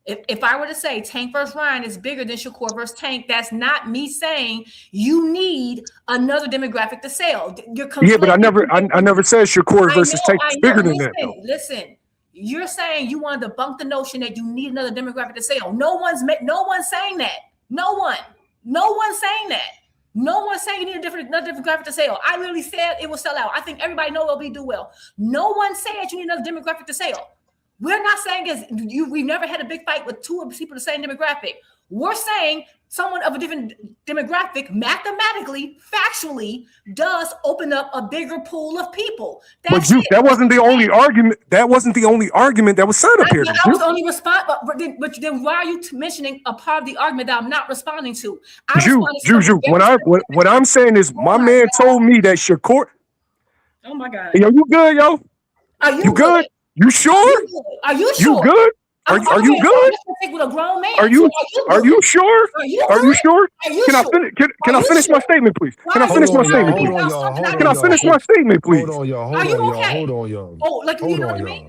if I were to say Tank versus Ryan is bigger than Shakur versus Tank, that's not me saying you need another demographic to sell. Yeah, but I never said Shakur versus Tank is bigger than that. Though. Listen, you're saying you want to debunk the notion that you need another demographic to sell. No one's saying that. No one's saying that. No one's saying you need another demographic to sell. I literally said it will sell out. I think everybody know it'll do well. No one said you need another demographic to sell. We're not saying we've never had a big fight with 2 people the same demographic. We're saying someone of a different demographic, mathematically, factually, does open up a bigger pool of people. That wasn't the only argument. That wasn't the only argument that was said up here. That was the only response. But then why are you mentioning a part of the argument that I'm not responding to? What I'm saying is, my man told me that Shakur. Oh my God. Yo, you good, yo? Are you good? You sure? Are you sure? You good? Are you good? With a grown man. Are you sure? Are you sure? Can I finish my statement, please? Can I finish my statement, please? Can I finish my statement, please? Hold on, y'all. Are you okay? Oh, like you need to me?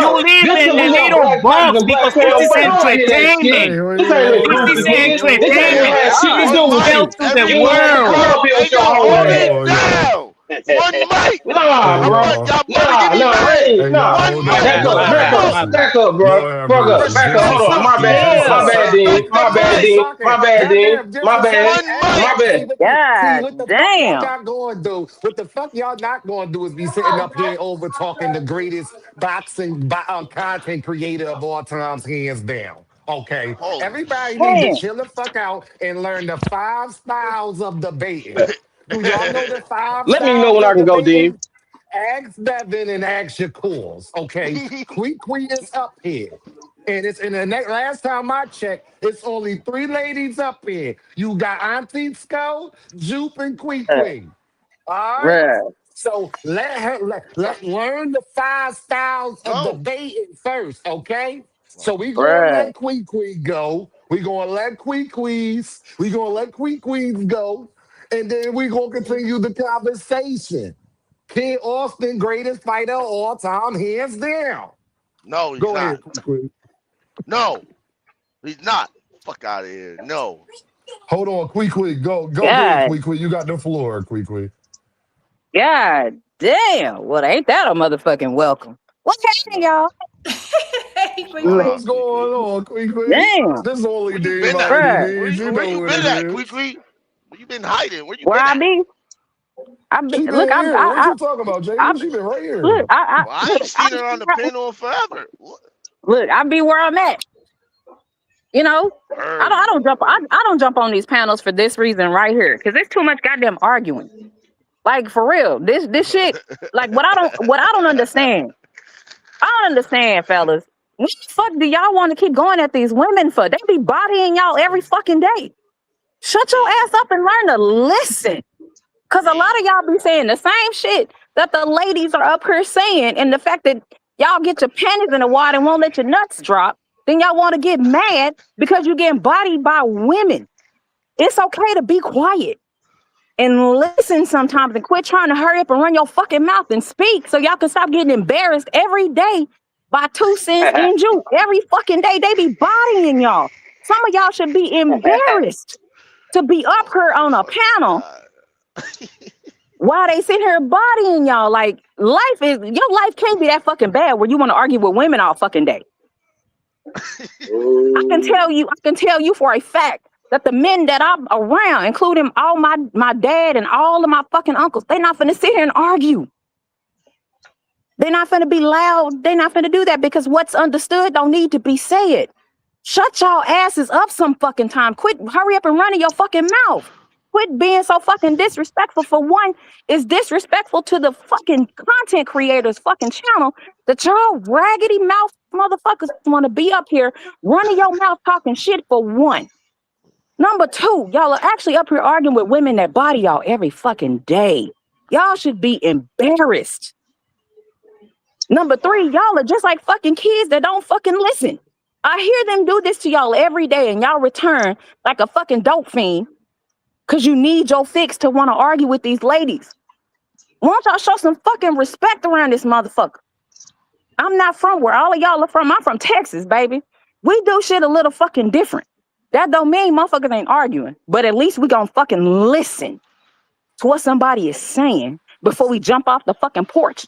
You live Just in because a we got little black Panthers box and Black because this Panthers, is but don't hear that entertainment. shit. Hey, This ain't no This goofy, is nigga. This ain't entertainment. had shit to You do with sell you. One mic, to the You everybody. had to come world. up here Hey, with your yo, whole hold ass. it down. One mic. Nah, I'm bro. right. Y'all about to get Nah, me nah, mad. ain't Hey, y'all, nah. One hold mic. on, Back Lord up, have back up, mercy. back up, bro. Lord have mercy. Back up. This is Hold on. My fucking bad. My Damn. bad, insane. Dean. Respect the My bad, This is mic. Dean. fucking My bad, Dean. goddamn My bad. disrespect. One My mic. bad. God What the fuck y'all damn. not going to do? What the fuck y'all not going to do is be sitting up here over talking the greatest boxing content creator of all times, hands down. Okay, Holy everybody need to Damn. shit. chill the fuck out and learn the 5 styles of debating. Do y'all know the five Let me know styles when I of can go, Dean. debating? Ask Devin and ask your calls. Okay, Quee is up here. And last time I checked, it's only 3 ladies up here. You got Auntie Sco, Jupe, and Quee. All right. Bruh. So let learn the 5 styles of Go. debating first, okay? So Well, we gonna Bruh. let Quee go. We gonna let We gonna let Quees go, and then we gonna continue the conversation. Kid Austin, greatest fighter of all time, hands down. no, he's Go ahead, not. Quee. No, he's not. Fuck out of here. No. Hold on, Quee. Go ahead, God. Quee. You got the floor, Quee. God damn. Well, ain't that a motherfucking welcome? What's happening, y'all? Hey, Look, What's going on, Quee? damn. This only Where you Dave been at? already Bruh. Where needs. you, You where know you what it been at, is. Quick? Where you been hiding? Where you Where been I at? be? I be She been look, here. What you talking about, I Jaden? She been right look, here. Well, I ain't seen her on the panel in forever. What? look, I be where I'm at. You know, I Word. don't jump on these panels for this reason right here, because there's too much goddamn arguing. Like for real, this shit. Like what I don't understand. I don't understand, fellas. What the fuck do y'all want to keep going at these women for? They be bodying y'all every fucking day. Shut your Damn. ass up and learn to listen. Cause a lot Damn. of y'all be saying the same shit that the ladies are up here saying, and the fact that y'all get your panties in the water and won't let your nuts drop, then y'all want to get mad because you're getting bodied by women. It's okay to be quiet and listen sometimes and quit trying to hurry up and run your fucking mouth and speak so y'all can stop getting embarrassed every day by 2 Cents and Juke. Every fucking day they be bodying y'all. Some of y'all should be embarrassed to be up Oh here on a my fucking panel god. while they sit here bodying y'all. Like your life can't be that fucking bad where you want to argue with women all fucking day. I can Ooh. tell you for a fact that the men that I'm around, including all my dad and all of my fucking uncles, they not finna sit here and argue. They're not finna be loud. They're not finna do that because what's understood don't need to be said. Shut y'all asses up some fucking time. Quit, hurry up and running your fucking mouth. Quit being so fucking disrespectful. For one, it's disrespectful to the fucking content creators fucking channel that y'all raggedy mouth motherfuckers want to be up here running your mouth talking shit for one. Number two, y'all are actually up here arguing with women that body y'all every fucking day. Y'all should be embarrassed. Number three, y'all are just like fucking kids that don't fucking listen. I hear them do this to y'all every day and y'all return like a fucking dope fiend because you need your fix to want to argue with these ladies. Why don't y'all show some fucking respect around this motherfucker? I'm not from where all of y'all are from. I'm from Texas, baby. We do shit a little fucking different. That don't mean motherfuckers ain't arguing, but at least we gonna fucking listen to what somebody is saying before we jump off the fucking porch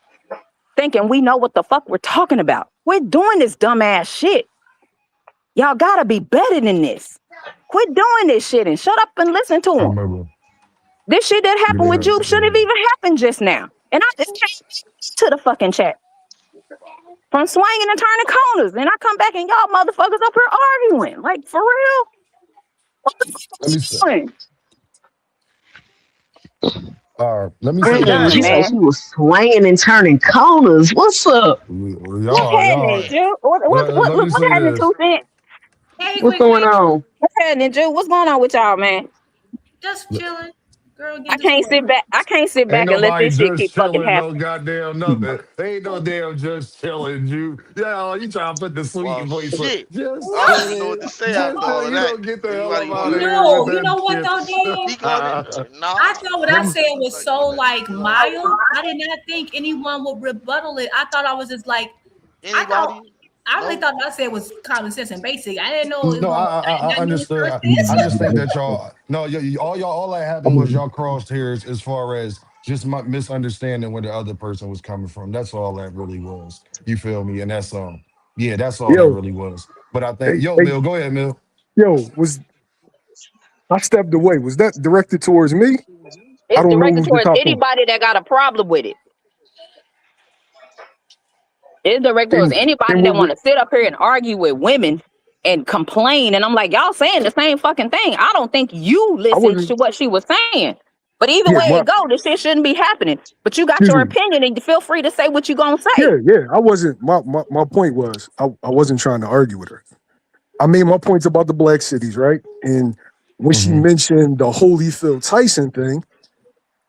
thinking we know what the fuck we're talking about. We're doing this dumbass shit. Y'all gotta be better than this. Quit doing this shit and shut up and listen to I them. remember. This shit that Give happened me with that. Jupe should have even happened just now. And I just came to the fucking chat from swinging and turning corners. And I come back and y'all motherfuckers up here arguing. Like, for real? What the Let me fuck say. are you doing? Let me say I'm this, done, She said y'all. she man. was swinging and turning corners. What's up? What's happening, Y'all. Jupe? Let me What's say happening, this. 2 Cents? Hey, What's quick, going on? What's happening, Jupe? What's going on with y'all, man? just chilling. Girl, I getting this can't work. sit back. I can't sit Ain't back and let nobody this shit just keep fucking chilling, no happening. goddamn nothing. Ain't no damn just chilling, you. Yeah, you trying to put the sweet Well, voice on. shit. Just I don't even know what chilling. to say Just after all chilling. of You that. don't get the hell up Anybody out want of to here with No, you know that what shit. though, Dan? speak on it? Nah. I thought what I said I was thought you so wanted to like speak on it. mild. I did not think anyone would rebuttal it. I thought I was just like, I thought Anybody? I really No. thought what I said was common sense and basic. I didn't know it was No, gonna. I did I not know this understood. I person. just think that y'all, no, all that happened was y'all crossed hairs as far as just my misunderstanding where the other person was coming from. That's all that really was. You feel me? And that's yeah, that's all that Yo, really was. But I think, hey, yo, hey, Mill, go ahead, Mill. yo, was I stepped away? Was that directed towards me? I It's don't know directed who's the towards top of. anybody that got a problem with it. It's directed towards And anybody and that what? want to sit up here and argue with women and complain. And I'm like, y'all saying the same fucking thing. I don't think you I listened wasn't. to what she was saying. But either way it go, this shit shouldn't be happening. But you got your opinion, and feel free to say what you gonna say. Yeah. I wasn't. My point was I wasn't trying to argue with her. I made my points about the black cities, right? And when she mentioned the Holyfield Tyson thing,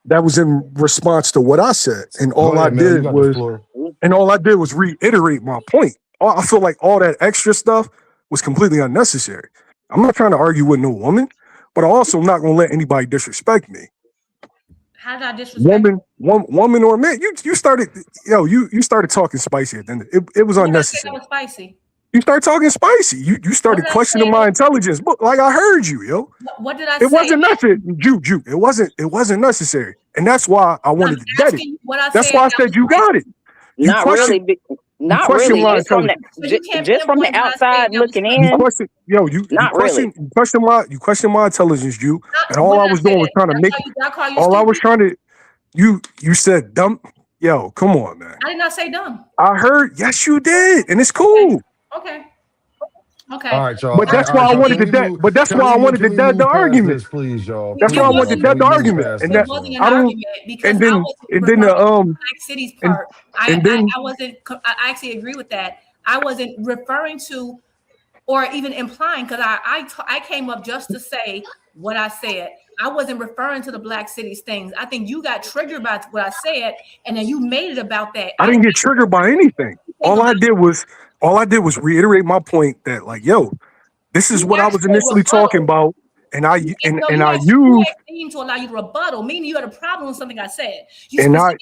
that was in response to what I said, and all I did was reiterate my point. I feel like all that extra stuff was completely unnecessary. I'm not trying to argue with no woman, but I also am not going to let anybody disrespect me. How did I disrespect? Woman or man? You started, you started talking spicy at the end. It was unnecessary. That was spicy. You started talking spicy. You started questioning my intelligence. But like I heard you, yo. What did I say? It wasn't nothing, Juke. It wasn't necessary, and that's why I wanted to get it. That's why I said you got it. Not really. Not really. Just from the outside looking in. You question my intelligence, you. And all I was doing was trying to make. All I was trying to. You said dumb. Yo, come on, man. I did not say dumb. I heard. Yes, you did, and it's cool. Okay. All right, y'all. But that's why I wanted to dead. But that's why I wanted to dead the argument. This, please, y'all. That's why I wanted to dead the argument. And that wasn't an argument because I wasn't Black Cities part. I wasn't. I actually agree with that. I wasn't referring to, or even implying, because I came up just to say what I said. I wasn't referring to the Black Cities things. I think you got triggered by what I said, and then you made it about that. I didn't get triggered by anything. All I did was reiterate my point that, like, yo, this is what I was initially talking about, and I used to allow you to rebuttal, meaning you had a problem with something I said. You said I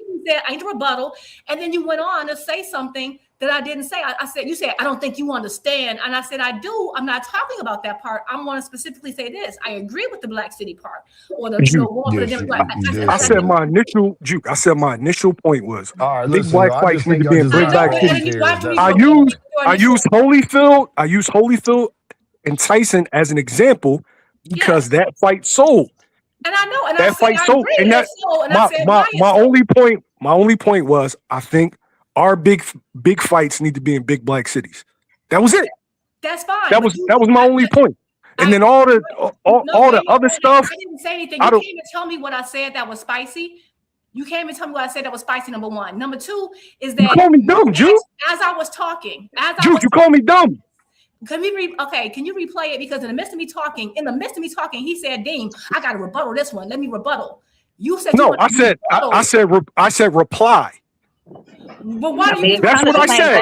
need to rebuttal, and then you went on to say something that I didn't say. You said I don't think you understand, and I said I do. I'm not talking about that part. I'm going to specifically say this. I agree with the Black City part, or the I said my initial point was big black fights need to be in big black cities. I use Holyfield and Tyson as an example because that fight sold. And I know, and that fight sold. And that my only point was I think our big fights need to be in big black cities. That was it. That's fine. That was my only point. And then all the other stuff. I didn't say anything. You came and tell me what I said that was spicy. You came and tell me what I said that was spicy. Number one. Number two is that you call me dumb, Juke. As I was talking, you call me dumb. Can you replay it? Because in the midst of me talking, he said, "Dean, I got to rebuttal this one. Let me rebuttal." You said no. I said reply. But why do you? That's what I said.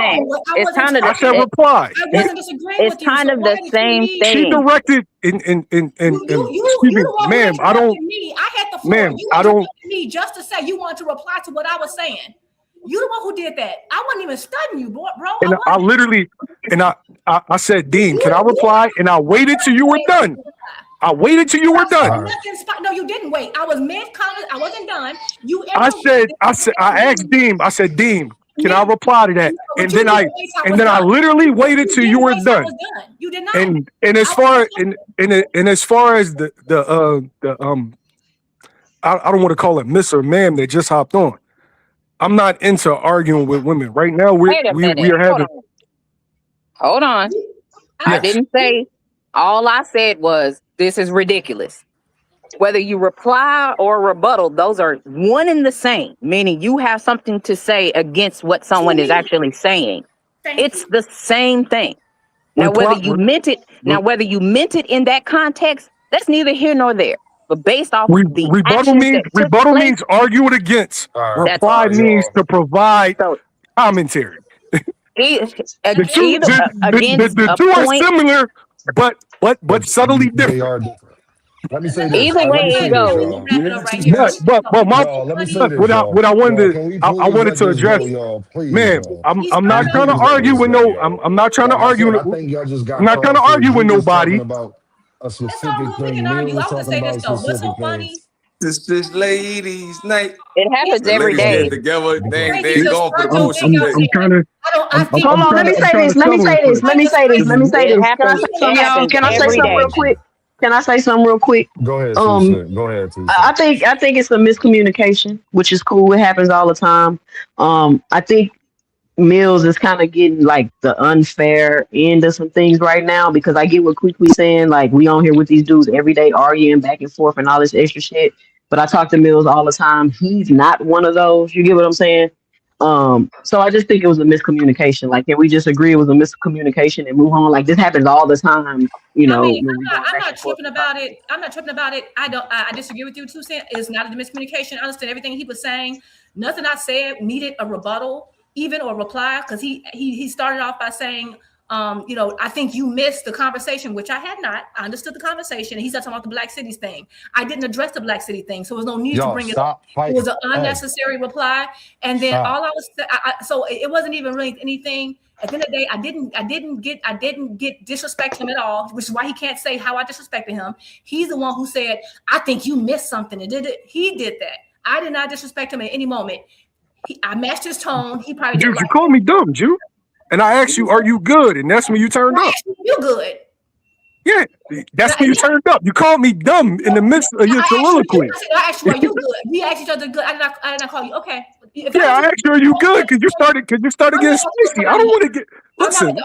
It's kind of I said reply. I wasn't disagreeing with you. It's kind of the same thing. She directed in excuse me, ma'am. I don't. I had the floor. Ma'am, I don't. Me just to say you wanted to reply to what I was saying. You the one who did that. I wasn't even studying you, bro. And I literally, I said, Dean, can I reply? And I waited till you were done. I waited till you were done. No, you didn't wait. I was mid-comment. I wasn't done. I asked Dean. I said, Dean, can I reply to that? And then I literally waited till you were done. You did not. And as far as the I don't want to call it Miss or Ma'am that just hopped on. I'm not into arguing with women right now. We are having. Hold on. Yes. I didn't say. All I said was this is ridiculous. Whether you reply or rebuttal, those are one and the same. Meaning you have something to say against what someone is actually saying. It's the same thing. Now whether you meant it in that context, that's neither here nor there. But based off the rebuttal means argue it against. Reply means to provide commentary. The two are similar, but subtly different. Let me say this. Either way it goes. What I wanted to address, ma'am. I'm not trying to argue with I'm not trying to argue. I'm not trying to argue with nobody. A specific thing. What's so funny? This ladies' night. It happens every day. Together, they going for the motion. I'm trying to. Hold on. Let me say this. Can I say something real quick? Can I say something real quick? Go ahead. Go ahead. I think it's a miscommunication, which is cool. It happens all the time. I think Mills is kind of getting like the unfair end of some things right now because I get what Quickly saying. Like we on here with these dudes every day arguing back and forth and all this extra shit. but I talk to Mills all the time. He's not one of those. You get what I'm saying? So I just think it was a miscommunication. Like, can we just agree it was a miscommunication and move on? Like, this happens all the time. You I know, mean, when we going I'm back not and forth. tripping about it. I'm not tripping about it. I disagree with you, 2 Cent. It's not a miscommunication. I understand everything he was saying. Nothing I said needed a rebuttal, even or reply, because he started off by saying, I think you missed the conversation, which I had not. I understood the conversation. And he started talking about the Black Cities thing. I didn't address the Black City thing, so there was no need to Y'all bring it up. stop It was fighting. an unnecessary reply. And then Stop. all I was so it wasn't even really anything. At the end of the day, I didn't get disrespect him at all, which is why he can't say how I disrespected him. He's the one who said, I think you missed something. And he did that. I did not disrespect him at any moment. I matched his tone. He probably Jude, didn't you like called me dumb, Jude. And I asked you, are you good? And that's when you turned up. you good. Yeah, that's when you turned up. You called me dumb in the midst of your soliloquy. I asked you, are you good? We asked each other good. I did not call you. Okay. I asked you, are you good? Because you started getting spicy. I don't want to get. Listen.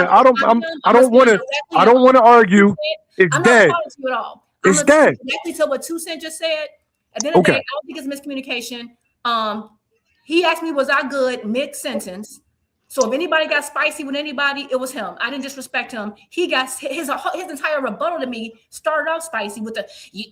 I don't want to argue. It's I'm dead. not talking to you at all. It's dead. Exactly to what 2 Cent just said. At the end of the day, I don't think it's miscommunication. He asked me, was I good mid-sentence? So if anybody got spicy with anybody, it was him. I didn't disrespect him. He got his entire rebuttal to me started off spicy with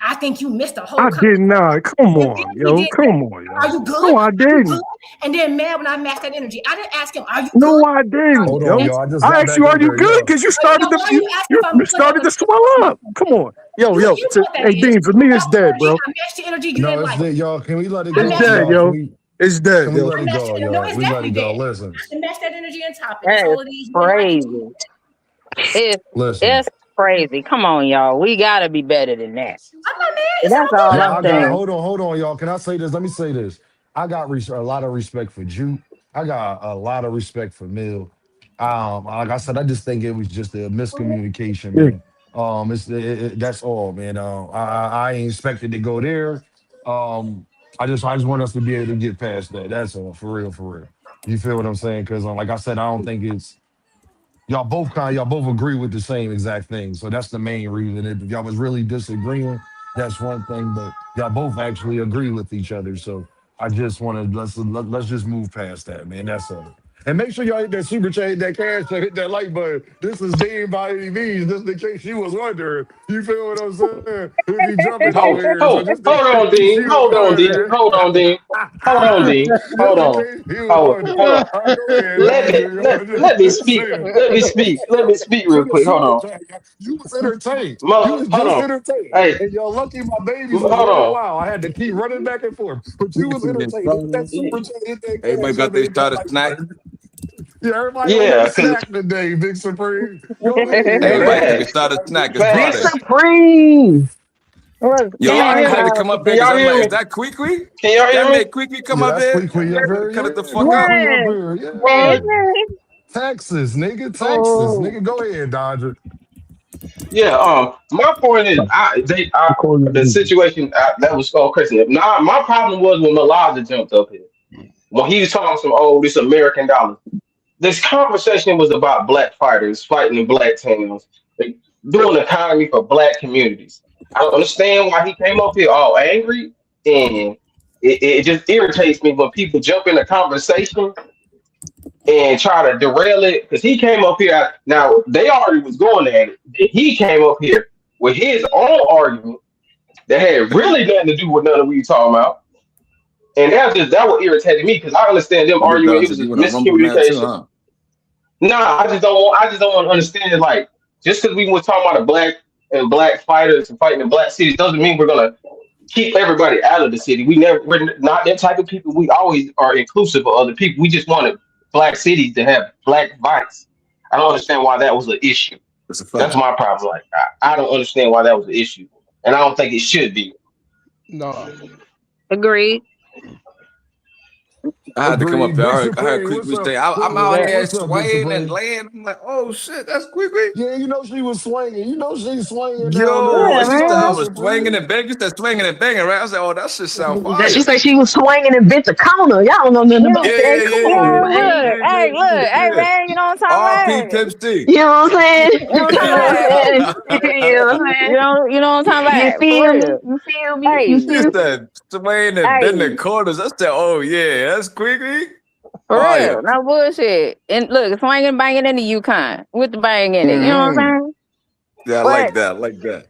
I think you missed the whole. I did not. Come on, yo. Come on, yo. Are you good? No, I didn't. And then mad when I matched that energy. I didn't ask him, are you good? No, I didn't. Hold on, yo. I asked you, are you good? Because you started to swell up. Come on. Yo. Hey, Dean, for me, it's dead, bro. I matched the energy. You didn't like it. Y'all, can we let it go? It's dead, yo. It's dead, yo. Can we let it go, yo? No, it's we let it go. dead. Listen. I matched that energy and topic. That's crazy. It's crazy. Come on, y'all. We gotta be better than that. I'm not mad. That's all I'm saying. Hold on, y'all. Can I say this? Let me say this. I got a lot of respect for Juke. I got a lot of respect for Mill. Like I said, I just think it was just a miscommunication, man. That's all, man. I ain't expected to go there. I just want us to be able to get past that. That's all, for real. You feel what I'm saying? Because like I said, I don't think it's y'all both agree with the same exact thing. So that's the main reason. If y'all was really disagreeing, that's one thing. But y'all both actually agree with each other. So I just want to let's just move past that, man. That's all. And make sure y'all hit that super chat, that cash, hit that like button. This is Dean by any means, just in case you was wondering. You feel what I'm saying? If you jumping over here. Hold on, Dean. Hold on, Dean. Hold on. Let me speak. Let me speak real quick. Hold on. You was entertained. You was just entertained. Hey. And y'all lucky my babies was running wild. I had to keep running back and forth. But you was entertained. Hit that super chat, hit that cash. Everybody got their started snack. Yeah, everybody snack today, Big Supreme. Everybody started snack. Big Supreme. Yo, I had to come up here because I'm like, is that Kwee? Can y'all hear me? Kwee come up here? Cut it the fuck out. Texas, nigga. Nigga, go ahead, Dodger. Yeah, my point is, the situation that was so crazy. Now, my problem was when Malaza jumped up here. When he was talking some, this American dollar. This conversation was about black fighters fighting in black towns, doing economy for black communities. I don't understand why he came up here all angry, and it just irritates me when people jump in a conversation and try to derail it. Because he came up here, now they already was going at it. He came up here with his own argument that had really nothing to do with none of what you talking about. And that what irritated me, because I understand them arguing it was a miscommunication. Nah, I just don't want to understand, like, just because we were talking about black fighters and fighting in black cities doesn't mean we're gonna keep everybody out of the city. We're not that type of people. We always are inclusive of other people. We just wanted black cities to have black fights. I don't understand why that was an issue. That's my problem. Like, I don't understand why that was an issue, and I don't think it should be. No. Agreed. I had to come up here. I heard Kwee say, I'm out here swaying and laying. I'm like, oh shit, that's Kwee. Yeah, you know she was swinging. You know she's swinging. Yo, she started was swinging and banging. You said swinging and banging, right? I said, oh, that shit sound fire. She said she was swinging and bent the corner. Y'all don't know nothing about that. Come on, man. Hey, man, you know what I'm talking about? RP Pimp Steve. You know what I'm saying? know what I'm saying? You know what I'm talking You about? For feel me? real. You feel me? Hey, You He feel me? said Swain and hey, then the quarters. I said, oh yeah, that's quickly. for real. Fire. No bullshit. And look, swinging, banging in the Yukon with the bang in it. You know what I'm saying? Yeah, I But like that. I like that.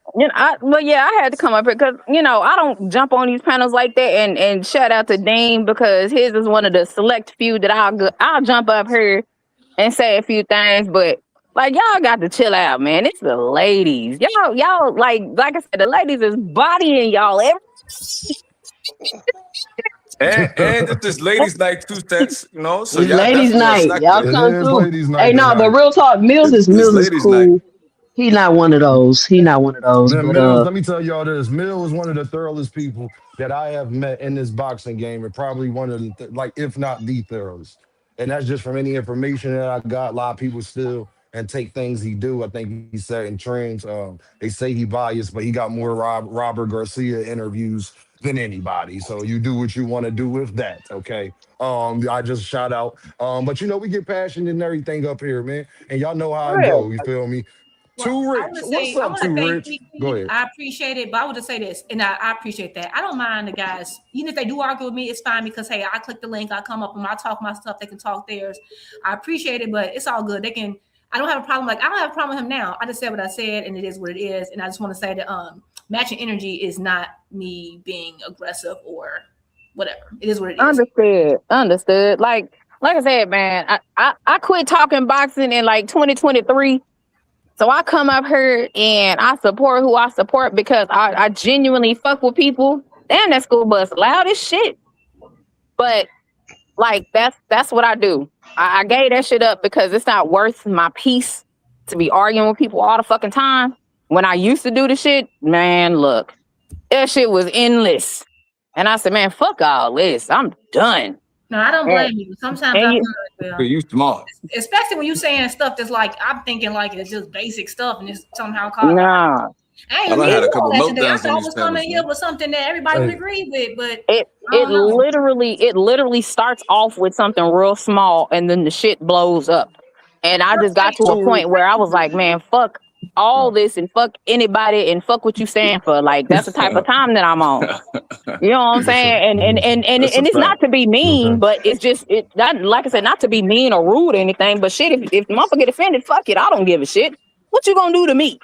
but yeah, I had to come up here because I don't jump on these panels like that. And shout out to Dean because his is one of the select few that I'll jump up here and say a few things. But like y'all got to chill out, man. It's the ladies. Y'all like I said, the ladies is bodying y'all every. And it's just ladies' night 2 cents, so It's y'all ladies' definitely night. respect Y'all it. It come is through. ladies' Hey, night no, but tonight. real talk, It's Mills is ladies' night. cool. He not one of those. Man, But Mills, let me tell y'all this. Mills is one of the thoroughest people that I have met in this boxing game, and probably one of the, if not the thoroughest. And that's just from any information that I got. A lot of people still and take things he do. I think he said in trends. They say he biased, but he got more Robert Garcia interviews than anybody. So you do what you want to do with that, okay? I just shout out. But we get passionate and everything up here, man. And y'all know how For I real. go. You feel me? Well, Too I want Rich. to What's say, I up, want to Too thank Rich? Go Kiki. ahead. I appreciate it, but I would just say this, and I appreciate that. I don't mind the guys, even if they do argue with me, it's fine because hey, I click the link, I come up and I talk my stuff, they can talk theirs. I appreciate it, but it's all good. They can. I don't have a problem. Like I don't have a problem with him now. I just said what I said, and it is what it is. And I just want to say that matching energy is not me being aggressive or whatever. It is what it is. Understood. Like I said, man, I quit talking boxing in like 2023. So I come up here and I support who I support because I genuinely fuck with people. Damn, that school bus loud as shit. But like that's what I do. I gave that shit up because it's not worth my peace to be arguing with people all the fucking time. When I used to do the shit, man, look, that shit was endless. And I said, man, fuck all this. I'm done. No, I don't blame you. Sometimes I feel You smart. especially when you saying stuff that's like I'm thinking like it's just basic stuff and it's somehow called. Nah. I I ain't done need had a all couple that today. I meltdowns thought on I these was coming panels, here man. with something that everybody would agree with, but it I don't know. literally starts off with something real small and then the shit blows up. And I just got to a point where I was like, man, fuck all this and fuck anybody and fuck what you stand for. Like that's the type of time that I'm on. You know what I'm saying? That's a And it's not fact. to be mean, Okay. but it's just not like I said, not to be mean or rude or anything. But shit, if the motherfucker get offended, fuck it. I don't give a shit. What you gonna do to me?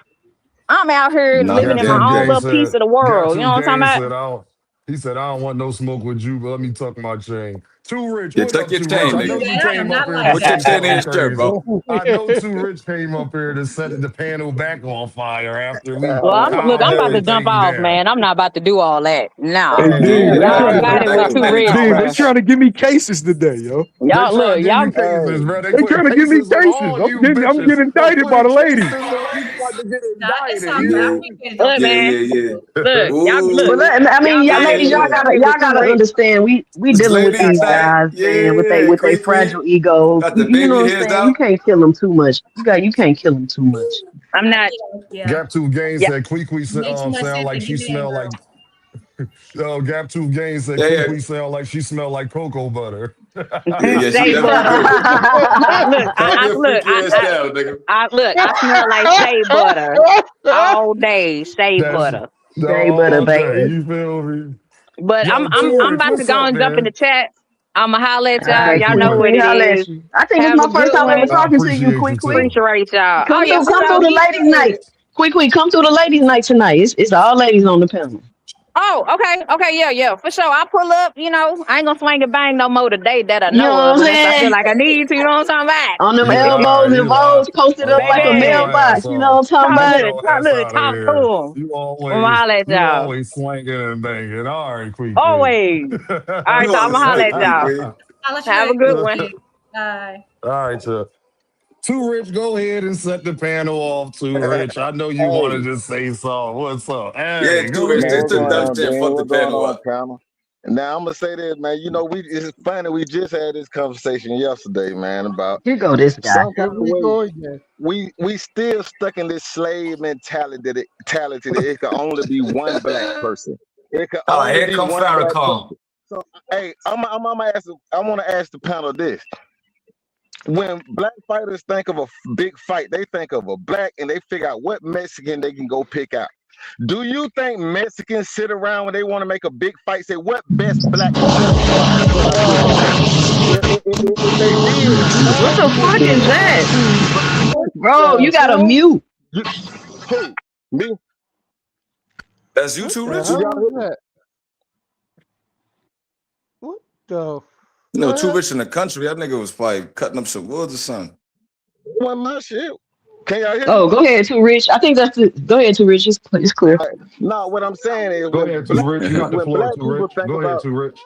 I'm out here Nah, living Gap in yeah, my Tooth own Gang yeah. little piece said, of the Gap world. You know Tooth what I'm Gang talking said, about? he said, I don't want no smoke with you, but let me tuck my chain. Too Rich, Yeah, what tuck up, your Too Rich? chain, Don't I do know nigga. you that. I am came up not here to like Put your say that. chin in something your shirt, crazy. bro. I know Too Rich came up here to set the panel back on fire after we Well, I'm calmed about to jump everything off, down. man. I'm not about to do all that. Hey, Nah, Dean, Yeah, they y'all trying nah. to got it Back with to Too back Rich, talk Dean, they that bro. trying to shit. give me cases today, yo. They Y'all trying look, to give y'all you cases, bro. They They putting trying to give me cases on cases. all you I'm bitches. getting They indicted by putting the ladies. cases on you about to get No, it's indicted. all You good. I hear Yeah, me? appreciate it though. look, yeah, man. yeah, yeah. Look, y'all But Ooh, I mean, y'all y'all got it ladies, with yeah. Too y'all Rich. gotta understand. We It's dealing with ladies' these night. guys, man, Yeah, with they quickly. fragile egos. Got the You know baby what I'm hairs saying? You out. can't kill them too much. You can't kill them too much. I'm not. Yeah. Gap Tooth Gang Yeah, said Queequeg Make too much sound sense to like she get that smell girl. like Gap Tooth Gang said Yeah, yeah, Queequeg sound like she smell like cocoa butter. yeah, yeah. She shea definitely butter. do. I Calm your look. freaky ass down, nigga. I smell like shea butter all day. Shea That's butter. Shea butter, all day. baby. You feel me? But Yo, Too I'm Rich, about to what's go up, and jump in the man? chat. I'ma holler at All y'all. right, Y'all quick, know what quick, it holla at is. you. I think it's Have a my first good time ever one. I talking to you, appreciate you quick, quick. too. Appreciate y'all. Oh Come yeah, through, for come through sure. the ladies' night. Quick, quick, come through the ladies' night tonight. It's all ladies on the panel. Oh, okay, yeah, for sure. I'll pull up, I ain't gonna swing and bang no more today that I You know know what of, I'm unless I feel saying? like I need to, you know what I'm talking On them Yeah, about? all elbows right, and you lie. Vogues posted up like a Lie Baby, your ass mailbox. You know off. what I'm talking Get about? your ass out of talk here. to him. You I'ma holler at y'all. always swinging and banging. All right, quick, quick. Always. All right, You so I'ma always holler right, at quick, y'all. quick. I'll let you Have later. a good one. Bye. All right, Too Rich, go ahead and set the panel off. Too Rich, I know you want to Hey, just say something. What's up? Yeah, Hey, too go rich. man, This what's ahead, took going dumb King. on, shit. Dean? Fuck the What's going panel on, up. panel? Now I'm gonna say this, man. You know, it's funny. We just had this conversation yesterday, man, about Here go this guy. some Here kind of we way go again. we still stuck in this slave mentality that it can only be one black person. It can Oh, only here be come one black Farrakhan. person. So, hey, I want to ask the panel this: when black fighters think of a big fight, they think of a black and they figure out what Mexican they can go pick out. Do you think Mexicans sit around when they want to make a big fight, say what best black fighter can I put in there? If they did, What the fuck is that? Bro, yeah, you gotta mute. who? Me? That's you too, Rich. Did y'all hear me? What the? You know, too rich in the country. That nigga was probably cutting up some woods or something. Well, my shit. Can y'all hear me? Oh, go ahead, Too Rich. I think that's the. Go ahead, Too Rich. It's clear. No, what I'm saying is Go ahead, Too Rich. You got the when floor, black Too people Rich. think Go ahead, about Too Rich.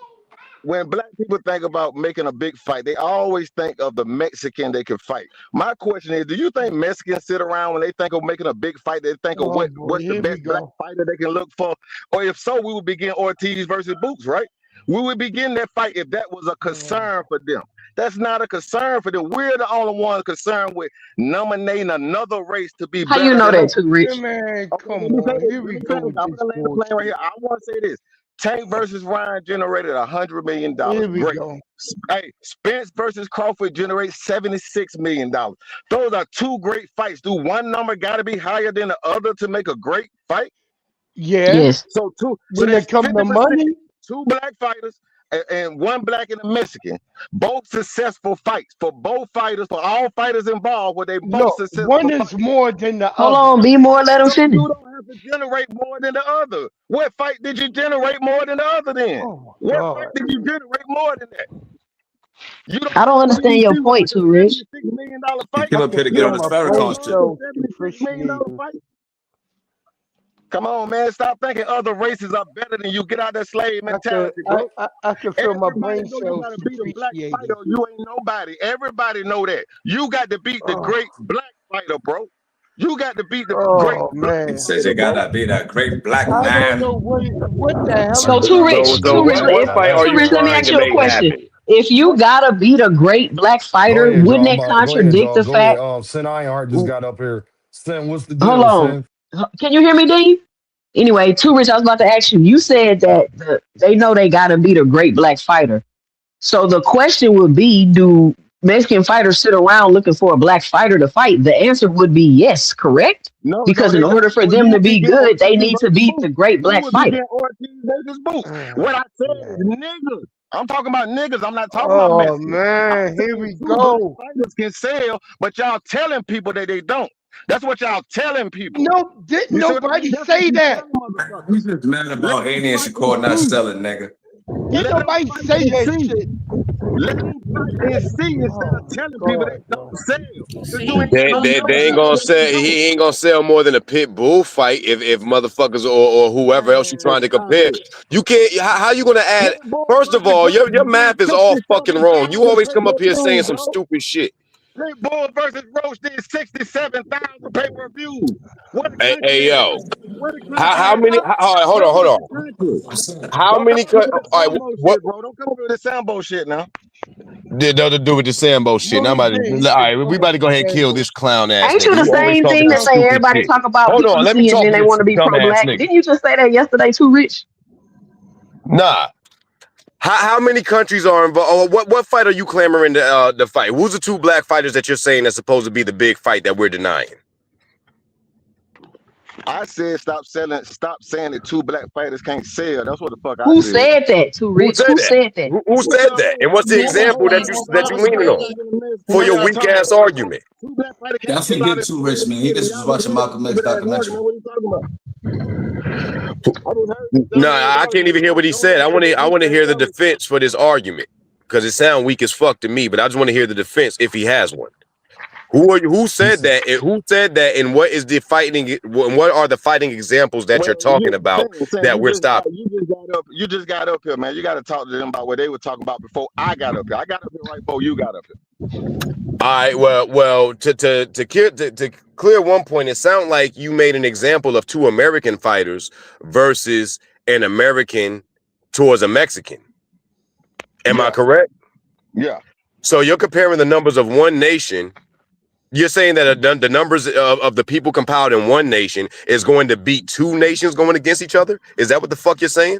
when black people think about making a big fight, they always think of the Mexican they can fight. My question is, do you think Mexicans sit around when they think of making a big fight, they think of what's the best black fighter they can look for? Or if so, we would begin Ortiz versus Boots, right? We would begin that fight if that was a concern for them. That's not a concern for them. We're the only ones concerned with nominating another race to be How better you know than that, us. Too Rich? Man, come Let me say on. this. Here Let we me go say this. with I'm this gonna land the plane right here. I want to say this. Tank versus Ryan generated $100 million. Here we Great. go. Hey, Spence versus Crawford generates $76 million. Those are two great fights. Do one number got to be higher than the other to make a great fight? Yeah. Yes. So When that's it comes to 50%. money, Two black fighters and one black and a Mexican. Both successful fights for both fighters, for all fighters involved, where they both look, successful one is fights. more than the Hold other. on, be more. Let him So finish. you don't have to generate more than the other. What fight did you generate more than the other then? Oh What God. fight did you generate more than that? You don't I don't think understand your PBC was point, like Too a Rich. $76 million He fight? came I up can here to get feel on his my brain Farrakhan shit. cells $76 million appreciating. fight? Come on, man. Stop thinking other races are better than you. Get out that slave mentality, bro. I can feel my Everybody brain know you cells gotta beat a black appreciating. fighter or you ain't nobody. Everybody know that. You got to beat the great black fighter, bro. You got to beat the great black He Man. says fighter, you bro. gotta be that great black I don't man. know what the hell So is Too wrong Rich, with So Too you. Rich, what fight are Too you Rich. Let me trying ask to you a make question. happen? If you gotta beat a great black Go fighter, ahead, wouldn't y'all. that Go ahead, contradict y'all. the Go ahead. fact? Sin Ironheart just got up here. Sin, what's the Hold deal, on. Sin? Can you hear me, Dean? Anyway, Too Rich, I was about to ask you. You said that they know they gotta beat a great black fighter. So the question would be, do Mexican fighters sit around looking for a black fighter to fight? The answer would be yes, correct? No, Because in they order don't. for Well, you them to would be begin good, they Ortiz need to versus beat the Boots. great You black would fighter. begin Ortiz versus Boots. What I said is niggas. I'm talking about niggas. I'm not talking about Oh Mexicans. I'm man, here saying we two black go. fighters can sell, but y'all telling people that they don't. That's what y'all telling people. No, didn't You see what I nobody mean? That's what say you that. telling He's motherfuckers. just mad Let about them Haney and fight and Shakur not see. selling, nigga. Didn't Let them nobody fight say and that see. shit. Let them fight and see instead of Oh telling people God, they bro. don't sell. Because you See, ain't got no They numbers to ain't say gonna that they sell. don't. He ain't gonna sell more than a pit bull fight if motherfuckers or whoever else you Man, trying to stop compare. it. You can't. How you gonna add? Pitbull First of versus all, Roach your math did is all fucking wrong. You 67,000 always come up here saying pay-per-views, some bro. stupid shit. Pitbull versus Roach did 67,000 pay-per-views. What a Hey country yo, ass. What a how country many? ass. All right, hold Don't on, hold watch on. the country. How Don't come many? up with that All right, Sambo what shit, bro. Don't come up with the Sambo shit now. did the other do with the Sambo shit? Now I'm No, about he to, didn't. all right, we about to go ahead and kill Sambo. this clown ass Ain't nigga. you the You always same talking thing some that say stupid everybody shit. talk about Hold on, let me PBC and talk then to they this want to be dumbass pro-black? nigga. Didn't you just say that yesterday, Too Rich? Nah. How many countries are involved? What fight are you clamoring to fight? Who's the two black fighters that you're saying that's supposed to be the big fight that we're denying? I said stop saying that two black fighters can't sell. That's what the fuck I Who said. said that, Too Who Rich? said Who that? said that? Who said that? And what's the that was example Queen. that That you was leaning on Queen. for your weak ass argument? Two black fighters can't Y'all sell finna out get of too rich, man. He just was watching Malcolm X stupid ass documentary. argument. What are you talking about? I just heard this No, dumbass I can't argument. even hear what he Don't said. I nobody want to. know I want to anything hear the else. defense for this argument because it sounds weak as fuck to me. But I just want to hear the defense if he has one. Who are you? Who said that? And who said that? And what is the fighting? And what are the fighting examples that you're Well, talking about that we're stopping? you just got up here, man. You got to talk to them about what they were talking about before I got up here. I got up here right before you got up here. All right. Well. To clear one point, it sounds like you made an example of two American fighters versus an American towards a Mexican. Am I Yeah, correct? yeah. So you're comparing the numbers of one nation. You're saying that the numbers of the people compiled in one nation is going to beat two nations going against each other? Is that what the fuck you're saying?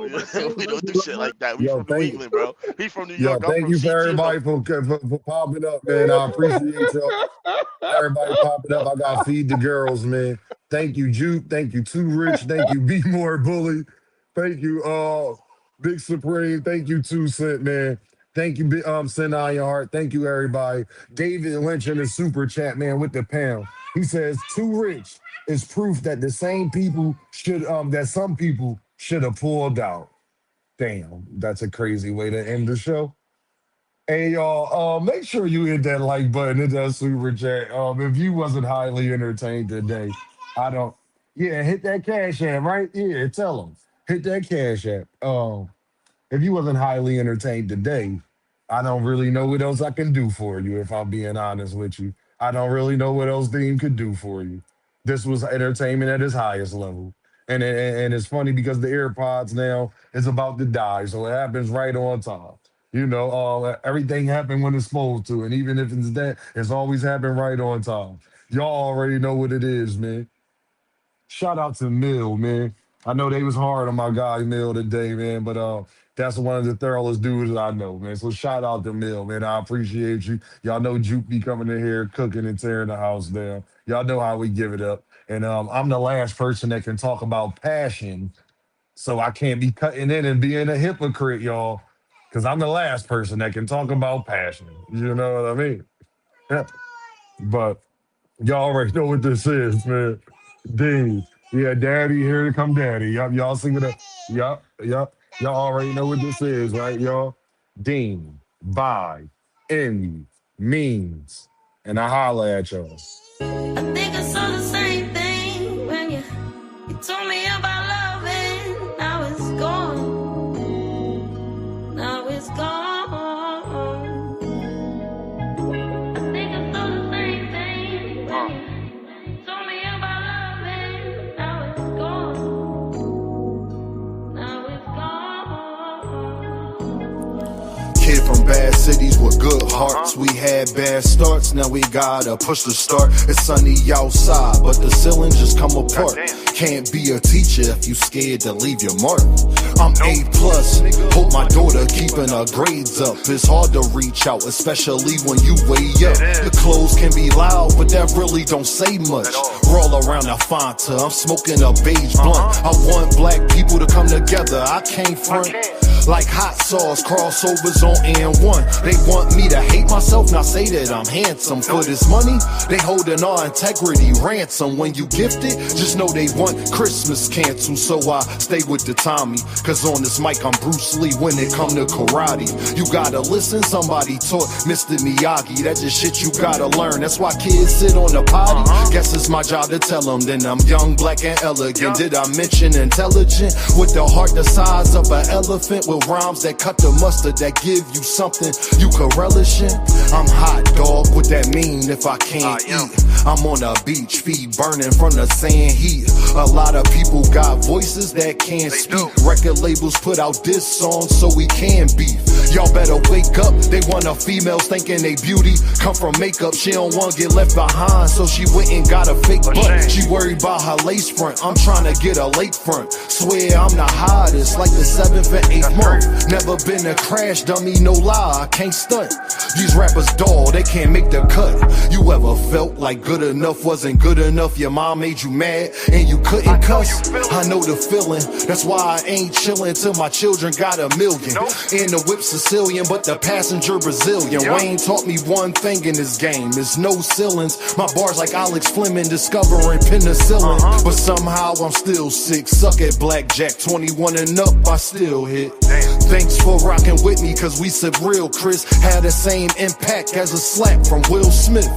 We don't do shit like that. We Yo, from New thank England, bro. He from New yo, York. I'm thank from you for CT. everybody for popping up, man. I appreciate y'all. Everybody popping up. I got feed the girls, man. Thank you, Juke. Thank you, Too Rich. Thank you, Be More Bully. Thank you, Big Supreme. Thank you, 2 Cent, man. Thank you, Sin Ironheart. Thank you, everybody. David Lynch in the super chat, man, with the pound. He says too rich is proof that the same people should that some people should have pulled out. Damn, that's a crazy way to end the show. Hey y'all, make sure you hit that like button, hit that super chat. If you wasn't highly entertained today, I don't. Yeah, hit that cash app, right? Yeah, tell them hit that cash app. If you wasn't highly entertained today, I don't really know what else I can do for you. If I'm being honest with you, I don't really know what else Dean could do for you. This was entertainment at its highest level, and it's funny because the AirPods now is about to die, so it happens right on time. You know, everything happened when it's supposed to, and even if it's that, it's always happened right on time. Y'all already know what it is, man. Shout out to Mill, man. I know they was hard on my guy Mill today, man, but that's one of the thoroughest dudes that I know, man. So shout out to Mill, man. I appreciate you. Y'all know Juke be coming in here cooking and tearing the house down. Y'all know how we give it up. And I'm the last person that can talk about passion, so I can't be cutting in and being a hypocrite, y'all, because I'm the last person that can talk about passion. You know what I mean? Yeah. But y'all already know what this is, man. Dean. Yeah, daddy, here to come daddy. Yup, y'all sing it up. Yup. Y'all already know what this is, right, y'all? Dean, by, any means. And I holla at y'all. I think I saw the same thing when you told me about love and now it's gone. Now it's gone. I think I saw the same thing when you told me about love and now it's gone. Now it's gone. Kid from bad cities with good hearts. We had bad starts, now we gotta push the start. It's sunny outside, but the ceiling just come apart. Can't be a teacher if you scared to leave your mark. I'm A+, hope my daughter keeping her grades up. It's hard to reach out, especially when you way up. The clothes can be loud, but that really don't say much. Roll around a Fanta, I'm smoking a beige blunt. I want black people to come together, I can't front. Like hot sauce, crossovers on N1. They want me to hate myself, not say that I'm handsome. For this money, they holding our integrity ransom. When you gift it, just know they want Christmas canceled. So I stay with the Tommy, cause on this mic I'm Bruce Lee when it come to karate. You gotta listen, somebody taught Mr. Miyagi. That's just shit you gotta learn. That's why kids sit on the potty. Guess it's my job to tell them. Then I'm young, black, and elegant. Did I mention intelligent? With the heart the size of an elephant. With rhymes that cut the mustard, that give you something you could relish in. I'm hot dog, what that mean if I can't eat? I'm on a beach, feet burning from the sand heat. A lot of people got voices that can't speak. Record labels put out diss songs so we can beef. Y'all better wake up, they want a females thinking they beauty come from makeup. She don't want to get left behind, so she went and got a fake butt. She worried about her lace front, I'm trying to get a lake front. Swear I'm the hottest, like the 7th and 8th month. Never been a crash dummy, no lie, I can't stunt. These rappers dull, they can't make the cut. You ever felt like good enough wasn't good enough? Your mom made you mad and you couldn't cuss? I know the feeling, that's why I ain't chillin' till my children got $1 million. And the whip Sicilian, but the passenger Brazilian. Wayne taught me one thing in this game, it's no ceilings. My bars like Alex Fleming discovering penicillin. But somehow I'm still sick, suck at blackjack. 21 and up, I still hit. Thanks for rocking with me, cause we said real Chris had the same impact as a slap from Will Smith.